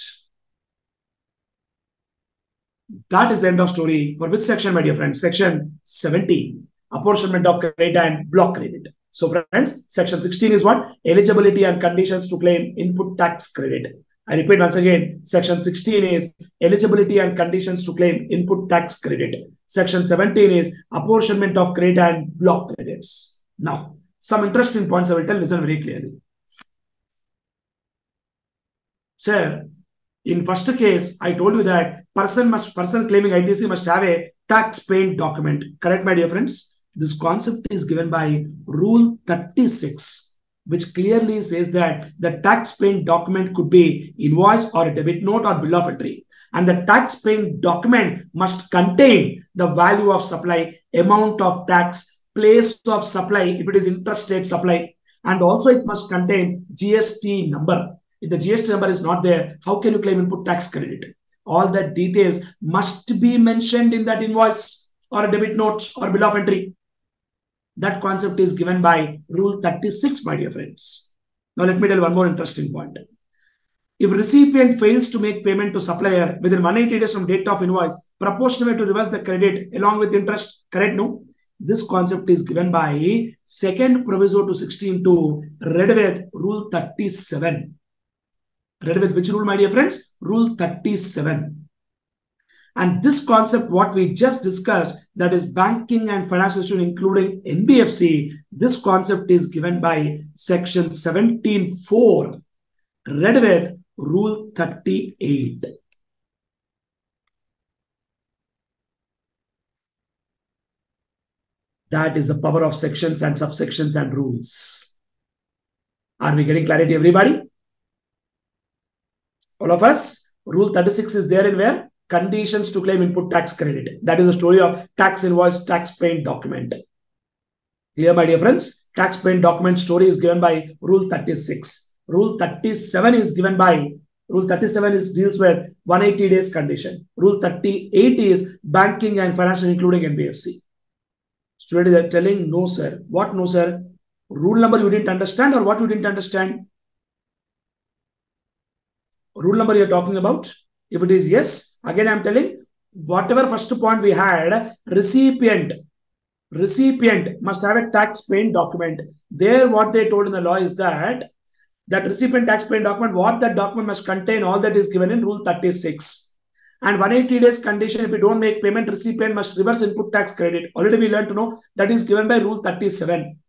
That is the end of story. For which section, my dear friend? Section 17. Apportionment of credit and block credit. So friends, section 16 is what? Eligibility and conditions to claim input tax credit. I repeat once again, section 16 is eligibility and conditions to claim input tax credit. Section 17 is apportionment of credit and block credits. Now, some interesting points I will tell, listen very clearly. Sir, in first case, I told you that person claiming ITC must have a tax paying document. Correct, my dear friends? This concept is given by Rule 36, which clearly says that the tax paying document could be invoice or a debit note or bill of entry. And the tax paying document must contain the value of supply, amount of tax, place of supply, if it is interstate supply. And also it must contain GST number. If the GST number is not there, how can you claim input tax credit? All that details must be mentioned in that invoice or a debit note or bill of entry. That concept is given by Rule 36, my dear friends. Now, let me tell you one more interesting point. If recipient fails to make payment to supplier within 180 days from date of invoice, proportionate to reverse the credit along with interest, correct? No? This concept is given by second proviso to 16(2), read with Rule 37. Read with which rule, my dear friends? Rule 37. And this concept, what we just discussed, that is banking and financial institution, including NBFC, this concept is given by section 17.4, read with rule 38. That is the power of sections and subsections and rules. Are we getting clarity, everybody? All of us? Rule 36 is there in where? Conditions to claim input tax credit. That is the story of tax invoice, tax paying document. Clear, my dear friends? Tax paying document story is given by Rule 36. Rule 37 is given by Rule 37 deals with 180 days condition. Rule 38 is banking and financial, including NBFC. Students are telling, no, sir. What, no, sir? Rule number you didn't understand, or what you didn't understand? Rule number you're talking about? If it is yes, again I'm telling, whatever first point we had, recipient must have a tax paying document. There, what they told in the law is that recipient tax paying document, what that document must contain, all that is given in Rule 36. And 180 days condition, if you don't make payment, recipient must reverse input tax credit. Already we learned to know that is given by Rule 37.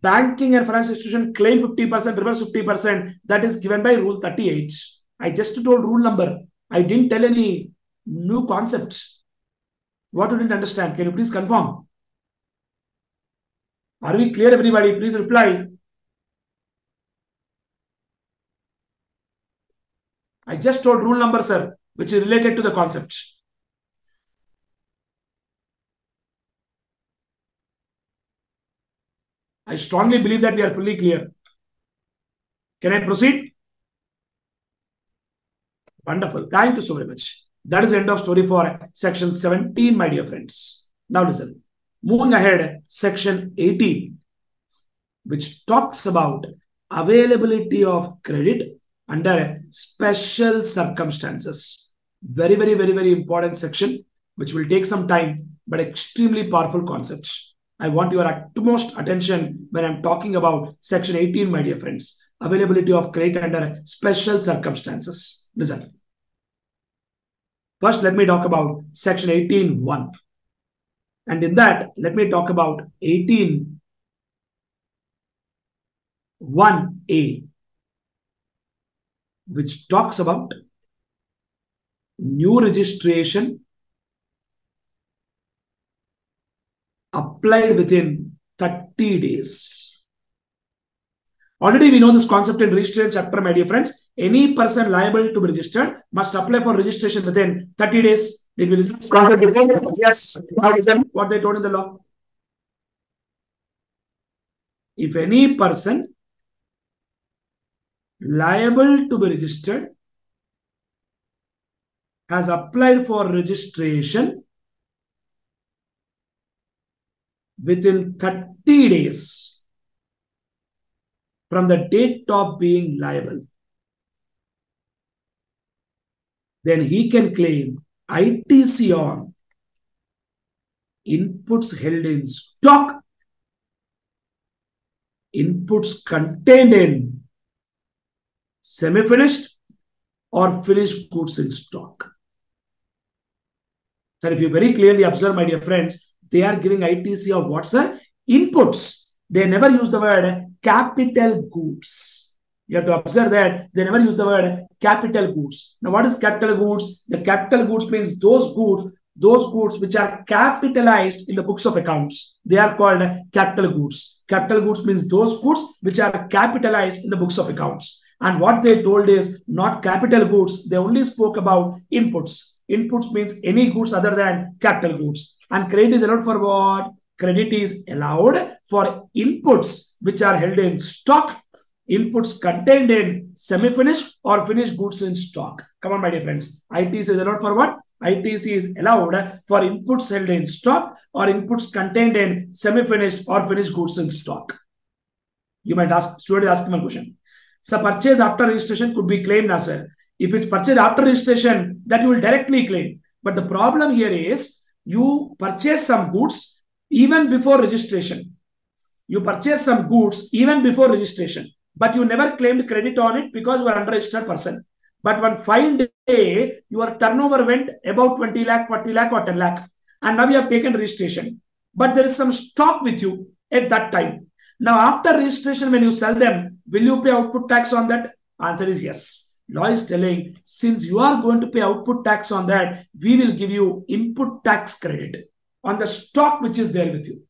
Banking and financial institution claim 50%, reverse 50%. That is given by Rule 38. I just told rule number. I didn't tell any new concepts. What you didn't understand? Can you please confirm? Are we clear, everybody? Please reply. I just told rule number, sir, which is related to the concept. I strongly believe that we are fully clear. Can I proceed? Wonderful. Thank you so very much. That is the end of story for section 17, my dear friends. Now listen. Moving ahead, section 18, which talks about availability of credit under special circumstances. Very, very, very, very important section, which will take some time, but extremely powerful concepts. I want your utmost attention when I'm talking about section 18, my dear friends. Availability of credit under special circumstances. Listen. First, let me talk about section 18.1. And in that, let me talk about 18.1a, which talks about new registration applied within 30 days. Already we know this concept in registration chapter, my dear friends. Any person liable to be registered must apply for registration within 30 days. Did we listen to this concept before? Yes. What they told in the law. If any person liable to be registered has applied for registration within 30 days from the date of being liable, then he can claim ITC on inputs held in stock, inputs contained in semi-finished or finished goods in stock. So if you very clearly observe, my dear friends, they are giving ITC of what, sir? Inputs. They never use the word capital goods. You have to observe that they never use the word capital goods. Now, what is capital goods? The capital goods means those goods which are capitalized in the books of accounts. They are called capital goods. Capital goods means those goods which are capitalized in the books of accounts. And what they told is not capital goods. They only spoke about inputs. Inputs means any goods other than capital goods. And credit is allowed for what? Credit is allowed for inputs which are held in stock, inputs contained in semi-finished or finished goods in stock. Come on, my dear friends. ITC is allowed for what? ITC is allowed for inputs held in stock or inputs contained in semi-finished or finished goods in stock. You might ask, student asking one question. So purchase after registration could be claimed as well. If it's purchased after registration, that you will directly claim. But the problem here is you purchase some goods even before registration. You purchase some goods even before registration, but you never claimed credit on it because you are unregistered person. But one fine day, your turnover went about 20 lakh, 40 lakh or 10 lakh. And now you have taken registration. But there is some stock with you at that time. Now, after registration, when you sell them, will you pay output tax on that? Answer is yes. Law is telling, since you are going to pay output tax on that, we will give you input tax credit on the stock which is there with you.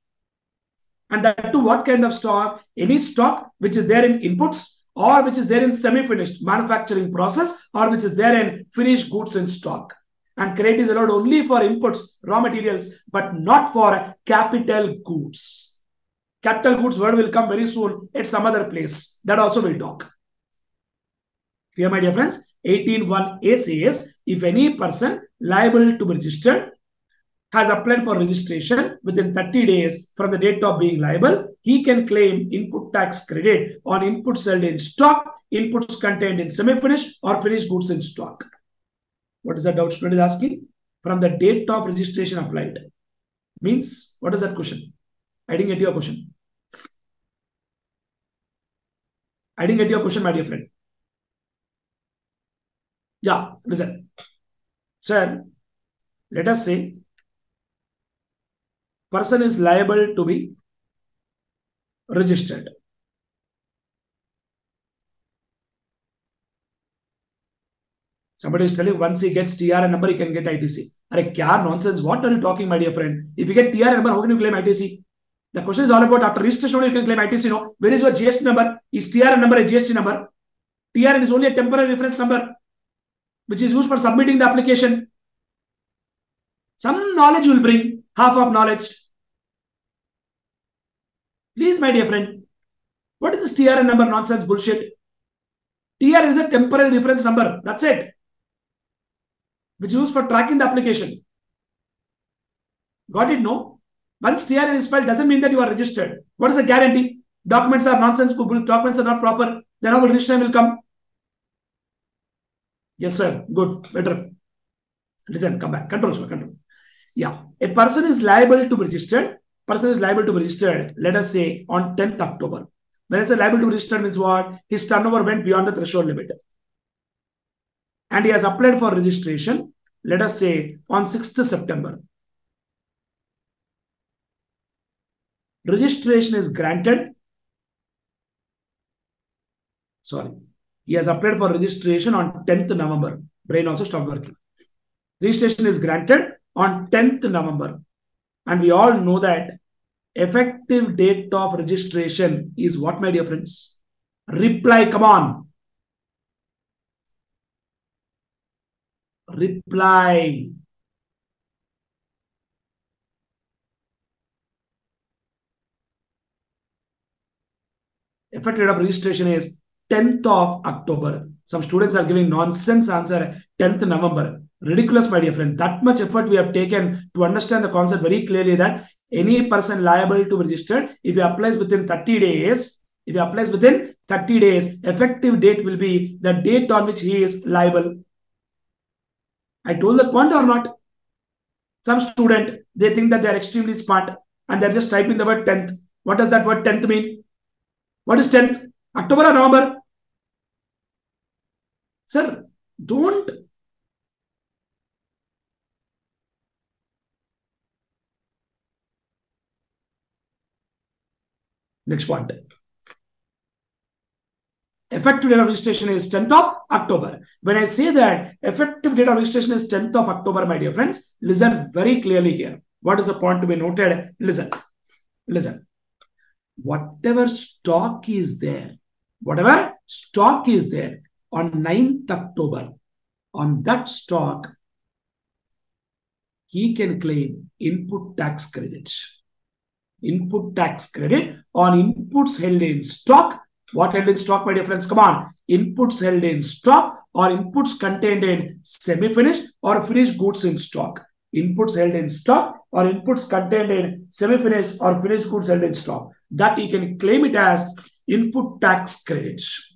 And that to what kind of stock? Any stock which is there in inputs or which is there in semi-finished manufacturing process or which is there in finished goods in stock. And credit is allowed only for inputs, raw materials, but not for capital goods. Capital goods word will come very soon at some other place. That also we'll talk. Clear, my dear friends? 18.1a says, if any person liable to be registered has applied for registration within 30 days from the date of being liable, he can claim input tax credit on inputs sold in stock, inputs contained in semi-finished or finished goods in stock. What is the doubt student is asking? From the date of registration applied. Means, what is that question? I didn't get your question. I didn't get your question, my dear friend. Yeah, listen. Sir, let us say person is liable to be registered. Somebody is telling once he gets TRN number, he can get ITC. Arey, kya nonsense. What are you talking, my dear friend? If you get TRN number, how can you claim ITC? The question is all about after registration, you can claim ITC. No. Where is your GST number? Is TRN number a GST number? TRN is only a temporary reference number, which is used for submitting the application. Some knowledge will bring, half of knowledge. Please, my dear friend, what is this TRN number nonsense bullshit? TRN is a temporary reference number. That's it. Which is used for tracking the application. Got it? No? Once TRN is filed doesn't mean that you are registered. What is the guarantee? Documents are nonsense, documents are not proper. Then how will registration will come? Yes, sir. Good. Better. Listen, come back. Control, sir. Control. Yeah. A person is liable to be registered. Person is liable to be registered, let us say, on 10th October. When I say liable to be registered means what? His turnover went beyond the threshold limit. And he has applied for registration, let us say, on 6th September. Registration is granted. Sorry. He has applied for registration on 10th November. Brain also stopped working. Registration is granted on 10th November. And we all know that effective date of registration is what, my dear friends? Reply, come on. Reply. Effective date of registration is 10th of October. Some students are giving nonsense answer 10th November. Ridiculous, my dear friend. That much effort we have taken to understand the concept very clearly that any person liable to be registered, if he applies within 30 days, effective date will be the date on which he is liable. I told the point or not? Some student, they think that they are extremely smart and they're just typing the word 10th. What does that word 10th mean? What is 10th? October or November? Sir, don't. Next point. Effective date of registration is 10th of October. When I say that effective date of registration is 10th of October, my dear friends, listen very clearly here. What is the point to be noted? Listen. Whatever stock is there on 9th October, on that stock, he can claim input tax credits. Input tax credit on inputs held in stock. What held in stock, my dear friends? Come on. Inputs held in stock or inputs contained in semi-finished or finished goods in stock. Inputs held in stock or inputs contained in semi-finished or finished goods held in stock. That he can claim it as input tax credits.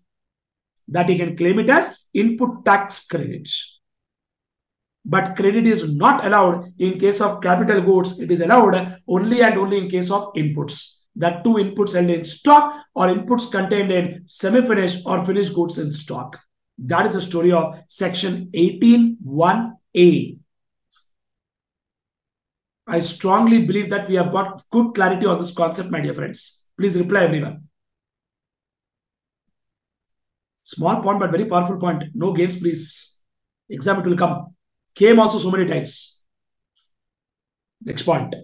But credit is not allowed in case of capital goods. It is allowed only and only in case of inputs. That two inputs held in stock or inputs contained in semi-finished or finished goods in stock. That is the story of section 18(1)(a). I strongly believe that we have got good clarity on this concept, my dear friends. Please reply, everyone. Small point, but very powerful point. No games, please. Exam, it will come. Came also so many times. Next point.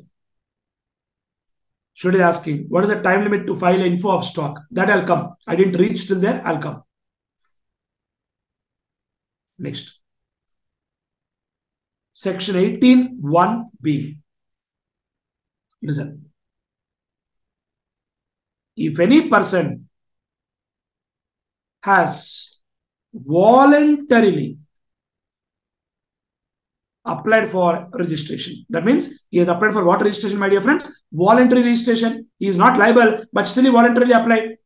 Should I asking, what is the time limit to file info of stock? That I'll come. I didn't reach till there. I'll come. Next. Section 18(1)(b). Listen. If any person has voluntarily applied for registration. That means he has applied for what registration, my dear friends? Voluntary registration. He is not liable, but still he voluntarily applied.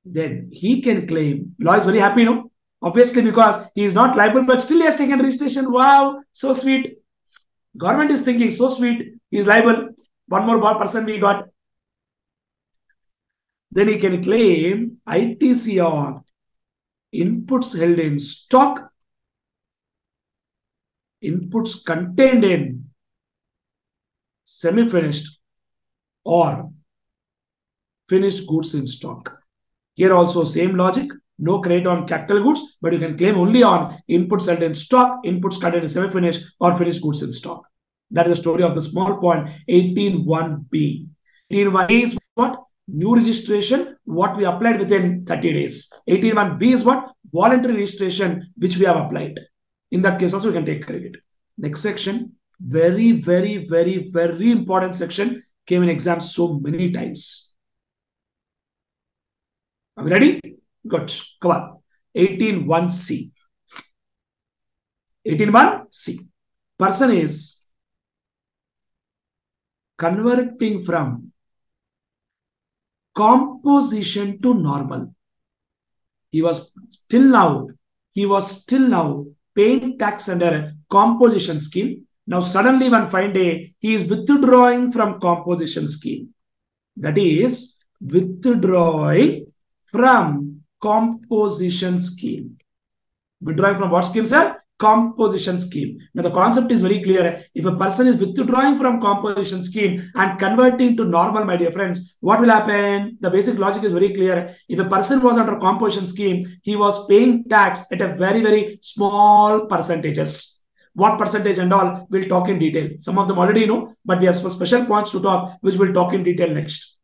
Then he can claim. Law is very happy, no? Obviously, because he is not liable, but still he has taken registration. Wow, so sweet. Government is thinking, so sweet. He is liable. One more person we got. Then he can claim ITC on inputs held in stock, inputs contained in semi-finished or finished goods in stock. Here also same logic, no credit on capital goods, but you can claim only on inputs held in stock, inputs contained in semi-finished or finished goods in stock. That is the story of the small point 18(1)(b). 18(1)(a) is what? New registration, what we applied within 30 days. 18(1)(b) is what? Voluntary registration, which we have applied. In that case also, we can take credit. Next section, very, very, very, very important section, came in exams so many times. Are we ready? Good. Come on. 18(1)(c). 18(1)(c). Person is converting from composition to normal. He was still now paying tax under composition scheme. Now suddenly one fine day, he is withdrawing from composition scheme. That is withdrawing from composition scheme. Withdrawing from what scheme, sir? Composition scheme. Now the concept is very clear. If a person is withdrawing from composition scheme and converting to normal, my dear friends, what will happen? The basic logic is very clear. If a person was under composition scheme, he was paying tax at a very, very small percentages. What percentage and all, we'll talk in detail. Some of them already know, but we have some special points to talk, which we'll talk in detail next.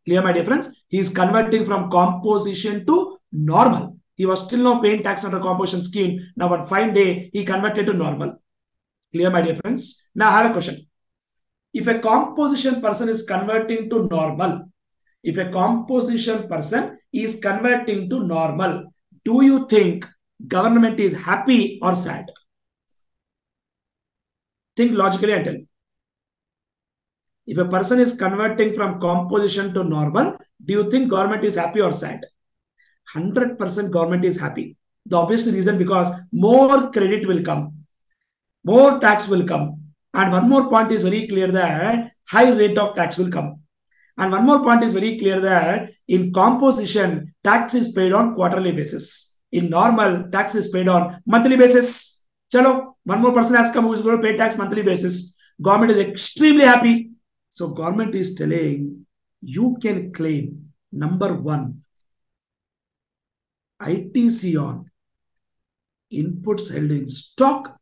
Clear, my dear friends? He is converting from composition to normal. He was still not paying tax under composition scheme. Now, one fine day, he converted to normal. Clear, my dear friends? Now, I have a question. If a composition person is converting to normal, do you think government is happy or sad? Think logically and tell me. If a person is converting from composition to normal, do you think government is happy or sad? 100% government is happy. The obvious reason, because more credit will come, more tax will come. And one more point is very clear that high rate of tax will come. And one more point is very clear that in composition, tax is paid on quarterly basis. In normal, tax is paid on monthly basis. Chalo, one more person has come who is going to pay tax monthly basis. Government is extremely happy. So government is telling you can claim number one, ITC on inputs held in stock,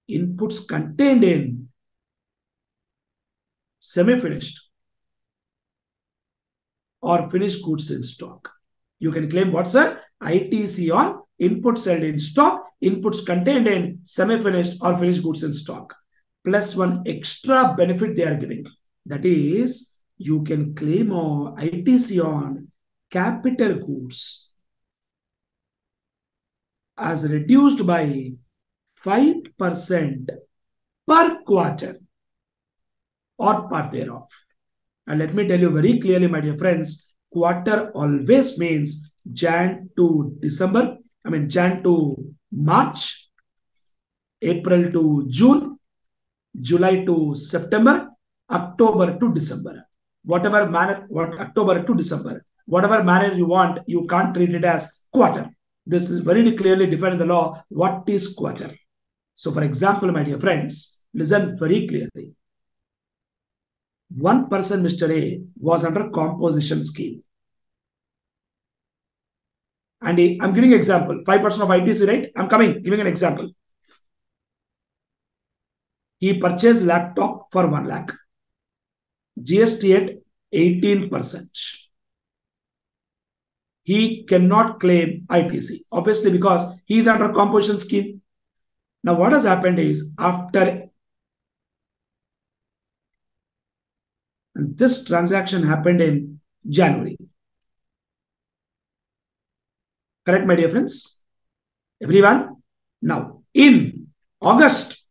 inputs contained in semi-finished or finished goods in stock. You can claim what, sir? ITC on inputs held in stock, inputs contained in semi-finished or finished goods in stock. Plus one extra benefit they are giving. That is, you can claim ITC on capital goods as reduced by 5% per quarter or part thereof. And let me tell you very clearly, my dear friends, quarter always means Jan to December, Jan to March, April to June, July to September, October to December. October to December. whatever manner you want, you can't treat it as quarter. This is very clearly defined in the law. What is quarter? So for example, my dear friends, listen very clearly. One person, Mr. A, was under composition scheme. And I'm giving an example. 5% of ITC, right? I'm giving an example. He purchased laptop for 1 lakh. GST at 18%. He cannot claim ITC, obviously, because he is under composition scheme. Now, what has happened is, after this transaction happened in January. Correct, my dear friends? Everyone? Now, in August,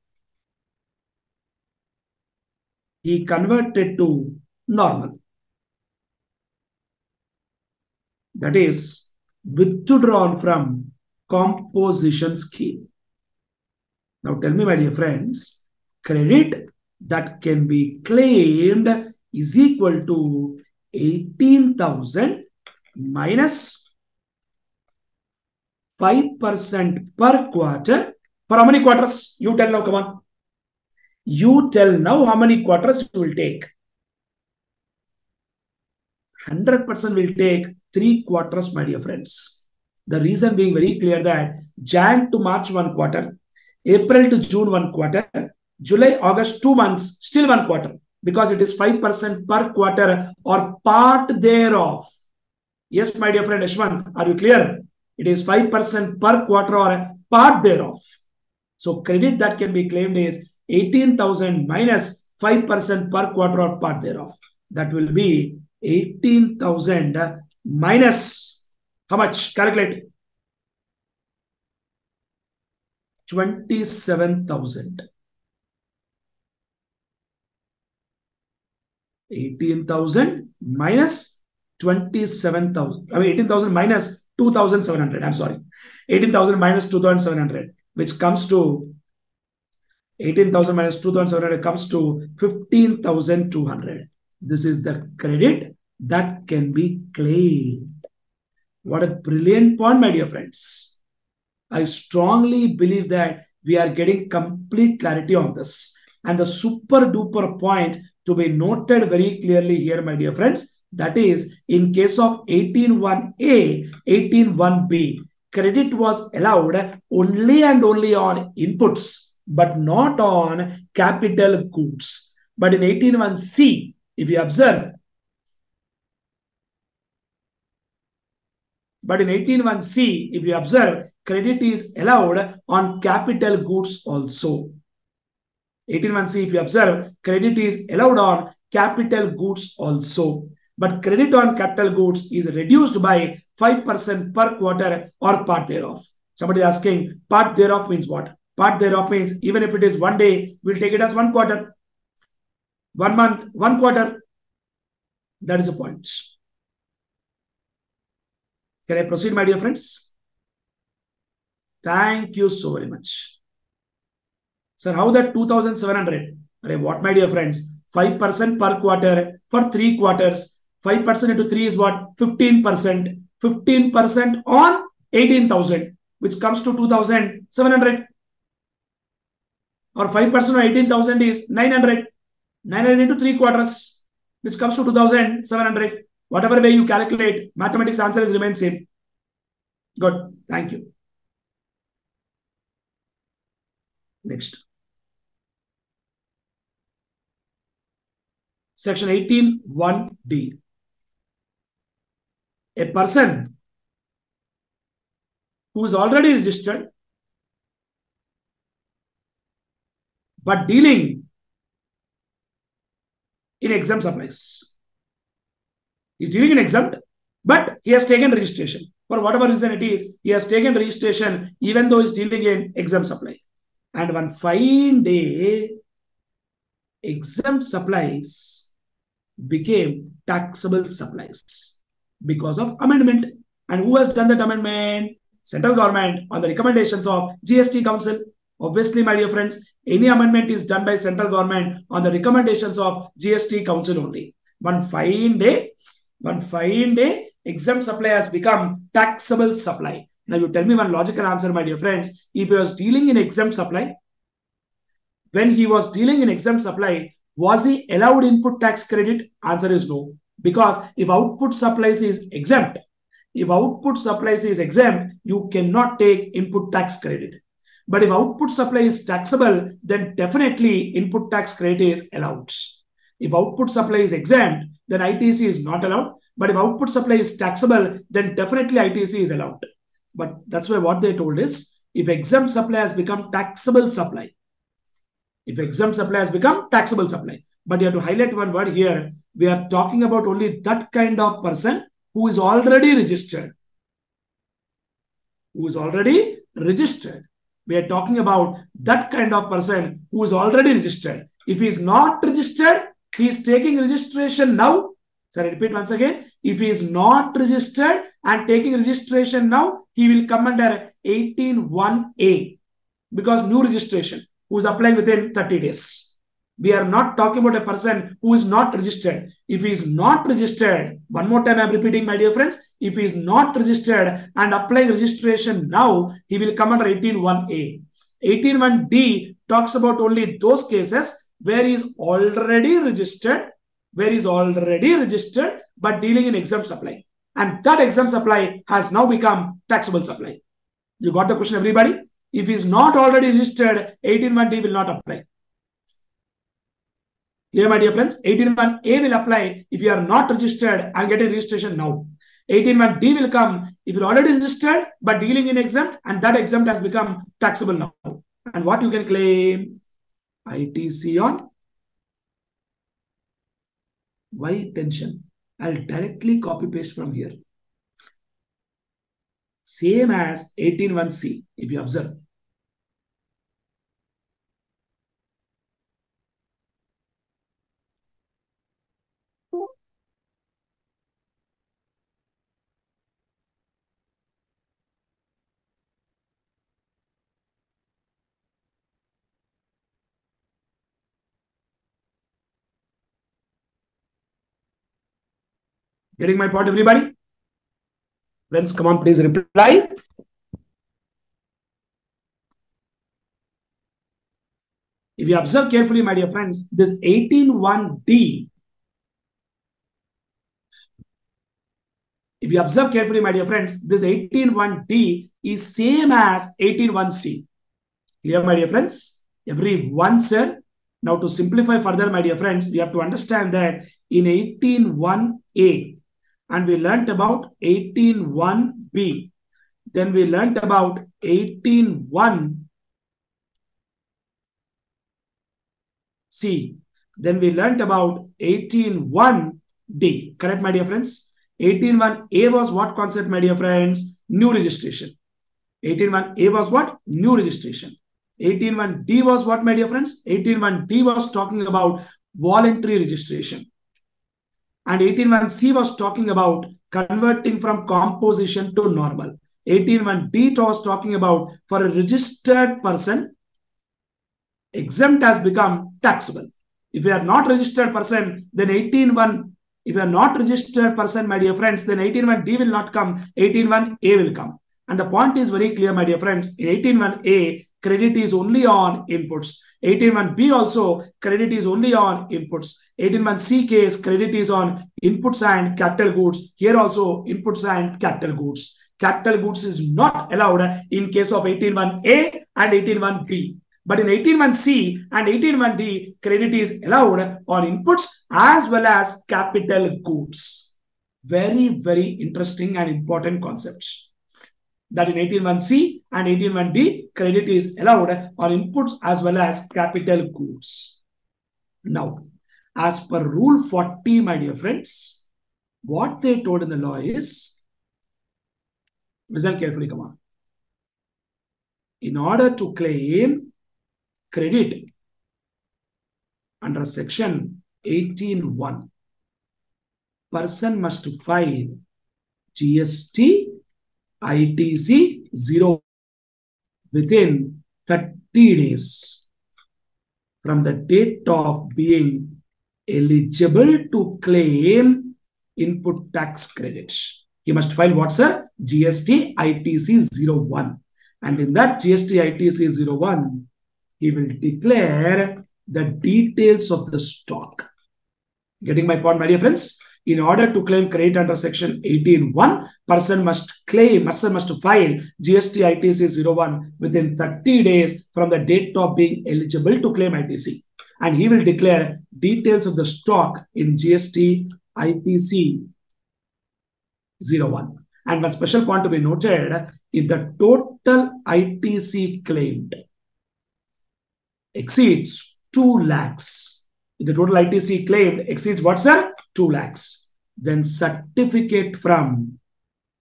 he converted to normal. That is withdrawn from composition scheme. Now tell me, my dear friends, credit that can be claimed is equal to 18,000 minus 5% per quarter. For how many quarters? You tell now, come on. You tell now how many quarters you will take. 100% will take 3 quarters, my dear friends. The reason being very clear that Jan to March 1 quarter, April to June 1 quarter, July, August 2 months, still 1 quarter, because it is 5% per quarter or part thereof. Yes, my dear friend Ashwant, are you clear? It is 5% per quarter or part thereof. So credit that can be claimed is 18,000 minus 5% per quarter or part thereof. That will be 18,000 minus how much? Calculate. 27,000. 18,000 minus 27,000. I mean 18,000 minus 2,700. I'm sorry. 18,000 minus 2,700, which comes to 18,000 minus 2,700 comes to 15,200. This is the credit that can be claimed. What a brilliant point, my dear friends. I strongly believe that we are getting complete clarity on this. And the super duper point to be noted very clearly here, my dear friends, that is in case of 18.1a, 18.1b, credit was allowed only and only on inputs, but not on capital goods. But in 18.1c, if you observe, credit is allowed on capital goods also. 18.1c, if you observe, credit is allowed on capital goods also. But credit on capital goods is reduced by 5% per quarter or part thereof. Somebody asking, part thereof means what? Part thereof means even if it is 1 day, we'll take it as 1 quarter. 1 month, 1 quarter. That is the point. Can I proceed, my dear friends? Thank you so very much. Sir, how that 2,700? What, my dear friends? 5% per quarter for 3 quarters. 5% into 3 is what? 15%. 15% on 18,000, which comes to 2,700. Or 5% on 18,000 is 900. 900 into 3 quarters, which comes to 2,700. Whatever way you calculate, mathematics answer is remain same. Good. Thank you. Next. Section 18.1d. A person who is already registered but dealing in exempt supplies. He's dealing in exempt, but he has taken registration. For whatever reason it is, he has taken registration even though he's dealing in exempt supply. And one fine day, exempt supplies became taxable supplies because of amendment. And who has done that amendment? Central government on the recommendations of GST Council. Obviously, my dear friends, any amendment is done by central government on the recommendations of GST Council only. One fine day, exempt supply has become taxable supply. Now you tell me one logical answer, my dear friends. If he was dealing in exempt supply, when he was dealing in exempt supply, was he allowed input tax credit? Answer is no. Because if output supplies is exempt, you cannot take input tax credit. But if output supply is taxable, then definitely input tax credit is allowed. If output supply is exempt, then ITC is not allowed. But if output supply is taxable, then definitely ITC is allowed. But that's why what they told is, if exempt supply has become taxable supply, but you have to highlight one word here. We are talking about only that kind of person who is already registered. We are talking about that kind of person who is already registered. If he is not registered, he is taking registration now. So I repeat once again. If he is not registered and taking registration now, he will come under 18(1)(a) because new registration, who is applying within 30 days. We are not talking about a person who is not registered. If he is not registered, one more time I am repeating, my dear friends, if he is not registered and applying registration now, he will come under 18(1)(a). 18(1)(d) talks about only those cases where he is already registered, but dealing in exempt supply. And that exempt supply has now become taxable supply. You got the question, everybody? If he is not already registered, 18(1)(d) will not apply. Clear, my dear friends? 18(1)(a) will apply if you are not registered and getting registration now. 18(1)(d) will come if you're already registered but dealing in exempt, and that exempt has become taxable now. And what you can claim? ITC on why tension? I'll directly copy paste from here. Same as 18(1)(c), if you observe. Getting my point, everybody? Friends, come on, please reply. If you observe carefully, my dear friends, this 18(1)(d), if you observe carefully, my dear friends, this 18(1)(d) is same as 18(1)(c). Clear, my dear friends? Every one cell. Now, to simplify further, my dear friends, we have to understand that in 18(1)(a), and we learnt about 18(1)(b, then we learnt about 18(1)(c), then we learnt about 18(1)(d). Correct, my dear friends? 18(1)(a) was what concept, my dear friends? New registration. 18(1)(a) was what? New registration. 18(1)(d) was what, my dear friends? 18(1)(d) was talking about voluntary registration. And 18(1)(c) was talking about converting from composition to normal. 18(1)(d) was talking about for a registered person, exempt has become taxable. If you are not registered person, then 18(1). If you are not registered person, my dear friends, then 18(1)(d) will not come, 18(1)(a) will come. And the point is very clear, my dear friends. In 18(1)(a), credit is only on inputs. 18(1)(b) also, credit is only on inputs. 18(1)(c) case, credit is on inputs and capital goods. Here also, inputs and capital goods. Capital goods is not allowed in case of 18(1)(a) and 18(1)(b. But in 18(1)(c) and 18(1)(d), credit is allowed on inputs as well as capital goods. Very, very interesting and important concepts. That in 18(1)(c) and 18(1)(d), credit is allowed on inputs as well as capital goods. Now, as per Rule 40, my dear friends, what they told in the law is, listen carefully, come on. In order to claim credit under section 18(1), person must file GST, ITC 0 within 30 days from the date of being eligible to claim input tax credits. He must file what, sir? GST ITC 01. And in that GST ITC 01, he will declare the details of the stock. Getting my point, my dear friends? In order to claim credit under section 18(1), person must file GST ITC 01 within 30 days from the date of being eligible to claim ITC. And he will declare details of the stock in GST ITC 01. And one special point to be noted, if the total ITC claimed exceeds 2 lakhs, if the total ITC claimed exceeds what, sir? 2 lakhs. Then certificate from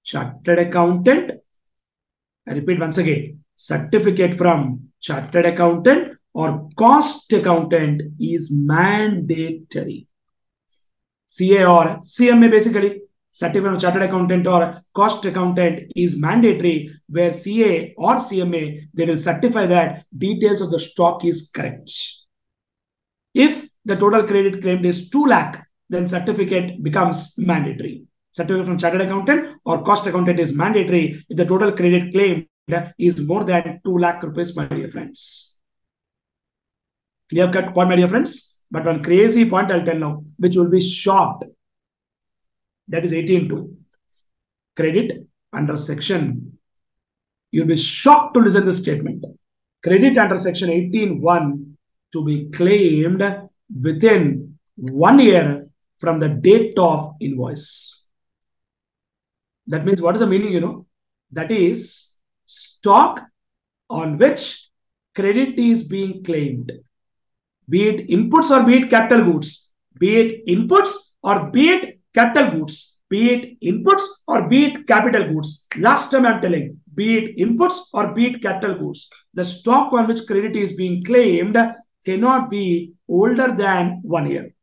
chartered accountant. I repeat once again. Certificate from chartered accountant or cost accountant is mandatory. CA or CMA basically. Certificate from chartered accountant or cost accountant is mandatory, where CA or CMA, they will certify that details of the stock is correct. If the total credit claimed is 2 lakh, then certificate becomes mandatory. Certificate from chartered accountant or cost accountant is mandatory if the total credit claimed is more than 2 lakh rupees, my dear friends. Clear cut point, my dear friends? But one crazy point I'll tell now, which will be shocked. That is 18(2). Credit under section. You'll be shocked to listen to this statement. Credit under section 18(1) to be claimed within 1 year from the date of invoice. That means, what is the meaning, you know? That is stock on which credit is being claimed. Be it inputs or be it capital goods. Be it inputs or be it capital goods. Be it inputs or be it capital goods. Last time I'm telling, be it inputs or be it capital goods. The stock on which credit is being claimed cannot be older than 1 year.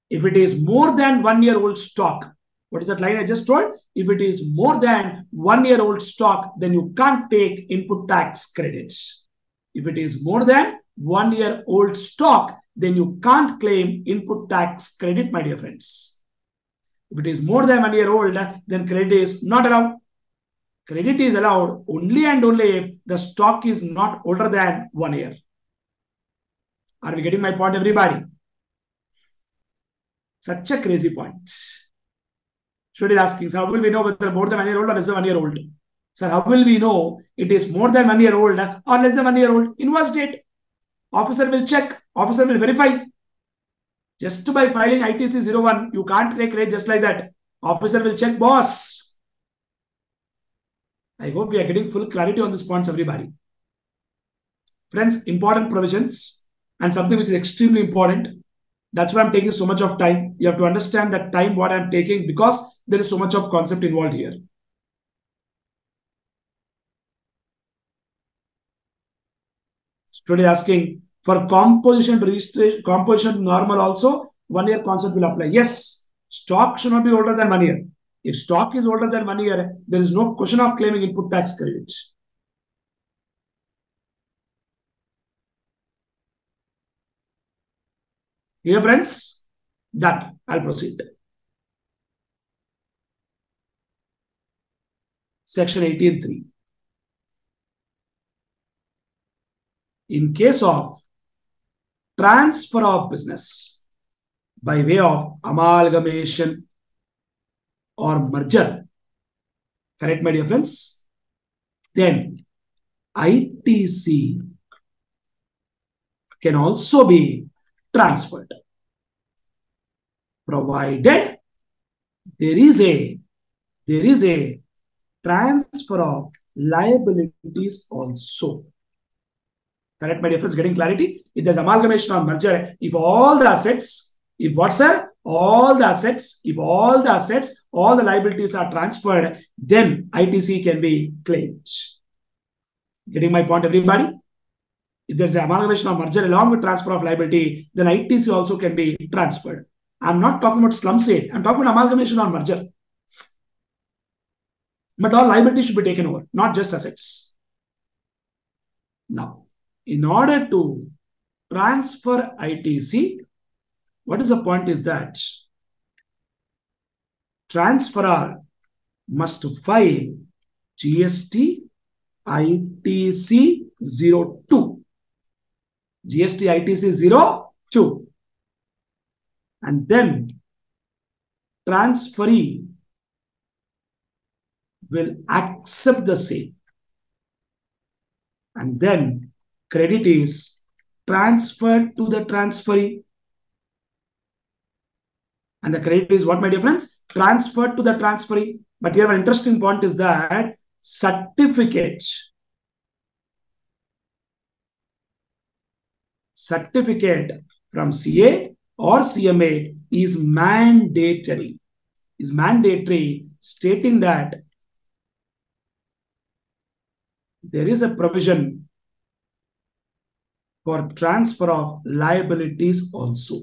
If it is more than 1 year old stock, what is that line I just told? If it is more than 1 year old stock, then you can't take input tax credits. If it is more than 1 year old stock, then you can't claim input tax credit, my dear friends. If it is more than 1 year old, then credit is not allowed. Credit is allowed only and only if the stock is not older than 1 year. Are we getting my point, everybody? Such a crazy point. Student is asking, so how will we know whether more than 1 year old or less than 1 year old? Sir, how will we know it is more than 1 year old or less than 1 year old? Invoice date. Officer will check. Officer will verify. Just by filing ITC 01, you can't take rate just like that. Officer will check, boss. I hope we are getting full clarity on these points, everybody. Friends, important provisions and something which is extremely important. That's why I'm taking so much of time. You have to understand that time what I'm taking because there is so much of concept involved here. Student asking for composition registration, composition normal also 1 year concept will apply. Yes, stock should not be older than 1 year. If stock is older than 1 year, there is no question of claiming input tax credits. Clear, friends? Done. I'll proceed. Section 18(3). In case of transfer of business by way of amalgamation or merger, correct, my dear friends? Then ITC can also be transferred, provided there is a transfer of liabilities also. Correct, my dear friends? Getting clarity? If there's amalgamation or merger, if all the assets, if what, sir? All the assets, if all the assets, all the liabilities are transferred, then ITC can be claimed. Getting my point, everybody? If there's an amalgamation or merger along with transfer of liability, then ITC also can be transferred. I'm not talking about slum sale. I'm talking about amalgamation or merger. But all liabilities should be taken over, not just assets. Now, in order to transfer ITC, what is the point is that transferor must file GST ITC 02. GST ITC 02. And then transferee will accept the same. And then credit is transferred to the transferee. And the credit is what, my dear friends? Transferred to the transferee. But here an interesting point is that certificate from CA or CMA is mandatory. Stating that there is a provision for transfer of liabilities also.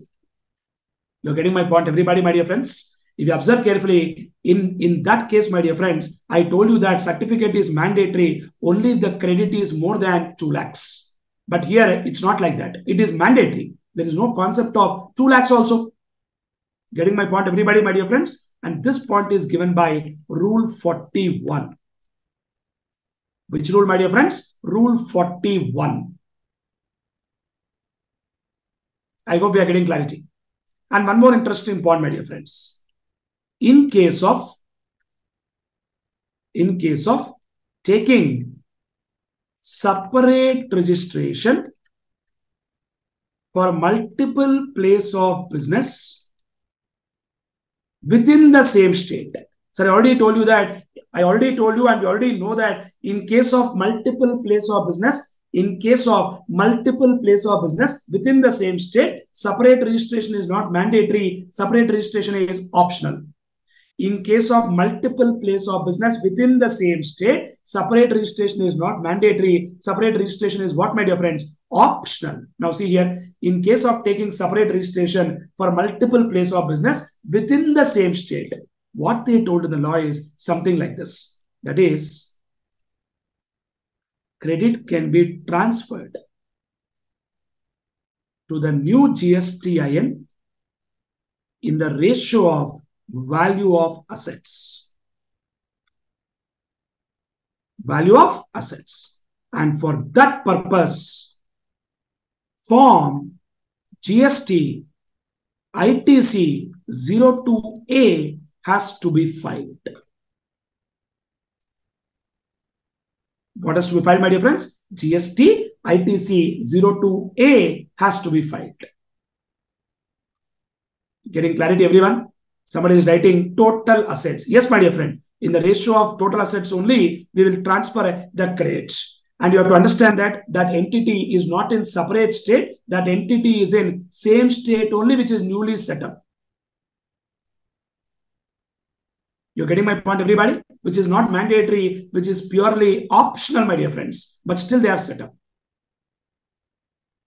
You're getting my point, everybody, my dear friends? If you observe carefully, in that case, my dear friends, I told you that certificate is mandatory only if the credit is more than 2 lakhs. But here, it's not like that. It is mandatory. There is no concept of 2 lakhs also. Getting my point, everybody, my dear friends? And this point is given by Rule 41. Which rule, my dear friends? Rule 41. I hope we are getting clarity. And one more interesting point, my dear friends. In case of taking separate registration for multiple place of business within the same state. So I already told you and we already know that in case of multiple place of business within the same state, separate registration is not mandatory. Separate registration is optional. In case of multiple place of business within the same state, separate registration is not mandatory. Separate registration is what, my dear friends? Optional. Now see here, in case of taking separate registration for multiple place of business within the same state, what they told in the law is something like this. That is, credit can be transferred to the new GSTIN in the ratio of value of assets. And for that purpose, form GST ITC 02A has to be filed. What has to be filed, my dear friends? GST ITC 02A has to be filed. Getting clarity, everyone? Somebody is writing total assets. Yes, my dear friend. In the ratio of total assets only, we will transfer the credit. And you have to understand that that entity is not in separate state. That entity is in same state only, which is newly set up. You're getting my point, everybody? Which is not mandatory, which is purely optional, my dear friends. But still they have set up.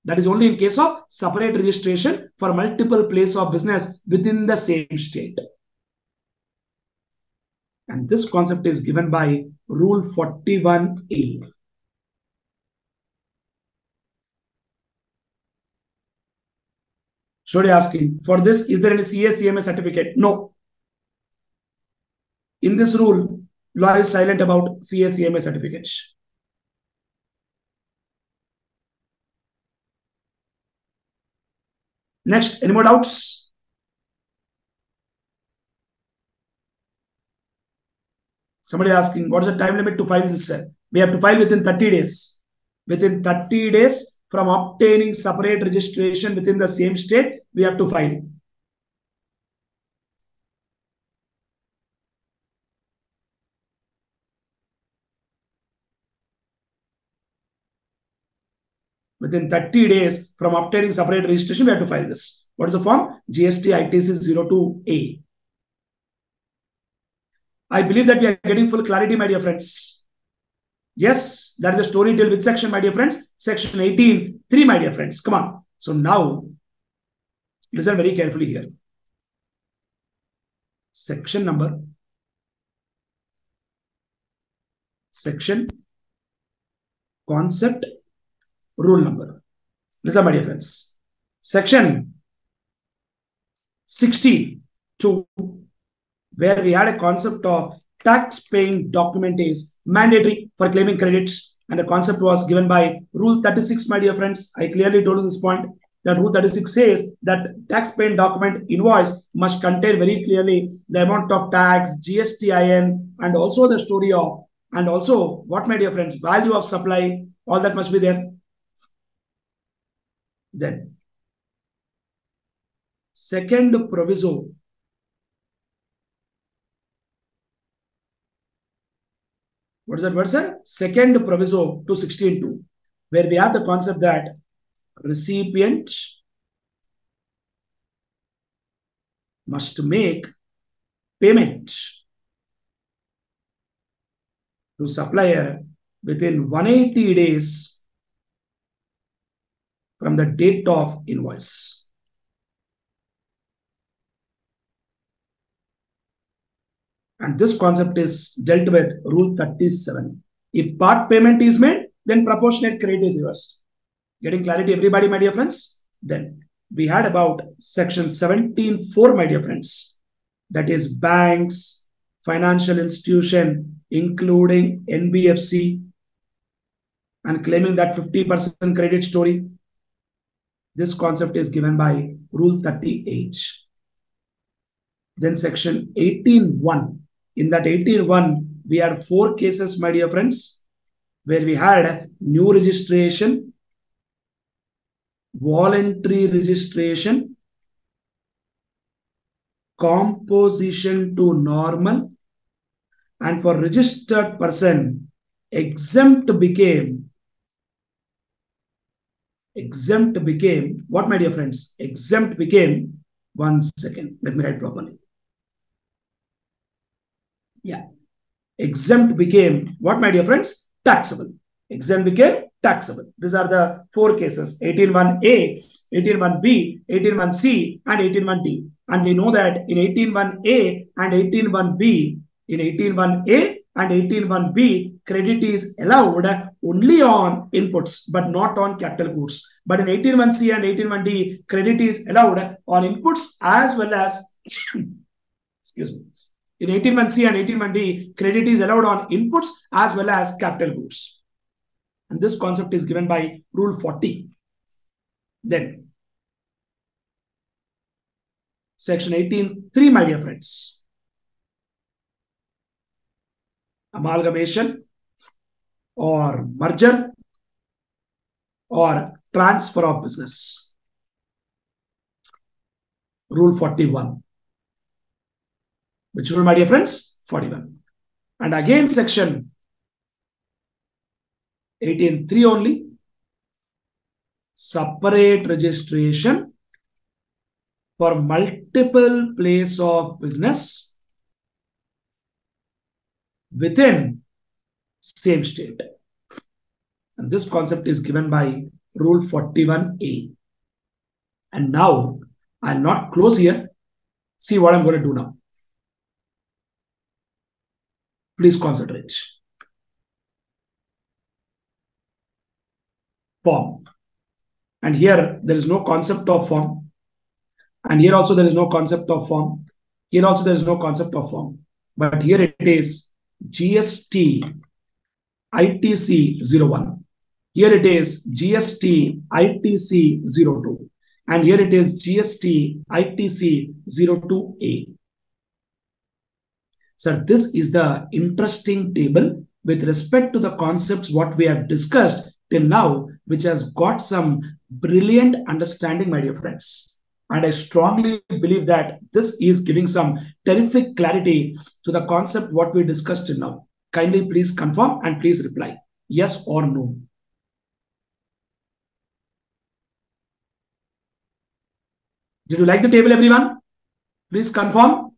That is only in case of separate registration for multiple place of business within the same state. And this concept is given by Rule 41A. Should I asking, for this, is there any CA-CMA certificate? No. In this rule, law is silent about CA-CMA certificates. Next, any more doubts? Somebody asking, what is the time limit to file this? We have to file within 30 days. Within 30 days from obtaining separate registration within the same state, we have to file. Within 30 days from obtaining separate registration, we have to file this. What is the form? GST ITC 02A. I believe that we are getting full clarity, my dear friends. Yes, that is the story till which section, my dear friends? Section 18.3, my dear friends. Come on. So now, listen very carefully here. Section number. Section. Concept. Rule number. Listen, my dear friends. Section 62 where we had a concept of tax-paying document is mandatory for claiming credits, and the concept was given by Rule 36, my dear friends. I clearly told you this point, that Rule 36 says that tax-paying document invoice must contain very clearly the amount of tax, GSTIN, and also the story of, and also what, my dear friends, value of supply, all that must be there. Then, second proviso. What is that word, sir? Second proviso to 16.2, where we have the concept that recipient must make payment to supplier within 180 days from the date of invoice. And this concept is dealt with Rule 37. If part payment is made, then proportionate credit is reversed. Getting clarity, everybody, my dear friends? Then we had about section 17.4, my dear friends. That is banks, financial institution, including NBFC, and claiming that 50% credit story. This concept is given by Rule 38. Then section 18.1. In that 18.1, we had 4 cases, my dear friends, where we had new registration, voluntary registration, composition to normal, and for registered person, exempt became, what, my dear friends? Exempt became, one second, let me write properly. Yeah. Exempt became, what, my dear friends? Taxable. Exempt became taxable. These are the 4 cases: 18.1a, 18.1b, 18.1c, and 18.1d. And we know that in 18.1a and 18.1b, in 18.1a and 18.1b, credit is allowed only on inputs, but not on capital goods. But in 18.1c and 18.1d, credit is allowed on inputs as well as, excuse me. In 18.1c and 18.1d, credit is allowed on inputs as well as capital goods. And this concept is given by Rule 40. Then, section 18.3, my dear friends. Amalgamation or merger or transfer of business. Rule 41. Which rule, my dear friends? 41. And again, section 18.3 only. Separate registration for multiple place of business within same state. And this concept is given by Rule 41A. And now, I'll not close here. See what I'm going to do now. Please concentrate. Form. And here there is no concept of form. And here also there is no concept of form. Here also there is no concept of form. But here it is GST ITC 01. Here it is GST ITC 02. And here it is GST ITC 02A. Sir, this is the interesting table with respect to the concepts what we have discussed till now, which has got some brilliant understanding, my dear friends. And I strongly believe that this is giving some terrific clarity to the concept what we discussed till now. Kindly please confirm and please reply yes or no. Did you like the table, everyone? Please confirm.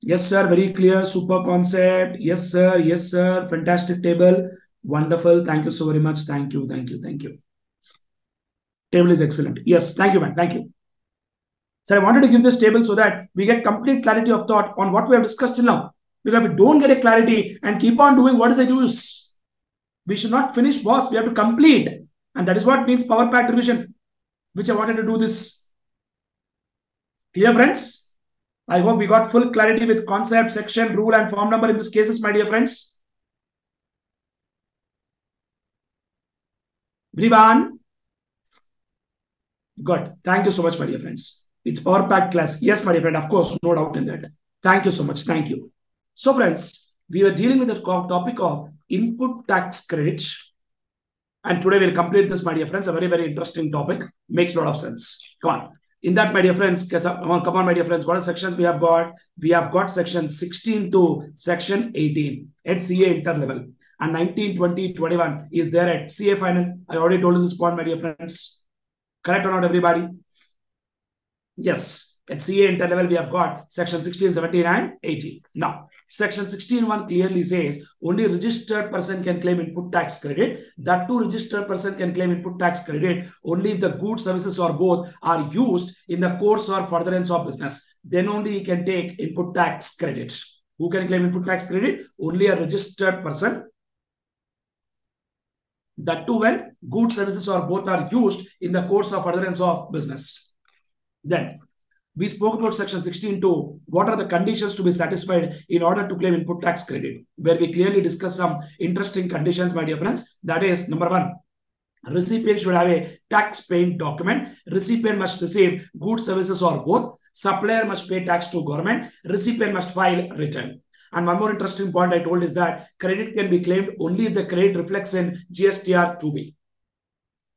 Yes, sir. Very clear. Super concept. Yes, sir. Yes, sir. Fantastic table. Wonderful. Thank you so very much. Thank you. Thank you. Thank you. Table is excellent. Yes. Thank you, man. Thank you. Sir, I wanted to give this table so that we get complete clarity of thought on what we have discussed till now. Because if we don't get a clarity and keep on doing, what is the use? We should not finish, boss. We have to complete. And that is what means power pack revision, which I wanted to do this. Clear, friends? I hope we got full clarity with concept, section, rule, and form number in these cases, my dear friends. Everyone? Good. Thank you so much, my dear friends. It's power packed class. Yes, my dear friend, of course, no doubt in that. Thank you so much. Thank you. So, friends, we were dealing with the topic of input tax credits. And today we'll complete this, my dear friends. A very, very interesting topic. Makes a lot of sense. Come on. In that, my dear friends, come on, my dear friends. What are sections we have got? We have got section 16 to section 18 at CA interlevel. And 19, 20, 21 is there at CA final. I already told you this point, my dear friends. Correct or not, everybody? Yes. At CA interlevel, we have got section 16, 17, and 18. Now, section 16.1 clearly says only registered person can claim input tax credit. That too registered person can claim input tax credit only if the goods, services, or both are used in the course or furtherance of business. Then only he can take input tax credit. Who can claim input tax credit? Only a registered person. That too when goods, services, or both are used in the course of furtherance of business. Then we spoke about section 16.2. What are the conditions to be satisfied in order to claim input tax credit? Where we clearly discuss some interesting conditions, my dear friends. That is, number one, recipient should have a tax-paying document. Recipient must receive goods, services, or both. Supplier must pay tax to government. Recipient must file return. And one more interesting point I told is that credit can be claimed only if the credit reflects in GSTR 2B.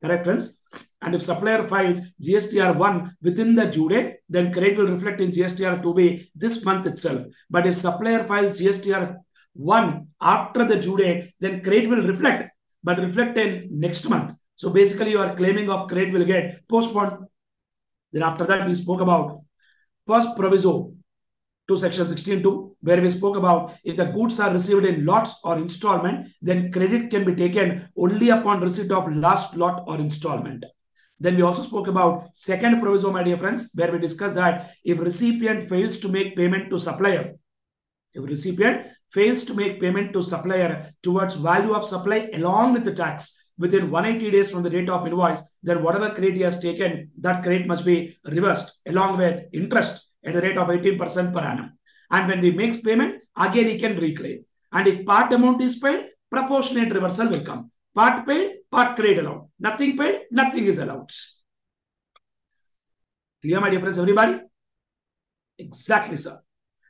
Correct, friends? And if supplier files GSTR 1 within the due date, then credit will reflect in GSTR 2B this month itself. But if supplier files GSTR 1 after the due date, then credit will reflect, but reflect in next month. So basically, your claiming of credit will get postponed. Then after that, we spoke about first proviso to section 16.2, where we spoke about if the goods are received in lots or installment, then credit can be taken only upon receipt of last lot or installment. Then we also spoke about second proviso, my dear friends, where we discussed that if recipient fails to make payment to supplier, towards value of supply along with the tax within 180 days from the date of invoice, then whatever credit he has taken, that credit must be reversed along with interest at the rate of 18% per annum. And when he makes payment, again he can reclaim. And if part amount is paid, proportionate reversal will come. Part paid, part credit allowed. Nothing paid, nothing is allowed. Clear, my dear friends, everybody? Exactly, sir.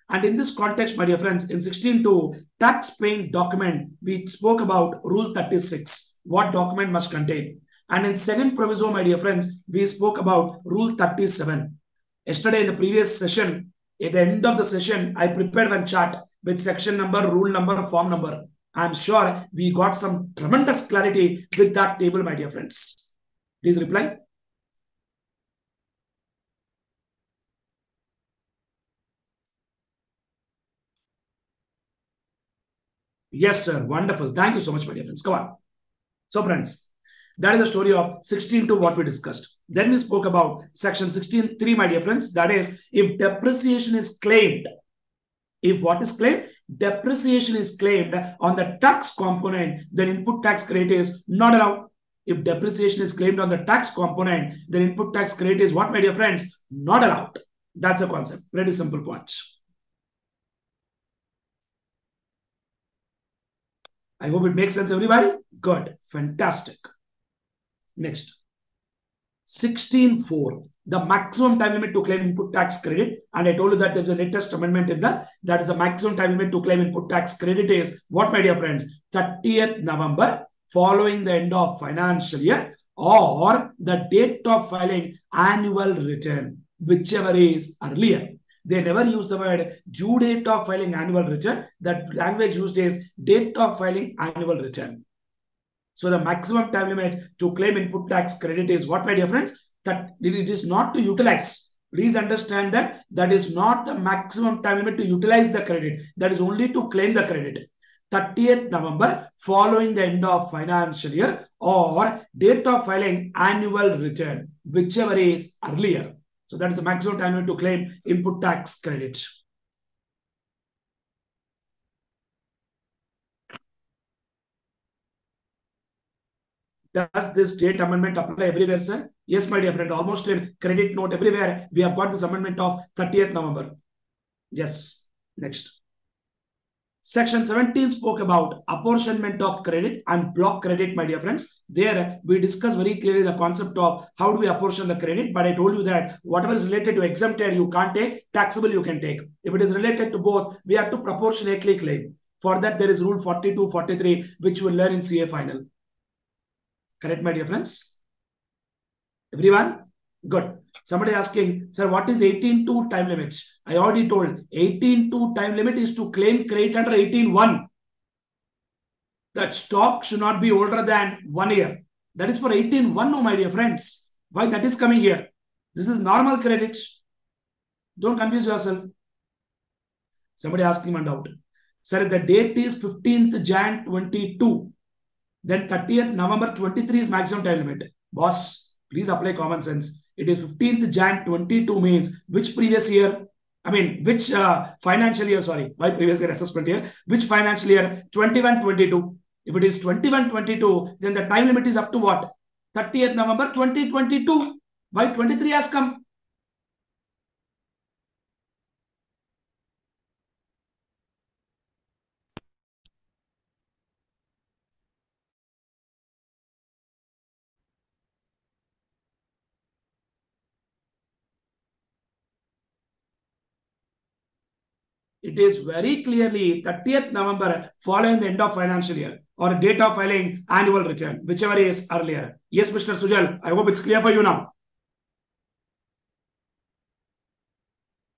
And in this context, my dear friends, in 16.2 tax paying document, we spoke about Rule 36, what document must contain. And in second proviso, my dear friends, we spoke about Rule 37. Yesterday in the previous session, at the end of the session, I prepared one chart with section number, rule number, form number. I'm sure we got some tremendous clarity with that table, my dear friends. Please reply. Yes, sir. Wonderful. Thank you so much, my dear friends. Come on. So, friends, that is the story of 16.2 what we discussed. Then we spoke about section 16.3, my dear friends. That is, if depreciation is claimed, if what is claimed? Depreciation is claimed on the tax component, then input tax credit is not allowed. If depreciation is claimed on the tax component, then input tax credit is what, my dear friends? Not allowed. That's a concept. Pretty simple points. I hope it makes sense, everybody. Good. Fantastic. Next. 16.4. The maximum time limit to claim input tax credit. And I told you that there's a latest amendment in that. That is the maximum time limit to claim input tax credit is what, my dear friends? 30th November following the end of financial year or the date of filing annual return, whichever is earlier. They never use the word due date of filing annual return. That language used is date of filing annual return. So the maximum time limit to claim input tax credit is what, my dear friends? That it is not to utilize. Please understand that that is not the maximum time limit to utilize the credit. That is only to claim the credit. 30th November following the end of financial year or date of filing annual return, whichever is earlier. So that is the maximum time limit to claim input tax credit. Does this date amendment apply everywhere, sir? Yes, my dear friend. Almost in credit note everywhere, we have got this amendment of 30th November. Yes. Next. Section 17 spoke about apportionment of credit and block credit, my dear friends. There we discussed very clearly the concept of how do we apportion the credit, but I told you that whatever is related to exempted you can't take, taxable you can take. If it is related to both, we have to proportionately claim. For that, there is rule 42, 43, which we'll learn in CA final. Correct, my dear friends? Everyone? Good. Somebody asking, sir, what is 18.2 time limit? I already told 18.2 time limit is to claim credit under 18.1. That stock should not be older than 1 year. That is for 18.1, no, my dear friends. Why that is coming here? This is normal credit. Don't confuse yourself. Somebody asking one doubt. Sir, the date is 15th Jan 22. Then 30th November 23 is maximum time limit. Boss, please apply common sense. It is 15th Jan 22 means which previous year? I mean, which financial year? Sorry, why previous year assessment year? Which financial year? 21-22. If it is 21-22, then the time limit is up to what? 30th November 2022. Why 23 has come? It is very clearly 30th November following the end of financial year or date of filing annual return, whichever is earlier. Yes, Mr. Sujal, I hope it's clear for you now.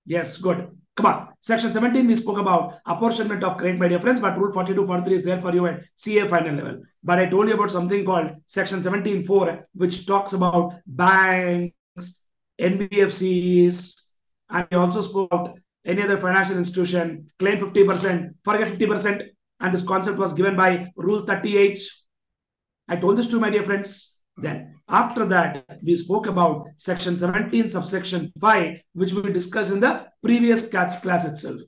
Yes, good. Come on. Section 17, we spoke about apportionment of credit, my dear friends, but rule 42, 43 is there for you at CA final level. But I told you about something called section 17.4, which talks about banks, NBFCs, and we also spoke about any other financial institution, claim 50%, forget 50%. And this concept was given by rule 38. I told this to my dear friends. Then after that, we spoke about section 17, subsection 5, which we discussed in the previous class itself.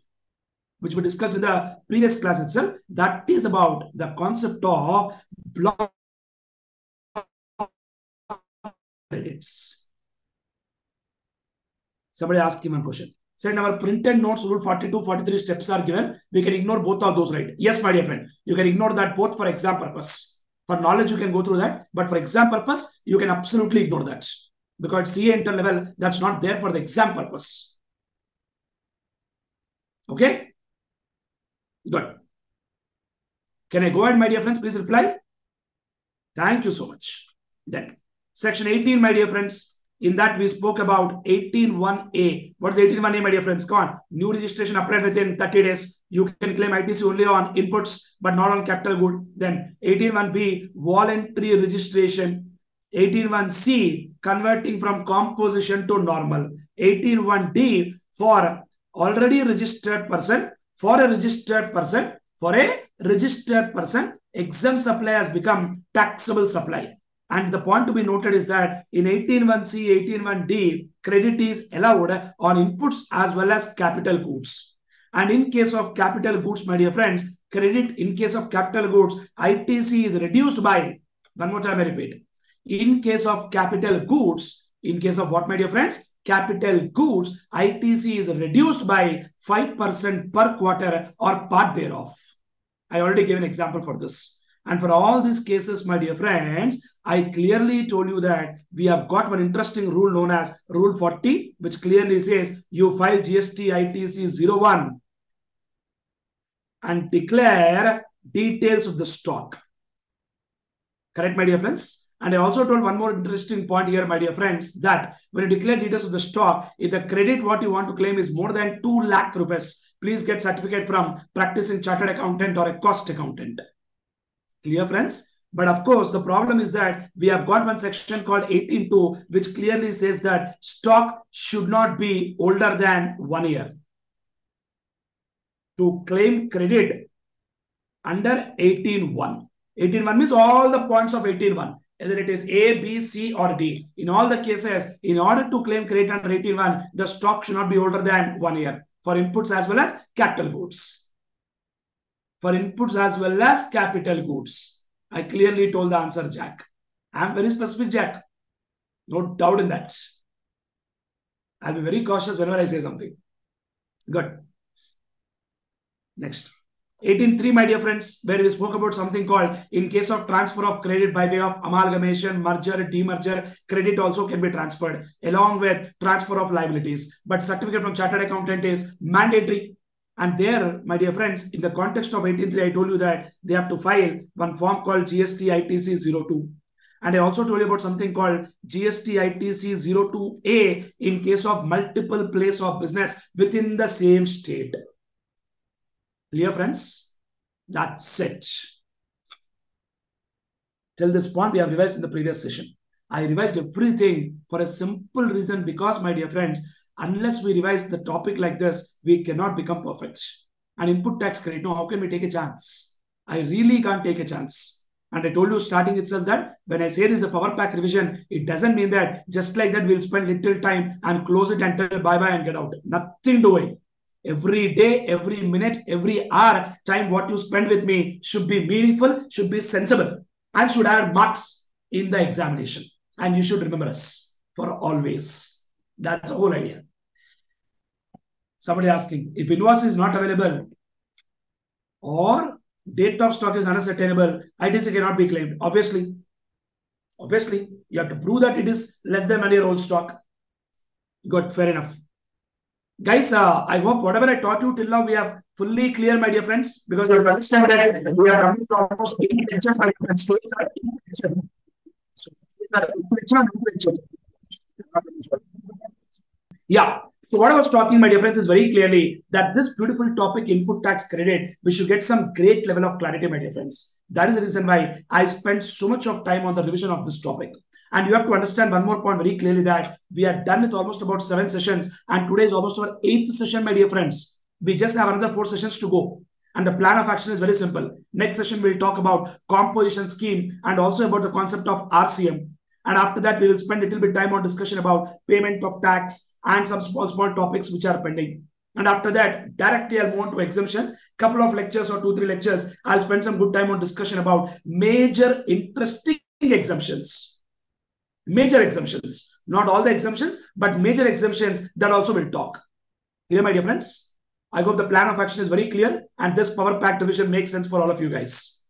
That is about the concept of block credits. Somebody asked him one question. Said in our printed notes, rule 42, 43 steps are given. We can ignore both of those, right? Yes, my dear friend. You can ignore that both for exam purpose. For knowledge, you can go through that. But for exam purpose, you can absolutely ignore that. Because CA inter level, that's not there for the exam purpose. Okay? Good. Can I go ahead, my dear friends? Please reply. Thank you so much. Then, section 18, my dear friends. In that, we spoke about 18.1A. What is 18.1A, my dear friends? Come on. New registration applied within 30 days. You can claim ITC only on inputs, but not on capital good. Then 18.1B, voluntary registration. 18.1C, converting from composition to normal. 18.1D, for already registered person, exempt supply has become taxable supply. And the point to be noted is that in 18.1C, 18.1D, credit is allowed on inputs as well as capital goods. And in case of capital goods, my dear friends, credit in case of capital goods, ITC is reduced by, one more time I repeat, in case of capital goods, in case of what, my dear friends? Capital goods, ITC is reduced by 5% per quarter or part thereof. I already gave an example for this. And for all these cases, my dear friends, I clearly told you that we have got one interesting rule known as Rule 40, which clearly says you file GST ITC 01 and declare details of the stock. Correct, my dear friends? And I also told one more interesting point here, my dear friends, that when you declare details of the stock, if the credit what you want to claim is more than 2 lakh rupees, please get certificate from practicing chartered accountant or a cost accountant. Clear, friends? But of course, the problem is that we have got one section called 18.2, which clearly says that stock should not be older than 1 year. To claim credit under 18.1. 18.1 means all the points of 18.1. Whether it is A, B, C, or D. In all the cases, in order to claim credit under 18.1, the stock should not be older than 1 year for inputs as well as capital goods. For inputs as well as capital goods. I clearly told the answer, Jack. I am very specific, Jack. No doubt in that. I'll be very cautious whenever I say something. Good. Next. 18.3, my dear friends, where we spoke about something called in case of transfer of credit by way of amalgamation, merger, demerger, credit also can be transferred along with transfer of liabilities. But certificate from chartered accountant is mandatory. And there, my dear friends, in the context of 18.3, I told you that they have to file one form called GST ITC 02. And I also told you about something called GST ITC 02A in case of multiple place of business within the same state. Clear, friends? That's it. Till this point, we have revised in the previous session. I revised everything for a simple reason because, my dear friends, unless we revise the topic like this, we cannot become perfect. And input tax credit, no, how can we take a chance? I really can't take a chance. And I told you starting itself that when I say this is a power pack revision, it doesn't mean that just like that we'll spend little time and close it and tell bye-bye and get out. Nothing doing. Every day, every minute, every hour, time what you spend with me should be meaningful, should be sensible, and should have marks in the examination. And you should remember us for always. That's the whole idea. Somebody asking, if invoice is not available or date of stock is unascertainable, ITC cannot be claimed. Obviously, you have to prove that it is less than 1 year old stock. Good, fair enough. Guys, I hope whatever I taught you till now, we have fully clear, my dear friends, because you understand that we are coming to almost 80 lectures. Yeah. So what I was talking, my dear friends, is very clearly that this beautiful topic, input tax credit, we should get some great level of clarity, my dear friends. That is the reason why I spent so much of time on the revision of this topic. And you have to understand one more point very clearly that we are done with almost about 7 sessions. And today is almost our 8th session, my dear friends. We just have another 4 sessions to go. And the plan of action is very simple. Next session, we'll talk about composition scheme and also about the concept of RCM. And after that, we will spend a little bit time on discussion about payment of tax and some small topics which are pending. And after that, directly I'll move on to exemptions. Couple of lectures or 2-3 lectures. I'll spend some good time on discussion about major interesting exemptions. Major exemptions. Not all the exemptions, but major exemptions that also will talk. Clear, my dear friends? I hope the plan of action is very clear and this power pack division makes sense for all of you guys.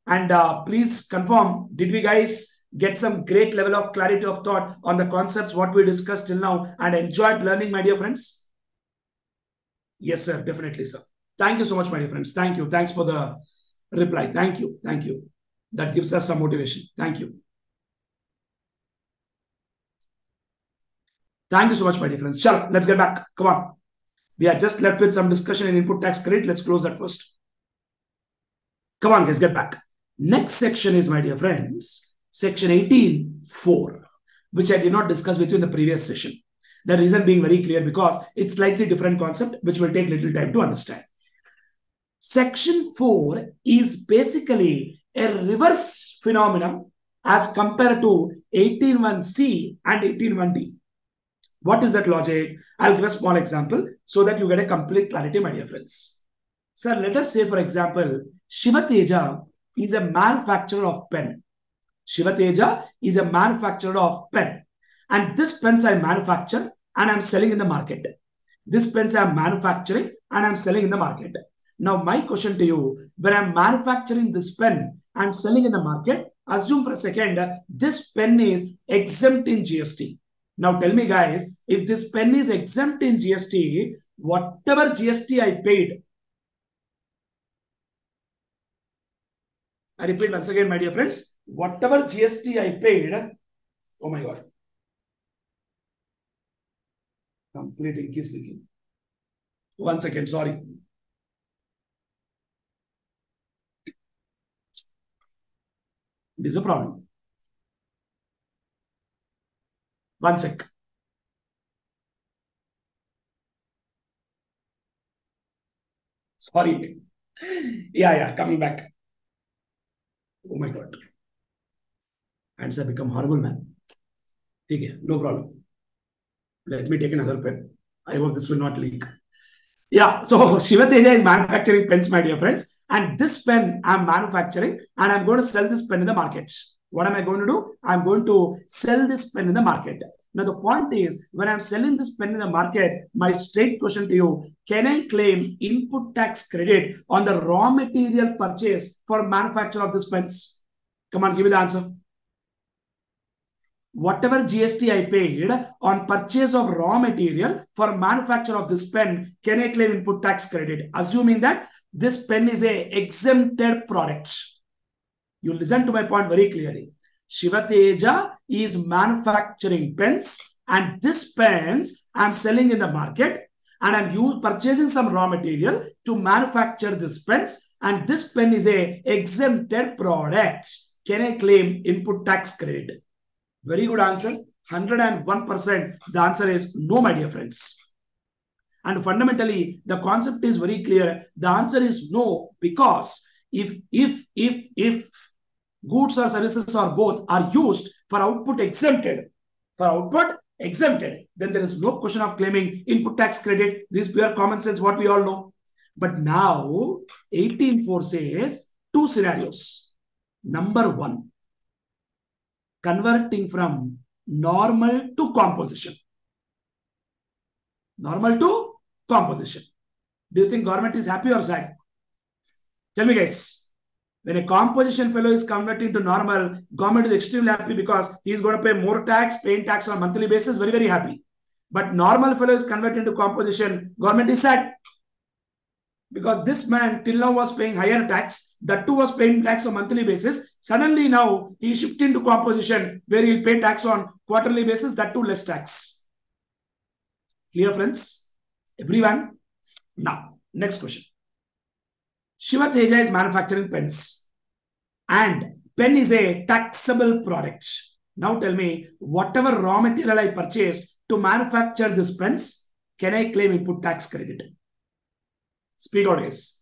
And please confirm, did we guys get some great level of clarity of thought on the concepts what we discussed till now and enjoyed learning, my dear friends? Yes, sir. Definitely, sir. Thank you so much, my dear friends. Thank you. Thanks for the reply. Thank you. Thank you. That gives us some motivation. Thank you. Thank you so much, my dear friends. Sure, let's get back. Come on. We are just left with some discussion in input tax credit. Let's close that first. Come on, guys, get back. Next section is, my dear friends, section 18.4, which I did not discuss with you in the previous session. The reason being very clear because it's slightly different concept, which will take little time to understand. Section 4 is basically a reverse phenomenon as compared to 18.1c and 18.1d. What is that logic? I'll give a small example so that you get a complete clarity, my dear friends. Sir, let us say, for example, Shiva Teja is a manufacturer of pen. Shiva Teja is a manufacturer of pen. And this pens I manufacture and I'm selling in the market. This pens I'm manufacturing and I'm selling in the market. Now, my question to you, when I'm manufacturing this pen and selling in the market, assume for a second, this pen is exempt in GST. Now tell me, guys, if this pen is exempt in GST, whatever GST I paid, I repeat once again, my dear friends, whatever GST I paid, oh my God, complete ink is leaking. 1 second, sorry. This is a problem. 1 sec. Sorry. Yeah, coming back. Oh my God. Hands have become horrible, man. Okay, no problem. Let me take another pen. I hope this will not leak. Yeah, so Shiva Teja is manufacturing pens, my dear friends. And this pen I'm manufacturing and I'm going to sell this pen in the market. What am I going to do? I'm going to sell this pen in the market. Now the point is, when I'm selling this pen in the market, my straight question to you, can I claim input tax credit on the raw material purchased for manufacture of this pens? Come on, give me the answer. Whatever GST I paid on purchase of raw material for manufacture of this pen, can I claim input tax credit? Assuming that this pen is a exempted product. You listen to my point very clearly. Shiva Teja is manufacturing pens, and this pens I'm selling in the market, and I'm purchasing some raw material to manufacture this pens, and this pen is a exempted product. Can I claim input tax credit? Very good answer. 101%. The answer is no, my dear friends. And fundamentally, the concept is very clear. The answer is no, because if goods or services or both are used for output exempted, then there is no question of claiming input tax credit. This is pure common sense, what we all know. But now 18.4 says two scenarios. Number one, converting from normal to composition. Normal to composition. Do you think government is happy or sad? Tell me, guys. When a composition fellow is converting to normal, government is extremely happy because he is going to pay more tax, paying tax on a monthly basis, very, very happy. But normal fellow is converting to composition, government is sad. Because this man till now was paying higher tax, that too was paying tax on monthly basis. Suddenly now he shifted to composition where he'll pay tax on quarterly basis, that too less tax. Clear, friends? Everyone? Now, next question. Shiva Teja is manufacturing pens, and pen is a taxable product. Now tell me, whatever raw material I purchased to manufacture this pens, can I claim input tax credit? Speak out, guys.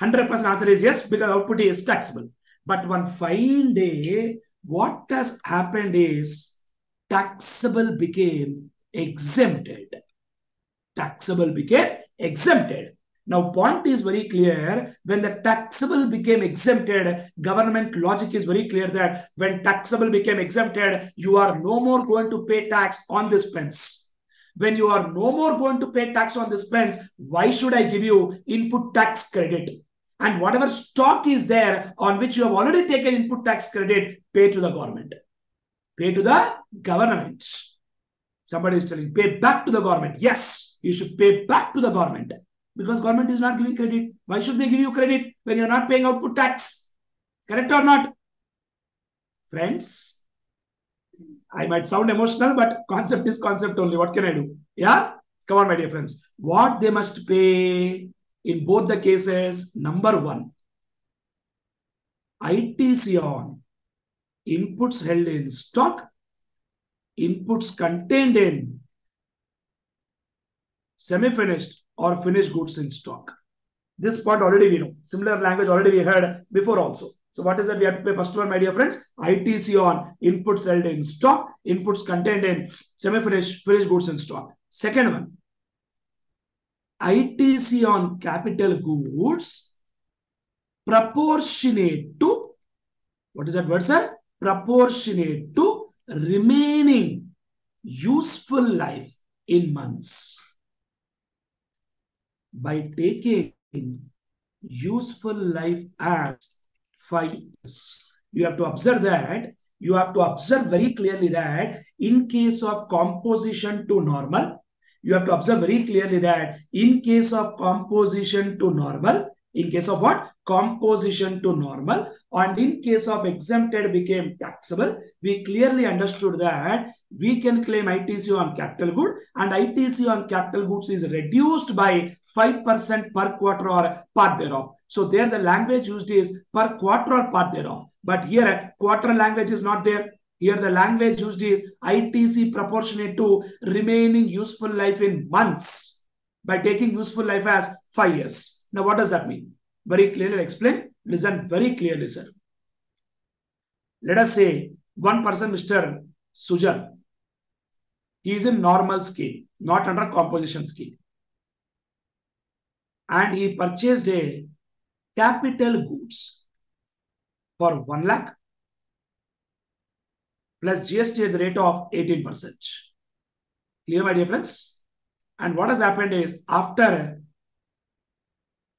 100% answer is yes, because output is taxable. But one fine day, what has happened is taxable became exempted. Taxable became exempted. Now, point is very clear. When the taxable became exempted, government logic is very clear that when taxable became exempted, you are no more going to pay tax on this pens. When you are no more going to pay tax on this pens, why should I give you input tax credit? And whatever stock is there on which you have already taken input tax credit, pay to the government. Pay to the government. Somebody is telling, pay back to the government. Yes, you should pay back to the government. Because government is not giving credit. Why should they give you credit when you're not paying output tax? Correct or not? Friends, I might sound emotional, but concept is concept only. What can I do? Yeah? Come on, my dear friends. What they must pay in both the cases, number one, ITC on inputs held in stock, inputs contained in semi-finished or finished goods in stock. This part already we know. Similar language already we heard before also. So what is that we have to pay? First one, my dear friends, ITC on inputs held in stock, inputs contained in semi-finished, finished goods in stock. Second one, ITC on capital goods proportionate to, what is that word, sir? Proportionate to remaining useful life in months. By taking useful life as 5 years. You have to observe that. You have to observe very clearly that in case of composition to normal, you have to observe very clearly that in case of composition to normal, in case of what? Composition to normal, and in case of exempted became taxable, we clearly understood that we can claim ITC on capital good, and ITC on capital goods is reduced by 5% per quarter or part thereof. So there the language used is per quarter or part thereof. But here quarter language is not there. Here the language used is ITC proportionate to remaining useful life in months by taking useful life as 5 years. Now what does that mean? Very clearly explain. Listen very clearly, sir. Let us say one person, Mr. Sujan, he is in normal scale, not under composition scale. And he purchased a capital goods for 1 lakh plus GST at the rate of 18%. Clear, my dear friends? And what has happened is after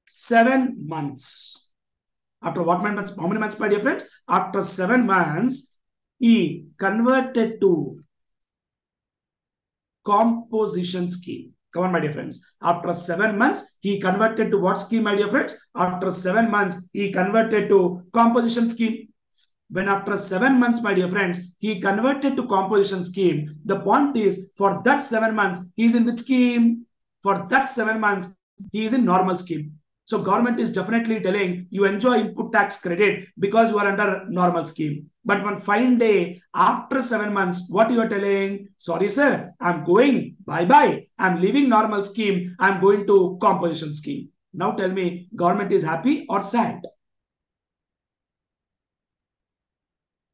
7 months, after what months? How many months, my dear friends? After 7 months, he converted to composition scheme. Come on, my dear friends. After 7 months, he converted to what scheme, my dear friends? After 7 months, he converted to composition scheme. When after 7 months, my dear friends, he converted to composition scheme, the point is for that 7 months, he is in which scheme? For that 7 months, he is in normal scheme. So government is definitely telling you enjoy input tax credit because you are under normal scheme. But one fine day after 7 months, what you are telling? Sorry, sir, I'm going. Bye-bye. I'm leaving normal scheme. I'm going to composition scheme. Now tell me, government is happy or sad?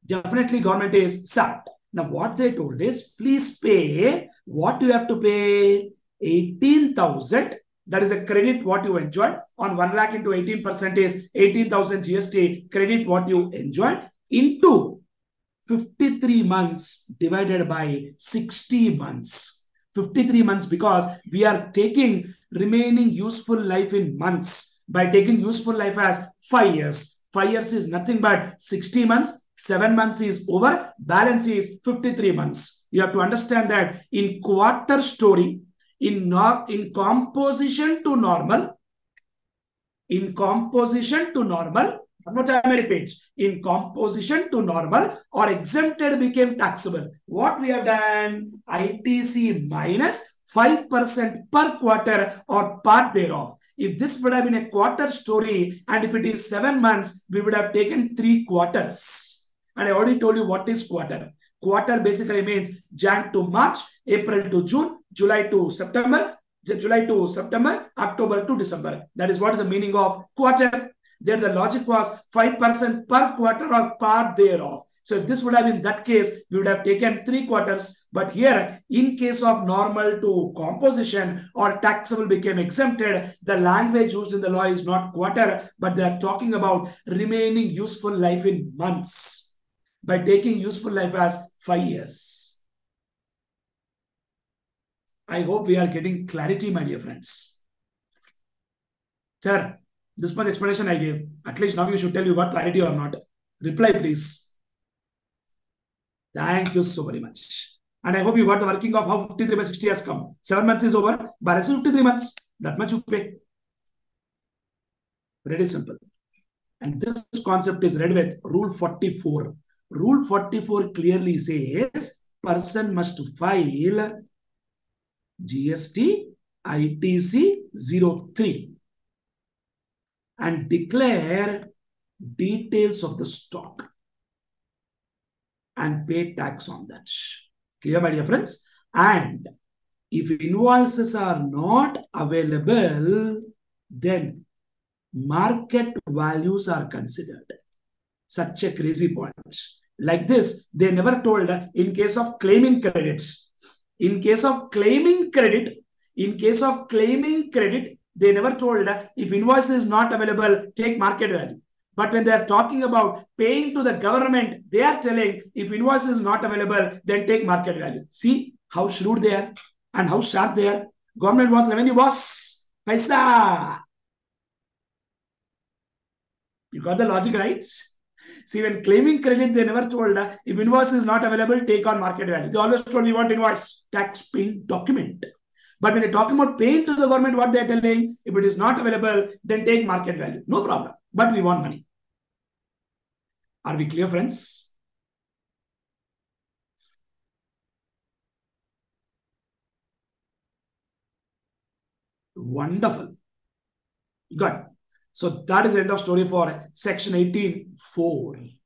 Definitely government is sad. Now what they told is, please pay what you have to pay, 18,000. That is a credit what you enjoyed. On 1 lakh into 18% is 18,000 GST credit what you enjoyed into 53 months divided by 60 months. 53 months because we are taking remaining useful life in months. By taking useful life as 5 years. 5 years is nothing but 60 months. 7 months is over. Balance is 53 months. You have to understand that in quarter story, in composition to normal, one more time I repeat, in composition to normal or exempted became taxable. What we have done? ITC minus 5% per quarter or part thereof. If this would have been a quarter story and if it is 7 months, we would have taken 3 quarters. And I already told you what is quarter. Quarter basically means Jan to March, April to June, July to September, October to December. That is what is the meaning of quarter. There the logic was 5% per quarter or part thereof. So if this would have been that case, we would have taken 3 quarters. But here, in case of normal to composition or taxable became exempted, the language used in the law is not quarter, but they are talking about remaining useful life in months by taking useful life as 5 years. I hope we are getting clarity, my dear friends. Sir, this much explanation I gave. At least now you should tell you got clarity or not. Reply, please. Thank you so very much. And I hope you got the working of how 53 by 60 has come. 7 months is over. Balance is 53 months. That much you pay. Very simple. And this concept is read with Rule 44. Rule 44 clearly says person must file GST ITC 03 and declare details of the stock and pay tax on that. Clear, my dear friends? And if invoices are not available, then market values are considered. Such a crazy point. Like this, they never told in case of claiming credits. In case of claiming credit, they never told if invoice is not available, take market value. But when they are talking about paying to the government, they are telling if invoice is not available, then take market value. See how shrewd they are and how sharp they are. Government wants revenue, boss. Paisa. You got the logic, right? See, when claiming credit, they never told if invoice is not available, take on market value. They always told we want invoice, tax paying document. But when you're talking about paying to the government, what they're telling, if it is not available, then take market value. No problem. But we want money. Are we clear, friends? Wonderful. Good. So that is the end of story for section 18.4.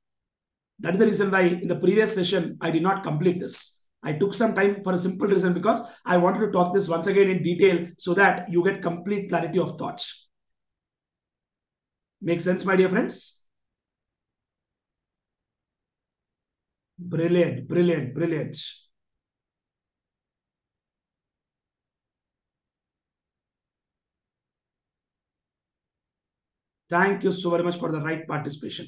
That is the reason why in the previous session, I did not complete this. I took some time for a simple reason because I wanted to talk this once again in detail so that you get complete clarity of thoughts. Make sense, my dear friends? Brilliant, brilliant, brilliant. Thank you so very much for the right participation.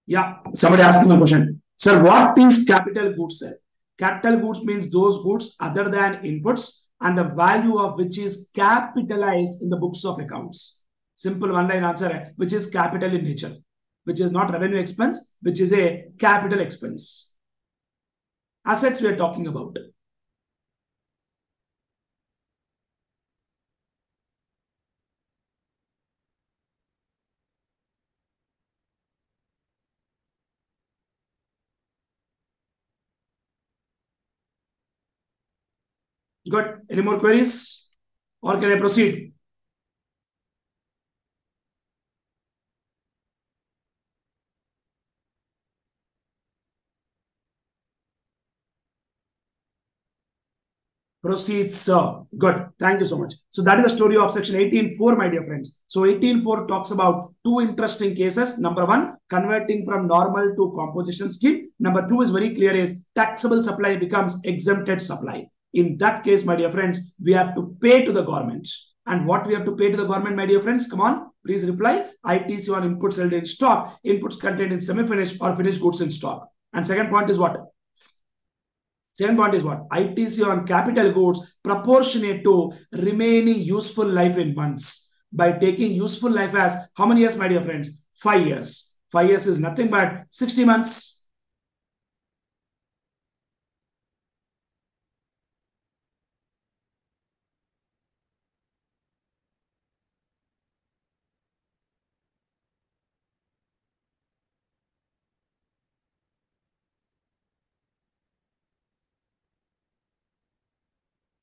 Yeah, somebody asked me a question. Sir, what is capital goods, sir? Capital goods means those goods other than inputs and the value of which is capitalized in the books of accounts. Simple one-line answer, which is capital in nature, which is not revenue expense, which is a capital expense. Assets we are talking about. Good. Any more queries? Or can I proceed? Proceeds, sir. Good. Thank you so much. So that is the story of section 18.4, my dear friends. So 18.4 talks about two interesting cases. Number one, converting from normal to composition scheme. Number two is very clear, is taxable supply becomes exempted supply. In that case, my dear friends, we have to pay to the government. And what we have to pay to the government, my dear friends? Come on, please reply. ITC on inputs held in stock, inputs contained in semi-finished or finished goods in stock. And second point is what? Second point is what? ITC on capital goods proportionate to remaining useful life in months. By taking useful life as how many years, my dear friends? 5 years. 5 years is nothing but 60 months.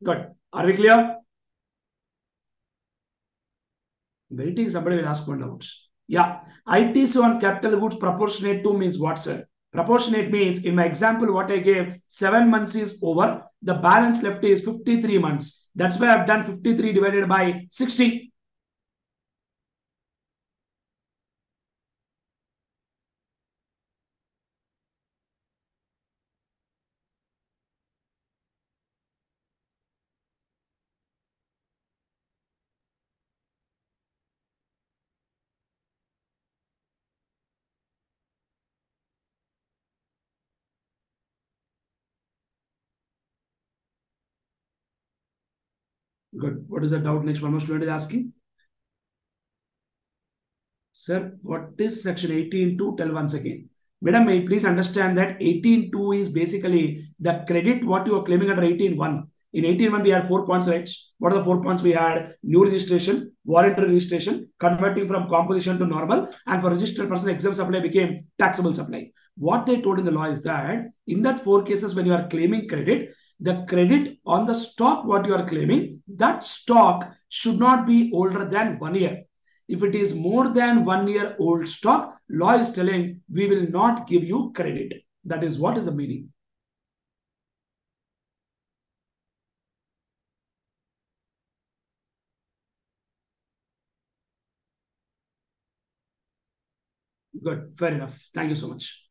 Good. Are we clear? Waiting, somebody will ask more doubts. Yeah. ITC on capital goods proportionate to means what, sir? Proportionate means, in my example, what I gave, 7 months is over. The balance left is 53 months. That's why I've done 53 divided by 60. Good. What is the doubt next? One more student is asking. Sir, what is section 18.2? Tell once again. Madam, may you please understand that 18.2 is basically the credit what you are claiming under 18.1. In 18.1, we had 4 points, right? What are the 4 points we had? New registration, voluntary registration, converting from composition to normal, and for registered person, exempt supply became taxable supply. What they told in the law is that in that 4 cases, when you are claiming credit, the credit on the stock what you are claiming, that stock should not be older than 1 year. If it is more than 1 year old stock, law is telling we will not give you credit. That is what is the meaning. Good, fair enough. Thank you so much.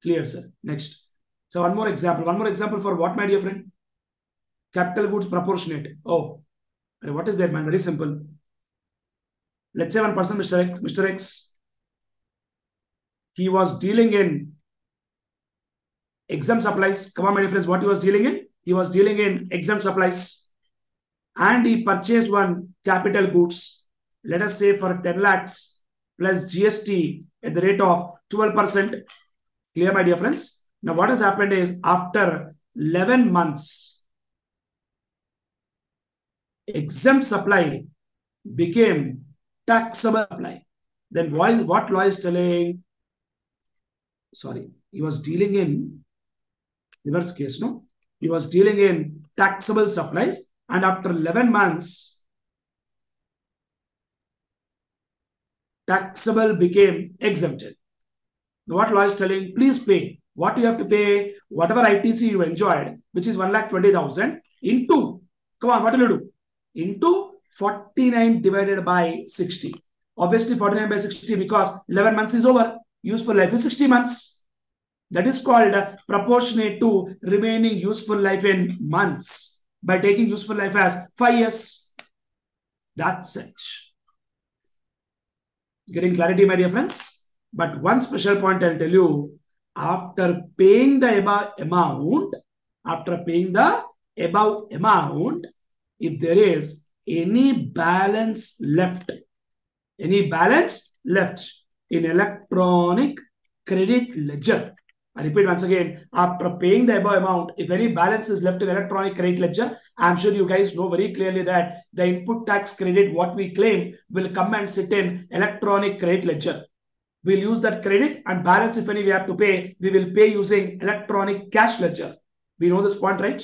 Clear, sir. Next. So one more example. One more example for what, my dear friend? Capital goods proportionate. Oh, what is that, man? Very simple. Let's say one person, Mr. X, he was dealing in exempt supplies. Come on, my dear friends, what he was dealing in? He was dealing in exempt supplies. And he purchased one capital goods, let us say for 10 lakhs plus GST at the rate of 12%. Clear, my dear friends? Now, what has happened is after 11 months, exempt supply became taxable supply. Then what law is telling? Sorry, he was dealing in reverse case, no? He was dealing in taxable supplies, and after 11 months, taxable became exempted. What law is telling? Please pay. What you have to pay? Whatever ITC you enjoyed, which is 1,20,000 into, come on, what will you do? Into 49 divided by 60. Obviously 49 by 60 because 11 months is over. Useful life is 60 months. That is called proportionate to remaining useful life in months by taking useful life as 5 years. That's it. Getting clarity, my dear friends? But one special point I'll tell you, after paying the above amount, if there is any balance left in electronic credit ledger. I repeat once again, after paying the above amount, if any balance is left in electronic credit ledger, I'm sure you guys know very clearly that the input tax credit, what we claim, will come and sit in electronic credit ledger. We'll use that credit, and balance, if any we have to pay, we will pay using electronic cash ledger. We know this point, right?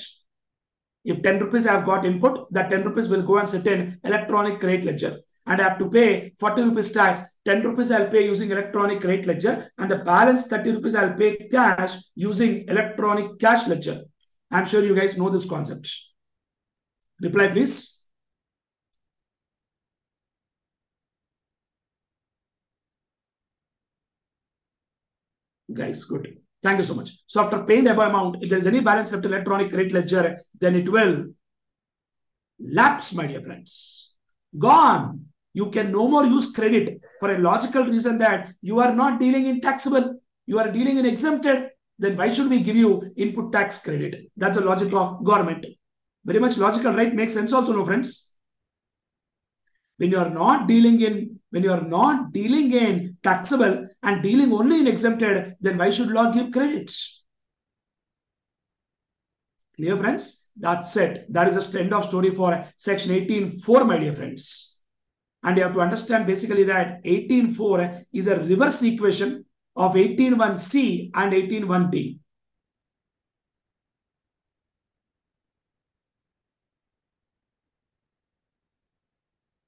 If 10 rupees I have got input, that 10 rupees will go and sit in electronic credit ledger. And I have to pay 40 rupees tax, 10 rupees I'll pay using electronic credit ledger, and the balance 30 rupees I'll pay cash using electronic cash ledger. I'm sure you guys know this concept. Reply, please. Guys, good. Thank you so much. So after paying the above amount, if there is any balance left in electronic credit ledger, then it will lapse, my dear friends. Gone. You can no more use credit for a logical reason that you are not dealing in taxable. You are dealing in exempted. Then why should we give you input tax credit? That's the logic of government. Very much logical, right? Makes sense also, no, friends? When you are not dealing in taxable and dealing only in exempted, then why should law give credits? Clear, friends? That's it. That is just end of story for section 18.4, my dear friends. And you have to understand basically that 18.4 is a reverse equation of 18.1c and 18.1d.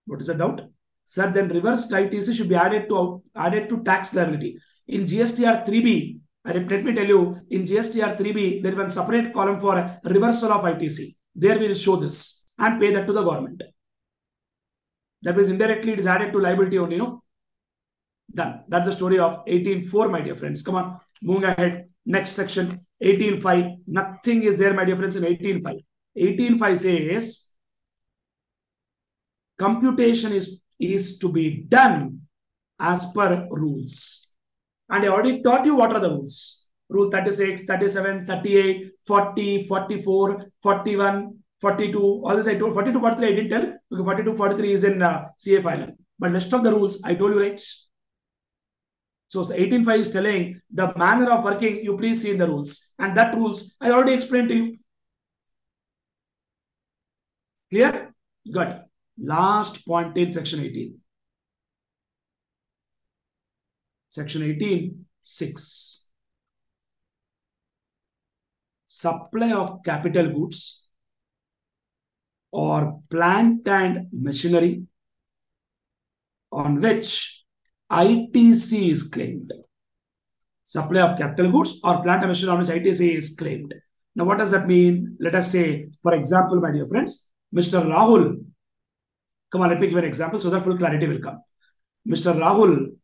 What is the doubt? Sir, then reverse ITC should be added to tax liability. In GSTR 3B, let me tell you, in GSTR 3B, there is one separate column for reversal of ITC. There we will show this and pay that to the government. That means indirectly it is added to liability only, no? Done. That's the story of 18.4, my dear friends. Come on, moving ahead. Next section, 18.5. Nothing is there, my dear friends, in 18.5. 18.5 says, computation is to be done as per rules. And I already taught you what are the rules. Rule 36, 37, 38, 40, 44, 41, 42. All this I told. 42, 43 I didn't tell. Because 42, 43 is in CA file. But rest of the rules I told you, right? So 18.5 is telling the manner of working, you please see in the rules. And that rules I already explained to you. Clear? Good. Last point in section 18. Section 18.6. Supply of capital goods or plant and machinery on which ITC is claimed. Supply of capital goods or plant and machinery on which ITC is claimed. Now, what does that mean? Let us say, for example, my dear friends, Mr. Rahul. Come on, let me give an example so that full clarity will come. Mr. Rahul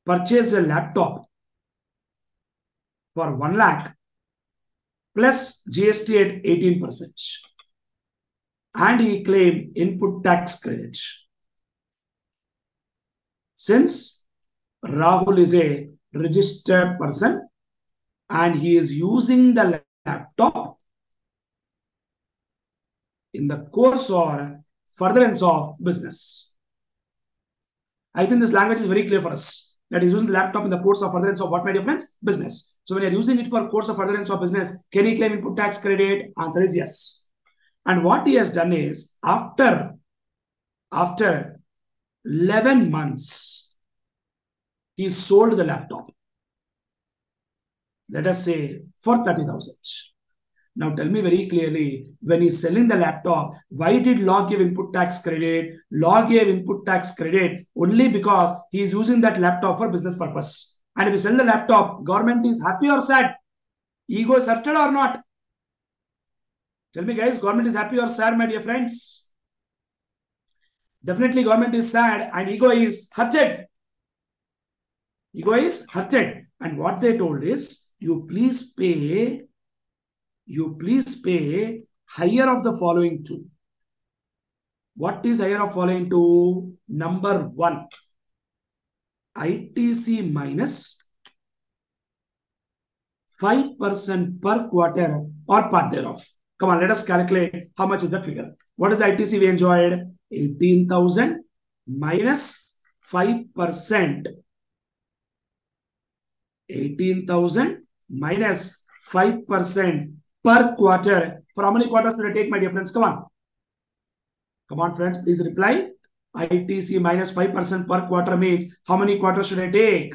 purchased a laptop for 1 lakh plus GST at 18%. And he claimed input tax credit. Since Rahul is a registered person and he is using the laptop in the course or furtherance of business. I think this language is very clear for us. That is using the laptop in the course of furtherance of what, my dear friends? Business. So when you're using it for course of furtherance of business, can he claim input tax credit? Answer is yes. And what he has done is, after 11 months, he sold the laptop. Let us say for 30,000. Now tell me very clearly, when he's selling the laptop, why did law give input tax credit? Law gave input tax credit only because he is using that laptop for business purpose. And if you sell the laptop, government is happy or sad? Ego is hurted or not? Tell me guys, government is happy or sad, my dear friends? Definitely government is sad and ego is hurted. Ego is hurted. And what they told is, you please pay higher of the following two. What is higher of following two? Number one, ITC minus 5% per quarter or part thereof. Come on, let us calculate how much is that figure. What is ITC we enjoyed? 18,000 minus 5%. 18,000 minus 5% per quarter. For how many quarters will I take, my dear friends? Come on. Come on, friends, please reply. ITC minus 5% per quarter means how many quarters should I take?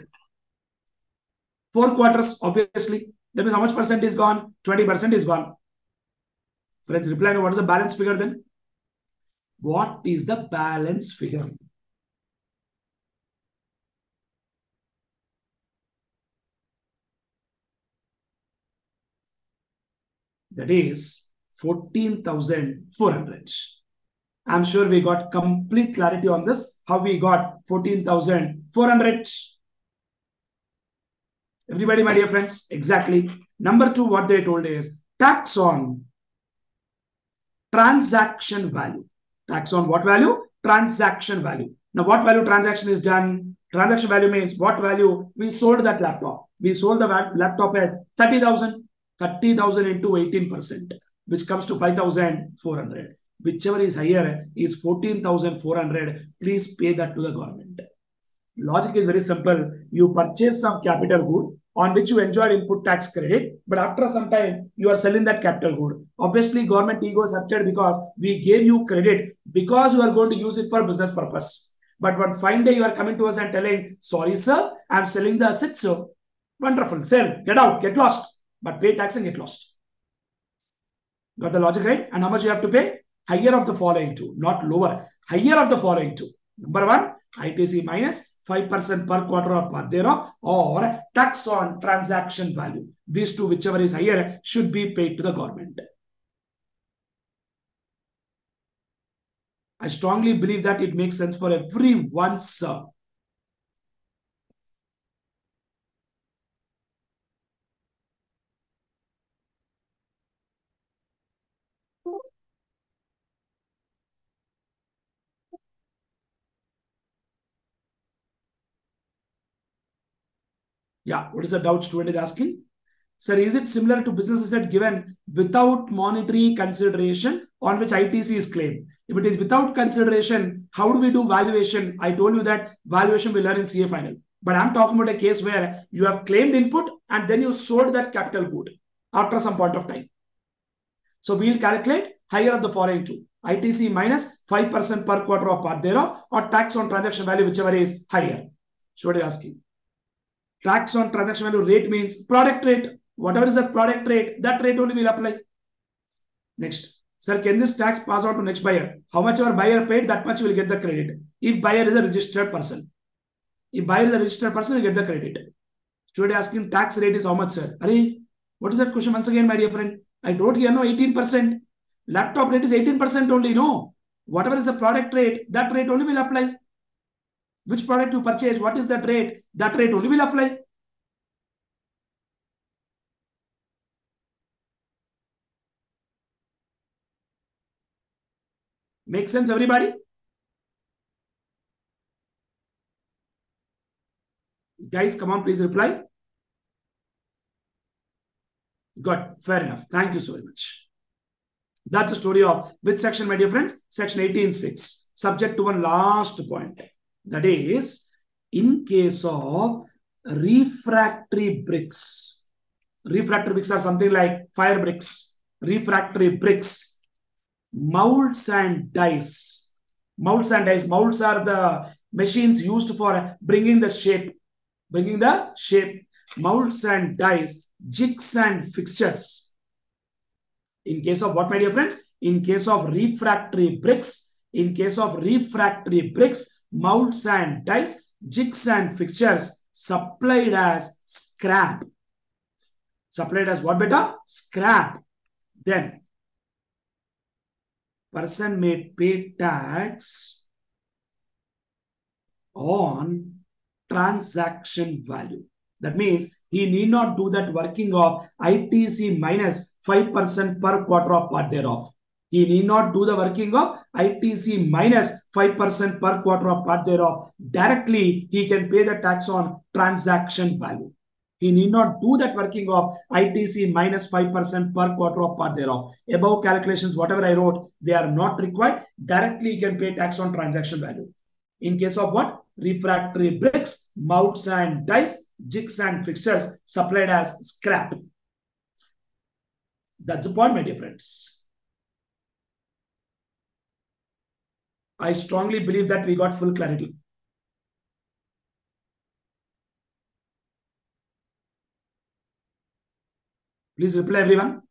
4 quarters, obviously. That means how much percent is gone? 20% is gone. Friends, reply now. What is the balance figure then? What is the balance figure? That is 14,400. I'm sure we got complete clarity on this. How we got 14,400. Everybody, my dear friends, exactly. Number 2, what they told is tax on transaction value. Tax on what value? Transaction value. Now, what value transaction is done? Transaction value means what value we sold that laptop. We sold the laptop at 30,000. 30,000 into 18%, which comes to 5,400. Whichever is higher is 14,400. Please pay that to the government. Logic is very simple. You purchase some capital good on which you enjoyed input tax credit, but after some time you are selling that capital good. Obviously, government ego is accepted because we gave you credit because you are going to use it for business purpose. But one fine day you are coming to us and telling, sorry sir, I'm selling the assets, sir. Wonderful, sell, get out, get lost. But pay tax and get lost. Got the logic right? And how much you have to pay? Higher of the following two, not lower. Higher of the following two. Number 1, ITC minus 5% per quarter or part thereof, or tax on transaction value. These two, whichever is higher, should be paid to the government. I strongly believe that it makes sense for everyone, sir. Yeah, what is the doubt student is asking? Sir, is it similar to business asset given without monetary consideration on which ITC is claimed? If it is without consideration, how do we do valuation? I told you that valuation we learn in CA final. But I'm talking about a case where you have claimed input and then you sold that capital good after some point of time. So we'll calculate higher of the following two. ITC minus 5% per quarter of part thereof, or tax on transaction value, whichever is higher. So what is asking? Tax on transaction value rate means product rate. Whatever is the product rate, that rate only will apply. Next. Sir, can this tax pass on to next buyer? How much our buyer paid, that much will get the credit. If buyer is a registered person. If buyer is a registered person, you get the credit. Student asking tax rate is how much, sir? Arey, what is that question once again, my dear friend? I wrote here, no, 18%. Laptop rate is 18% only, no. Whatever is the product rate, that rate only will apply. Which product you purchase, what is that rate? That rate only will apply. Make sense, everybody? Guys, come on, please reply. Good, fair enough. Thank you so much. That's the story of which section, my dear friends? Section 18.6. Subject to one last point. That is, in case of refractory bricks. Refractory bricks are something like fire bricks, refractory bricks, molds and dies. Molds and dies. Molds are the machines used for bringing the shape. Molds and dies, jigs and fixtures. In case of what, my dear friends? In case of refractory bricks, molds and dies, jigs and fixtures supplied as scrap. Supplied as what, beta? Scrap. Then, person may pay tax on transaction value. That means he need not do that working of ITC minus 5% per quarter of part thereof. He need not do the working of ITC minus 5% per quarter of part thereof. Directly, he can pay the tax on transaction value. He need not do that working of ITC minus 5% per quarter of part thereof. Above calculations, whatever I wrote, they are not required. Directly, he can pay tax on transaction value. In case of what? Refractory bricks, mouts and dies, jigs and fixtures supplied as scrap. That's the point, my dear friends. I strongly believe that we got full clarity. Please reply, everyone.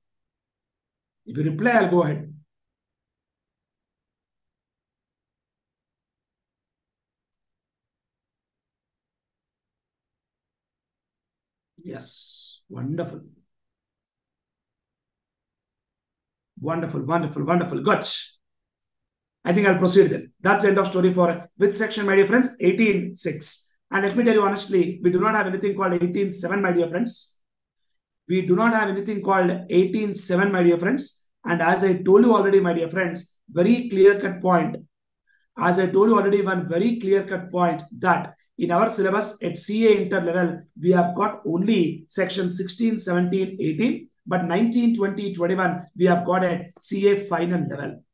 If you reply, I'll go ahead. Yes, wonderful. Wonderful, wonderful, wonderful. Good. I think I'll proceed then. That's the end of story for which section, my dear friends? 18.6. And let me tell you honestly, we do not have anything called 18.7, my dear friends. We do not have anything called 18.7, my dear friends. And as I told you already, my dear friends, very clear-cut point. As I told you already, one very clear-cut point that in our syllabus at CA inter level, we have got only section 16, 17, 18, but 19, 20, 21, we have got at CA final level.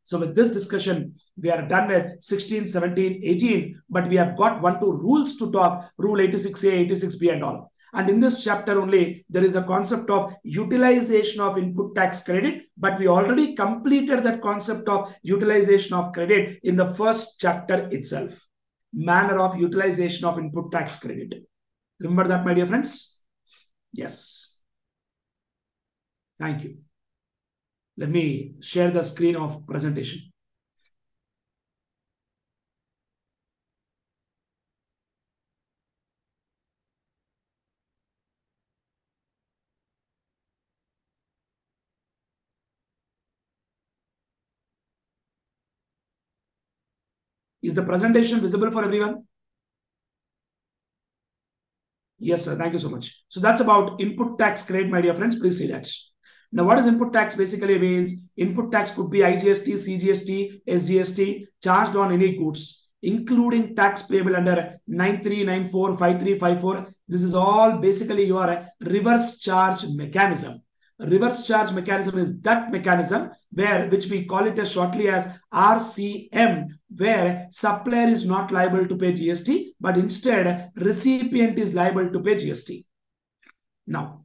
So with this discussion, we are done with 16, 17, 18, but we have got 1-2 rules to talk, rule 86A, 86B and all. And in this chapter only, there is a concept of utilization of input tax credit, but we already completed that concept of utilization of credit in the first chapter itself. Manner of utilization of input tax credit. Remember that, my dear friends? Yes. Thank you. Let me share the screen of presentation. Is the presentation visible for everyone? Yes, sir. Thank you so much. So that's about input tax credit, my dear friends. Please see that. Now, what does input tax basically means? Input tax could be IGST, CGST, SGST charged on any goods, including tax payable under 9394, 5354. This is all basically your reverse charge mechanism. Reverse charge mechanism is that mechanism which we call it as shortly as RCM, where supplier is not liable to pay GST, but instead recipient is liable to pay GST. Now,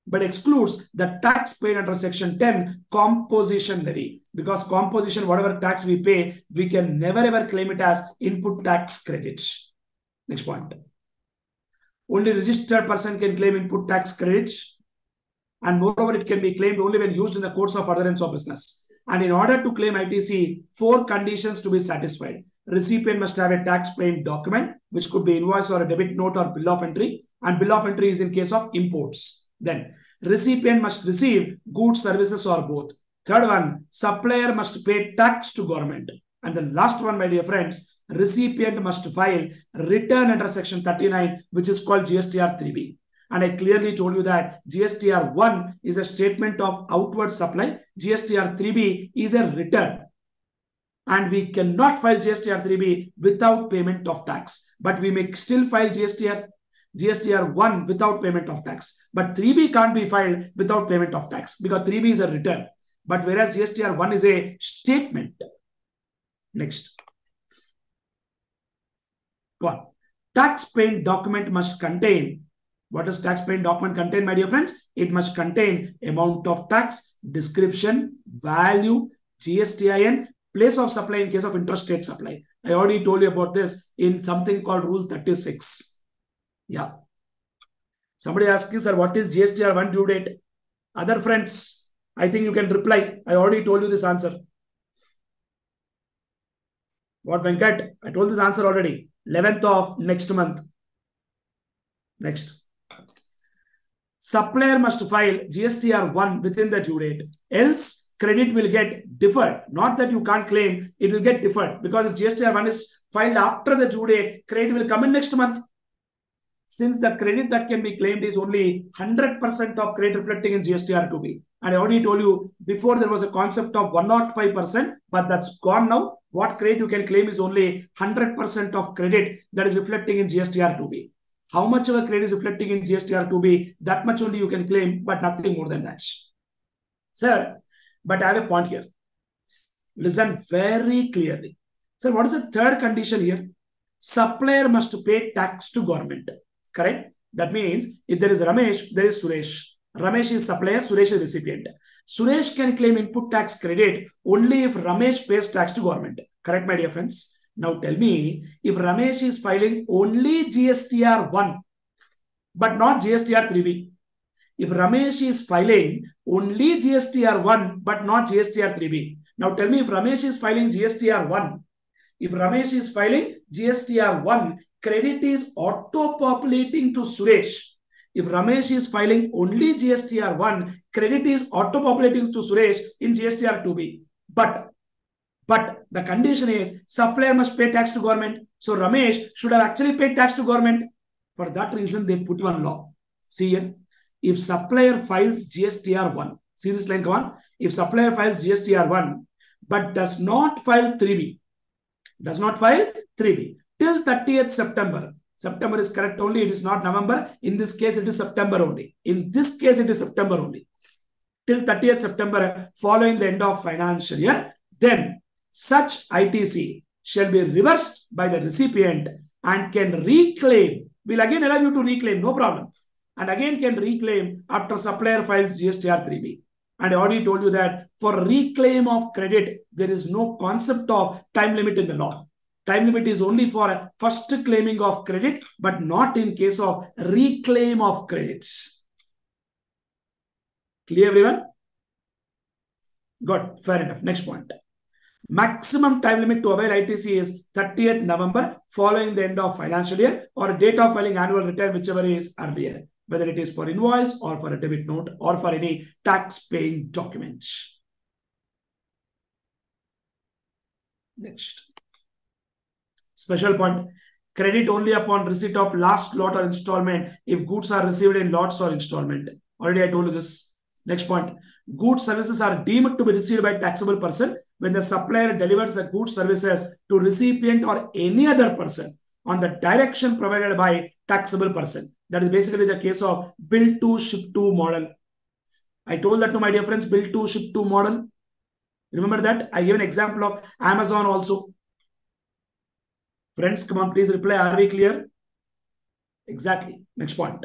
but excludes the tax paid under section 10 composition levy, because composition, whatever tax we pay, we can never ever claim it as input tax credits. Next point. Only registered person can claim input tax credits, and moreover, it can be claimed only when used in the course of furtherance of business. And in order to claim ITC, 4 conditions to be satisfied. Recipient must have a tax paying document, which could be invoice or a debit note or bill of entry, and bill of entry is in case of imports. Then, recipient must receive goods, services, or both. Third one, supplier must pay tax to government. And the last one, my dear friends, recipient must file return under section 39, which is called GSTR 3B. And I clearly told you that GSTR 1 is a statement of outward supply. GSTR 3B is a return. And we cannot file GSTR 3B without payment of tax. But we may still file GSTR 1 without payment of tax. But 3B can't be filed without payment of tax because 3B is a return. But whereas GSTR 1 is a statement. Next. 1. Tax paying document must contain. What does tax paying document contain, my dear friends? It must contain amount of tax, description, value, GSTIN, place of supply in case of interstate supply. I already told you about this in something called Rule 36. Yeah. Somebody asking, sir, what is GSTR 1 due date? Other friends, I think you can reply. I already told you this answer. What, Venkat? I told this answer already. 11th of next month. Next. Supplier must file GSTR 1 within the due date. Else, credit will get deferred. Not that you can't claim, it will get deferred. Because if GSTR 1 is filed after the due date, credit will come in next month. Since the credit that can be claimed is only 100% of credit reflecting in GSTR 2B. And I already told you before there was a concept of 105%, but that's gone now. What credit you can claim is only 100% of credit that is reflecting in GSTR 2B. How much of a credit is reflecting in GSTR 2B, that much only you can claim, but nothing more than that. Sir, but I have a point here. Listen very clearly. Sir, what is the third condition here? Supplier must pay tax to government. Correct? That means if there is Ramesh, there is Suresh. Ramesh is supplier, Suresh is recipient. Suresh can claim input tax credit only if Ramesh pays tax to government. Correct, my dear friends? Now tell me, if Ramesh is filing only GSTR 1, but not GSTR 3B. If Ramesh is filing only GSTR 1, but not GSTR 3B. Now tell me, if Ramesh is filing GSTR 1, if Ramesh is filing GSTR 1, credit is auto-populating to Suresh. If Ramesh is filing only GSTR 1, credit is auto-populating to Suresh in GSTR 2B. But the condition is supplier must pay tax to government. So Ramesh should have actually paid tax to government. For that reason, they put one law. See here. If supplier files GSTR 1, see this line, come on. If supplier files GSTR 1, but does not file 3B, till 30th September. September is correct only, it is not November. In this case, it is September only. Till 30th September, following the end of financial year, then such ITC shall be reversed by the recipient and can reclaim. We'll again allow you to reclaim, no problem. And again can reclaim after supplier files GSTR 3B. And I already told you that for reclaim of credit, there is no concept of time limit in the law. Time limit is only for first claiming of credit, but not in case of reclaim of credits. Clear, everyone? Good, fair enough. Next point. Maximum time limit to avail ITC is 30th November following the end of financial year or date of filing annual return, whichever is earlier, whether it is for invoice or for a debit note or for any tax paying documents. Next. Special point. Credit only upon receipt of last lot or installment if goods are received in lots or installment. Already I told you this. Next point. Goods services are deemed to be received by taxable person when the supplier delivers the goods services to recipient or any other person on the direction provided by taxable person. That is basically the case of bill to ship to model. I told that to my dear friends, bill to ship to model. Remember that? I gave an example of Amazon also. Friends, come on, please reply. Are we clear? Exactly. Next point.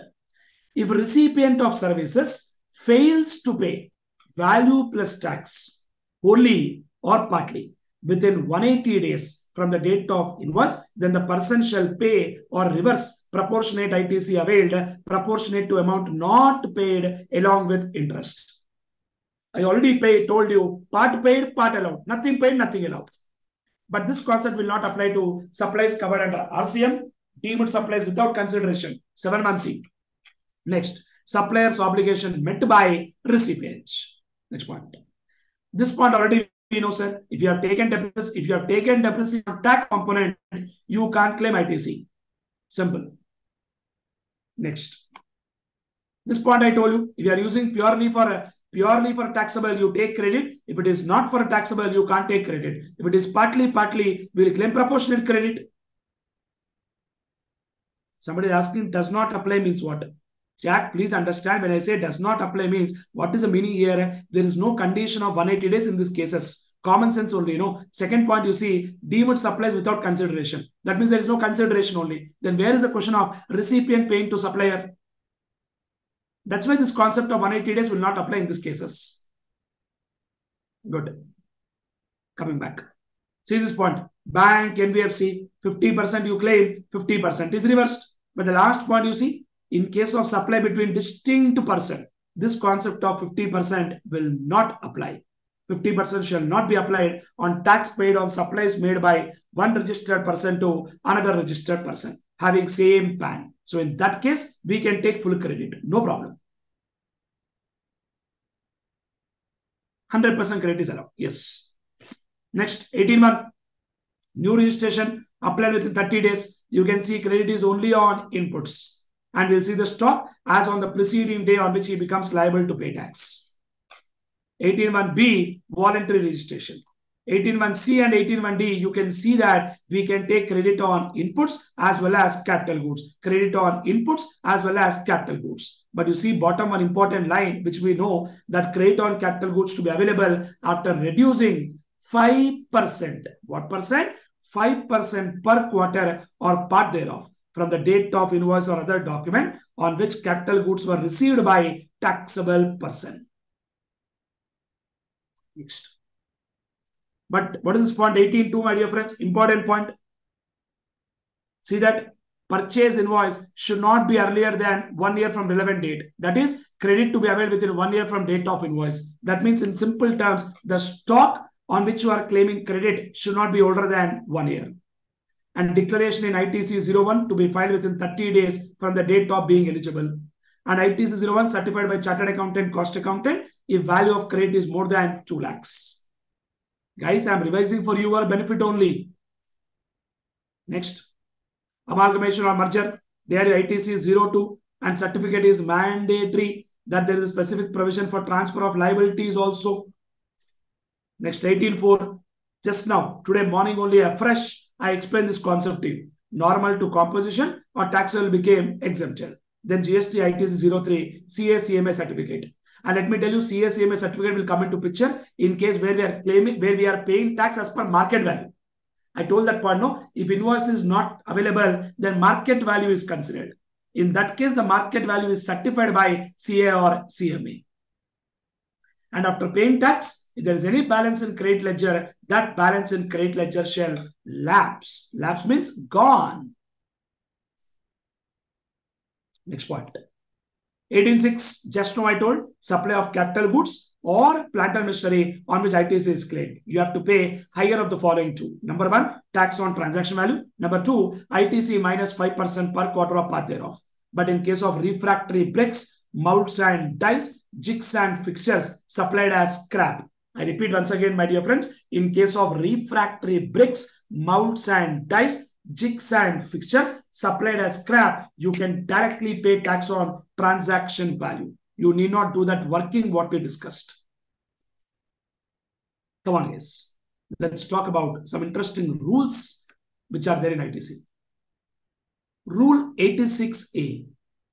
If recipient of services fails to pay value plus tax wholly or partly within 180 days from the date of invoice, then the person shall pay or reverse proportionate ITC availed proportionate to amount not paid along with interest. I already told you part paid, part allowed. Nothing paid, nothing allowed. But this concept will not apply to supplies covered under RCM, deemed supplies without consideration, 7(1)(c). Next, supplier's obligation met by recipients. Next point. This point already we know, sir. If you have taken depreciation tax component, you can't claim ITC. Simple. Next. This point I told you, if you are using purely for taxable, you take credit. If it is not for taxable, you can't take credit. If it is partly, we will claim proportionate credit. Somebody is asking, does not apply means what? Jack, please understand, when I say does not apply means, what is the meaning here? There is no condition of 180 days in these cases. Common sense only, you know. Second point, you see, deemed supplies without consideration. That means there is no consideration only. Then where is the question of recipient paying to supplier? That's why this concept of 180 days will not apply in these cases. Good. Coming back. See this point. Bank, NBFC, 50% you claim, 50% is reversed. But the last point you see, in case of supply between distinct person, this concept of 50% will not apply. 50% shall not be applied on tax paid on supplies made by one registered person to another registered person having same PAN. So in that case, we can take full credit. No problem. 100% credit is allowed. Yes. Next, 18(1). New registration applied within 30 days. You can see credit is only on inputs. And we'll see the stock as on the preceding day on which he becomes liable to pay tax. 18.1b, voluntary registration. 18.1c and 18.1d, you can see that we can take credit on inputs as well as capital goods. Credit on inputs as well as capital goods. But you see bottom one important line, which we know that credit on capital goods to be available after reducing 5%. What percent? 5% per quarter or part thereof from the date of invoice or other document on which capital goods were received by taxable person. Next. But what is this point 18.2, my dear friends? Important point. See that purchase invoice should not be earlier than 1 year from relevant date. That is, credit to be available within 1 year from date of invoice. That means in simple terms, the stock on which you are claiming credit should not be older than 1 year. And declaration in ITC 01 to be filed within 30 days from the date of being eligible. And ITC 01 certified by chartered accountant, cost accountant, if value of credit is more than 2 lakhs. Guys, I am revising for your benefit only. Next. Amalgamation or merger. There ITC 02 and certificate is mandatory that there is a specific provision for transfer of liabilities also. Next, 18.4. Just now, today morning only afresh, I explained this concept to you. Normal to composition or taxable became exempted. Then GST ITC 03, CA-CMA certificate. And let me tell you, CA-CMA certificate will come into picture in case where we are claiming, where we are paying tax as per market value. I told that point, no, if invoice is not available, then market value is considered. In that case, the market value is certified by CA or CMA. And after paying tax, if there is any balance in credit ledger, that balance in credit ledger shall lapse. Lapse means gone. Next point. 18.6, just now I told, supply of capital goods or plant and machinery on which ITC is claimed. You have to pay higher of the following two. Number one, tax on transaction value. Number two, ITC minus 5% per quarter or part thereof. But in case of refractory bricks, molds and dies, jigs and fixtures supplied as scrap. I repeat once again, my dear friends, in case of refractory bricks, molds and dies, jigs and fixtures supplied as scrap, you can directly pay tax on transaction value. You need not do that working what we discussed. Come on, guys. Let's talk about some interesting rules which are there in ITC. Rule 86A.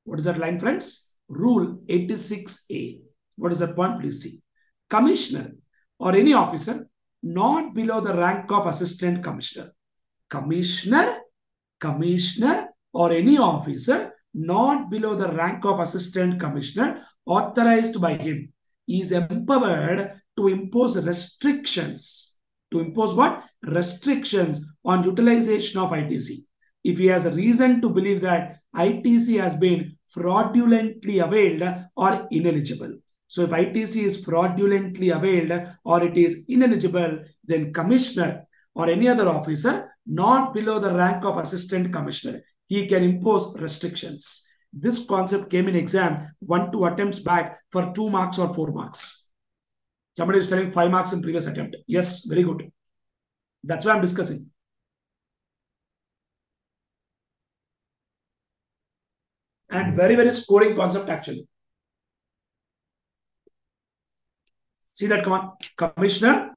What is that line, friends? Rule 86A. What is that point? Please see. Commissioner or any officer not below the rank of assistant commissioner. Commissioner or any officer not below the rank of assistant commissioner authorized by him is empowered to impose restrictions. To impose what? Restrictions on utilization of ITC. If he has a reason to believe that ITC has been fraudulently availed or ineligible. So if ITC is fraudulently availed or it is ineligible, then commissioner or any other officer not below the rank of assistant commissioner, he can impose restrictions. This concept came in exam 1-2 attempts back for 2 marks or 4 marks. Somebody is telling 5 marks in previous attempt. Yes, very good. That's why I'm discussing. And very, very scoring concept actually. See that, come on. Commissioner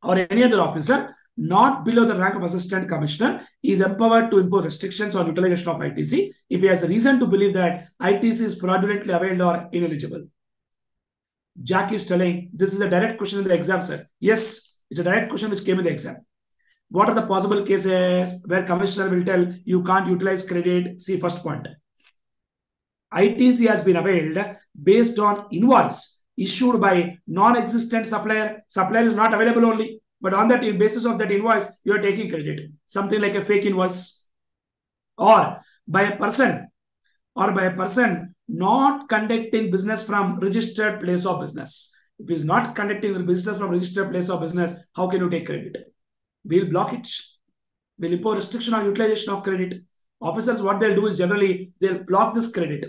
or any other officer not below the rank of assistant commissioner is empowered to impose restrictions on utilization of ITC if he has a reason to believe that ITC is fraudulently availed or ineligible. Jack is telling this is a direct question in the exam, sir. Yes, it's a direct question which came in the exam. What are the possible cases where commissioner will tell you can't utilize credit? See, first point. ITC has been availed based on invoice issued by non-existent supplier. Supplier is not available only. But on that basis of that invoice, you are taking credit. Something like a fake invoice. Or by a person not conducting business from registered place of business. If he is not conducting business from registered place of business, how can you take credit? We'll block it. We'll impose restriction on utilization of credit. Officers, what they'll do is generally, they'll block this credit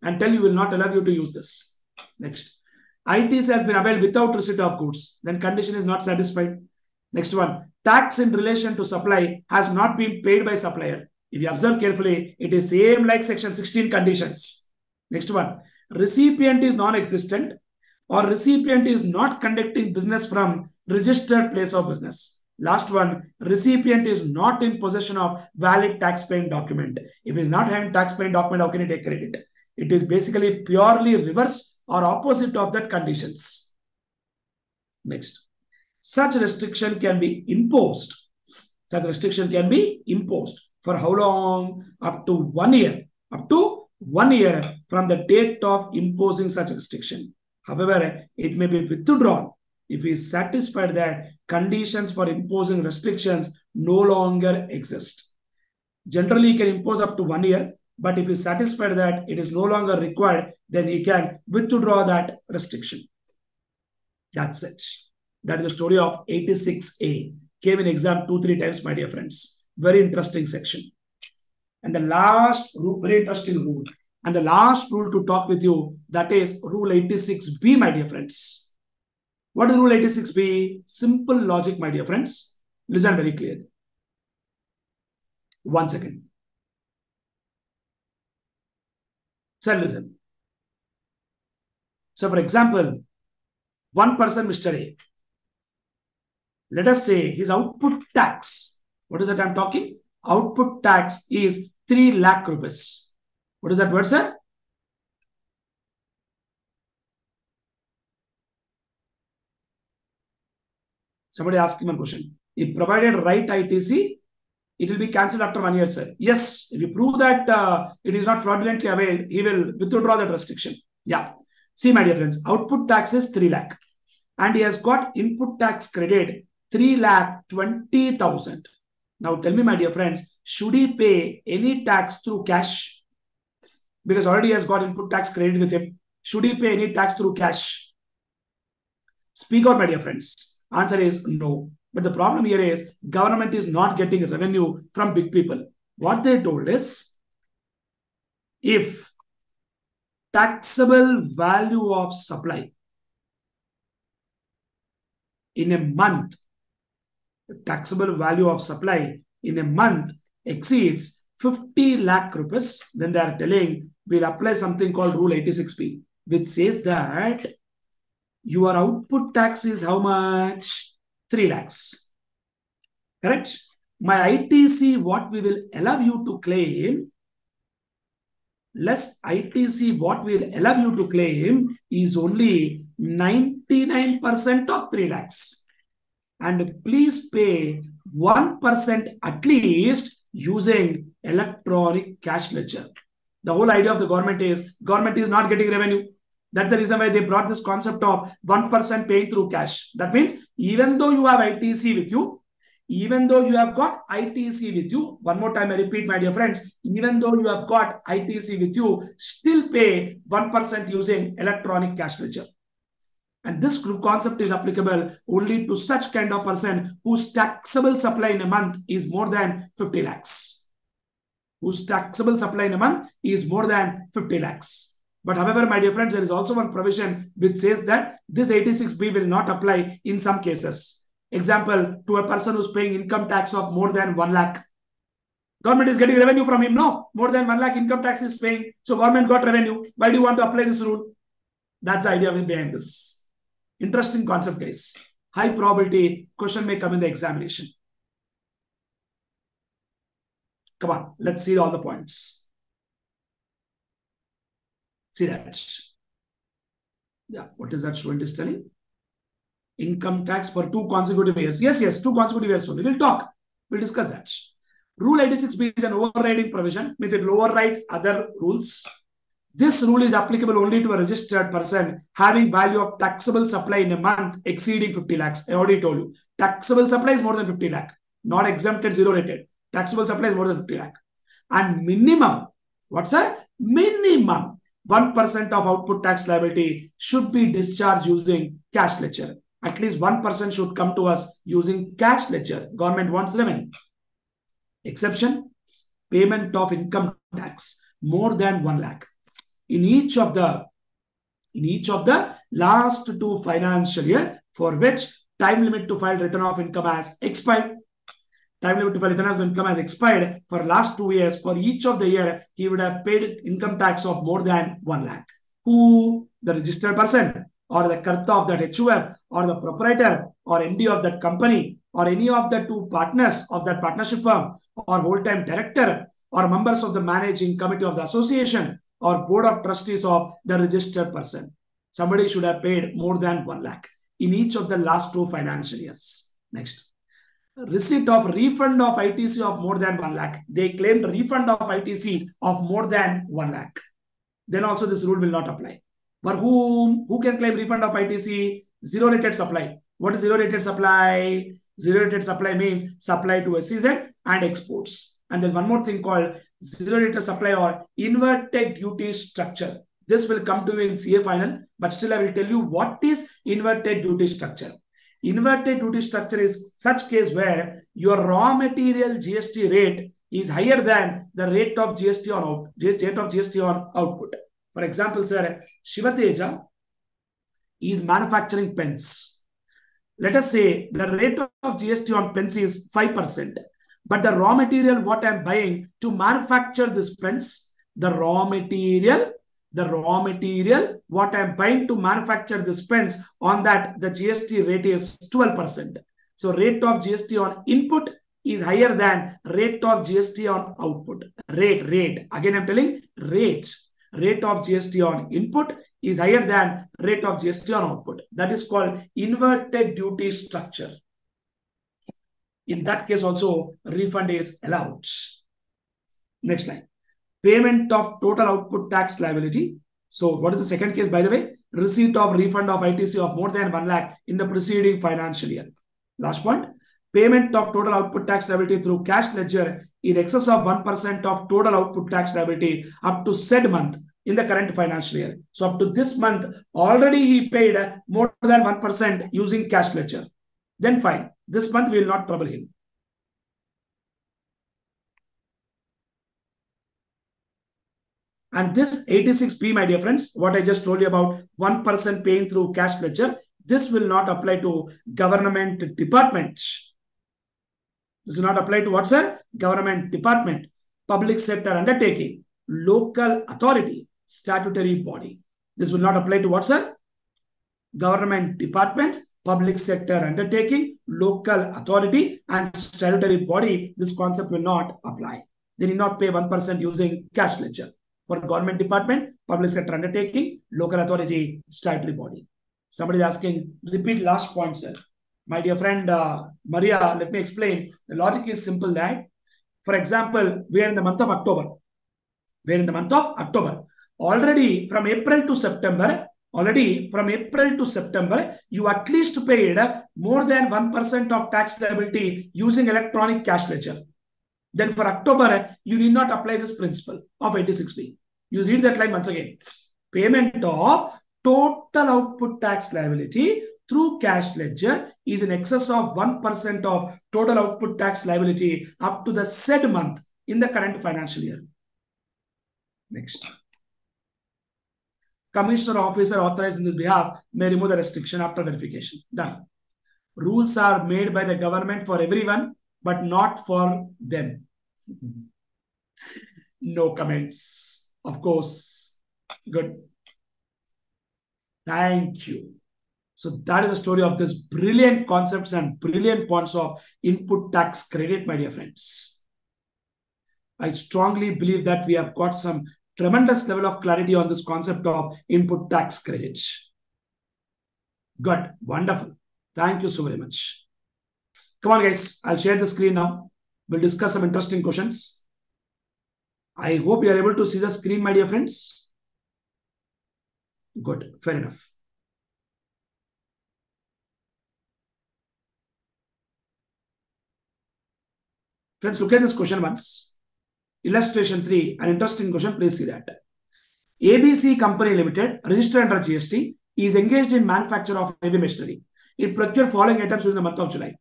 and tell you will not allow you to use this. Next. ITC has been availed without receipt of goods. Then condition is not satisfied. Next one. Tax in relation to supply has not been paid by supplier. If you observe carefully, it is same like section 16 conditions. Next one. Recipient is non-existent. or recipient is not conducting business from registered place of business. Last one, recipient is not in possession of valid tax-paying document. If he is not having tax-paying document, how can he take credit? It is basically purely reverse or opposite of that conditions. Next, such restriction can be imposed. Such restriction can be imposed for how long? Up to 1 year. Up to 1 year from the date of imposing such restriction. However, it may be withdrawn if he is satisfied that conditions for imposing restrictions no longer exist. Generally, he can impose up to 1 year, but if he is satisfied that it is no longer required, then he can withdraw that restriction. That's it. That is the story of 86A. Came in exam 2-3 times, my dear friends. Very interesting section. And the last rule, very interesting rule. And the last rule to talk with you, that is rule 86B, my dear friends. What is rule 86B? Simple logic, my dear friends. Listen very clearly. 1 second. So listen. So for example, one person, Mr. A, let us say his output tax. What is that I'm talking? Output tax is 3 lakh rupees. What is that word, sir? Somebody asked him a question. If provided right ITC, it will be cancelled after 1 year, sir. Yes, if you prove that it is not fraudulently availed, he will withdraw that restriction. Yeah. See, my dear friends, output tax is 3 lakh. And he has got input tax credit 3,20,000. Now tell me, my dear friends, should he pay any tax through cash? Because already he has got input tax credit with him. Should he pay any tax through cash? Speak out, my dear friends. Answer is no. But the problem here is government is not getting revenue from big people. What they told is, if taxable value of supply in a month, taxable value of supply in a month exceeds 50 lakh rupees, then they are telling we'll apply something called Rule 86B, which says that your output tax is how much? 3 lakhs. Correct? My ITC, what we will allow you to claim, less ITC, what we will allow you to claim is only 99% of 3 lakhs. And please pay 1% at least using electronic cash ledger. The whole idea of the government is not getting revenue. That's the reason why they brought this concept of 1% paying through cash. That means even though you have ITC with you, even though you have got ITC with you, one more time I repeat, my dear friends, even though you have got ITC with you, still pay 1% using electronic cash ledger. And this concept is applicable only to such kind of person whose taxable supply in a month is more than 50 lakhs. Whose taxable supply in a month is more than 50 lakhs. But however, my dear friends, there is also one provision which says that this 86B will not apply in some cases. Example, to a person who's paying income tax of more than 1 lakh. Government is getting revenue from him. No, more than 1 lakh income tax is paying. So government got revenue. Why do you want to apply this rule? That's the idea behind this. Interesting concept, guys. High probability question may come in the examination. Come on, let's see all the points. See that. Yeah, what is that student is telling? Income tax for 2 consecutive years. Yes, 2 consecutive years only. We'll talk. We'll discuss that. Rule 86B is an overriding provision, means it will override other rules. This rule is applicable only to a registered person having value of taxable supply in a month exceeding 50 lakhs. I already told you. Taxable supply is more than 50 lakh. Not exempted, zero rated. Taxable supply is more than 50 lakh. And minimum, what's that? Minimum 1% of output tax liability should be discharged using cash ledger. At least 1% should come to us using cash ledger. Government wants revenue. Exception, payment of income tax more than 1 lakh. In each of the last 2 financial year for which time limit to file return of income has expired. Time limit to file return of income has expired for last 2 years. For each of the year, he would have paid income tax of more than 1 lakh. Who? The registered person. or the karta of that HUF or the proprietor or MD of that company or any of the two partners of that partnership firm or whole-time director or members of the managing committee of the association or board of trustees of the registered person. Somebody should have paid more than 1 lakh in each of the last 2 financial years. Next. Receipt of refund of ITC of more than 1 lakh. They claimed refund of ITC of more than 1 lakh. Then also this rule will not apply. For whom? Who can claim refund of ITC? Zero rated supply. What is zero rated supply? Zero rated supply means supply to SEZ and exports. And there's one more thing called zero rated supply or inverted duty structure. This will come to you in CA final, but still I will tell you what is inverted duty structure. Inverted duty structure is such case where your raw material GST rate is higher than the rate of GST on output. For example, sir, Shiva Teja is manufacturing pens. Let us say the rate of GST on pens is 5%, but the raw material what I'm buying to manufacture this pens, the raw material what I'm buying to manufacture this pens, on that the GST rate is 12%. So rate of GST on input is higher than rate of GST on output. Rate. Again, I'm telling rate of GST on input is higher than rate of GST on output. That is called inverted duty structure. In that case also, refund is allowed. Next line. Payment of total output tax liability. So what is the second case, by the way? Receipt of refund of ITC of more than 1 lakh in the preceding financial year. Last point. Payment of total output tax liability through cash ledger in excess of 1% of total output tax liability up to said month in the current financial year. So up to this month, already he paid more than 1% using cash ledger. Then fine. This month we will not trouble him. And this 86B, my dear friends, what I just told you about 1% paying through cash ledger, this will not apply to government department. This will not apply to what, sir? Government department, public sector undertaking, local authority, statutory body. This will not apply to what, sir? Government department, public sector undertaking, local authority, and statutory body. This concept will not apply. They need not pay 1% using cash ledger. For government department, public sector undertaking, local authority, statutory body. Somebody is asking, repeat last point, sir. My dear friend, Maria, let me explain. The logic is simple that, for example, we are in the month of October. Already from April to September, you at least paid more than 1% of tax liability using electronic cash ledger. Then for October, you need not apply this principle of 86B. You read that line once again. Payment of total output tax liability through cash ledger is in excess of 1% of total output tax liability up to the said month in the current financial year. Next. Commissioner or officer authorized in this behalf may remove the restriction after verification. Done. Rules are made by the government for everyone, but not for them. No comments. Of course. Good. Thank you. So that is the story of this brilliant concepts and brilliant points of input tax credit, my dear friends. I strongly believe that we have got some tremendous level of clarity on this concept of input tax credits. Good. Wonderful. Thank you so very much. Come on, guys. I'll share the screen now. We'll discuss some interesting questions. I hope you are able to see the screen, my dear friends. Good. Fair enough. Friends, look at this question once. Illustration 3, an interesting question. Please see that. ABC Company Limited, registered under GST, is engaged in manufacture of heavy machinery. It procured following items during the month of July.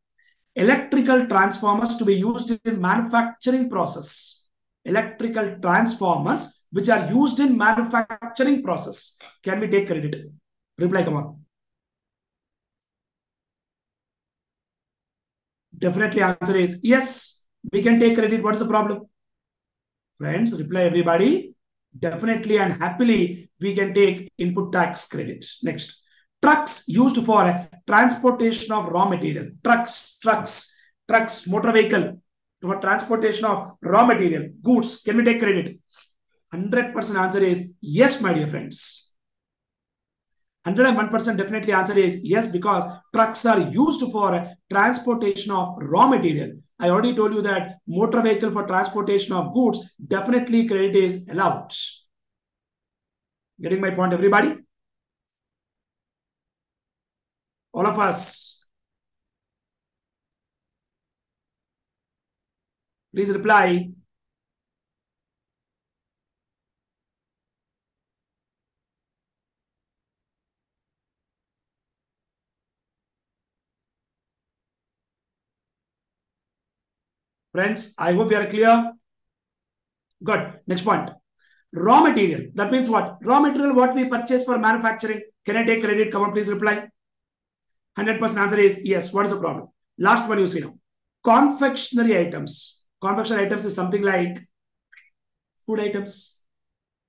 Electrical transformers to be used in manufacturing process. Electrical transformers which are used in manufacturing process. Can we take credit? Reply, come on. Definitely answer is yes, we can take credit. What is the problem? Friends, reply everybody. Definitely and happily we can take input tax credits. Next. Trucks used for transportation of raw material. Trucks, motor vehicle for transportation of raw material, goods. Can we take credit? 100% answer is yes, my dear friends. 101% definitely answer is yes, because trucks are used for transportation of raw material. I already told you that motor vehicle for transportation of goods, definitely credit is allowed. Getting my point, everybody? All of us. Please reply. Friends, I hope you are clear. Good. Next point. Raw material. That means what? Raw material, what we purchase for manufacturing. Can I take credit? Come on, please reply. 100% answer is yes. What is the problem? Last one you see now. Confectionery items. Confectionery items is something like food items,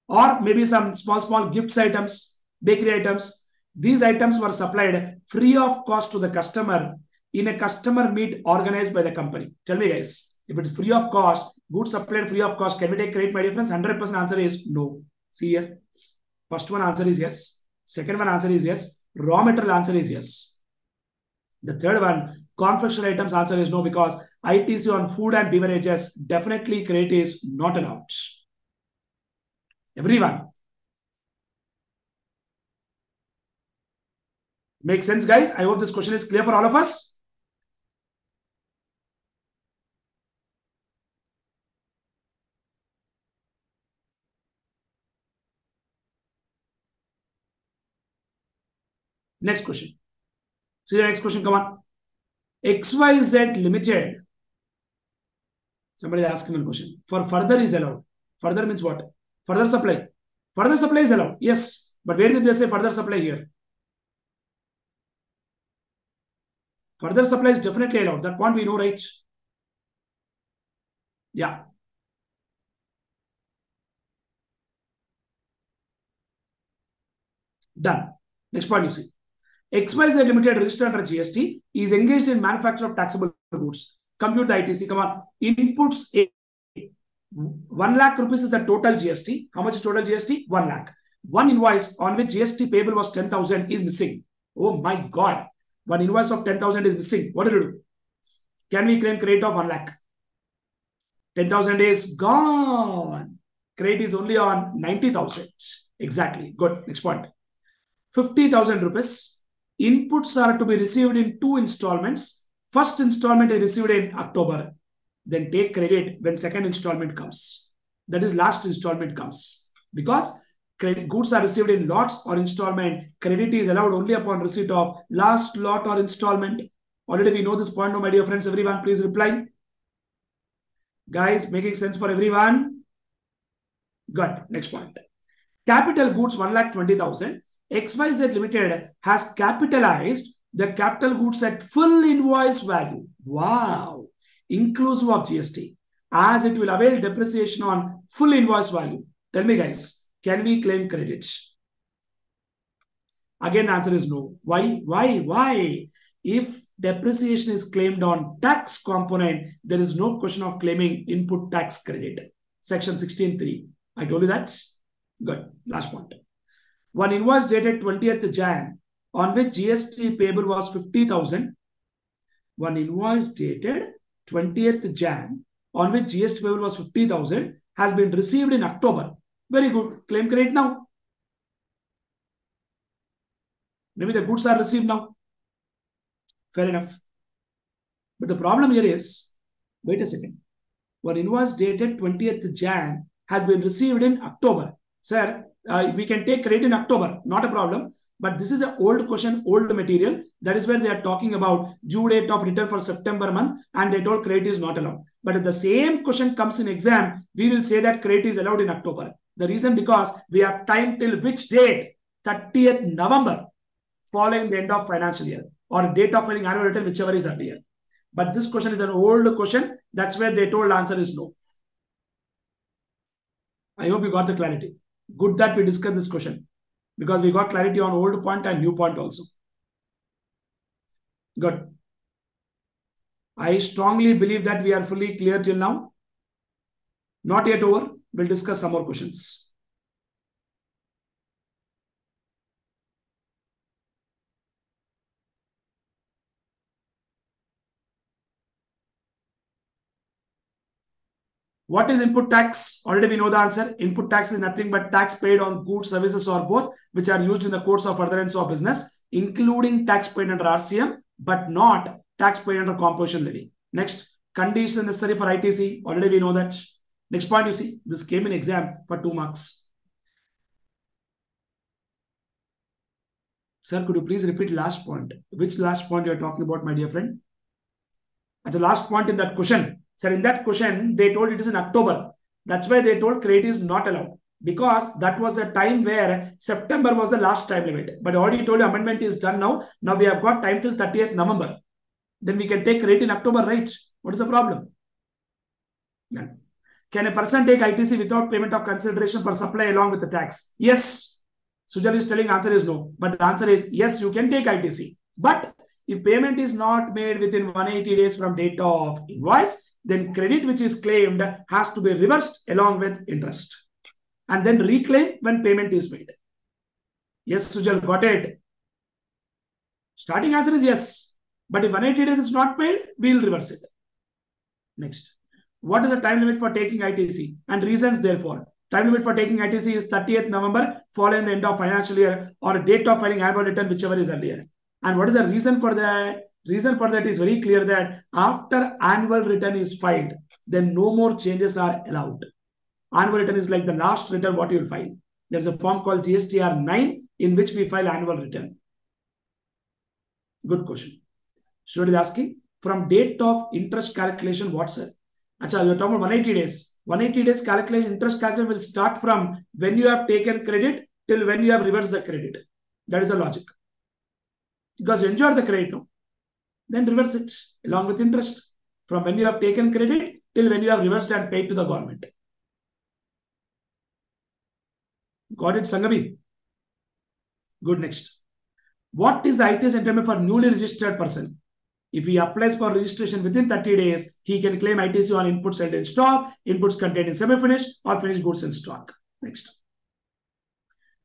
or maybe some small gifts items, bakery items. These items were supplied free of cost to the customer in a customer meet organized by the company. Tell me, guys, if it's free of cost, goods supplied free of cost, can we take credit, my dear friends? 100% answer is no. See here. First one answer is yes. Second one answer is yes. Raw material answer is yes. The third one, confectionery items answer is no, because ITC on food and beverages, definitely credit is not allowed. Everyone. Makes sense, guys? I hope this question is clear for all of us. Next question. See the next question, come on. XYZ Limited. Somebody is asking a question. For further is allowed. Further means what? Further supply. Further supply is allowed. Yes. But where did they say further supply here? Further supply is definitely allowed. That point we know, right? Yeah. Done. Next point you see. XYZ Limited registered under GST is engaged in manufacture of taxable goods. Compute the ITC. Come on. Inputs A. 1 lakh rupees is the total GST. How much is total GST? 1 lakh. One invoice on which GST payable was 10,000 is missing. Oh my God. One invoice of 10,000 is missing. What do you do? Can we claim credit of 1 lakh? 10,000 is gone. Credit is only on 90,000. Exactly. Good. Next point. 50,000 rupees. Inputs are to be received in 2 installments. First installment is received in October. Then take credit when second installment comes. That is last installment comes. Because credit goods are received in lots or installment, credit is allowed only upon receipt of last lot or installment. Already we know this point, no, my dear friends. Everyone, please reply. Guys, making sense for everyone? Good. Next point. Capital goods 1,20,000. XYZ Limited has capitalized the capital goods at full invoice value. Wow. Inclusive of GST, as it will avail depreciation on full invoice value. Tell me, guys, can we claim credits? Again, the answer is no. Why? If depreciation is claimed on tax component, there is no question of claiming input tax credit. Section 16(3). I told you that. Good. Last point. One invoice dated 20th Jan on which GST payable was 50,000. One invoice dated 20th Jan on which GST payable was 50,000 has been received in October. Very good. Claim credit now. Maybe the goods are received now. Fair enough. But the problem here is, wait a second. One invoice dated 20th Jan has been received in October. Sir, we can take credit in October. Not a problem. But this is an old question, old material. That is where they are talking about due date of return for September month, and they told credit is not allowed. But if the same question comes in exam, we will say that credit is allowed in October. The reason because we have time till which date? 30th November, following the end of financial year, or date of filing annual return, whichever is earlier. But this question is an old question. That's where they told answer is no. I hope you got the clarity. Good that we discussed this question. because we got clarity on old point and new point also. Good. I strongly believe that we are fully clear till now. Not yet over. We'll discuss some more questions. What is input tax? Already we know the answer. Input tax is nothing but tax paid on goods, services, or both, which are used in the course of furtherance of business, including tax paid under RCM, but not tax paid under composition levy. Next, condition necessary for ITC. Already we know that. Next point, you see, this came in exam for 2 marks. Sir, could you please repeat last point? Which last point you are talking about, my dear friend? At the last point in that question. Sir, in that question, they told it is in October. That's why they told credit is not allowed. Because that was the time where September was the last time limit. But I already told you amendment is done now. Now we have got time till 30th November. Then we can take credit in October, right? What is the problem? None. Can a person take ITC without payment of consideration for supply along with the tax? Yes. Sujal is telling answer is no. But the answer is yes, you can take ITC. But if payment is not made within 180 days from date of invoice, then credit which is claimed has to be reversed along with interest. And then reclaim when payment is made. Yes, Sujal, got it. Starting answer is yes. But if 180 days is not paid, we will reverse it. Next. What is the time limit for taking ITC and reasons therefore? Time limit for taking ITC is 30th November following the end of financial year or date of filing annual return, whichever is earlier. And what is the reason for that? Reason for that is very clear that after annual return is filed, then no more changes are allowed. Annual return is like the last return what you will file. There's a form called GST 9 in which we file annual return. Good question. Student is asking, from date of interest calculation, what, sir? Achha, you're talking about 180 days. 180 days calculation, interest calculation will start from when you have taken credit till when you have reversed the credit. That is the logic. Because you enjoy the credit now, then reverse it along with interest from when you have taken credit till when you have reversed and paid to the government. Got it, Sangabi? Good, next. What is the ITS entitlement for newly registered person? If he applies for registration within 30 days, he can claim ITC on inputs held in stock, inputs contained in semi-finished or finished goods in stock. Next.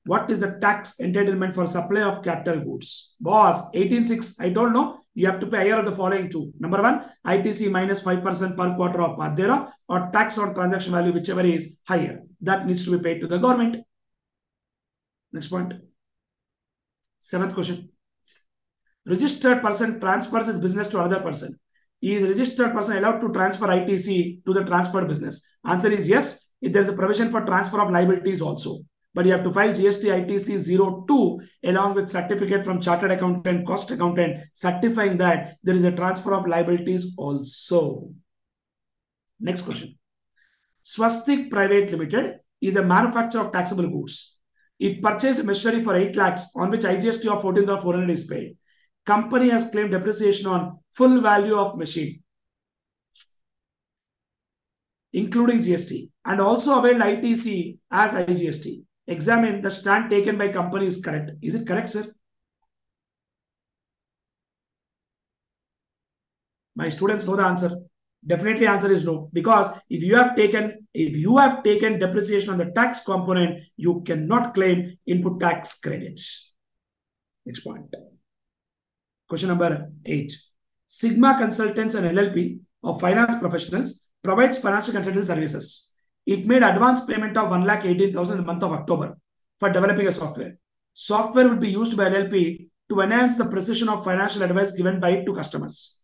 What is the tax entitlement for supply of capital goods? Boss, 18.6, I don't know. You have to pay either of the following two. Number one, ITC minus 5% per quarter or part thereof, or tax on transaction value, whichever is higher. That needs to be paid to the government. Next point. 7th question. Registered person transfers his business to another person. Is registered person allowed to transfer ITC to the transferred business? Answer is yes. If there is a provision for transfer of liabilities also. But you have to file GST ITC 02 along with certificate from chartered accountant, cost accountant, certifying that there is a transfer of liabilities also. Next question. Swastik Private Limited is a manufacturer of taxable goods. It purchased machinery for 8 lakhs on which IGST of 14,400 is paid. Company has claimed depreciation on full value of machine, including GST, and also availed ITC as IGST. Examine the stand taken by company is correct. Is it correct, sir? My students know the answer. Definitely answer is no. Because if you have taken depreciation on the tax component, you cannot claim input tax credits. Next point. Question number 8. Sigma Consultants and LLP of finance professionals provides financial consulting services. It made advance payment of 1,18,000 in the month of October for developing a software. Software would be used by LLP to enhance the precision of financial advice given by it to customers.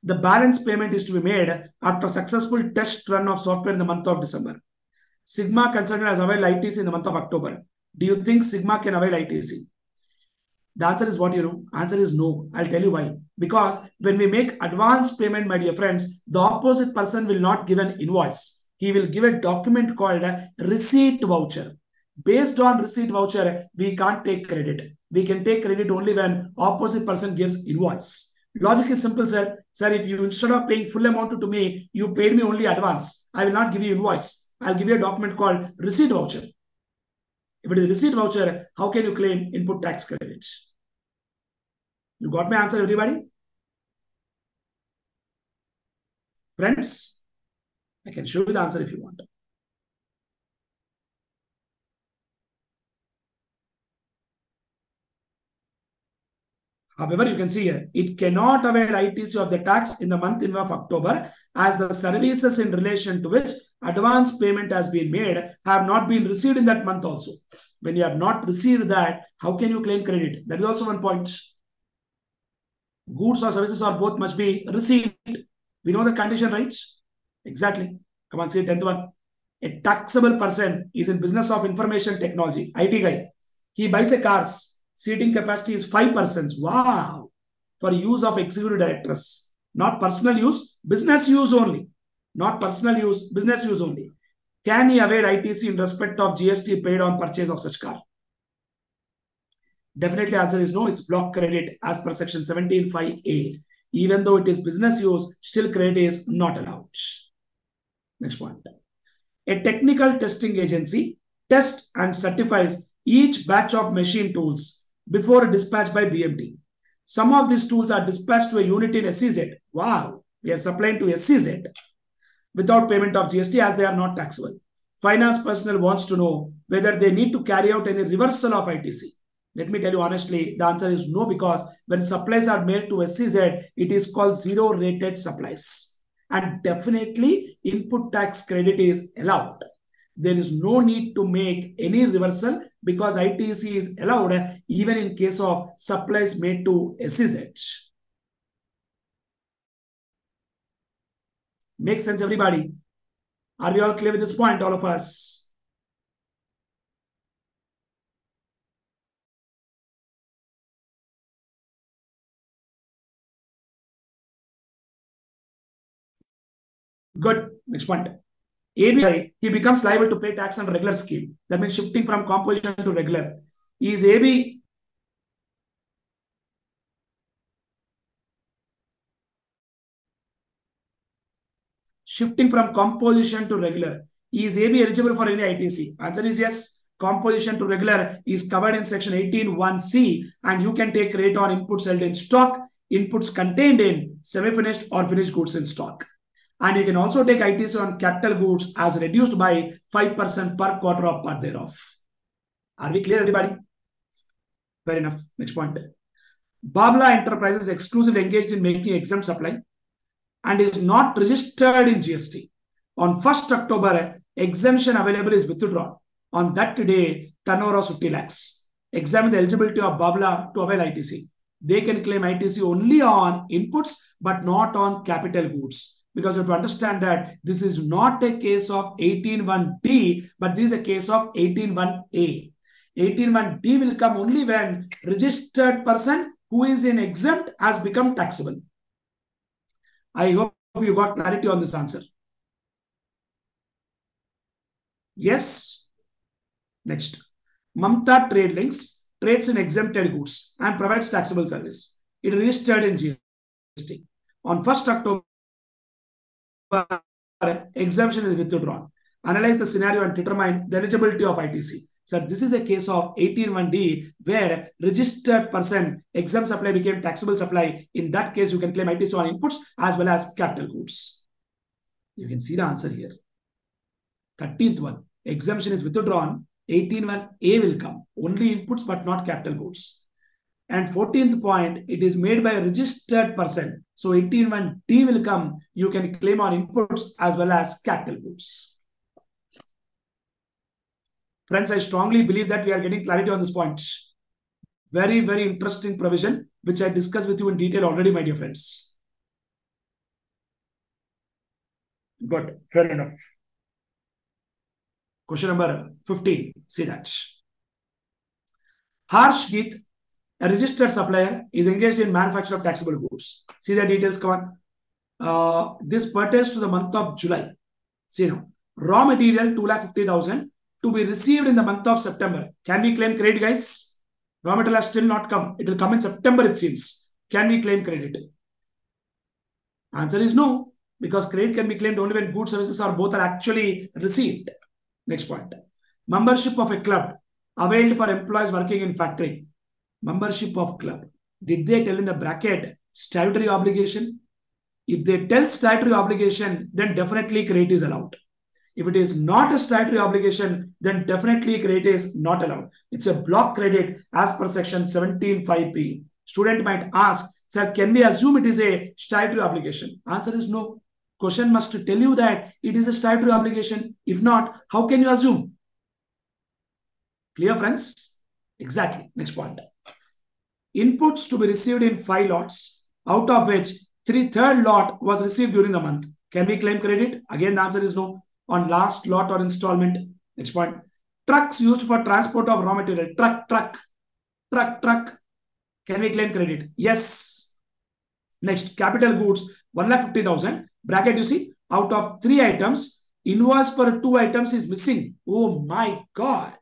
The balance payment is to be made after a successful test run of software in the month of December. Sigma Consultant has availed ITC in the month of October. Do you think Sigma can avail ITC? The answer is what you know. Answer is no. I'll tell you why. Because when we make advance payment, my dear friends, the opposite person will not give an invoice. He will give a document called a receipt voucher. Based on receipt voucher, we can't take credit. We can take credit only when opposite person gives invoice. Logic is simple, sir. Sir, if you instead of paying full amount to me, you paid me only advance. I will not give you invoice. I'll give you a document called receipt voucher. If it is receipt voucher, how can you claim input tax credit? You got my answer, everybody? Friends, I can show you the answer if you want. However, you can see here, it cannot avail ITC of the tax in the month of October, as the services in relation to which advance payment has been made have not been received in that month also. When you have not received that, how can you claim credit? That is also one point. Goods or services or both must be received. We know the condition, right? Exactly. Come on, see 10th one. A taxable person is in business of information technology, IT guy. He buys a cars. Seating capacity is 5 persons. Wow. For use of executive directors. Not personal use, business use only. Not personal use, business use only. Can he avail ITC in respect of GST paid on purchase of such car? Definitely answer is no. It's block credit as per section 17(5)(a). Even though it is business use, still credit is not allowed. Next point. A technical testing agency tests and certifies each batch of machine tools before dispatch by BMT. Some of these tools are dispatched to a unit in SEZ. Wow, we are supplying to SEZ without payment of GST as they are not taxable. Finance personnel wants to know whether they need to carry out any reversal of ITC. Let me tell you honestly, the answer is no, because when supplies are made to SEZ, it is called zero rated supplies. And definitely input tax credit is allowed. There is no need to make any reversal because ITC is allowed even in case of supplies made to SEZ. Makes sense, everybody? Are we all clear with this point, all of us? Good. Next point. ABI, he becomes liable to pay tax on regular scheme. That means shifting from composition to regular. Is AB shifting from composition to regular? Is AB eligible for any ITC? Answer is yes. Composition to regular is covered in section 18(1)(c), and you can take rate on inputs held in stock, inputs contained in semi-finished or finished goods in stock. And you can also take ITC on capital goods as reduced by 5% per quarter of part thereof. Are we clear, everybody? Fair enough. Next point. Babla Enterprises exclusively engaged in making exempt supply and is not registered in GST. On 1st October, exemption available is withdrawn. On that day, turnover of 50 lakhs. Examine the eligibility of Babla to avail ITC. They can claim ITC only on inputs, but not on capital goods. Because you have to understand that this is not a case of 18(1)(d), but this is a case of 18(1)(a). 18(1)(d) will come only when registered person who is in exempt has become taxable. I hope you got clarity on this answer. Yes. Next. Mamta Trade Links trades in exempted goods and provides taxable service. It is registered in GST. On 1st October, exemption is withdrawn. Analyze the scenario and determine the eligibility of ITC. So this is a case of 18(1)(d) where registered person exempt supply became taxable supply. In that case, you can claim ITC on inputs as well as capital goods. You can see the answer here. 13th one, exemption is withdrawn. 18(1)(a) will come. Only inputs but not capital goods. And 14th point, it is made by a registered person. So 18(1)(d) will come. You can claim on inputs as well as capital goods. Friends, I strongly believe that we are getting clarity on this point. Very, very interesting provision, which I discussed with you in detail already, my dear friends. Good, fair enough. Question number 15, see that. Harsh Geet, a registered supplier, is engaged in manufacture of taxable goods. See the details, come on. This pertains to the month of July. See now, raw material 2,50,000 to be received in the month of September. Can we claim credit, guys? Raw material has still not come. It will come in September, it seems. Can we claim credit? Answer is no, because credit can be claimed only when goods, services, or both are actually received. Next point. Membership of a club availed for employees working in factory. Membership of club. Did they tell in the bracket statutory obligation? If they tell statutory obligation, then definitely credit is allowed. If it is not a statutory obligation, then definitely credit is not allowed. It's a block credit as per section 17(5)(b). Student might ask, sir, can we assume it is a statutory obligation? Answer is no. Question must tell you that it is a statutory obligation. If not, how can you assume? Clear, friends? Exactly. Next point. Inputs to be received in 5 lots, out of which 3/3 lot was received during the month. Can we claim credit? Again, the answer is no. On last lot or installment. Next point. Trucks used for transport of raw material. Truck. Can we claim credit? Yes. Next, capital goods, 1,50,000. Bracket, you see, out of 3 items, invoice for 2 items is missing. Oh my God.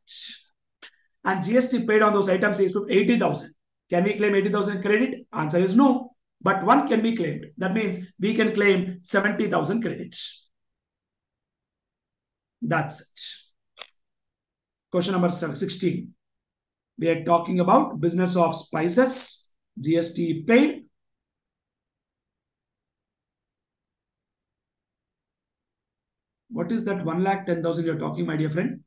And GST paid on those items is 80,000. Can we claim 80,000 credit? Answer is no. But one can be claimed. That means we can claim 70,000 credits. That's it. Question number 16. We are talking about business of spices. GST paid. What is that 1,10,000 you're talking, my dear friend?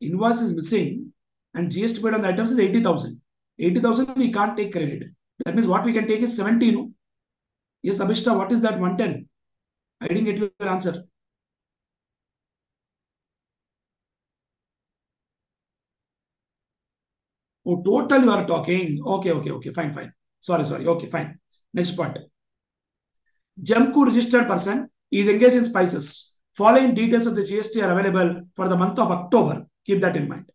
Invoice is missing and GST paid on the items is 80,000. 80,000 we can't take credit. That means what we can take is 70. No? Yes, Abhishta, what is that 110? I didn't get your answer. Oh, total you are talking. Okay. Fine. Sorry. Okay, fine. Next point. Jamku registered person is engaged in spices. Following details of the GST are available for the month of October. Keep that in mind.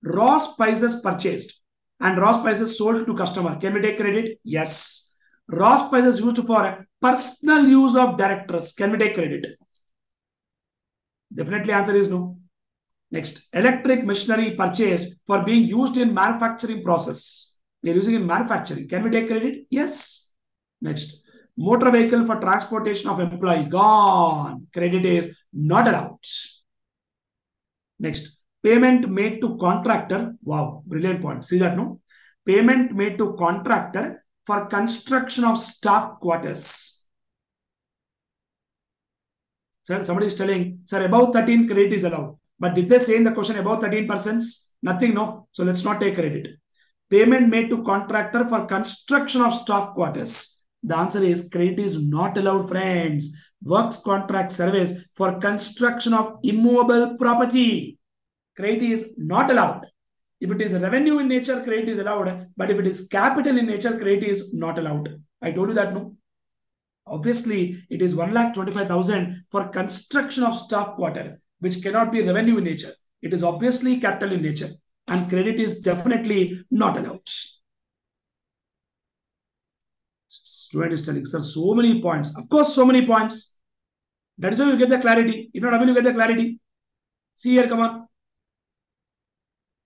Raw spices purchased and raw spices sold to customer. Can we take credit? Yes. Raw spices used for personal use of directors. Can we take credit? Definitely answer is no. Next, electric machinery purchased for being used in manufacturing process. We are using in manufacturing. Can we take credit? Yes. Next, motor vehicle for transportation of employee. Gone. Credit is not allowed. Next, payment made to contractor. Wow, brilliant point. See that, no? Payment made to contractor for construction of staff quarters. Sir, somebody is telling, sir, above 13 credit is allowed. But did they say in the question above 13%? Nothing, no. So let's not take credit. Payment made to contractor for construction of staff quarters. The answer is credit is not allowed, friends. Works contract service for construction of immovable property. Credit is not allowed. If it is revenue in nature, credit is allowed. But if it is capital in nature, credit is not allowed. I told you that, no? Obviously, it is 1,25,000 for construction of staff quarter, which cannot be revenue in nature. It is obviously capital in nature. And credit is definitely not allowed. Student is telling, sir, so many points. Of course, so many points. That is how you get the clarity. If not, how will you get the clarity? See here, come on.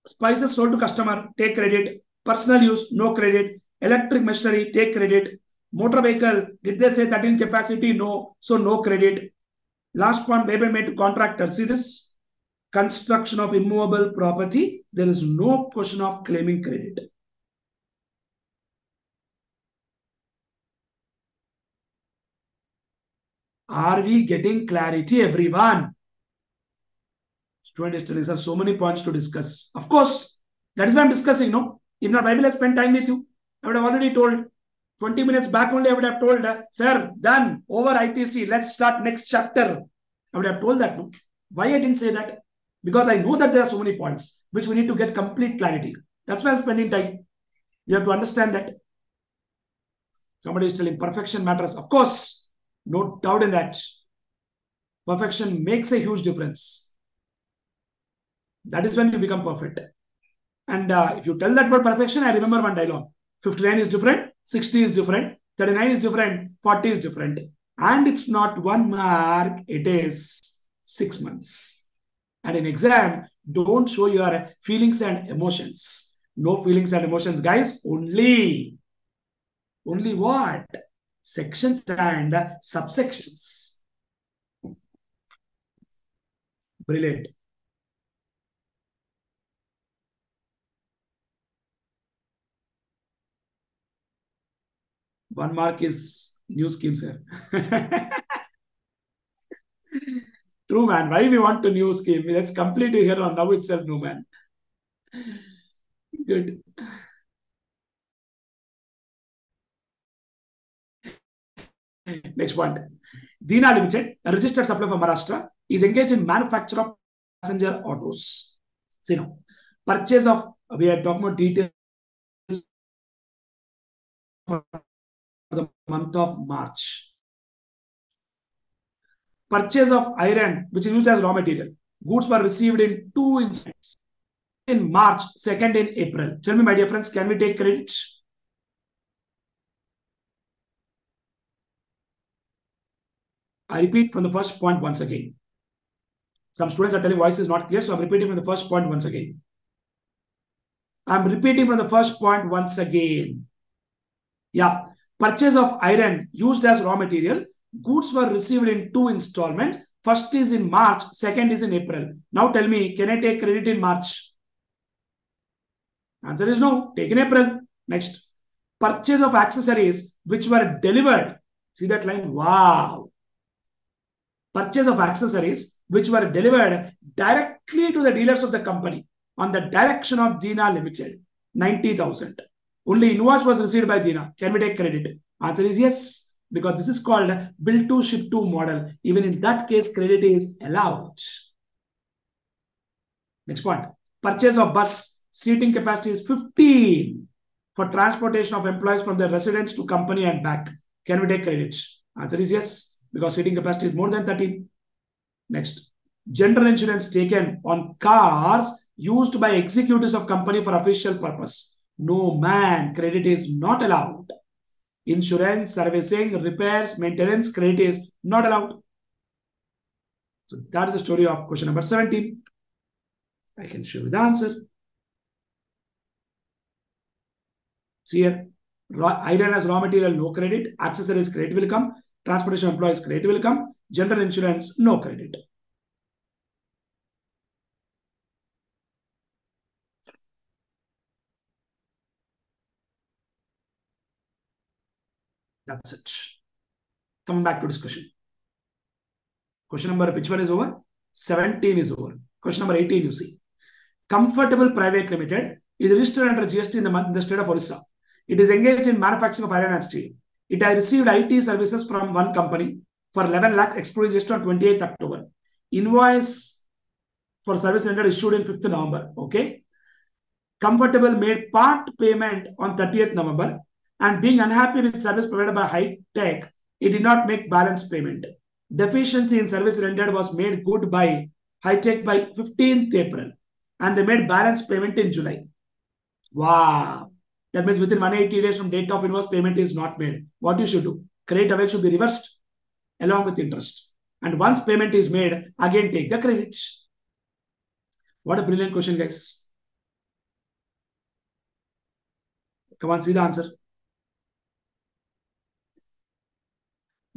Spices sold to customer, take credit. Personal use, no credit. Electric machinery, take credit. Motor vehicle, did they say 13 capacity? No. So no credit. Last point, payment made to contractor. See this? Construction of immovable property. There is no question of claiming credit. Are we getting clarity, everyone? Student is telling, sir, so many points to discuss. Of course, that is why I'm discussing, no? If not, why will I spend time with you? I would have already told. 20 minutes back only I would have told, sir, done, over ITC, let's start next chapter. I would have told that, no? Why I didn't say that? Because I know that there are so many points which we need to get complete clarity. That's why I'm spending time. You have to understand that. Somebody is telling perfection matters. Of course, no doubt in that. Perfection makes a huge difference. That is when you become perfect. And if you tell that word perfection, I remember one dialogue. 59 is different, 60 is different, 39 is different, 40 is different. And it's not 1 mark, it is 6 months. And in exam, don't show your feelings and emotions. No feelings and emotions, guys. Only what? Sections and subsections. Brilliant. 1 mark is new scheme, sir. True, man. Why we want to new scheme? Let's complete it here on now itself, no, man. Good. Next point. Dina Limited, a registered supplier for Maharashtra, is engaged in manufacture of passenger autos. See now, purchase of, we are talking about details for the month of March. Purchase of iron, which is used as raw material. Goods were received in 2 installments. In March, second in April. Tell me, my dear friends, can we take credit? I repeat from the first point once again. Some students are telling voice is not clear, so I'm repeating from the first point once again. I'm repeating from the first point once again. Yeah. Purchase of iron used as raw material. Goods were received in 2 installments. First is in March, second is in April. Now tell me, can I take credit in March? Answer is no. Take in April. Next. Purchase of accessories which were delivered. See that line? Wow. Purchase of accessories which were delivered directly to the dealers of the company on the direction of Dina Limited. 90,000. Only invoice was received by Dina. Can we take credit? Answer is yes. Because this is called bill to ship to model. Even in that case, credit is allowed. Next point. Purchase of bus. Seating capacity is 15 for transportation of employees from their residence to company and back. Can we take credit? Answer is yes, because seating capacity is more than 13. Next. General insurance taken on cars used by executives of company for official purpose. No, man, credit is not allowed. Insurance, servicing, repairs, maintenance, credit is not allowed. So that is the story of question number 17. I can show you the answer. See here, iron as raw material, no credit. Accessories, credit will come. Transportation employees, credit will come. General insurance, no credit. That's it. Coming back to discussion. Question number, which one is over? 17 is over. Question number 18, you see. Comfortable Private Limited is registered under GST in the state of Orissa. It is engaged in manufacturing of iron and steel. It has received IT services from one company for 11 lakhs excluding GST on 28th October. Invoice for service rendered issued in 5th November. Okay. Comfortable made part payment on 30th November and being unhappy with service provided by High Tech, it did not make balance payment. Deficiency in service rendered was made good by High Tech by 15th April and they made balance payment in July. Wow. That means within 180 days from date of invoice, payment is not made. What you should do? Credit away should be reversed along with interest. And once payment is made, again take the credit. What a brilliant question, guys. Come on, see the answer.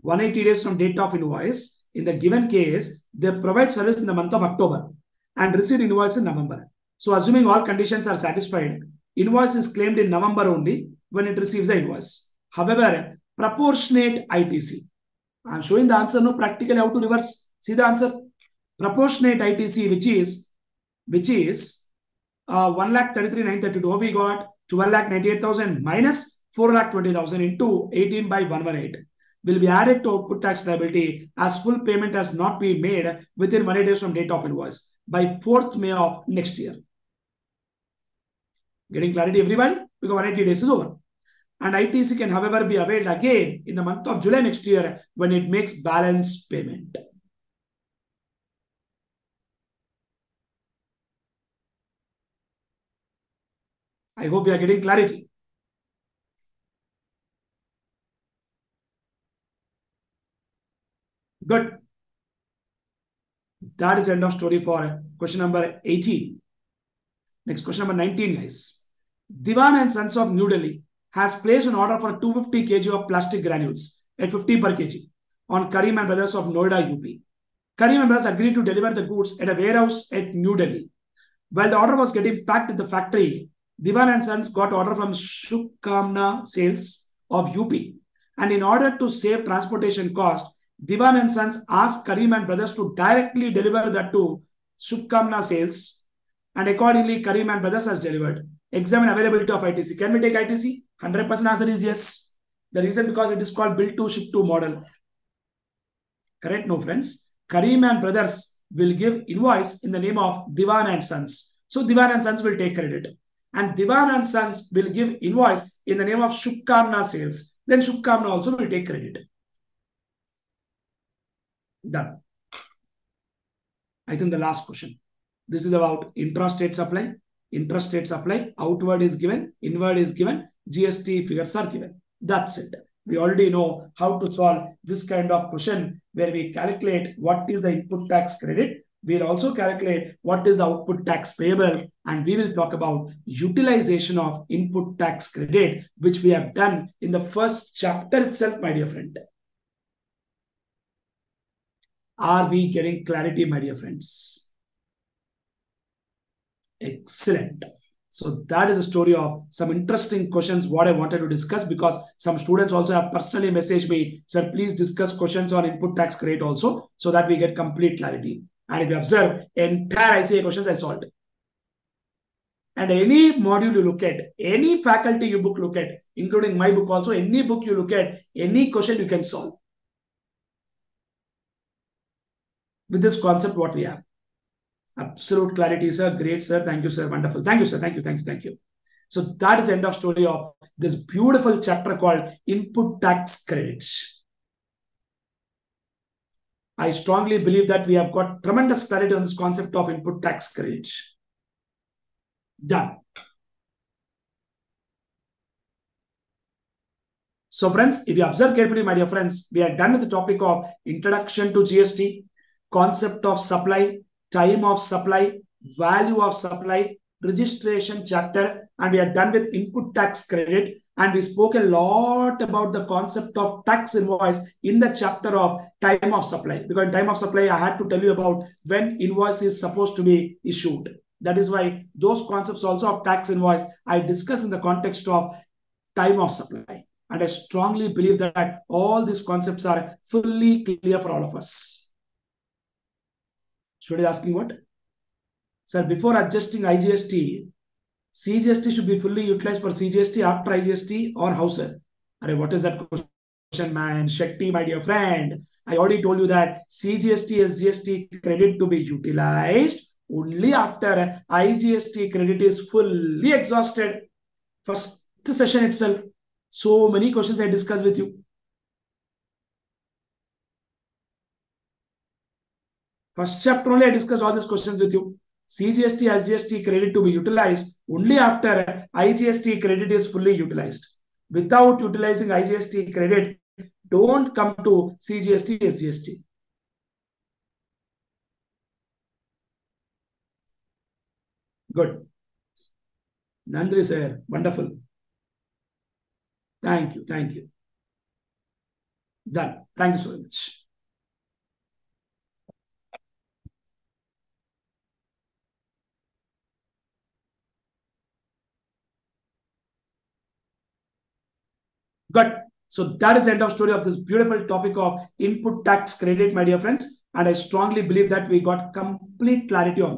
180 days from date of invoice. In the given case, they provide service in the month of October and receive invoice in November. So assuming all conditions are satisfied, invoice is claimed in November only when it receives the invoice. However, proportionate ITC. I am showing the answer, no, practically how to reverse. See the answer. Proportionate ITC, which is 1,33,932. How we got 12,98,000 minus 4,20,000 into 18 by 118 will be added to output tax liability as full payment has not been made within 180 days from date of invoice by 4th May of next year. Getting clarity, everybody? Because 180 days is over. And ITC can, however, be availed again in the month of July next year when it makes balance payment. I hope we are getting clarity. Good. That is the end of story for question number 18. Next, question number 19, guys. Diwan and Sons of New Delhi has placed an order for 250 kg of plastic granules at 50 per kg on Karim and Brothers of Noida, UP. Karim and Brothers agreed to deliver the goods at a warehouse at New Delhi. While the order was getting packed at the factory, Diwan and Sons got order from Shubkamna Sales of UP And in order to save transportation cost, Diwan and Sons asked Karim and Brothers to directly deliver that to Shubkamna Sales. And accordingly, Karim and Brothers has delivered. Examine availability of ITC. Can we take ITC? 100% answer is yes. The reason because it is called build to ship to model. Correct? No, friends. Karim and Brothers will give invoice in the name of Diwan and Sons. So Diwan and Sons will take credit. And Diwan and Sons will give invoice in the name of Shubkamna Sales. Then Shubkamna also will take credit. Done. I think the last question. This is about intrastate supply. Intrastate supply, outward is given, inward is given, GST figures are given. That's it. We already know how to solve this kind of question where we calculate what is the input tax credit. We'll also calculate what is the output tax payable, and we will talk about utilization of input tax credit, which we have done in the first chapter itself, my dear friend. Are we getting clarity, my dear friends? Excellent. So that is the story of some interesting questions what I wanted to discuss, because some students also have personally messaged me, sir, please discuss questions on input tax credit also, so that we get complete clarity. And if you observe, entire ICA questions I solved. And any module you look at, any faculty you book look at, including my book also, any book you look at, any question you can solve. With this concept, what we have. Absolute clarity, sir. Great, sir. Thank you, sir. Wonderful. Thank you, sir. Thank you, thank you, thank you. So that is the end of story of this beautiful chapter called Input Tax Credits. I strongly believe that we have got tremendous clarity on this concept of input tax credits. Done. So friends, if you observe carefully, my dear friends, we are done with the topic of introduction to GST, concept of supply, time of supply, value of supply, registration chapter, and we are done with input tax credit. And we spoke a lot about the concept of tax invoice in the chapter of time of supply. Because in time of supply, I had to tell you about when invoice is supposed to be issued. That is why those concepts also of tax invoice I discussed in the context of time of supply. And I strongly believe that all these concepts are fully clear for all of us. Student asking what? Sir, before adjusting IGST, CGST should be fully utilized for CGST after IGST, or how, sir? What is that question, man? Shakti, my dear friend. I already told you that CGST, SGST credit to be utilized only after IGST credit is fully exhausted. First session itself. So many questions I discussed with you. First chapter only I discussed all these questions with you. CGST, SGST credit to be utilized only after IGST credit is fully utilized. Without utilizing IGST credit, don't come to CGST, SGST. Good. Nandri sir, wonderful. Thank you, thank you. Done. Thank you so much. Good. So that is the end of story of this beautiful topic of input tax credit, my dear friends. And I strongly believe that we got complete clarity on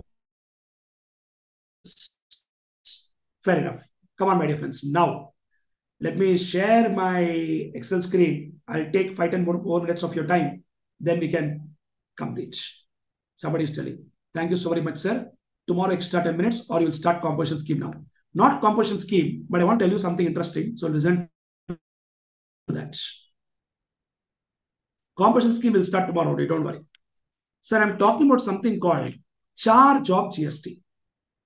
this. Fair enough. Come on, my dear friends. Now, let me share my Excel screen. I'll take 5-10 more minutes of your time. Then we can complete. Somebody is telling. Thank you so very much, sir. Tomorrow extra 10 minutes, or you will start composition scheme now. Not composition scheme, but I want to tell you something interesting. So listen to that. Composition scheme will start tomorrow. Don't worry. Sir, I'm talking about something called charge of GST,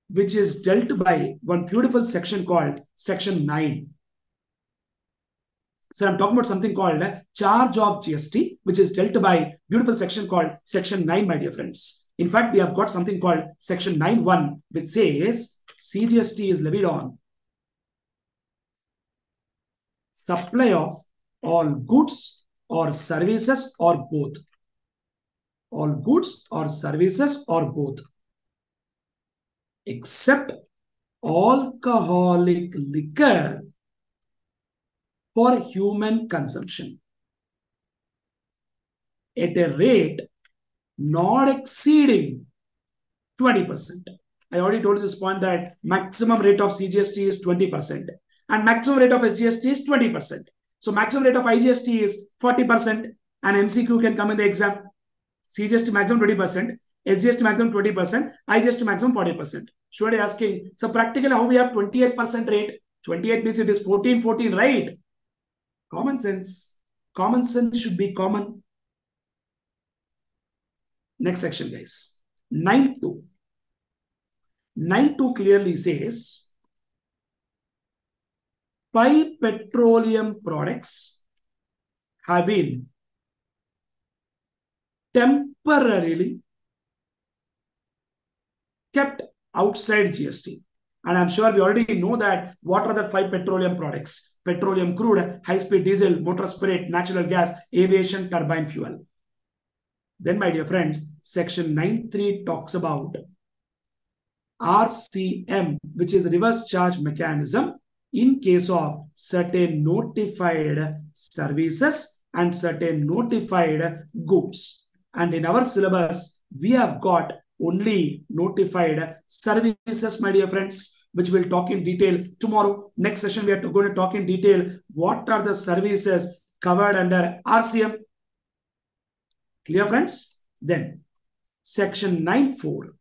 which is dealt by one beautiful section called Section 9. So I'm talking about something called charge of GST, which is dealt by beautiful section called Section 9, my dear friends. In fact, we have got something called Section 9.1, which says CGST is levied on supply of all goods or services or both. All goods or services or both, except alcoholic liquor for human consumption at a rate not exceeding 20%. I already told you this point that maximum rate of CGST is 20% and maximum rate of SGST is 20%. So maximum rate of IGST is 40% and MCQ can come in the exam. CGST maximum 20%, SGST maximum 20%, IGST maximum 40%. Should I asking, so practically how we have 28% rate? 28 means it is 14, right? Common sense. Common sense should be common. Next section, guys. 9.2. 9.2 clearly says 5 petroleum products have been temporarily kept outside GST. And I'm sure we already know that what are the 5 petroleum products? Petroleum crude, high-speed diesel, motor spirit, natural gas, aviation, turbine fuel. Then, my dear friends, section 9.3 talks about RCM, which is reverse charge mechanism in case of certain notified services and certain notified goods. And in our syllabus, we have got only notified services, my dear friends, which we'll talk in detail tomorrow. Next session, we are going to talk in detail what are the services covered under RCM. Clear, friends? Then, section 9.4,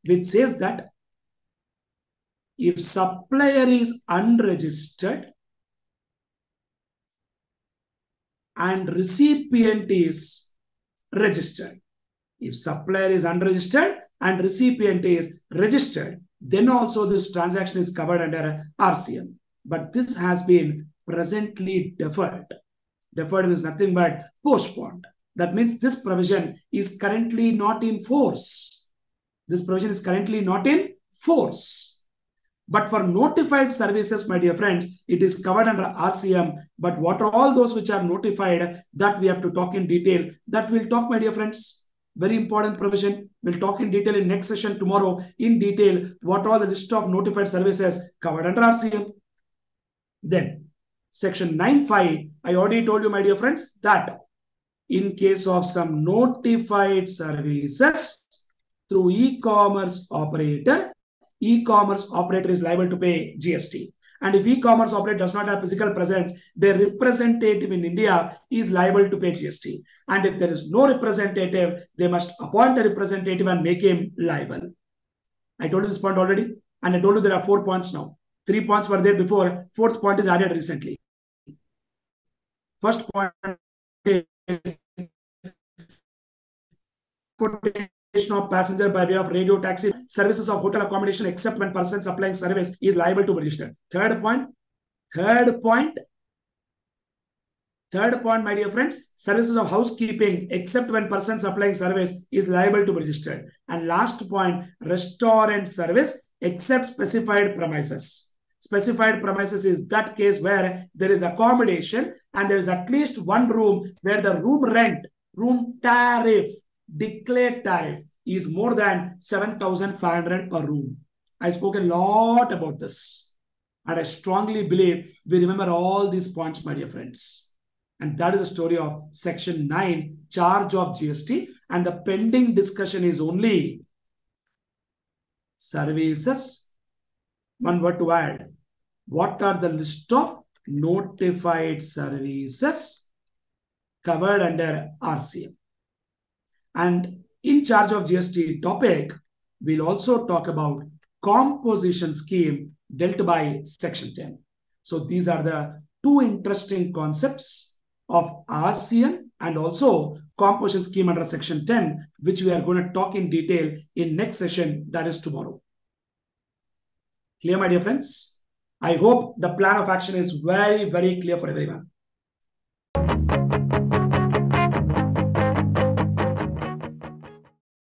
which says that if supplier is unregistered and recipient is registered, if supplier is unregistered and recipient is registered, then also this transaction is covered under RCM. But this has been presently deferred. Deferred is nothing but postponed. That means this provision is currently not in force. This provision is currently not in force. But for notified services, my dear friends, it is covered under RCM. But what are all those which are notified, that we have to talk in detail. That we'll talk, my dear friends. Very important provision. We'll talk in detail in next session tomorrow in detail what are the list of notified services covered under RCM. Then, section 9.5, I already told you, my dear friends, that in case of some notified services through e-commerce operator is liable to pay GST. And if e-commerce operator does not have physical presence, their representative in India is liable to pay GST. And if there is no representative, they must appoint a representative and make him liable. I told you this point already. And I told you there are 4 points now. 3 points were there before. 4th point is added recently. First point is of passenger by way of radio taxi services of hotel accommodation except when person supplying service is liable to be registered. Third point, my dear friends, services of housekeeping except when person supplying service is liable to be registered. And last point, restaurant service except specified premises. Specified premises is that case where there is accommodation and there is at least one room where the room rent, room tariff, declared tariff is more than 7,500 per room. I spoke a lot about this. And I strongly believe we remember all these points, my dear friends. And that is the story of section 9, charge of GST. And the pending discussion is only services. One word to add. What are the list of notified services covered under RCM? And in charge of GST topic, we'll also talk about composition scheme dealt by section 10. So these are the 2 interesting concepts of RCM and also composition scheme under section 10, which we are going to talk in detail in next session, that is tomorrow. Clear, my dear friends? I hope the plan of action is very, very clear for everyone.